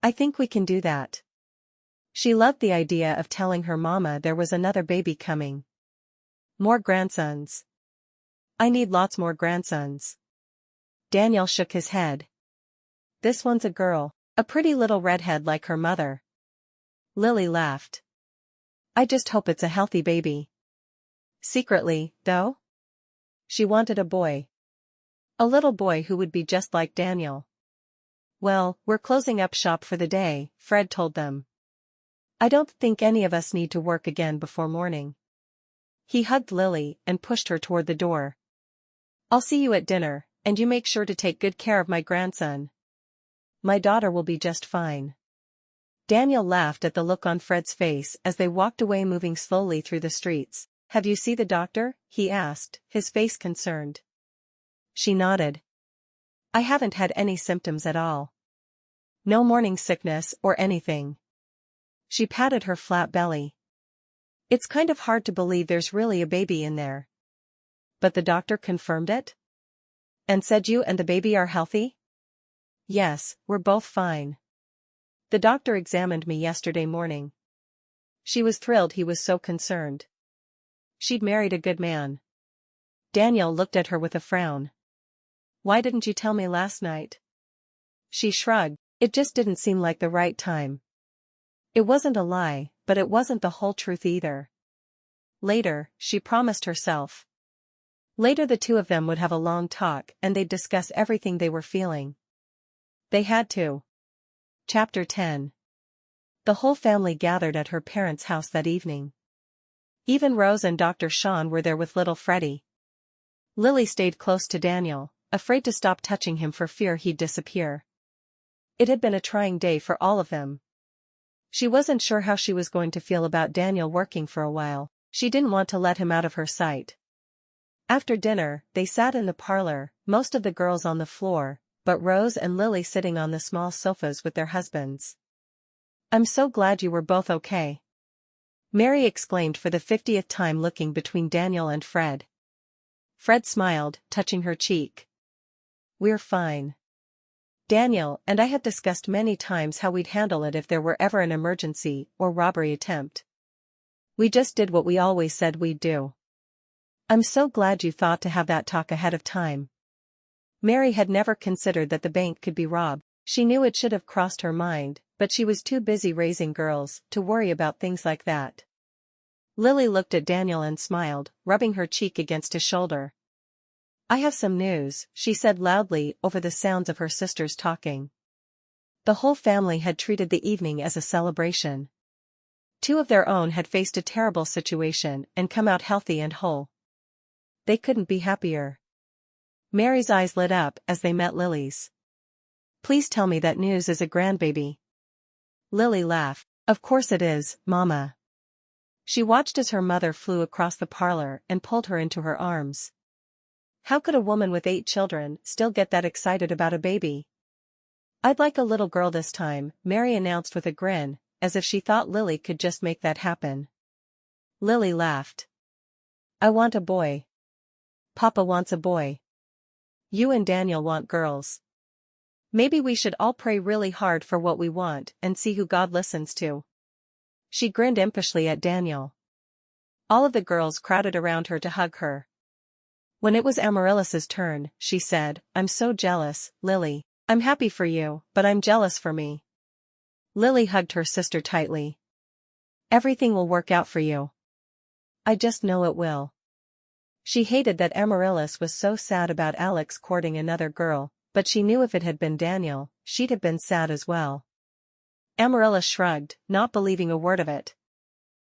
I think we can do that. She loved the idea of telling her mama there was another baby coming. More grandsons. I need lots more grandsons. Daniel shook his head. This one's a girl, a pretty little redhead like her mother. Lily laughed. I just hope it's a healthy baby. Secretly, though? She wanted a boy. A little boy who would be just like Daniel. Well, we're closing up shop for the day, Fred told them. I don't think any of us need to work again before morning. He hugged Lily and pushed her toward the door. I'll see you at dinner, and you make sure to take good care of my grandson. My daughter will be just fine. Daniel laughed at the look on Fred's face as they walked away, moving slowly through the streets. Have you seen the doctor? He asked, his face concerned. She nodded. I haven't had any symptoms at all. No morning sickness or anything. She patted her flat belly. It's kind of hard to believe there's really a baby in there. But the doctor confirmed it? And said you and the baby are healthy? Yes, we're both fine. The doctor examined me yesterday morning. She was thrilled he was so concerned. She'd married a good man. Daniel looked at her with a frown. Why didn't you tell me last night? She shrugged. It just didn't seem like the right time. It wasn't a lie, but it wasn't the whole truth either. Later, she promised herself. Later the two of them would have a long talk and they'd discuss everything they were feeling. They had to. Chapter 10. The whole family gathered at her parents' house that evening. Even Rose and Dr. Sean were there with little Freddie. Lily stayed close to Daniel, afraid to stop touching him for fear he'd disappear. It had been a trying day for all of them. She wasn't sure how she was going to feel about Daniel working for a while. She didn't want to let him out of her sight. After dinner, they sat in the parlor, most of the girls on the floor, but Rose and Lily sitting on the small sofas with their husbands. I'm so glad you were both okay. Mary exclaimed for the 50th time, looking between Daniel and Fred. Fred smiled, touching her cheek. We're fine. Daniel and I had discussed many times how we'd handle it if there were ever an emergency or robbery attempt. We just did what we always said we'd do. I'm so glad you thought to have that talk ahead of time. Mary had never considered that the bank could be robbed. She knew it should have crossed her mind, but she was too busy raising girls to worry about things like that. Lily looked at Daniel and smiled, rubbing her cheek against his shoulder. I have some news, she said loudly over the sounds of her sisters talking. The whole family had treated the evening as a celebration. Two of their own had faced a terrible situation and come out healthy and whole. They couldn't be happier. Mary's eyes lit up as they met Lily's. Please tell me that news is a grandbaby. Lily laughed. Of course it is, Mama. She watched as her mother flew across the parlor and pulled her into her arms. How could a woman with 8 children still get that excited about a baby? I'd like a little girl this time, Mary announced with a grin, as if she thought Lily could just make that happen. Lily laughed. I want a boy. Papa wants a boy. You and Daniel want girls. Maybe we should all pray really hard for what we want and see who God listens to. She grinned impishly at Daniel. All of the girls crowded around her to hug her. When it was Amaryllis's turn, she said, I'm so jealous, Lily. I'm happy for you, but I'm jealous for me. Lily hugged her sister tightly. Everything will work out for you. I just know it will. She hated that Amaryllis was so sad about Alex courting another girl, but she knew if it had been Daniel, she'd have been sad as well. Amaryllis shrugged, not believing a word of it.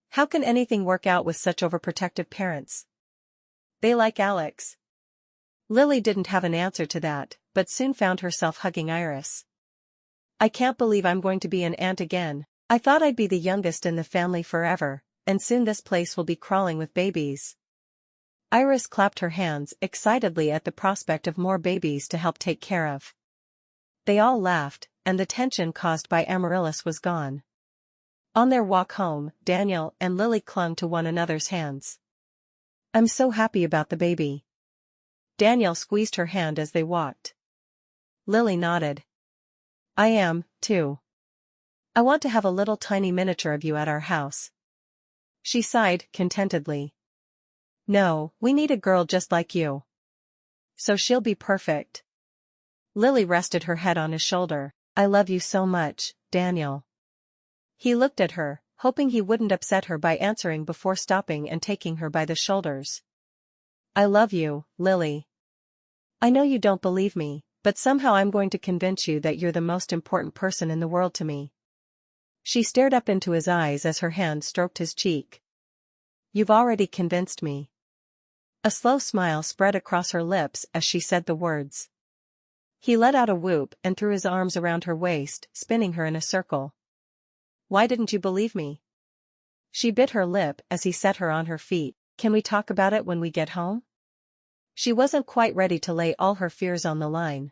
How can anything work out with such overprotective parents? They like Alex. Lily didn't have an answer to that, but soon found herself hugging Iris. I can't believe I'm going to be an aunt again. I thought I'd be the youngest in the family forever, and soon this place will be crawling with babies. Iris clapped her hands excitedly at the prospect of more babies to help take care of. They all laughed, and the tension caused by Amaryllis was gone. On their walk home, Daniel and Lily clung to one another's hands. I'm so happy about the baby. Daniel squeezed her hand as they walked. Lily nodded. I am, too. I want to have a little tiny miniature of you at our house. She sighed contentedly. No, we need a girl just like you. So she'll be perfect. Lily rested her head on his shoulder. I love you so much, Daniel. He looked at her, hoping he wouldn't upset her by answering before stopping and taking her by the shoulders. I love you, Lily. I know you don't believe me, but somehow I'm going to convince you that you're the most important person in the world to me. She stared up into his eyes as her hand stroked his cheek. You've already convinced me. A slow smile spread across her lips as she said the words. He let out a whoop and threw his arms around her waist, spinning her in a circle. Why didn't you believe me? She bit her lip as he set her on her feet. Can we talk about it when we get home? She wasn't quite ready to lay all her fears on the line.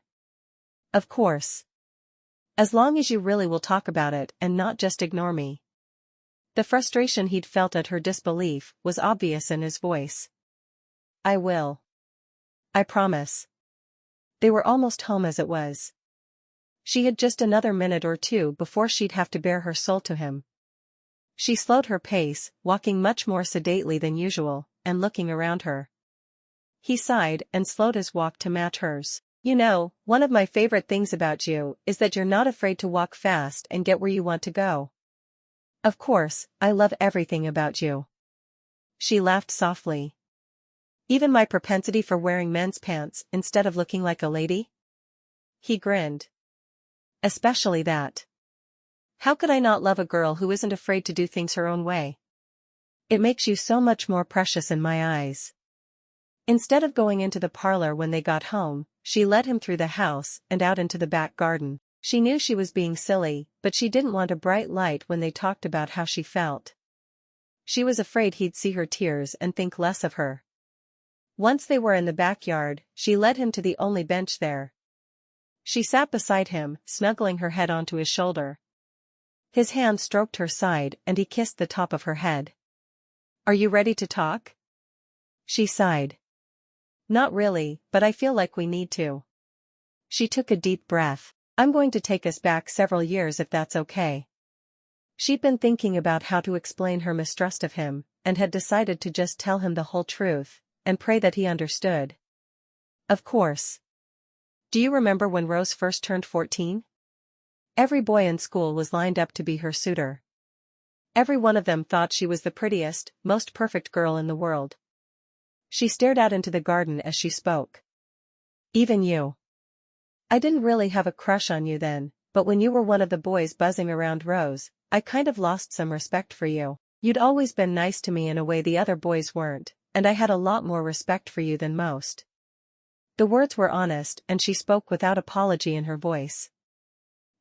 Of course. As long as you really will talk about it and not just ignore me. The frustration he'd felt at her disbelief was obvious in his voice. I will. I promise. They were almost home as it was. She had just another minute or two before she'd have to bare her soul to him. She slowed her pace, walking much more sedately than usual, and looking around her. He sighed and slowed his walk to match hers. You know, one of my favorite things about you is that you're not afraid to walk fast and get where you want to go. Of course, I love everything about you. She laughed softly. Even my propensity for wearing men's pants instead of looking like a lady? He grinned. Especially that. How could I not love a girl who isn't afraid to do things her own way? It makes you so much more precious in my eyes. Instead of going into the parlor when they got home, she led him through the house and out into the back garden. She knew she was being silly, but she didn't want a bright light when they talked about how she felt. She was afraid he'd see her tears and think less of her. Once they were in the backyard, she led him to the only bench there. She sat beside him, snuggling her head onto his shoulder. His hand stroked her side and he kissed the top of her head. Are you ready to talk? She sighed. Not really, but I feel like we need to. She took a deep breath. I'm going to take us back several years if that's okay. She'd been thinking about how to explain her mistrust of him, and had decided to just tell him the whole truth, and pray that he understood. Of course. Do you remember when Rose first turned 14? Every boy in school was lined up to be her suitor. Every one of them thought she was the prettiest, most perfect girl in the world. She stared out into the garden as she spoke. Even you. I didn't really have a crush on you then, but when you were one of the boys buzzing around Rose, I kind of lost some respect for you. You'd always been nice to me in a way the other boys weren't, and I had a lot more respect for you than most. The words were honest and she spoke without apology in her voice.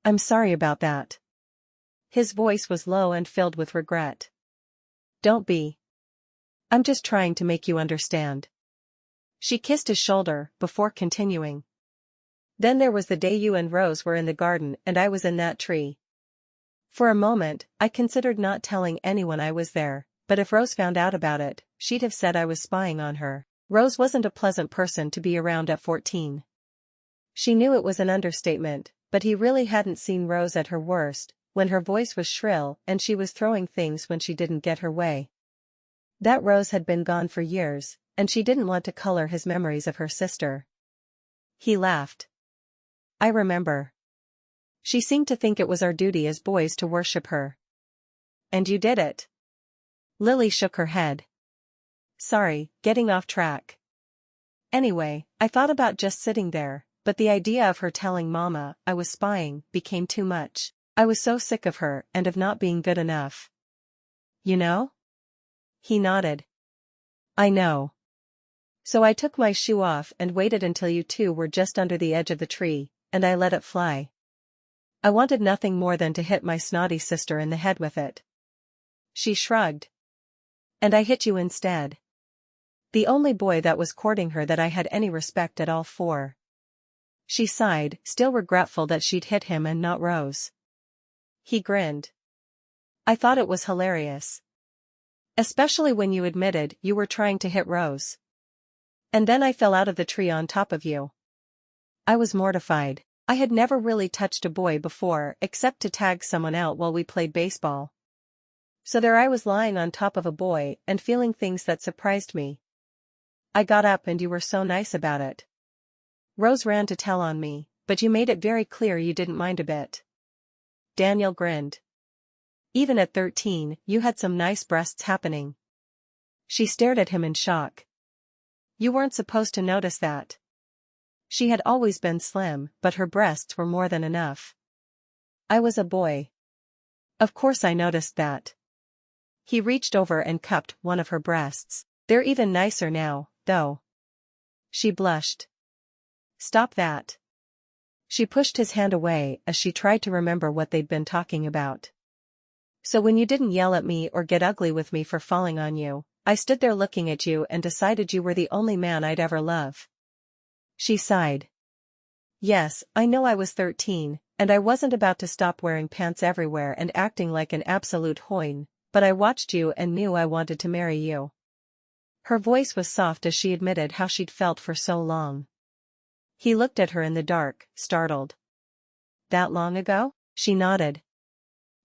I'm sorry about that. His voice was low and filled with regret. Don't be. I'm just trying to make you understand. She kissed his shoulder before continuing. Then there was the day you and Rose were in the garden and I was in that tree. For a moment, I considered not telling anyone I was there, but if Rose found out about it, she'd have said I was spying on her. Rose wasn't a pleasant person to be around at 14. She knew it was an understatement, but he really hadn't seen Rose at her worst, when her voice was shrill and she was throwing things when she didn't get her way. That Rose had been gone for years, and she didn't want to color his memories of her sister. He laughed. I remember. She seemed to think it was our duty as boys to worship her. And you did it. Lily shook her head. Sorry, getting off track. Anyway, I thought about just sitting there, but the idea of her telling Mama I was spying became too much. I was so sick of her and of not being good enough. You know? He nodded. I know. So I took my shoe off and waited until you two were just under the edge of the tree, and I let it fly. I wanted nothing more than to hit my snotty sister in the head with it. She shrugged. And I hit you instead. The only boy that was courting her that I had any respect at all for. She sighed, still regretful that she'd hit him and not Rose. He grinned. I thought it was hilarious. Especially when you admitted you were trying to hit Rose. And then I fell out of the tree on top of you. I was mortified. I had never really touched a boy before except to tag someone out while we played baseball. So there I was lying on top of a boy and feeling things that surprised me. I got up and you were so nice about it. Rose ran to tell on me, but you made it very clear you didn't mind a bit. Daniel grinned. Even at 13, you had some nice breasts happening. She stared at him in shock. You weren't supposed to notice that. She had always been slim, but her breasts were more than enough. I was a boy. Of course I noticed that. He reached over and cupped one of her breasts. They're even nicer now, though. She blushed. Stop that. She pushed his hand away as she tried to remember what they'd been talking about. So when you didn't yell at me or get ugly with me for falling on you, I stood there looking at you and decided you were the only man I'd ever love. She sighed. Yes, I know I was 13, And I wasn't about to stop wearing pants everywhere and acting like an absolute hoyden, but I watched you and knew I wanted to marry you. Her voice was soft as she admitted how she'd felt for so long. He looked at her in the dark, startled. That long ago? She nodded.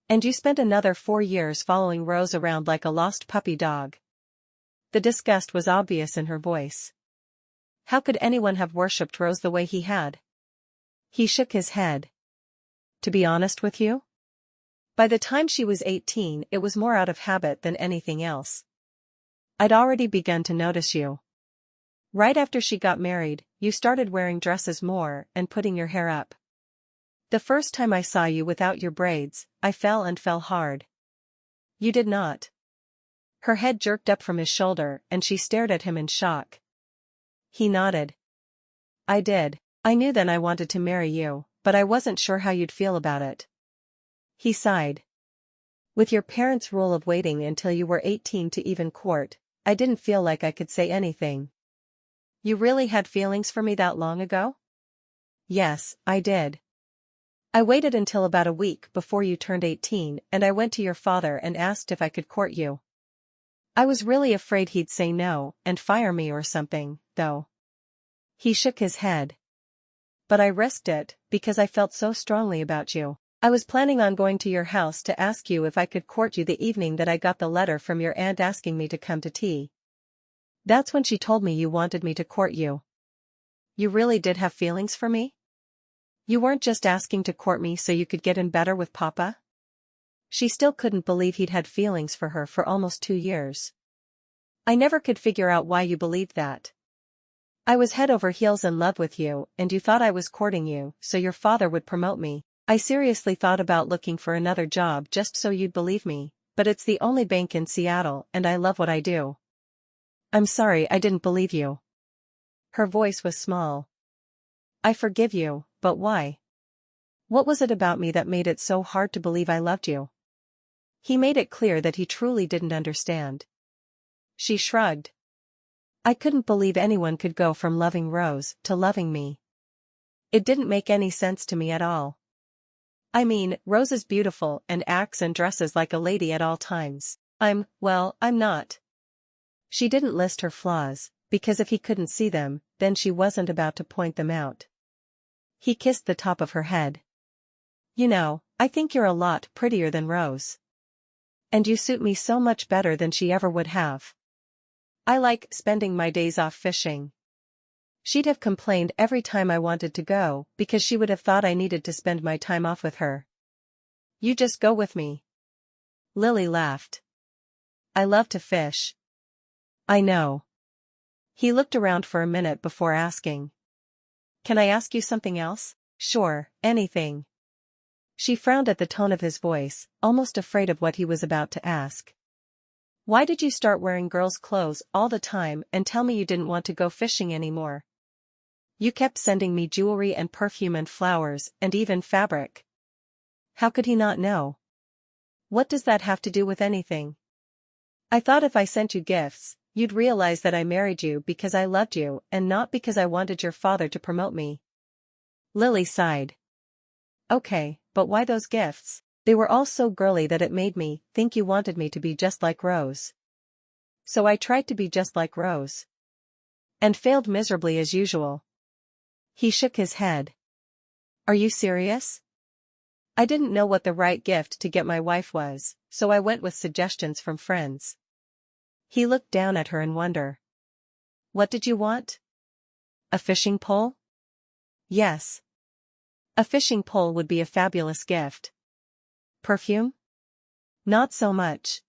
And you spent another 4 years following Rose around like a lost puppy dog. The disgust was obvious in her voice. How could anyone have worshipped Rose the way he had? He shook his head. To be honest with you? By the time she was 18, it was more out of habit than anything else. I'd already begun to notice you. Right after she got married, you started wearing dresses more and putting your hair up. The first time I saw you without your braids, I fell hard. You did not. Her head jerked up from his shoulder and she stared at him in shock. He nodded. I did. I knew then I wanted to marry you, but I wasn't sure how you'd feel about it. He sighed. With your parents' rule of waiting until you were 18 to even court, I didn't feel like I could say anything. You really had feelings for me that long ago? Yes, I did. I waited until about a week before you turned 18 and I went to your father and asked if I could court you. I was really afraid he'd say no and fire me or something, though. He shook his head. But I risked it, because I felt so strongly about you. I was planning on going to your house to ask you if I could court you the evening that I got the letter from your aunt asking me to come to tea. That's when she told me you wanted me to court you. You really did have feelings for me? You weren't just asking to court me so you could get in better with Papa? She still couldn't believe he'd had feelings for her for almost 2 years. I never could figure out why you believed that. I was head over heels in love with you, and you thought I was courting you, so your father would promote me. I seriously thought about looking for another job just so you'd believe me, but it's the only bank in Seattle and I love what I do. I'm sorry I didn't believe you. Her voice was small. I forgive you, but why? What was it about me that made it so hard to believe I loved you? He made it clear that he truly didn't understand. She shrugged. I couldn't believe anyone could go from loving Rose to loving me. It didn't make any sense to me at all. I mean, Rose is beautiful and acts and dresses like a lady at all times. I'm not. She didn't list her flaws, because if he couldn't see them, then she wasn't about to point them out. He kissed the top of her head. You know, I think you're a lot prettier than Rose. And you suit me so much better than she ever would have. I like spending my days off fishing. She'd have complained every time I wanted to go, because she would have thought I needed to spend my time off with her. You just go with me. Lily laughed. I love to fish. I know. He looked around for a minute before asking. Can I ask you something else? Sure, anything. She frowned at the tone of his voice, almost afraid of what he was about to ask. Why did you start wearing girls' clothes all the time and tell me you didn't want to go fishing anymore? You kept sending me jewelry and perfume and flowers and even fabric. How could he not know? What does that have to do with anything? I thought if I sent you gifts, you'd realize that I married you because I loved you and not because I wanted your father to promote me. Lily sighed. Okay, but why those gifts? They were all so girly that it made me think you wanted me to be just like Rose. So I tried to be just like Rose. And failed miserably as usual. He shook his head. Are you serious? I didn't know what the right gift to get my wife was, so I went with suggestions from friends. He looked down at her in wonder. What did you want? A fishing pole? Yes. A fishing pole would be a fabulous gift. Perfume? Not so much.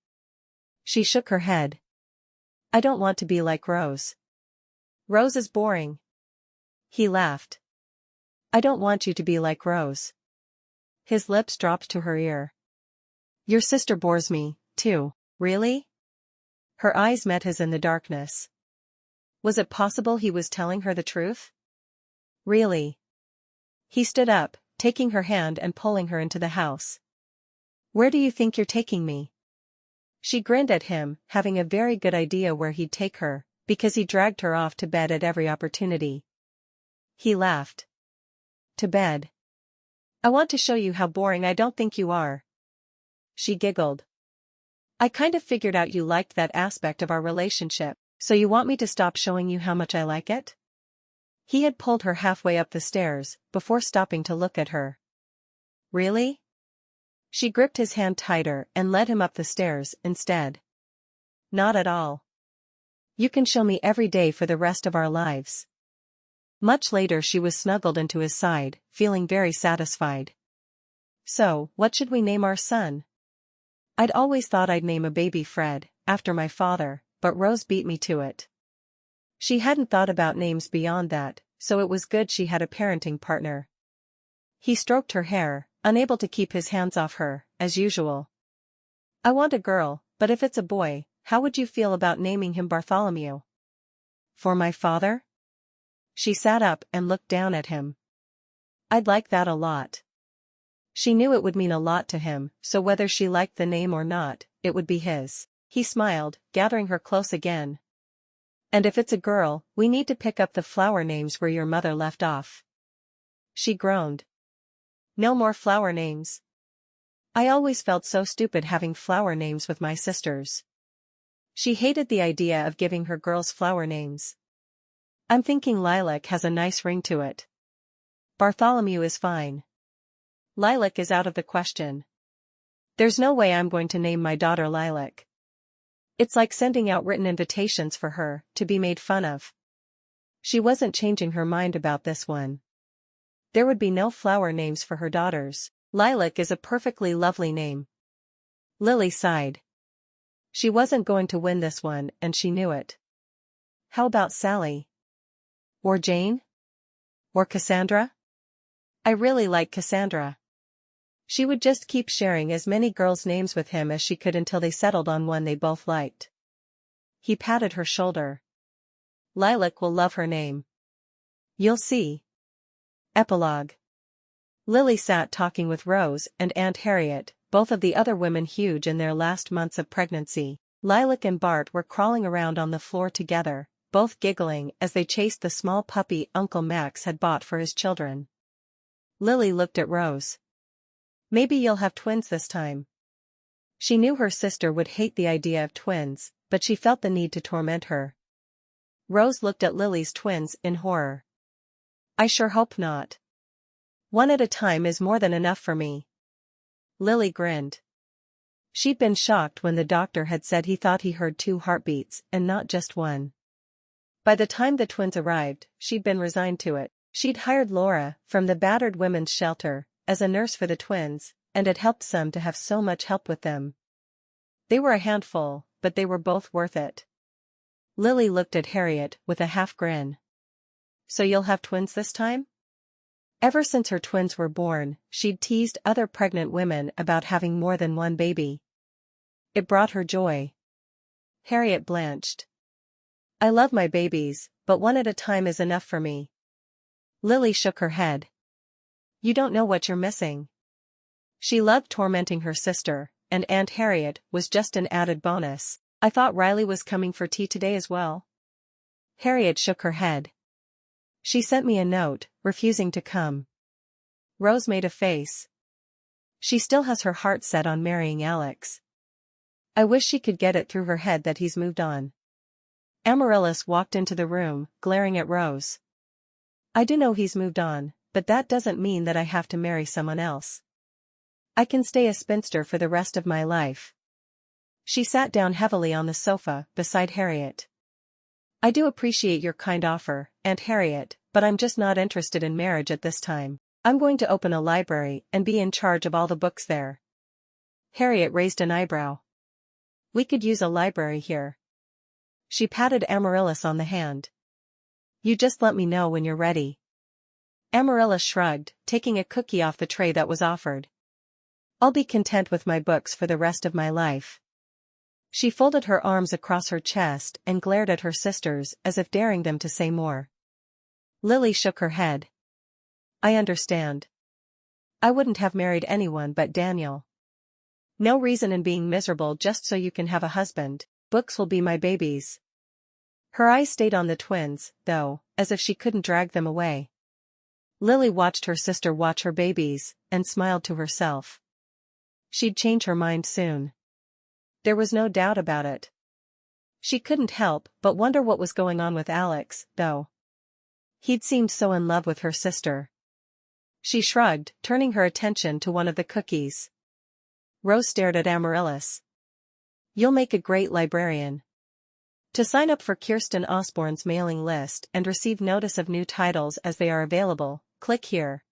She shook her head. I don't want to be like Rose. Rose is boring. He laughed. I don't want you to be like Rose. His lips dropped to her ear. Your sister bores me, too. Really? Her eyes met his in the darkness. Was it possible he was telling her the truth? Really? He stood up, taking her hand and pulling her into the house. Where do you think you're taking me? She grinned at him, having a very good idea where he'd take her, because he dragged her off to bed at every opportunity. He laughed. To bed. I want to show you how boring I don't think you are. She giggled. I kind of figured out you liked that aspect of our relationship, so you want me to stop showing you how much I like it? He had pulled her halfway up the stairs, before stopping to look at her. Really? She gripped his hand tighter and led him up the stairs instead. Not at all. You can show me every day for the rest of our lives. Much later she was snuggled into his side, feeling very satisfied. So, what should we name our son? I'd always thought I'd name a baby Fred, after my father, but Rose beat me to it. She hadn't thought about names beyond that, so it was good she had a parenting partner. He stroked her hair, unable to keep his hands off her, as usual. I want a girl, but if it's a boy, how would you feel about naming him Bartholomew? For my father? She sat up and looked down at him. I'd like that a lot. She knew it would mean a lot to him, so whether she liked the name or not, it would be his. He smiled, gathering her close again. And if it's a girl, we need to pick up the flower names where your mother left off. She groaned. No more flower names. I always felt so stupid having flower names with my sisters. She hated the idea of giving her girls flower names. I'm thinking lilac has a nice ring to it. Bartholomew is fine. Lilac is out of the question. There's no way I'm going to name my daughter Lilac. It's like sending out written invitations for her, to be made fun of. She wasn't changing her mind about this one. There would be no flower names for her daughters. Lilac is a perfectly lovely name. Lily sighed. She wasn't going to win this one, and she knew it. How about Sally? Or Jane? Or Cassandra? I really like Cassandra. She would just keep sharing as many girls' names with him as she could until they settled on one they both liked. He patted her shoulder. Lilac will love her name. You'll see. Epilogue. Lily sat talking with Rose and Aunt Harriet, both of the other women huge in their last months of pregnancy. Lilac and Bart were crawling around on the floor together, both giggling as they chased the small puppy Uncle Max had bought for his children. Lily looked at Rose. Maybe you'll have twins this time. She knew her sister would hate the idea of twins, but she felt the need to torment her. Rose looked at Lily's twins in horror. I sure hope not. One at a time is more than enough for me. Lily grinned. She'd been shocked when the doctor had said he thought he heard 2 heartbeats and not just one. By the time the twins arrived, she'd been resigned to it. She'd hired Laura, from the battered women's shelter, as a nurse for the twins, and had helped some to have so much help with them. They were a handful, but they were both worth it. Lily looked at Harriet with a half grin. So you'll have twins this time? Ever since her twins were born, she'd teased other pregnant women about having more than one baby. It brought her joy. Harriet blanched. I love my babies, but one at a time is enough for me. Lily shook her head. You don't know what you're missing. She loved tormenting her sister, and Aunt Harriet was just an added bonus. I thought Riley was coming for tea today as well. Harriet shook her head. She sent me a note, refusing to come. Rose made a face. She still has her heart set on marrying Alex. I wish she could get it through her head that he's moved on. Amaryllis walked into the room, glaring at Rose. I do know he's moved on, but that doesn't mean that I have to marry someone else. I can stay a spinster for the rest of my life. She sat down heavily on the sofa, beside Harriet. I do appreciate your kind offer, Aunt Harriet, but I'm just not interested in marriage at this time. I'm going to open a library and be in charge of all the books there. Harriet raised an eyebrow. We could use a library here. She patted Amaryllis on the hand. You just let me know when you're ready. Amaryllis shrugged, taking a cookie off the tray that was offered. I'll be content with my books for the rest of my life. She folded her arms across her chest and glared at her sisters as if daring them to say more. Lily shook her head. I understand. I wouldn't have married anyone but Daniel. No reason in being miserable just so you can have a husband. Books will be my babies. Her eyes stayed on the twins, though, as if she couldn't drag them away. Lily watched her sister watch her babies, and smiled to herself. She'd change her mind soon. There was no doubt about it. She couldn't help but wonder what was going on with Alex, though. He'd seemed so in love with her sister. She shrugged, turning her attention to one of the cookies. Rose stared at Amaryllis. "You'll make a great librarian." To sign up for Kirsten Osbourne's mailing list and receive notice of new titles as they are available, click here.